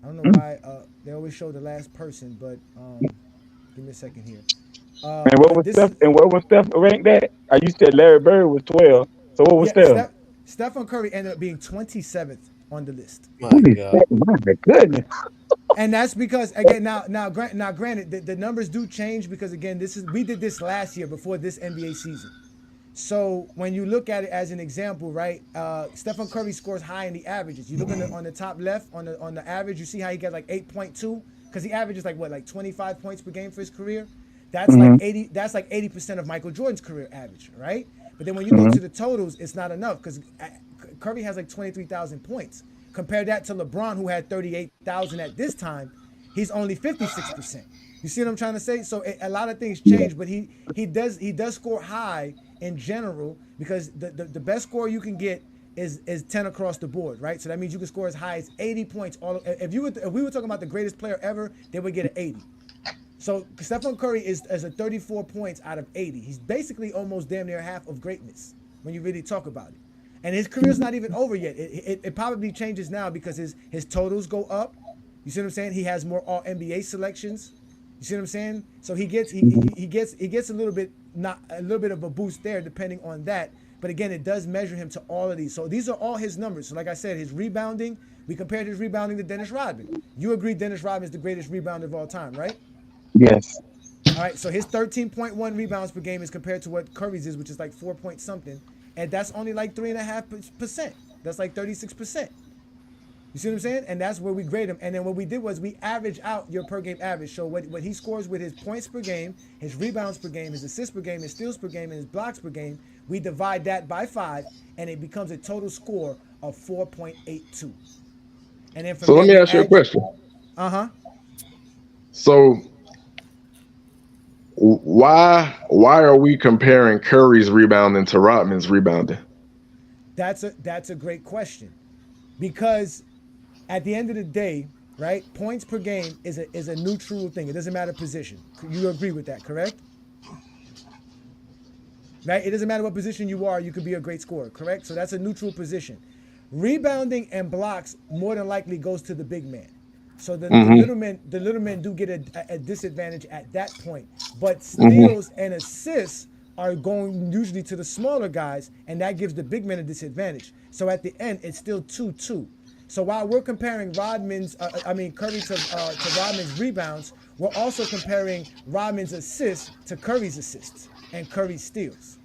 I don't know why they always show the last person, but give me a second here. And what was Steph ranked at? You said Larry Bird was 12. So what was Steph? Stephen Curry ended up being 27th on the list. My goodness. And that's because again, now granted, the numbers do change because again, we did this last year before this NBA season. So when you look at it as an example, right? Stephen Curry scores high in the averages. You look on the top left on the average, you see how he got like 8.2 because he averages like 25 points per game for his career. That's like 80. That's like 80% of Michael Jordan's career average, right? But then when you go to the totals, it's not enough because Curry has like 23,000 points. Compare that to LeBron, who had 38,000 at this time. He's only 56%. You see what I'm trying to say? So a lot of things change, but he does score high in general because the best score you can get is 10 across the board, right? So that means you can score as high as 80 points. If we were talking about the greatest player ever, they would get an 80. So Stephen Curry is a 34 points out of 80. He's basically almost damn near half of greatness when you really talk about it. And his career's not even over yet. It probably changes now because his totals go up. You see what I'm saying? He has more All NBA selections. You see what I'm saying? So he gets a little bit of a boost there depending on that. But again, it does measure him to all of these. So these are all his numbers. So like I said, his rebounding, we compared his rebounding to Dennis Rodman. You agree Dennis Rodman is the greatest rebounder of all time, right? Yes. All right, so his 13.1 rebounds per game is compared to what Curry's is, which is like 4 point something. And that's only like 3.5%. That's like 36%. You see what I'm saying? And that's where we grade him. And then what we did was we average out your per game average. So what he scores with his points per game, his rebounds per game, his assists per game, his steals per game, and his blocks per game, we divide that by 5, and it becomes a total score of 4.82. And then so let me ask you a question. So why are we comparing Curry's rebounding to Rodman's rebounding? That's a great question, because at the end of the day, right? Points per game is a neutral thing. It doesn't matter position. You agree with that, correct? Right? It doesn't matter what position you are, you could be a great scorer, correct? So that's a neutral position. Rebounding and blocks more than likely goes to the big man. So the little men do get a disadvantage at that point. But steals and assists are going usually to the smaller guys, and that gives the big men a disadvantage. So at the end, it's still 2-2. So while we're comparing Curry to Rodman's rebounds, we're also comparing Rodman's assists to Curry's assists and Curry's steals.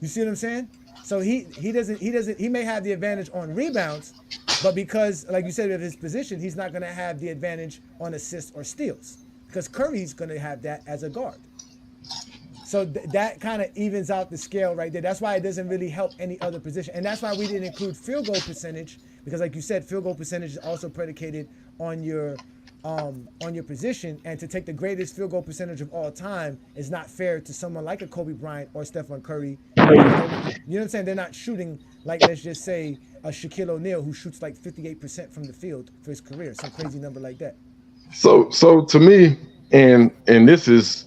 You see what I'm saying? So he may have the advantage on rebounds, but because, like you said, of his position, he's not going to have the advantage on assists or steals, because Curry's going to have that as a guard. So that kind of evens out the scale right there. That's why it doesn't really help any other position. And that's why we didn't include field goal percentage, because like you said, field goal percentage is also predicated on your position. And to take the greatest field goal percentage of all time is not fair to someone like a Kobe Bryant or Stephen Curry. You know what I'm saying? They're not shooting like, let's just say, a Shaquille O'Neal who shoots like 58% from the field for his career, some crazy number like that. So to me, and this is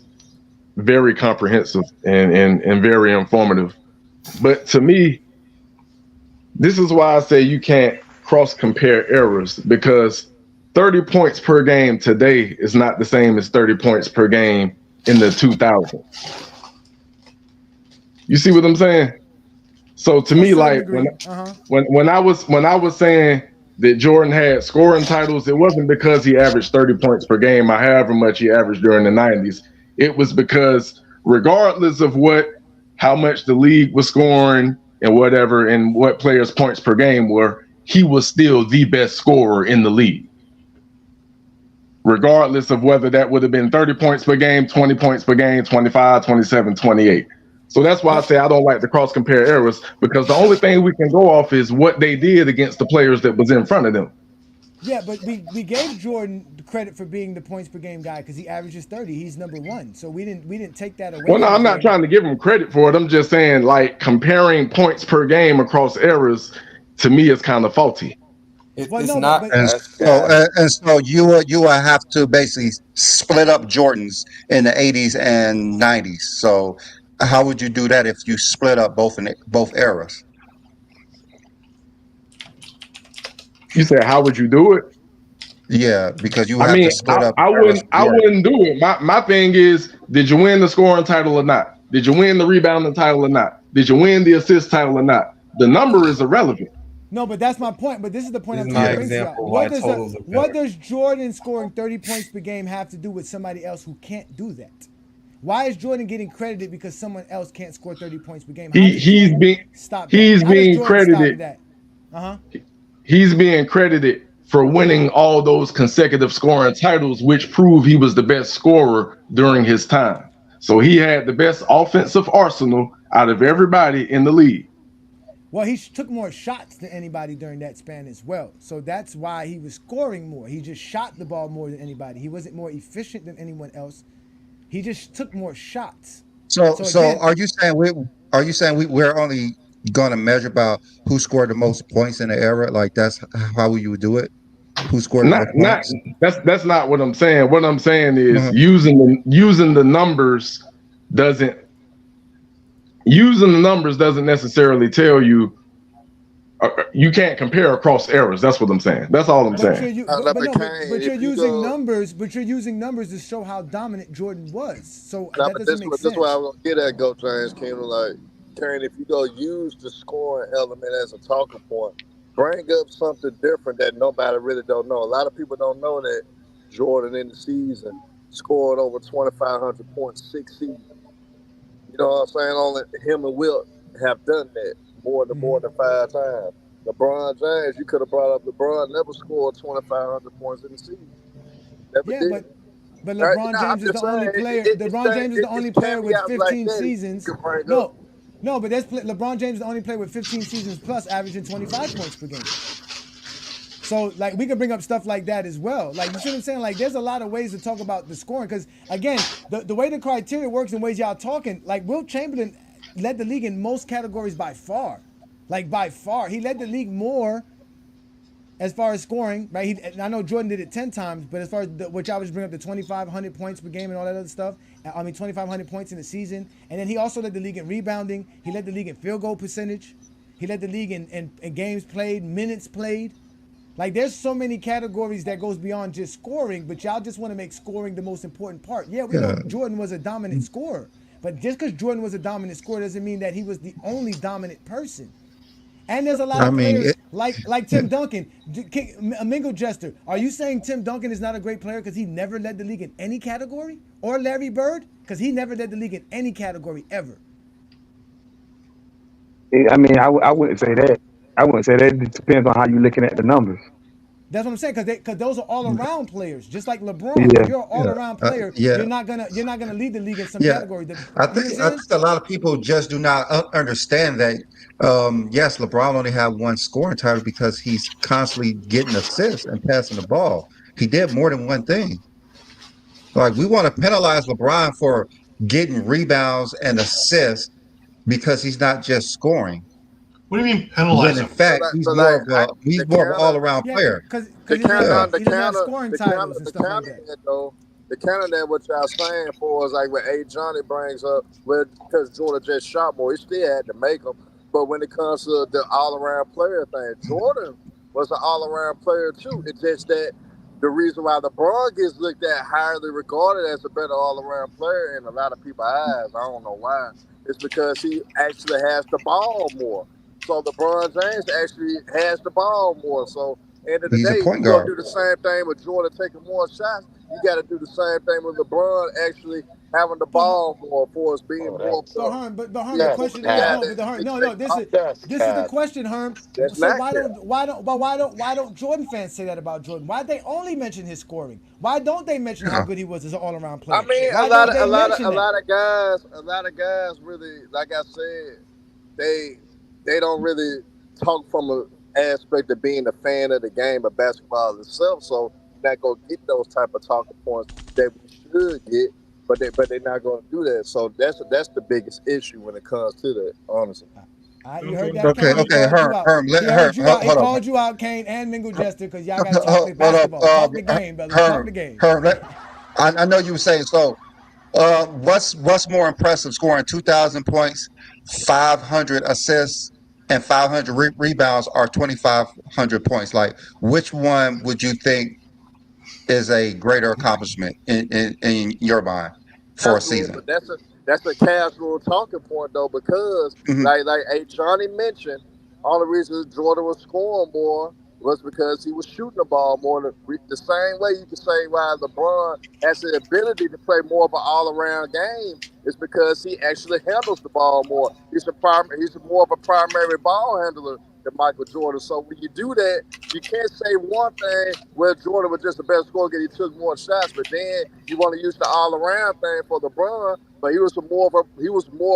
very comprehensive and very informative, but to me, this is why I say you can't cross compare errors, because 30 points per game today is not the same as 30 points per game in the 2000s. You see what I'm saying? So to me, like when I was saying that Jordan had scoring titles, it wasn't because he averaged 30 points per game or however much he averaged during the 90s. It was because regardless of how much the league was scoring and whatever, and what players' points per game were, he was still the best scorer in the league. Regardless of whether that would have been 30 points per game, 20 points per game, 25, 27, 28. So that's why I say I don't like to cross compare errors, because the only thing we can go off is what they did against the players that was in front of them. Yeah, but we gave Jordan the credit for being the points per game guy because he averages 30. He's number one. So we didn't take that away. Well, no, I'm not trying to give him credit for it. I'm just saying, like, comparing points per game across errors to me is kind of faulty. It's not. And so you will have to basically split up Jordans in the 80s and 90s. So how would you do that if you split up both eras? You said, how would you do it? Yeah, because you have to split up. I wouldn't do it. My thing is, did you win the scoring title or not? Did you win the rebounding title or not? Did you win the assist title or not? The number is irrelevant. No, but that's my point. But this is the point I'm trying to bring to you. What does Jordan scoring 30 points per game have to do with somebody else who can't do that? Why is Jordan getting credited because someone else can't score 30 points per game? He's being credited. He's being credited for winning all those consecutive scoring titles, which prove he was the best scorer during his time. So he had the best offensive arsenal out of everybody in the league. Well, he took more shots than anybody during that span as well. So that's why he was scoring more. He just shot the ball more than anybody. He wasn't more efficient than anyone else. He just took more shots. So are you saying we're only going to measure about who scored the most points in the era? Like that's how you would do it? Who scored the most points? That's not what I'm saying. What I'm saying is using the numbers doesn't necessarily tell you you can't compare across errors. That's what I'm saying. That's all I'm saying. But you're using numbers. But you're using numbers to show how dominant Jordan was. So that doesn't make sense. That's why I was gonna get at Go James Kingdom. Like, Karen, if you go use the scoring element as a talking point, bring up something different that nobody really don't know. A lot of people don't know that Jordan in the season scored over 2,500 points 6 seasons. You know what I'm saying? Only him and Wilt have done that more than 5 times. LeBron James, you could have brought up LeBron, never scored 2,500 points in the season. Never did. But LeBron James is the only player. LeBron James is the only player with 15 seasons. No, but LeBron James is the only player with 15 seasons plus averaging 25 points per game. So like we could bring up stuff like that as well. Like you see what I'm saying? Like there's a lot of ways to talk about the scoring because again, the way the criteria works and ways y'all talking, like Wilt Chamberlain led the league in most categories by far. Like by far, he led the league more as far as scoring, right? I know Jordan did it 10 times, but as far as which I was bring up the 2,500 points per game and all that other stuff. I mean, 2,500 points in the season. And then he also led the league in rebounding. He led the league in field goal percentage. He led the league in games played, minutes played. Like there's so many categories that goes beyond just scoring, but y'all just want to make scoring the most important part. Yeah, we know Jordan was a dominant scorer, but just because Jordan was a dominant scorer doesn't mean that he was the only dominant person. And there's a lot of players like Tim Duncan, Mingo Jester. Are you saying Tim Duncan is not a great player because he never led the league in any category? Or Larry Bird? Because he never led the league in any category ever. I mean, I wouldn't say that. I wouldn't say that. It depends on how you're looking at the numbers. That's what I'm saying, because those are all around players, just like LeBron. Yeah. If you're an all around player, you're not gonna lead the league in some category. I think a lot of people just do not understand that. Yes, LeBron only had one scoring title because he's constantly getting assists and passing the ball. He did more than one thing. Like we want to penalize LeBron for getting rebounds and assists because he's not just scoring. What do you mean penalize When him? in fact he's more of an all around player. Because he doesn't have scoring titles and stuff like that. The counter that what y'all saying for is like what A. Johnny brings up, because Jordan just shot more, he still had to make them. But when it comes to the all-around player thing, Jordan was an all-around player too. It's just that the reason why LeBron gets looked at highly regarded as a better all-around player in a lot of people's eyes, I don't know why, it's because he actually has the ball more. So LeBron James actually has the ball more. So end of the day, you're gonna do the same thing with Jordan taking more shots. You got to do the same thing with LeBron actually having the ball more for us being more. But Herm, the question is this is the question, Herm. So why don't Jordan fans say that about Jordan? Why they only mention his scoring? Why don't they mention how good he was as an all around player? I mean, a lot of guys really, like I said, they don't really talk from an aspect of being a fan of the game of basketball itself. So not gonna get those type of talking points that we should get, but they're not gonna do that. So that's the biggest issue when it comes to that, honestly. You heard that? Herm, he called you out, Kane and Mingle Jester, because y'all got to talk the basketball, talk the game, brother. Talk the game. I know you were saying so. What's more impressive? Scoring 2,000 points, 500 assists, and 500 rebounds, or 2,500 points. Like, which one would you think is a greater accomplishment in your mind for a season? But that's a casual talking point though, because like Johnny mentioned, all the reason Jordan was scoring more was because he was shooting the ball more. The same way you can say why LeBron has the ability to play more of an all-around game is because he actually handles the ball more. He's more of a primary ball handler than Michael Jordan. So when you do that, you can't say one thing where Jordan was just the best scorer because he took more shots, but then you want to use the all-around thing for LeBron, but he was more of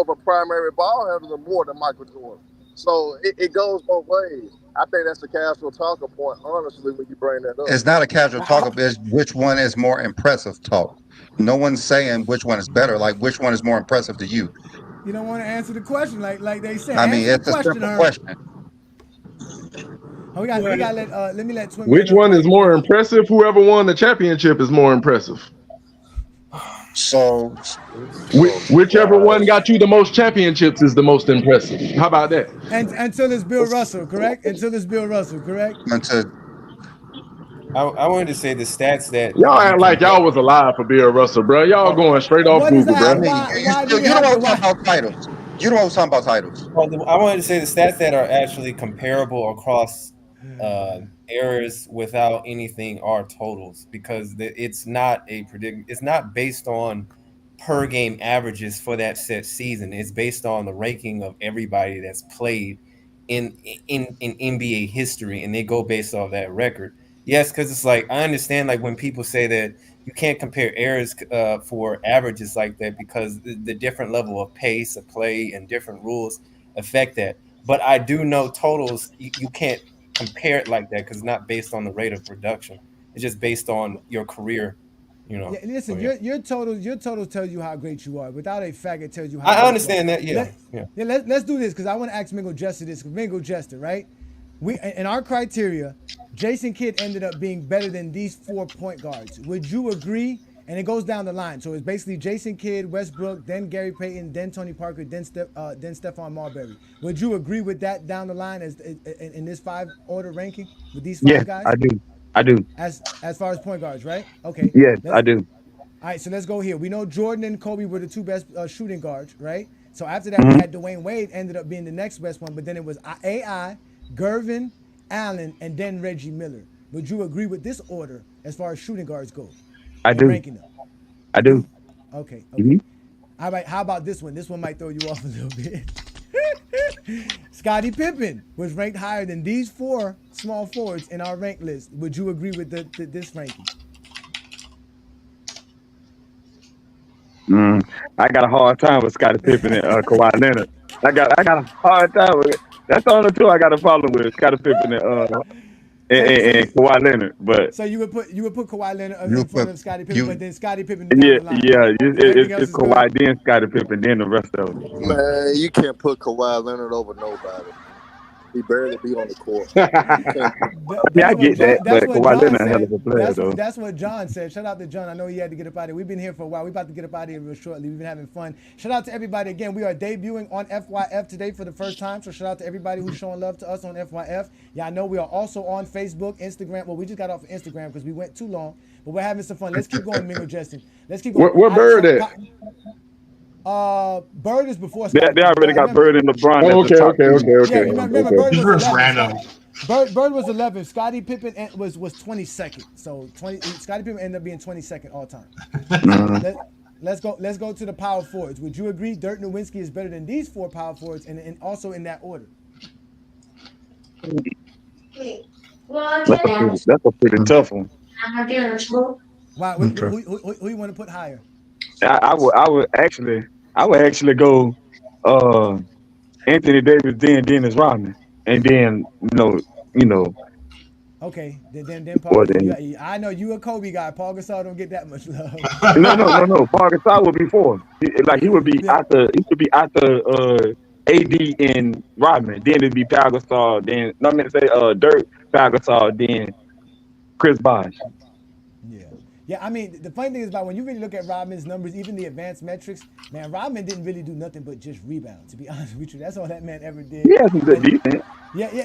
a primary ball handler more than Michael Jordan. So it goes both ways. I think that's a casual talking point, honestly, when you bring that up. It's not a casual talk. It's which one is more impressive talk. No one's saying which one is better. Like, which one is more impressive to you? You don't want to answer the question like they said. I mean, it's a simple question. We got let me let Twin. Which one is more impressive? Whoever won the championship is more impressive. So, whichever one got you the most championships is the most impressive. How about that? And until it's Bill Russell, correct? Until it's Bill Russell, correct? I wanted to say the stats that y'all act like y'all was alive for Bill Russell, bro. Y'all going straight off Google, bro. You don't want to talk about titles. You don't want to talk about titles. Well, I wanted to say the stats that are actually comparable across errors without anything are totals, because it's not based on per game averages for that set season. It's based on the ranking of everybody that's played in NBA history, and they go based off that record. Yes, because it's like, I understand like when people say that you can't compare errors for averages like that because the different level of pace of play and different rules affect that. But I do know totals, you can't compare it like that because it's not based on the rate of production. It's just based on your career. You know. Yeah, listen, So, your total tells you how great you are. Without a fact, it tells you how. I understand that. Let's do this because I want to ask Mingo Jester this. Mingo Jester, right? We in our criteria, Jason Kidd ended up being better than these 4 point guards. Would you agree? And it goes down the line. So it's basically Jason Kidd, Westbrook, then Gary Payton, then Tony Parker, then Stephon Marbury. Would you agree with that down the line as in this 5 order ranking with these 5 guys? I do. As far as point guards, right? Okay. Yes, I do. All right, so let's go here. We know Jordan and Kobe were the 2 best shooting guards, right? So after that, we had Dwayne Wade ended up being the next best one, but then it was AI, Gervin, Allen, and then Reggie Miller. Would you agree with this order as far as shooting guards go? I do. Ranking them? I do. Okay. Mm-hmm. All right. How about this one? This one might throw you off a little bit. Scottie Pippen was ranked higher than these 4 small forwards in our rank list. Would you agree with this ranking? I got a hard time with Scottie Pippen and Kawhi Leonard. I got a hard time with it. That's the only 2 I got a problem with: Scottie Pippen and Kawhi Leonard. But so you would put Kawhi Leonard in front of Scottie Pippen, but then Scottie Pippen. It's Kawhi, then Scottie Pippen, then the rest of them. Man, you can't put Kawhi Leonard over nobody. He barely be on the court. I get that, but Kawhi Leonard a hell of a player, though. That's what John said. Shout out to John. I know he had to get up out of here. We've been here for a while. We're about to get up out of here real shortly. We've been having fun. Shout out to everybody again. We are debuting on FYF today for the first time. So shout out to everybody who's showing love to us on FYF. Yeah, I know we are also on Facebook, Instagram. Well, we just got off of Instagram because we went too long, but we're having some fun. Let's keep going, Mingo Justin. Let's keep going. Where Bird at? Bird is before. They already got Bird and LeBron. Okay. Yeah, remember Bird was 11. Random. Bird was 11. Scottie Pippen was 22nd. So Scottie Pippen ended up being 22nd all time. Let's go to the power forwards. Would you agree Dirk Nowitzki is better than these 4 power forwards and also in that order? That's a pretty tough one. Wow, who you want to put higher? I would actually go Anthony Davis, then Dennis Rodman, and then you know. Okay, then Paul. I know you a Kobe guy. Paul Gasol don't get that much love. No. Paul Gasol would be 4. He would be after AD and Rodman. Then it'd be Paul Gasol. Then Dirk, Paul Gasol, then Chris Bosh. Yeah, I mean, the funny thing is about when you really look at Rodman's numbers, even the advanced metrics, man, Rodman didn't really do nothing but just rebound, to be honest with you. That's all that man ever did. He had some good defense.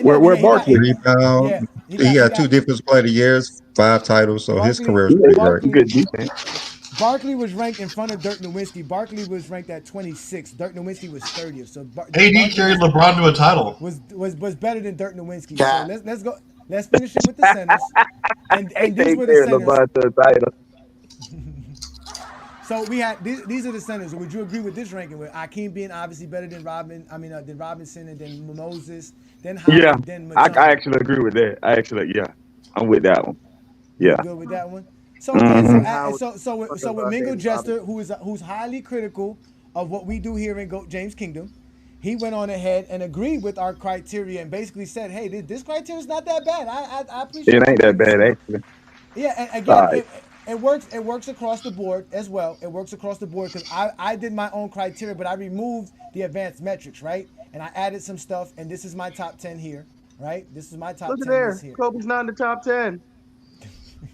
Where Barkley rebound. He had 2 Defensive Player of the Years, 5 titles, so his career was pretty great. Good defense. Barkley was ranked in front of Dirk Nowitzki. Barkley was ranked at 26th. Dirk Nowitzki was 30th. So AD carried LeBron to a title. Was better than Dirk Nowitzki. So let's go. Let's finish it with the centers. And these were the centers. So we had these are the centers. Would you agree with this ranking? With Akeem being obviously better than Rodman? I mean, than Robinson and then Moses, then Howard, then Matone. I actually agree with that. I'm with that one. Yeah. You good with that one? So with Mingo Jester, who's highly critical of what we do here in GOAT James Kingdom, he went on ahead and agreed with our criteria and basically said, "Hey, this criteria is not that bad. I appreciate it. It ain't that bad, actually." Yeah, and again, it works across the board as well. It works across the board because I did my own criteria, but I removed the advanced metrics, right? And I added some stuff, and this is my top 10 here, right? This is my top 10 Look at there. list here. Kobe's not in the top 10.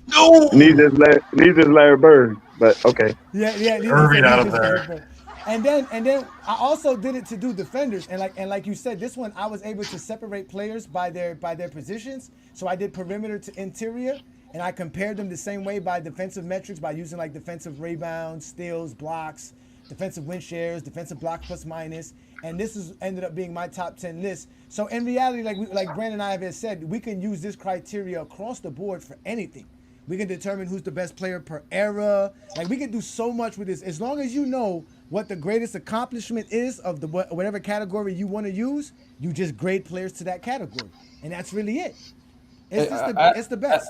No. Neither is Larry Bird, but okay. Yeah. Irving out of there. And then I also did it to do defenders, and like you said, this one I was able to separate players by their positions. So I did perimeter to interior, and I compared them the same way by defensive metrics by using like defensive rebounds, steals, blocks, defensive win shares, defensive block plus minus, and this ended up being my top 10 list. So in reality, like Brandon and I have said, we can use this criteria across the board for anything. We can determine who's the best player per era. Like we can do so much with this as long as you know what the greatest accomplishment is of the whatever category you want to use. You just grade players to that category, and that's really it. It's the best.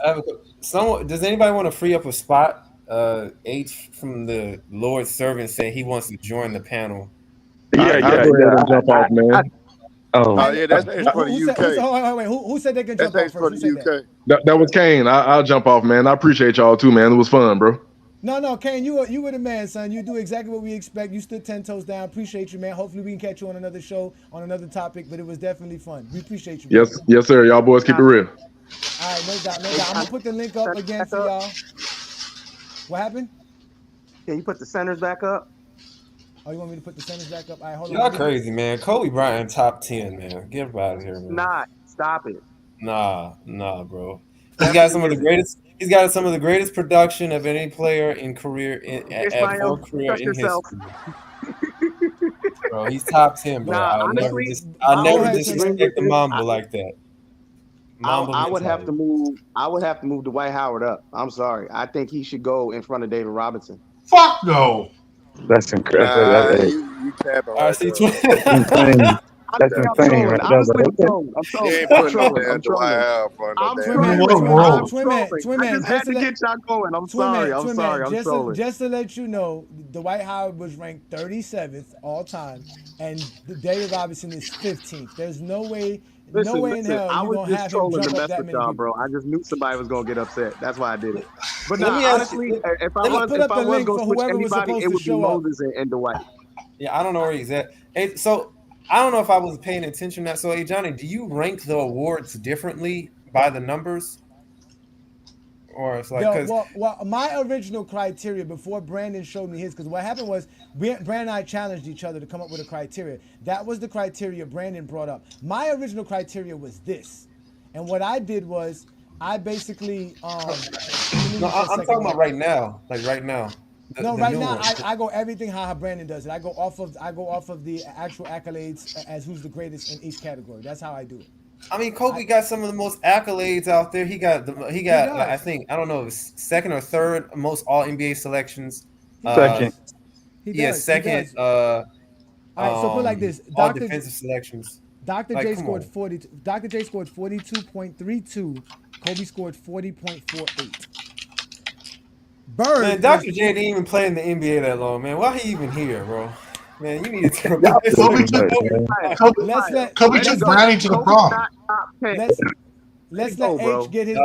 Does anybody want to free up a spot? H from the Lord Servant said he wants to join the panel. Yeah. Jump off, man. Oh, yeah, that's for the UK. Who said they can That's jump off H first? for Who the said that? UK. That was Kane. I'll jump off, man. I appreciate y'all too, man. It was fun, bro. No, Kane, you were the man, son. You do exactly what we expect. You stood 10 toes down. Appreciate you, man. Hopefully we can catch you on another show on another topic, but it was definitely fun. We appreciate you, brother. Yes, sir. Y'all boys keep it real. All right, no doubt. I'm gonna put the link up again for y'all. What happened? Can you put the centers back up? Oh, you want me to put the centers back up? All right, hold on. Y'all crazy, man. Kobe Bryant top 10, man. Get out of here, man. Not. Stop it. Nah, bro. He's got some of the greatest. He's got some of the greatest production of any player in career at full career in history. Bro, he's top 10, bro. I'll never disrespect the Mamba like that. I would have to move. I would have to move Dwight Howard up. I'm sorry. I think he should go in front of David Robinson. Fuck no. That's incredible. You tapping right insane. That's insane, right there. I'm trolling. Twin man, I just had to get y'all going. I'm sorry. Just to let you know, Dwight Howard was ranked 37th all time, and David Robinson is 15th. There's no way. Listen, in hell I you're was gonna just have him trolling jump to up mess that with many y'all, people. bro. I just knew somebody was gonna get upset. That's why I did it. But Let no, me ask honestly, you- if I let me was put up the going link to for switch whoever was anybody, supposed it to would be show up. Moses and Dwight. Yeah, I don't know where he's at. Hey, so I don't know if I was paying attention to that. So, hey, Johnny, do you rank the awards differently by the numbers? Or it's like, well, my original criteria before Brandon showed me his, because what happened was Brandon and I challenged each other to come up with a criteria. That was the criteria Brandon brought up. My original criteria was this, and what I did was I basically I'm talking about right now, like right now. Right now I go everything how Brandon does it. I go off of the actual accolades as who's the greatest in each category. That's how I do it. I mean, Kobe got some of the most accolades out there. He got like, I think, I don't know, if it's second or third most All NBA selections. Second. Second. All right, so put it like this: all defensive selections. Dr. J scored 40. Dr. J scored 42.32. Kobe scored 40.48. Bird. Man, Dr. J didn't even play in the NBA that long, man. Why he even here, bro? Man, you need to. Kobe took Brownie to the prom. Let's let H get his.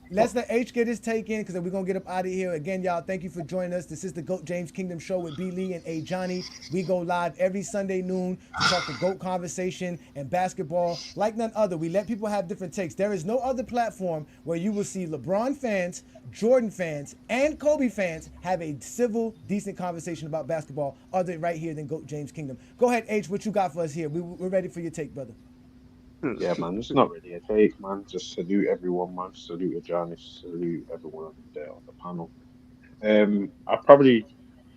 Let's let H get his take in, because we're gonna get up out of here. Again, y'all, thank you for joining us. This is the GOAT James Kingdom Show with B. Lee and A. Johnny. We go live every Sunday noon to talk the GOAT conversation and basketball like none other. We let people have different takes. There is no other platform where you will see LeBron fans, Jordan fans, and Kobe fans have a civil, decent conversation about basketball other right here than GOAT James Kingdom. Go ahead, H. What you got for us here? We're ready for your take, brother. Yeah, man, it's not really a take, man. Just salute everyone, man. Salute Johnny, salute everyone there on the panel. I probably,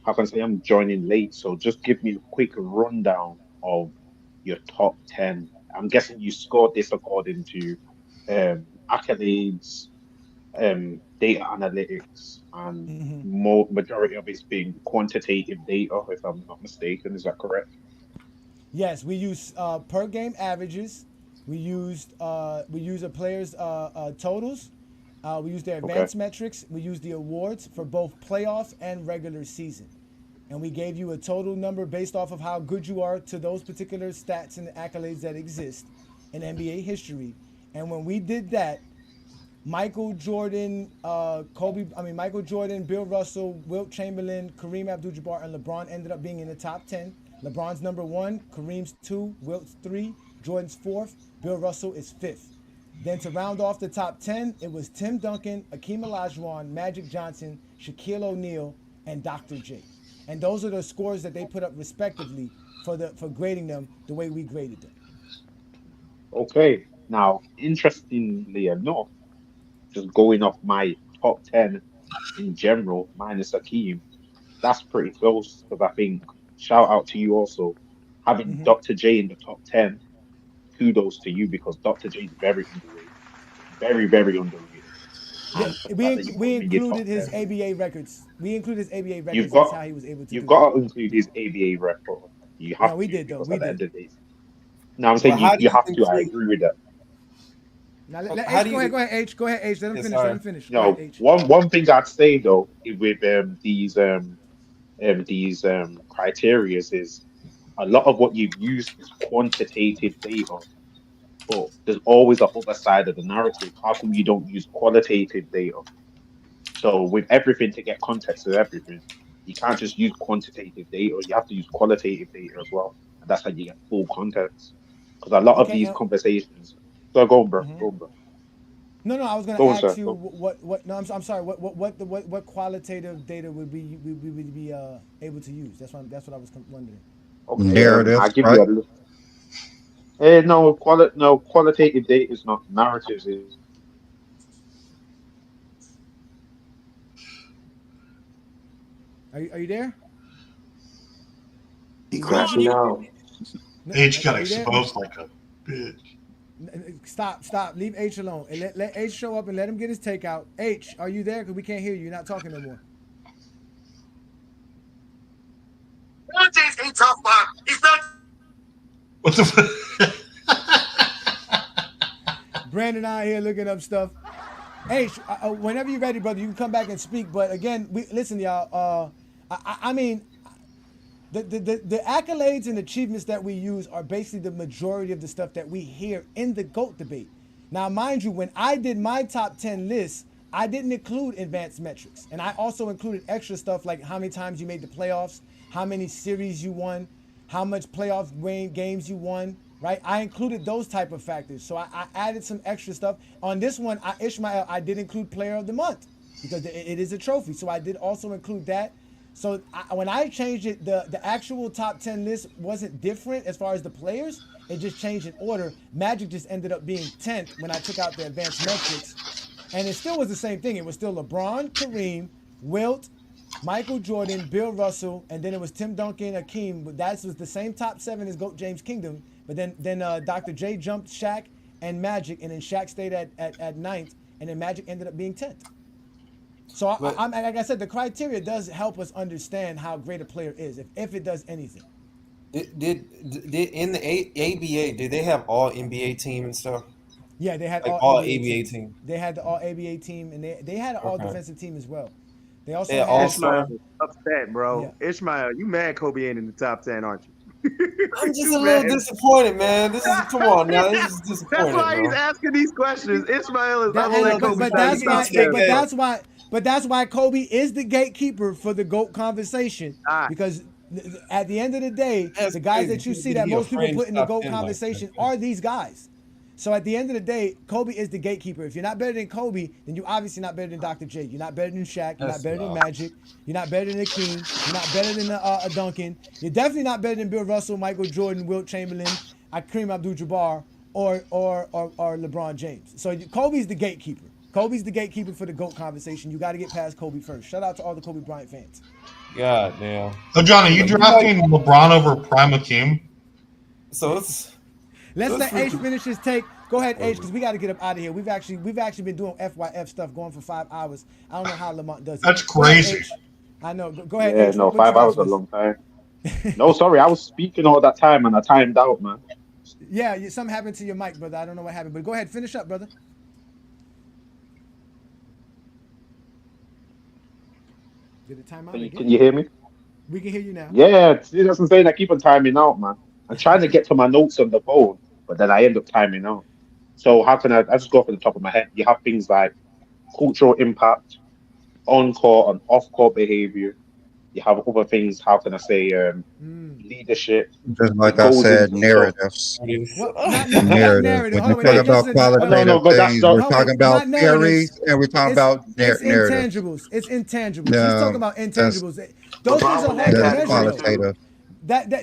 how can I say, I'm joining late, so just give me a quick rundown of your top 10. I'm guessing you scored this according to accolades, data analytics, and majority of it's being quantitative data, if I'm not mistaken. Is that correct? Yes, we use per game averages. We use a player's totals. We use their advanced metrics. We use the awards for both playoff and regular season. And we gave you a total number based off of how good you are to those particular stats and accolades that exist in NBA history. And when we did that, Michael Jordan, Bill Russell, Wilt Chamberlain, Kareem Abdul-Jabbar, and LeBron ended up being in the top 10. LeBron's number 1, Kareem's 2, Wilt's 3, Jordan's 4th, Bill Russell is 5th. Then to round off the top 10, it was Tim Duncan, Akeem Olajuwon, Magic Johnson, Shaquille O'Neal, and Dr. J. And those are the scores that they put up respectively for grading them the way we graded them. Okay. Now, interestingly enough, just going off my top 10 in general, minus Akeem, that's pretty close, because I think, shout out to you also, having Dr. J in the top 10, kudos to you, because Dr. J is very underrated. Very, very underrated. Yeah, we included his ABA records. We included his ABA records. That's how he was able to You've do got that. to include his ABA record. You have No, we to, did, though. because We at the did. end of the day. No, I'm saying you have to. I agree with that. Now, go ahead, H. Go ahead, H. Let him finish. No, one thing I'd say though with these criterias is a lot of what you've used is quantitative data, but there's always the other side of the narrative. How come you don't use qualitative data? So with everything, to get context of everything, you can't just use quantitative data. You have to use qualitative data as well, and that's how you get full context. Because a lot of Okay. these conversations. So go on, bro. Mhm. Go on, bro. No, I was going to Go on, ask sir. you Go. what. No, I'm sorry. What qualitative data would we be able to use? That's what I was wondering. Okay. I give you a. No, qualitative data is not narratives. Are you there? He You there, crashing G? out. H got Are you there? exposed like a bitch. Stop. Leave H alone and let H show up and let him get his takeout. H, are you there? Because we can't hear you. You're not talking no more. He tough, man. He's not. What the? Brandon out here looking up stuff. H, whenever you're ready, brother, you can come back and speak. But again, listen, y'all. I mean, the accolades and achievements that we use are basically the majority of the stuff that we hear in the GOAT debate. Now, mind you, when I did my top 10 list, I didn't include advanced metrics. And I also included extra stuff like how many times you made the playoffs, how many series you won, how much playoff games you won, right? I included those type of factors. So I added some extra stuff. On this one, Ishmael, I did include player of the month because it is a trophy. So I did also include that. So when I changed it, the actual top 10 list wasn't different as far as the players. It just changed in order. Magic just ended up being 10th when I took out the advanced metrics. And it still was the same thing. It was still LeBron, Kareem, Wilt, Michael Jordan, Bill Russell, and then it was Tim Duncan, Hakeem. But that was the same top 7 as GOAT James Kingdom. But then Dr. J jumped Shaq and Magic, and then Shaq stayed at ninth, and then Magic ended up being 10th. So like I said, the criteria does help us understand how great a player is, if it does anything. Did in the ABA, did they have all NBA team and stuff? Yeah, they had like all ABA team. team. They had the all ABA team, and they had an all defensive team as well. They also had had Ishmael upset, bro. Yeah. Ishmael, you mad Kobe ain't in the top 10, aren't you? I'm just a little disappointed, man. This is come on now. This is disappointing. That's why he's asking these questions. Ishmael is upset Kobe. But that's why Kobe is the gatekeeper for the GOAT conversation. Because at the end of the day, the guys that you see that most people put in the GOAT conversation are these guys. So at the end of the day, Kobe is the gatekeeper. If you're not better than Kobe, then you're obviously not better than Dr. J. You're not better than Shaq. You're not better than Magic. You're not better than Hakeem. You're not better than Duncan. You're definitely not better than Bill Russell, Michael Jordan, Wilt Chamberlain, Kareem Abdul-Jabbar, or LeBron James. So Kobe's the gatekeeper. Kobe's the gatekeeper for the GOAT conversation. You got to get past Kobe first. Shout out to all the Kobe Bryant fans. God damn. So, Johnny, you drafting LeBron over Prime Hakeem? So it's. Let's let H finish his take. Go ahead, H, because we got to get up out of here. We've actually been doing FYF stuff going for 5 hours. I don't know how Lamont does it. That's crazy. Ahead, I know. Go ahead, Yeah, H. no, 5 hours is a long time. No, sorry, I was speaking all that time and I timed out, man. Yeah, something happened to your mic, brother. I don't know what happened, but go ahead, finish up, brother. Did it time out again? Can you hear me? We can hear you now. Yeah, see, that's what I'm saying. I keep on timing out, man. I'm trying to get to my notes on the phone, but then I end up timing out. So how can I just go off the top of my head? You have things like cultural impact, on-court and off-court behavior. You have other things, how can I say, leadership. Just like I said, narratives. Narrative. When you talk about qualitative things, we're talking about theories and we're talking about narratives. It's intangibles. He's talking about intangibles. Those things are hard to measure. Qualitative.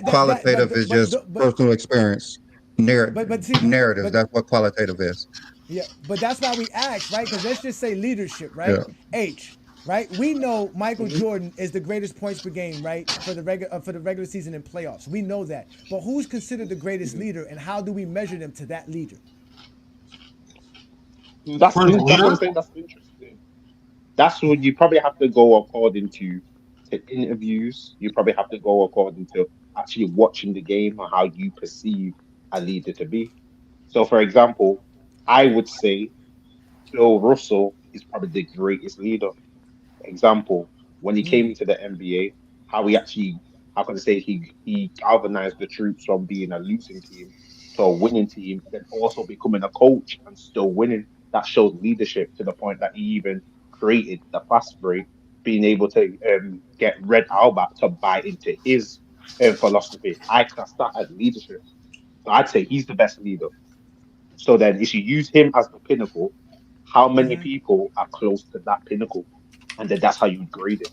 Qualitative is just personal experience. Narratives. That's what qualitative is. Yeah, but that's why we ask, right? Because let's just say leadership, right? Yeah. H, right? We know Michael Jordan is the greatest points per game, right? For the regular season and playoffs. We know that. But who's considered the greatest leader, and how do we measure them to that leader? That's what I'm saying. That's interesting. That's when you probably have to go according to interviews. You probably have to go according to actually watching the game and how you perceive a leader to be. So, for example, I would say Bill Russell is probably the greatest leader. Example, when he came into the NBA, how how can I say, he galvanized the troops from being a losing team to a winning team, and then also becoming a coach and still winning. That shows leadership to the point that he even created the fast break, being able to get Red Auerbach to buy into his philosophy. I class that as leadership. So I'd say he's the best leader. So then, if you use him as the pinnacle, how many people are close to that pinnacle? And then that's how you grade it.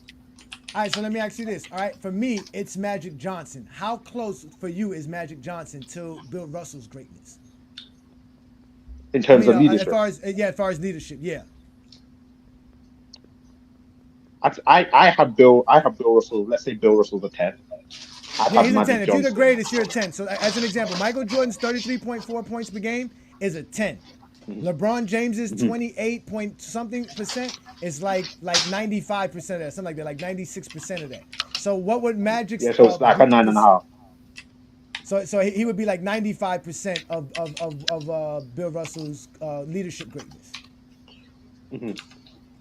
All right, so let me ask you this. All right, for me, it's Magic Johnson. How close for you is Magic Johnson to Bill Russell's greatness? In terms of As leadership, far as leadership, yeah. I have Bill Russell. Let's say Bill Russell's a 10. I'd Yeah, have he's a 10. Magic If you're the Johnson. greatest, you're a 10. So, as an example, Michael Jordan's 33.4 points per game is a 10. LeBron James's 28 point something percent is like 95% of that, something like that, like 96% of that. So, what would Magic's Yeah, so it's like a 9.5. So he would be like 95% of Bill Russell's leadership greatness.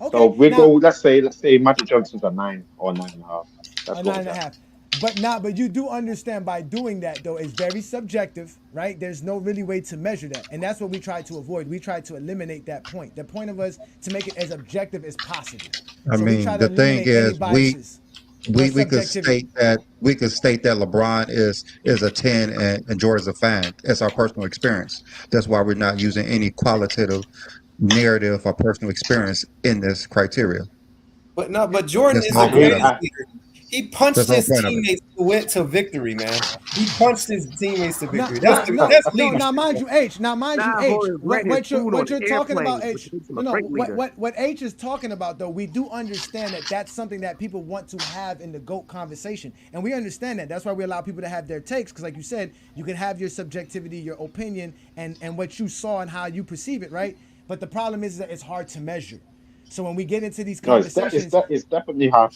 Okay, So we now go. Let's say Magic Johnson's a 9 or 9.5. Let's a go nine with and a that. half. But you do understand by doing that though, it's very subjective, right? There's no really way to measure that, and that's what we try to avoid. We try to eliminate that point. The point of us to make it as objective as possible. I So we mean, try to the thing eliminate any is, biases or we could subjectivity. state that LeBron is a 10 and Jordan's a 5. It's our personal experience. That's why we're not using any qualitative narrative or personal experience in this criteria. But Jordan That's is the the whole point of greatest it. leader. He punched That's the whole his point of it. teammates to victory, man. He punched his teammates to No, victory. no, no, That's no. Now, leadership. mind you, H. Now, mind you, John H. Horace ran his food on What the you're talking about, airplane, which H. makes him No, a no. great leader. What H is talking about, though, we do understand that that's something that people want to have in the GOAT conversation, and we understand that. That's why we allow people to have their takes, because, like you said, you can have your subjectivity, your opinion, and what you saw and how you perceive it, right? But the problem is that it's hard to measure. So when we get into these No, conversations, it's definitely hard.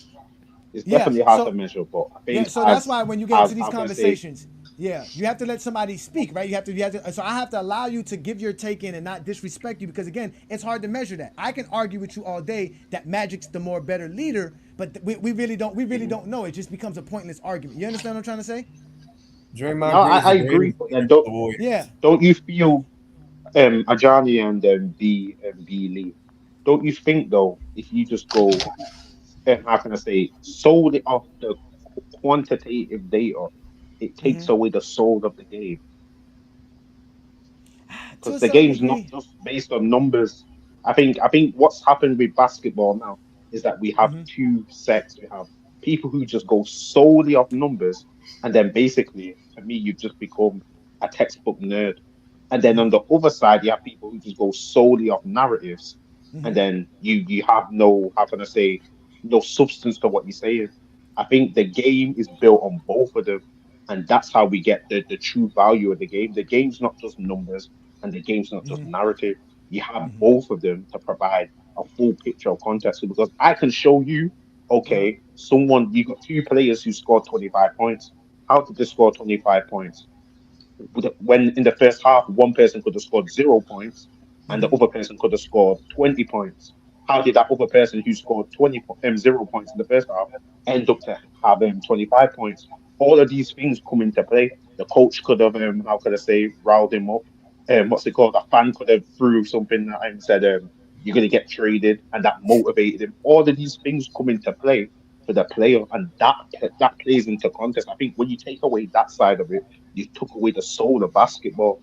It's yeah. definitely hard to measure, but I Yeah, think so that's why when you get into as these how can I say, conversations, yeah, you have to let somebody speak, right? You have to. So I have to allow you to give your take in and not disrespect you, because again, it's hard to measure that. I can argue with you all day that Magic's the more better leader, but we really don't know. It just becomes a pointless argument. You understand what I'm trying to say? no, Draymond Green is I the agree, greatest but leader then of the Warriors. Yeah. don't you feel Ajani and B Lee? Don't you think though, if you just go how can I say, solely off the quantitative data, it takes away the soul of the game. To Because a the certain game's not degree. just based on numbers. I think what's happened with basketball now is that we have two sets. We have people who just go solely off numbers, and then basically, for me, you've just become a textbook nerd. And then on the other side, you have people who just go solely off narratives, and then you have no, how can I say, no substance to what you're saying. I think the game is built on both of them, and that's how we get the true value of the game. The game's not just numbers, and the game's not just narrative. You have both of them to provide a full picture of context. Because I can show you, okay, you got two players who scored 25 points. How did they score 25 points? When in the first half, one person could have scored 0 points and the other person could have scored 20 points. How did that other person who scored 0 points in the first half end up to have 25 points? All of these things come into play. The coach could have, how could I say, riled him up. What's it called? A fan could have threw something at him and said, you're going to get traded, and that motivated him. All of these things come into play for the player, and that plays into context. I think when you take away that side of it, you took away the soul of basketball.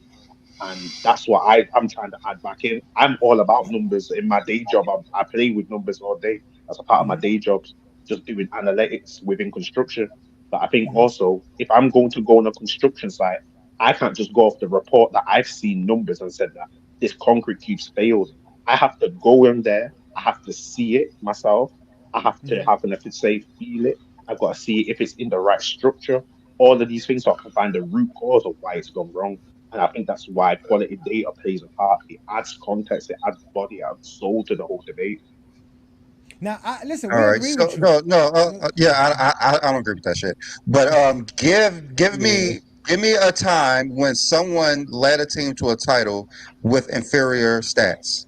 And that's what I'm trying to add back in. I'm all about numbers in my day job. I play with numbers all day. That's a part of my day jobs, just doing analytics within construction. But I think also, if I'm going to go on a construction site, I can't just go off the report that I've seen numbers and said that this concrete cube's failed. I have to go in there. I have to see it myself. I have to have an say feel it. I've got to see if it's in the right structure. All of these things so I can find the root cause of why it's gone wrong. And I think that's why quality data plays a part. It adds context, it adds body, it adds soul to the whole debate. Now, listen, All we right. agree So with you. yeah, I don't agree with that shit. But give me a time when someone led a team to a title with inferior stats.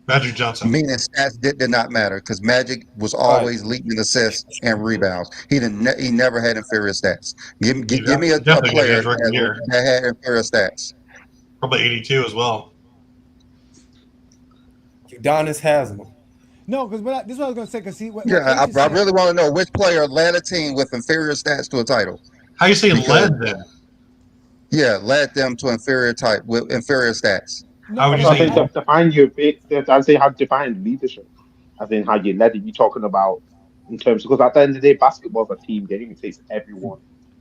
Magic Johnson. Meaning stats did not matter because Magic was always leading assists and rebounds. He never had inferior stats. Give me a Definitely gave you player his rookie year. that had inferior stats. Probably 82 as well. Udonis Haslam. No, because this is what I was going to say. Because I really want to know which player led a team with inferior stats to a title. How you say led then? Yeah, led them to inferior stats. How would you I say? think define your big. I say how to define leadership. I think how you led it. You're talking about in terms because at the end of the day, basketball is a team game. It takes everyone.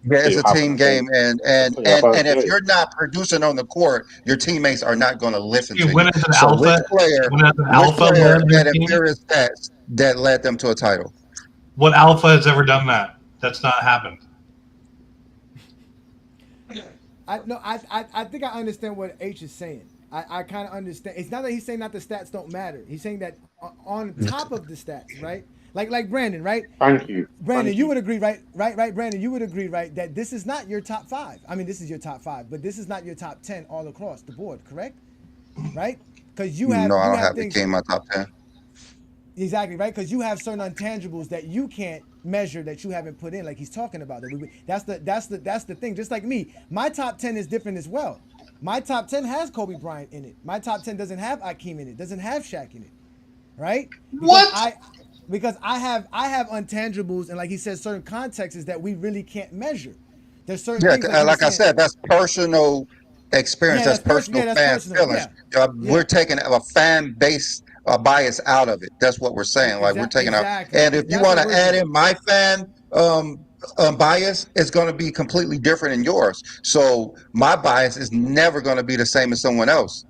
Yeah, it's a team game, and if Yeah. you're not producing on the court, your teammates are not going to listen to When you. as an So, alpha, when as an alpha led their had team, inferior stats that led them to a title? What alpha has ever done that? That's not happened. I think I understand what H is saying. I kind of understand. It's not that he's saying that the stats don't matter. He's saying that on top of the stats, right? Like Brandon, right? Thank you. Brandon, Thank you would agree, right? Right, Brandon, you would agree, right? That this is not your top 5. I mean, this is your top 5, but this is not your top 10 all across the board, correct? Right? Because you have No, I you don't have have the things. team in my top 10. Exactly, right? Because you have certain intangibles that you can't measure that you haven't put in, like he's talking about. That's the thing. Just like me, my top 10 is different as well. My top 10 has Kobe Bryant in it. My top 10 doesn't have Akeem in it. Doesn't have Shaq in it, right? Because I have intangibles, and like he says, certain contexts that we really can't measure. There's certain things like I said, that's personal experience. Yeah, that's personal fan feelings. We're taking a fan base bias out of it. That's what we're saying. Like we're taking out. And if you want to add in my fan bias, it's going to be completely different than yours. So my bias is never going to be the same as someone else.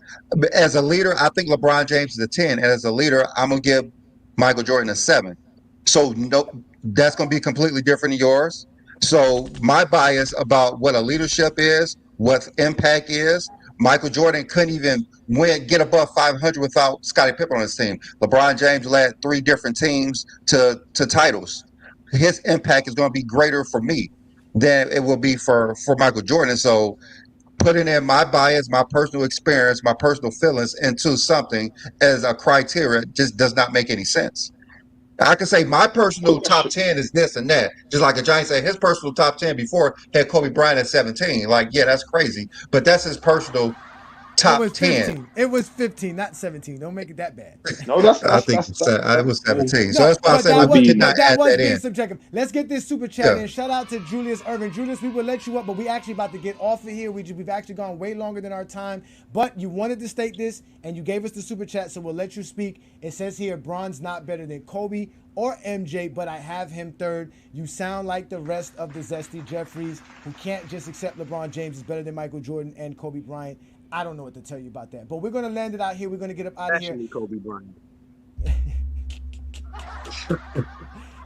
As a leader, I think LeBron James is a 10, and as a leader, I'm gonna give Michael Jordan a 7. So no, that's going to be completely different than yours. So my bias about what a leadership is, what impact is, Michael Jordan couldn't even get above 500 without Scottie Pippen on his team. LeBron James led 3 different teams to titles. His impact is going to be greater for me than it will be for Michael Jordan. So putting in my bias, my personal experience, my personal feelings into something as a criteria just does not make any sense. I can say my personal top 10 is this and that. Just like a Giant said, his personal top 10 before had Kobe Bryant at 17. Like, yeah, that's crazy. But that's his personal top It was 10. 15. It was 15, not 17. Don't make it that bad. No, that's I think it was 17. So No, that's why I but said we did not add that being in. subjective. Let's get this super chat in. Shout out to Julius Irvin. Julius, we will let you up, but we actually about to get off of here. We've actually gone way longer than our time. But you wanted to state this, and you gave us the super chat, so we'll let you speak. It says here, Bron's not better than Kobe or MJ, but I have him third. You sound like the rest of the Zesty Jeffries, who can't just accept LeBron James is better than Michael Jordan and Kobe Bryant. I don't know what to tell you about that. But we're going to land it out here. We're going to get up out of here. Especially Kobe Bryant.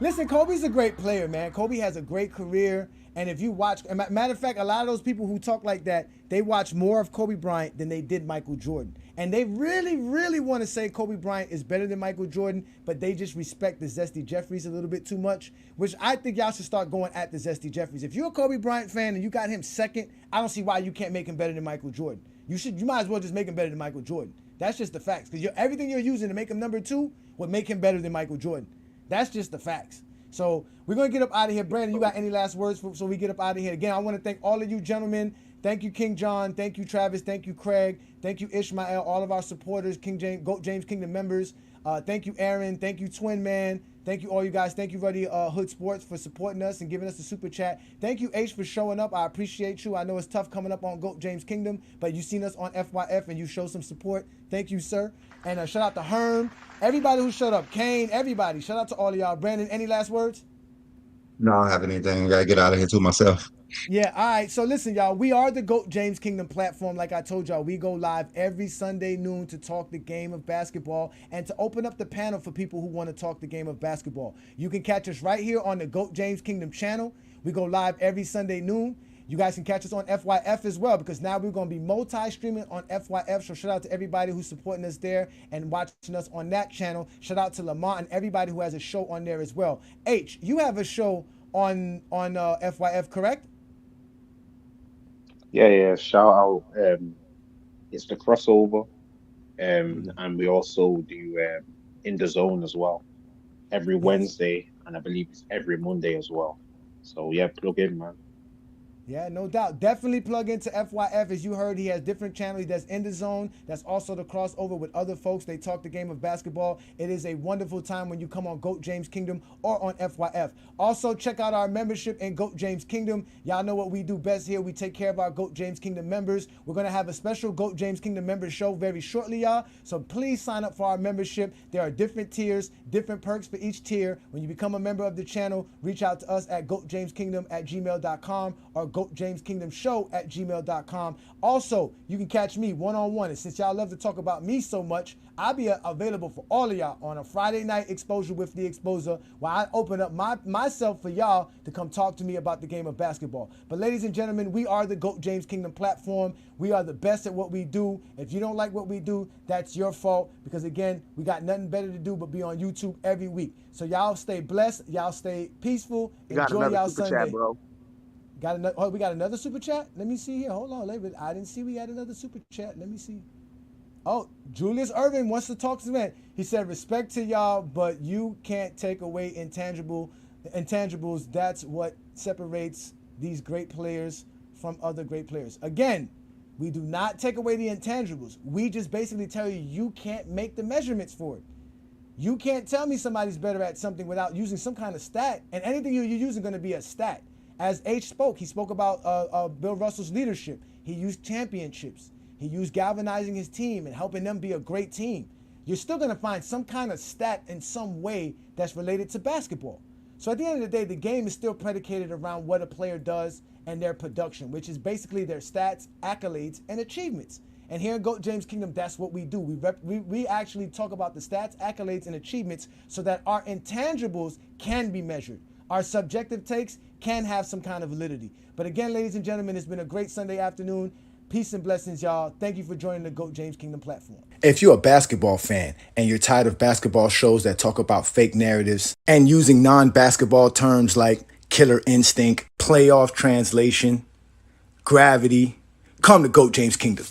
Listen, Kobe's a great player, man. Kobe has a great career. And if you watch, matter of fact, a lot of those people who talk like that, they watch more of Kobe Bryant than they did Michael Jordan. And they really, really want to say Kobe Bryant is better than Michael Jordan, but they just respect the Zesty Jeffries a little bit too much, which I think y'all should start going at the Zesty Jeffries. If you're a Kobe Bryant fan and you got him second, I don't see why you can't make him better than Michael Jordan. You might as well just make him better than Michael Jordan. That's just the facts. Because everything you're using to make him number 2 would make him better than Michael Jordan. That's just the facts. So we're going to get up out of here. Brandon, you got any last words so we get up out of here? Again, I want to thank all of you gentlemen. Thank you, King John. Thank you, Travis. Thank you, Craig. Thank you, Ishmael. All of our supporters, GOAT James Kingdom members. Thank you, Aaron. Thank you, Twin Man. Thank you, all you guys. Thank you, Ruddy Hood Sports, for supporting us and giving us the super chat. Thank you, H, for showing up. I appreciate you. I know it's tough coming up on GOAT James Kingdom, but you've seen us on FYF and you show some support. Thank you, sir. And shout out to Herm. Everybody who showed up. Kane, everybody. Shout out to all of y'all. Brandon, any last words? No, I don't have anything. I got to get out of here too myself. Yeah, all right. So listen, y'all, we are the GOAT James Kingdom platform. Like I told y'all, we go live every Sunday noon to talk the game of basketball and to open up the panel for people who want to talk the game of basketball. You can catch us right here on the GOAT James Kingdom channel. We go live every Sunday noon. You guys can catch us on FYF as well, because now we're going to be multi-streaming on FYF. So shout out to everybody who's supporting us there and watching us on that channel. Shout out to Lamont and everybody who has a show on there as well. H, you have a show on FYF, correct? Yeah. Shout out. It's the crossover. And we also do In the Zone as well every Wednesday, and I believe it's every Monday as well. So yeah, plug in, man. Yeah, no doubt. Definitely plug into FYF. As you heard, he has different channels. He does In the Zone. That's also the crossover with other folks. They talk the game of basketball. It is a wonderful time when you come on GOAT James Kingdom or on FYF. Also, check out our membership in GOAT James Kingdom. Y'all know what we do best here. We take care of our GOAT James Kingdom members. We're going to have a special GOAT James Kingdom members show very shortly, y'all. So please sign up for our membership. There are different tiers, different perks for each tier. When you become a member of the channel, reach out to us at goatjameskingdom@gmail.com or GoatJamesKingdomShow@gmail.com. Also, you can catch me one-on-one. And since y'all love to talk about me so much, I'll be available for all of y'all on a Friday night exposure with the Exposer, where I open up myself for y'all to come talk to me about the game of basketball. But ladies and gentlemen, we are the GOAT James Kingdom platform. We are the best at what we do. If you don't like what we do, that's your fault, because again, we got nothing better to do but be on YouTube every week. So y'all stay blessed. Y'all stay peaceful. Enjoy y'all Sunday. Chat, bro. We got another super chat? Let me see here. Hold on. I didn't see we had another super chat. Let me see. Oh, Julius Irvin wants to talk to me. He said, respect to y'all, but you can't take away intangibles. That's what separates these great players from other great players. Again, we do not take away the intangibles. We just basically tell you, you can't make the measurements for it. You can't tell me somebody's better at something without using some kind of stat. And anything you're using going to be a stat. As H spoke, he spoke about Bill Russell's leadership. He used championships. He used galvanizing his team and helping them be a great team. You're still going to find some kind of stat in some way that's related to basketball. So at the end of the day, the game is still predicated around what a player does and their production, which is basically their stats, accolades, and achievements. And here in GOAT James Kingdom, that's what we do. We actually talk about the stats, accolades, and achievements so that our intangibles can be measured. Our subjective takes can have some kind of validity. But again, ladies and gentlemen, it's been a great Sunday afternoon. Peace and blessings, y'all. Thank you for joining the GOAT James Kingdom platform. If you're a basketball fan and you're tired of basketball shows that talk about fake narratives and using non-basketball terms like killer instinct, playoff translation, gravity, come to GOAT James Kingdom.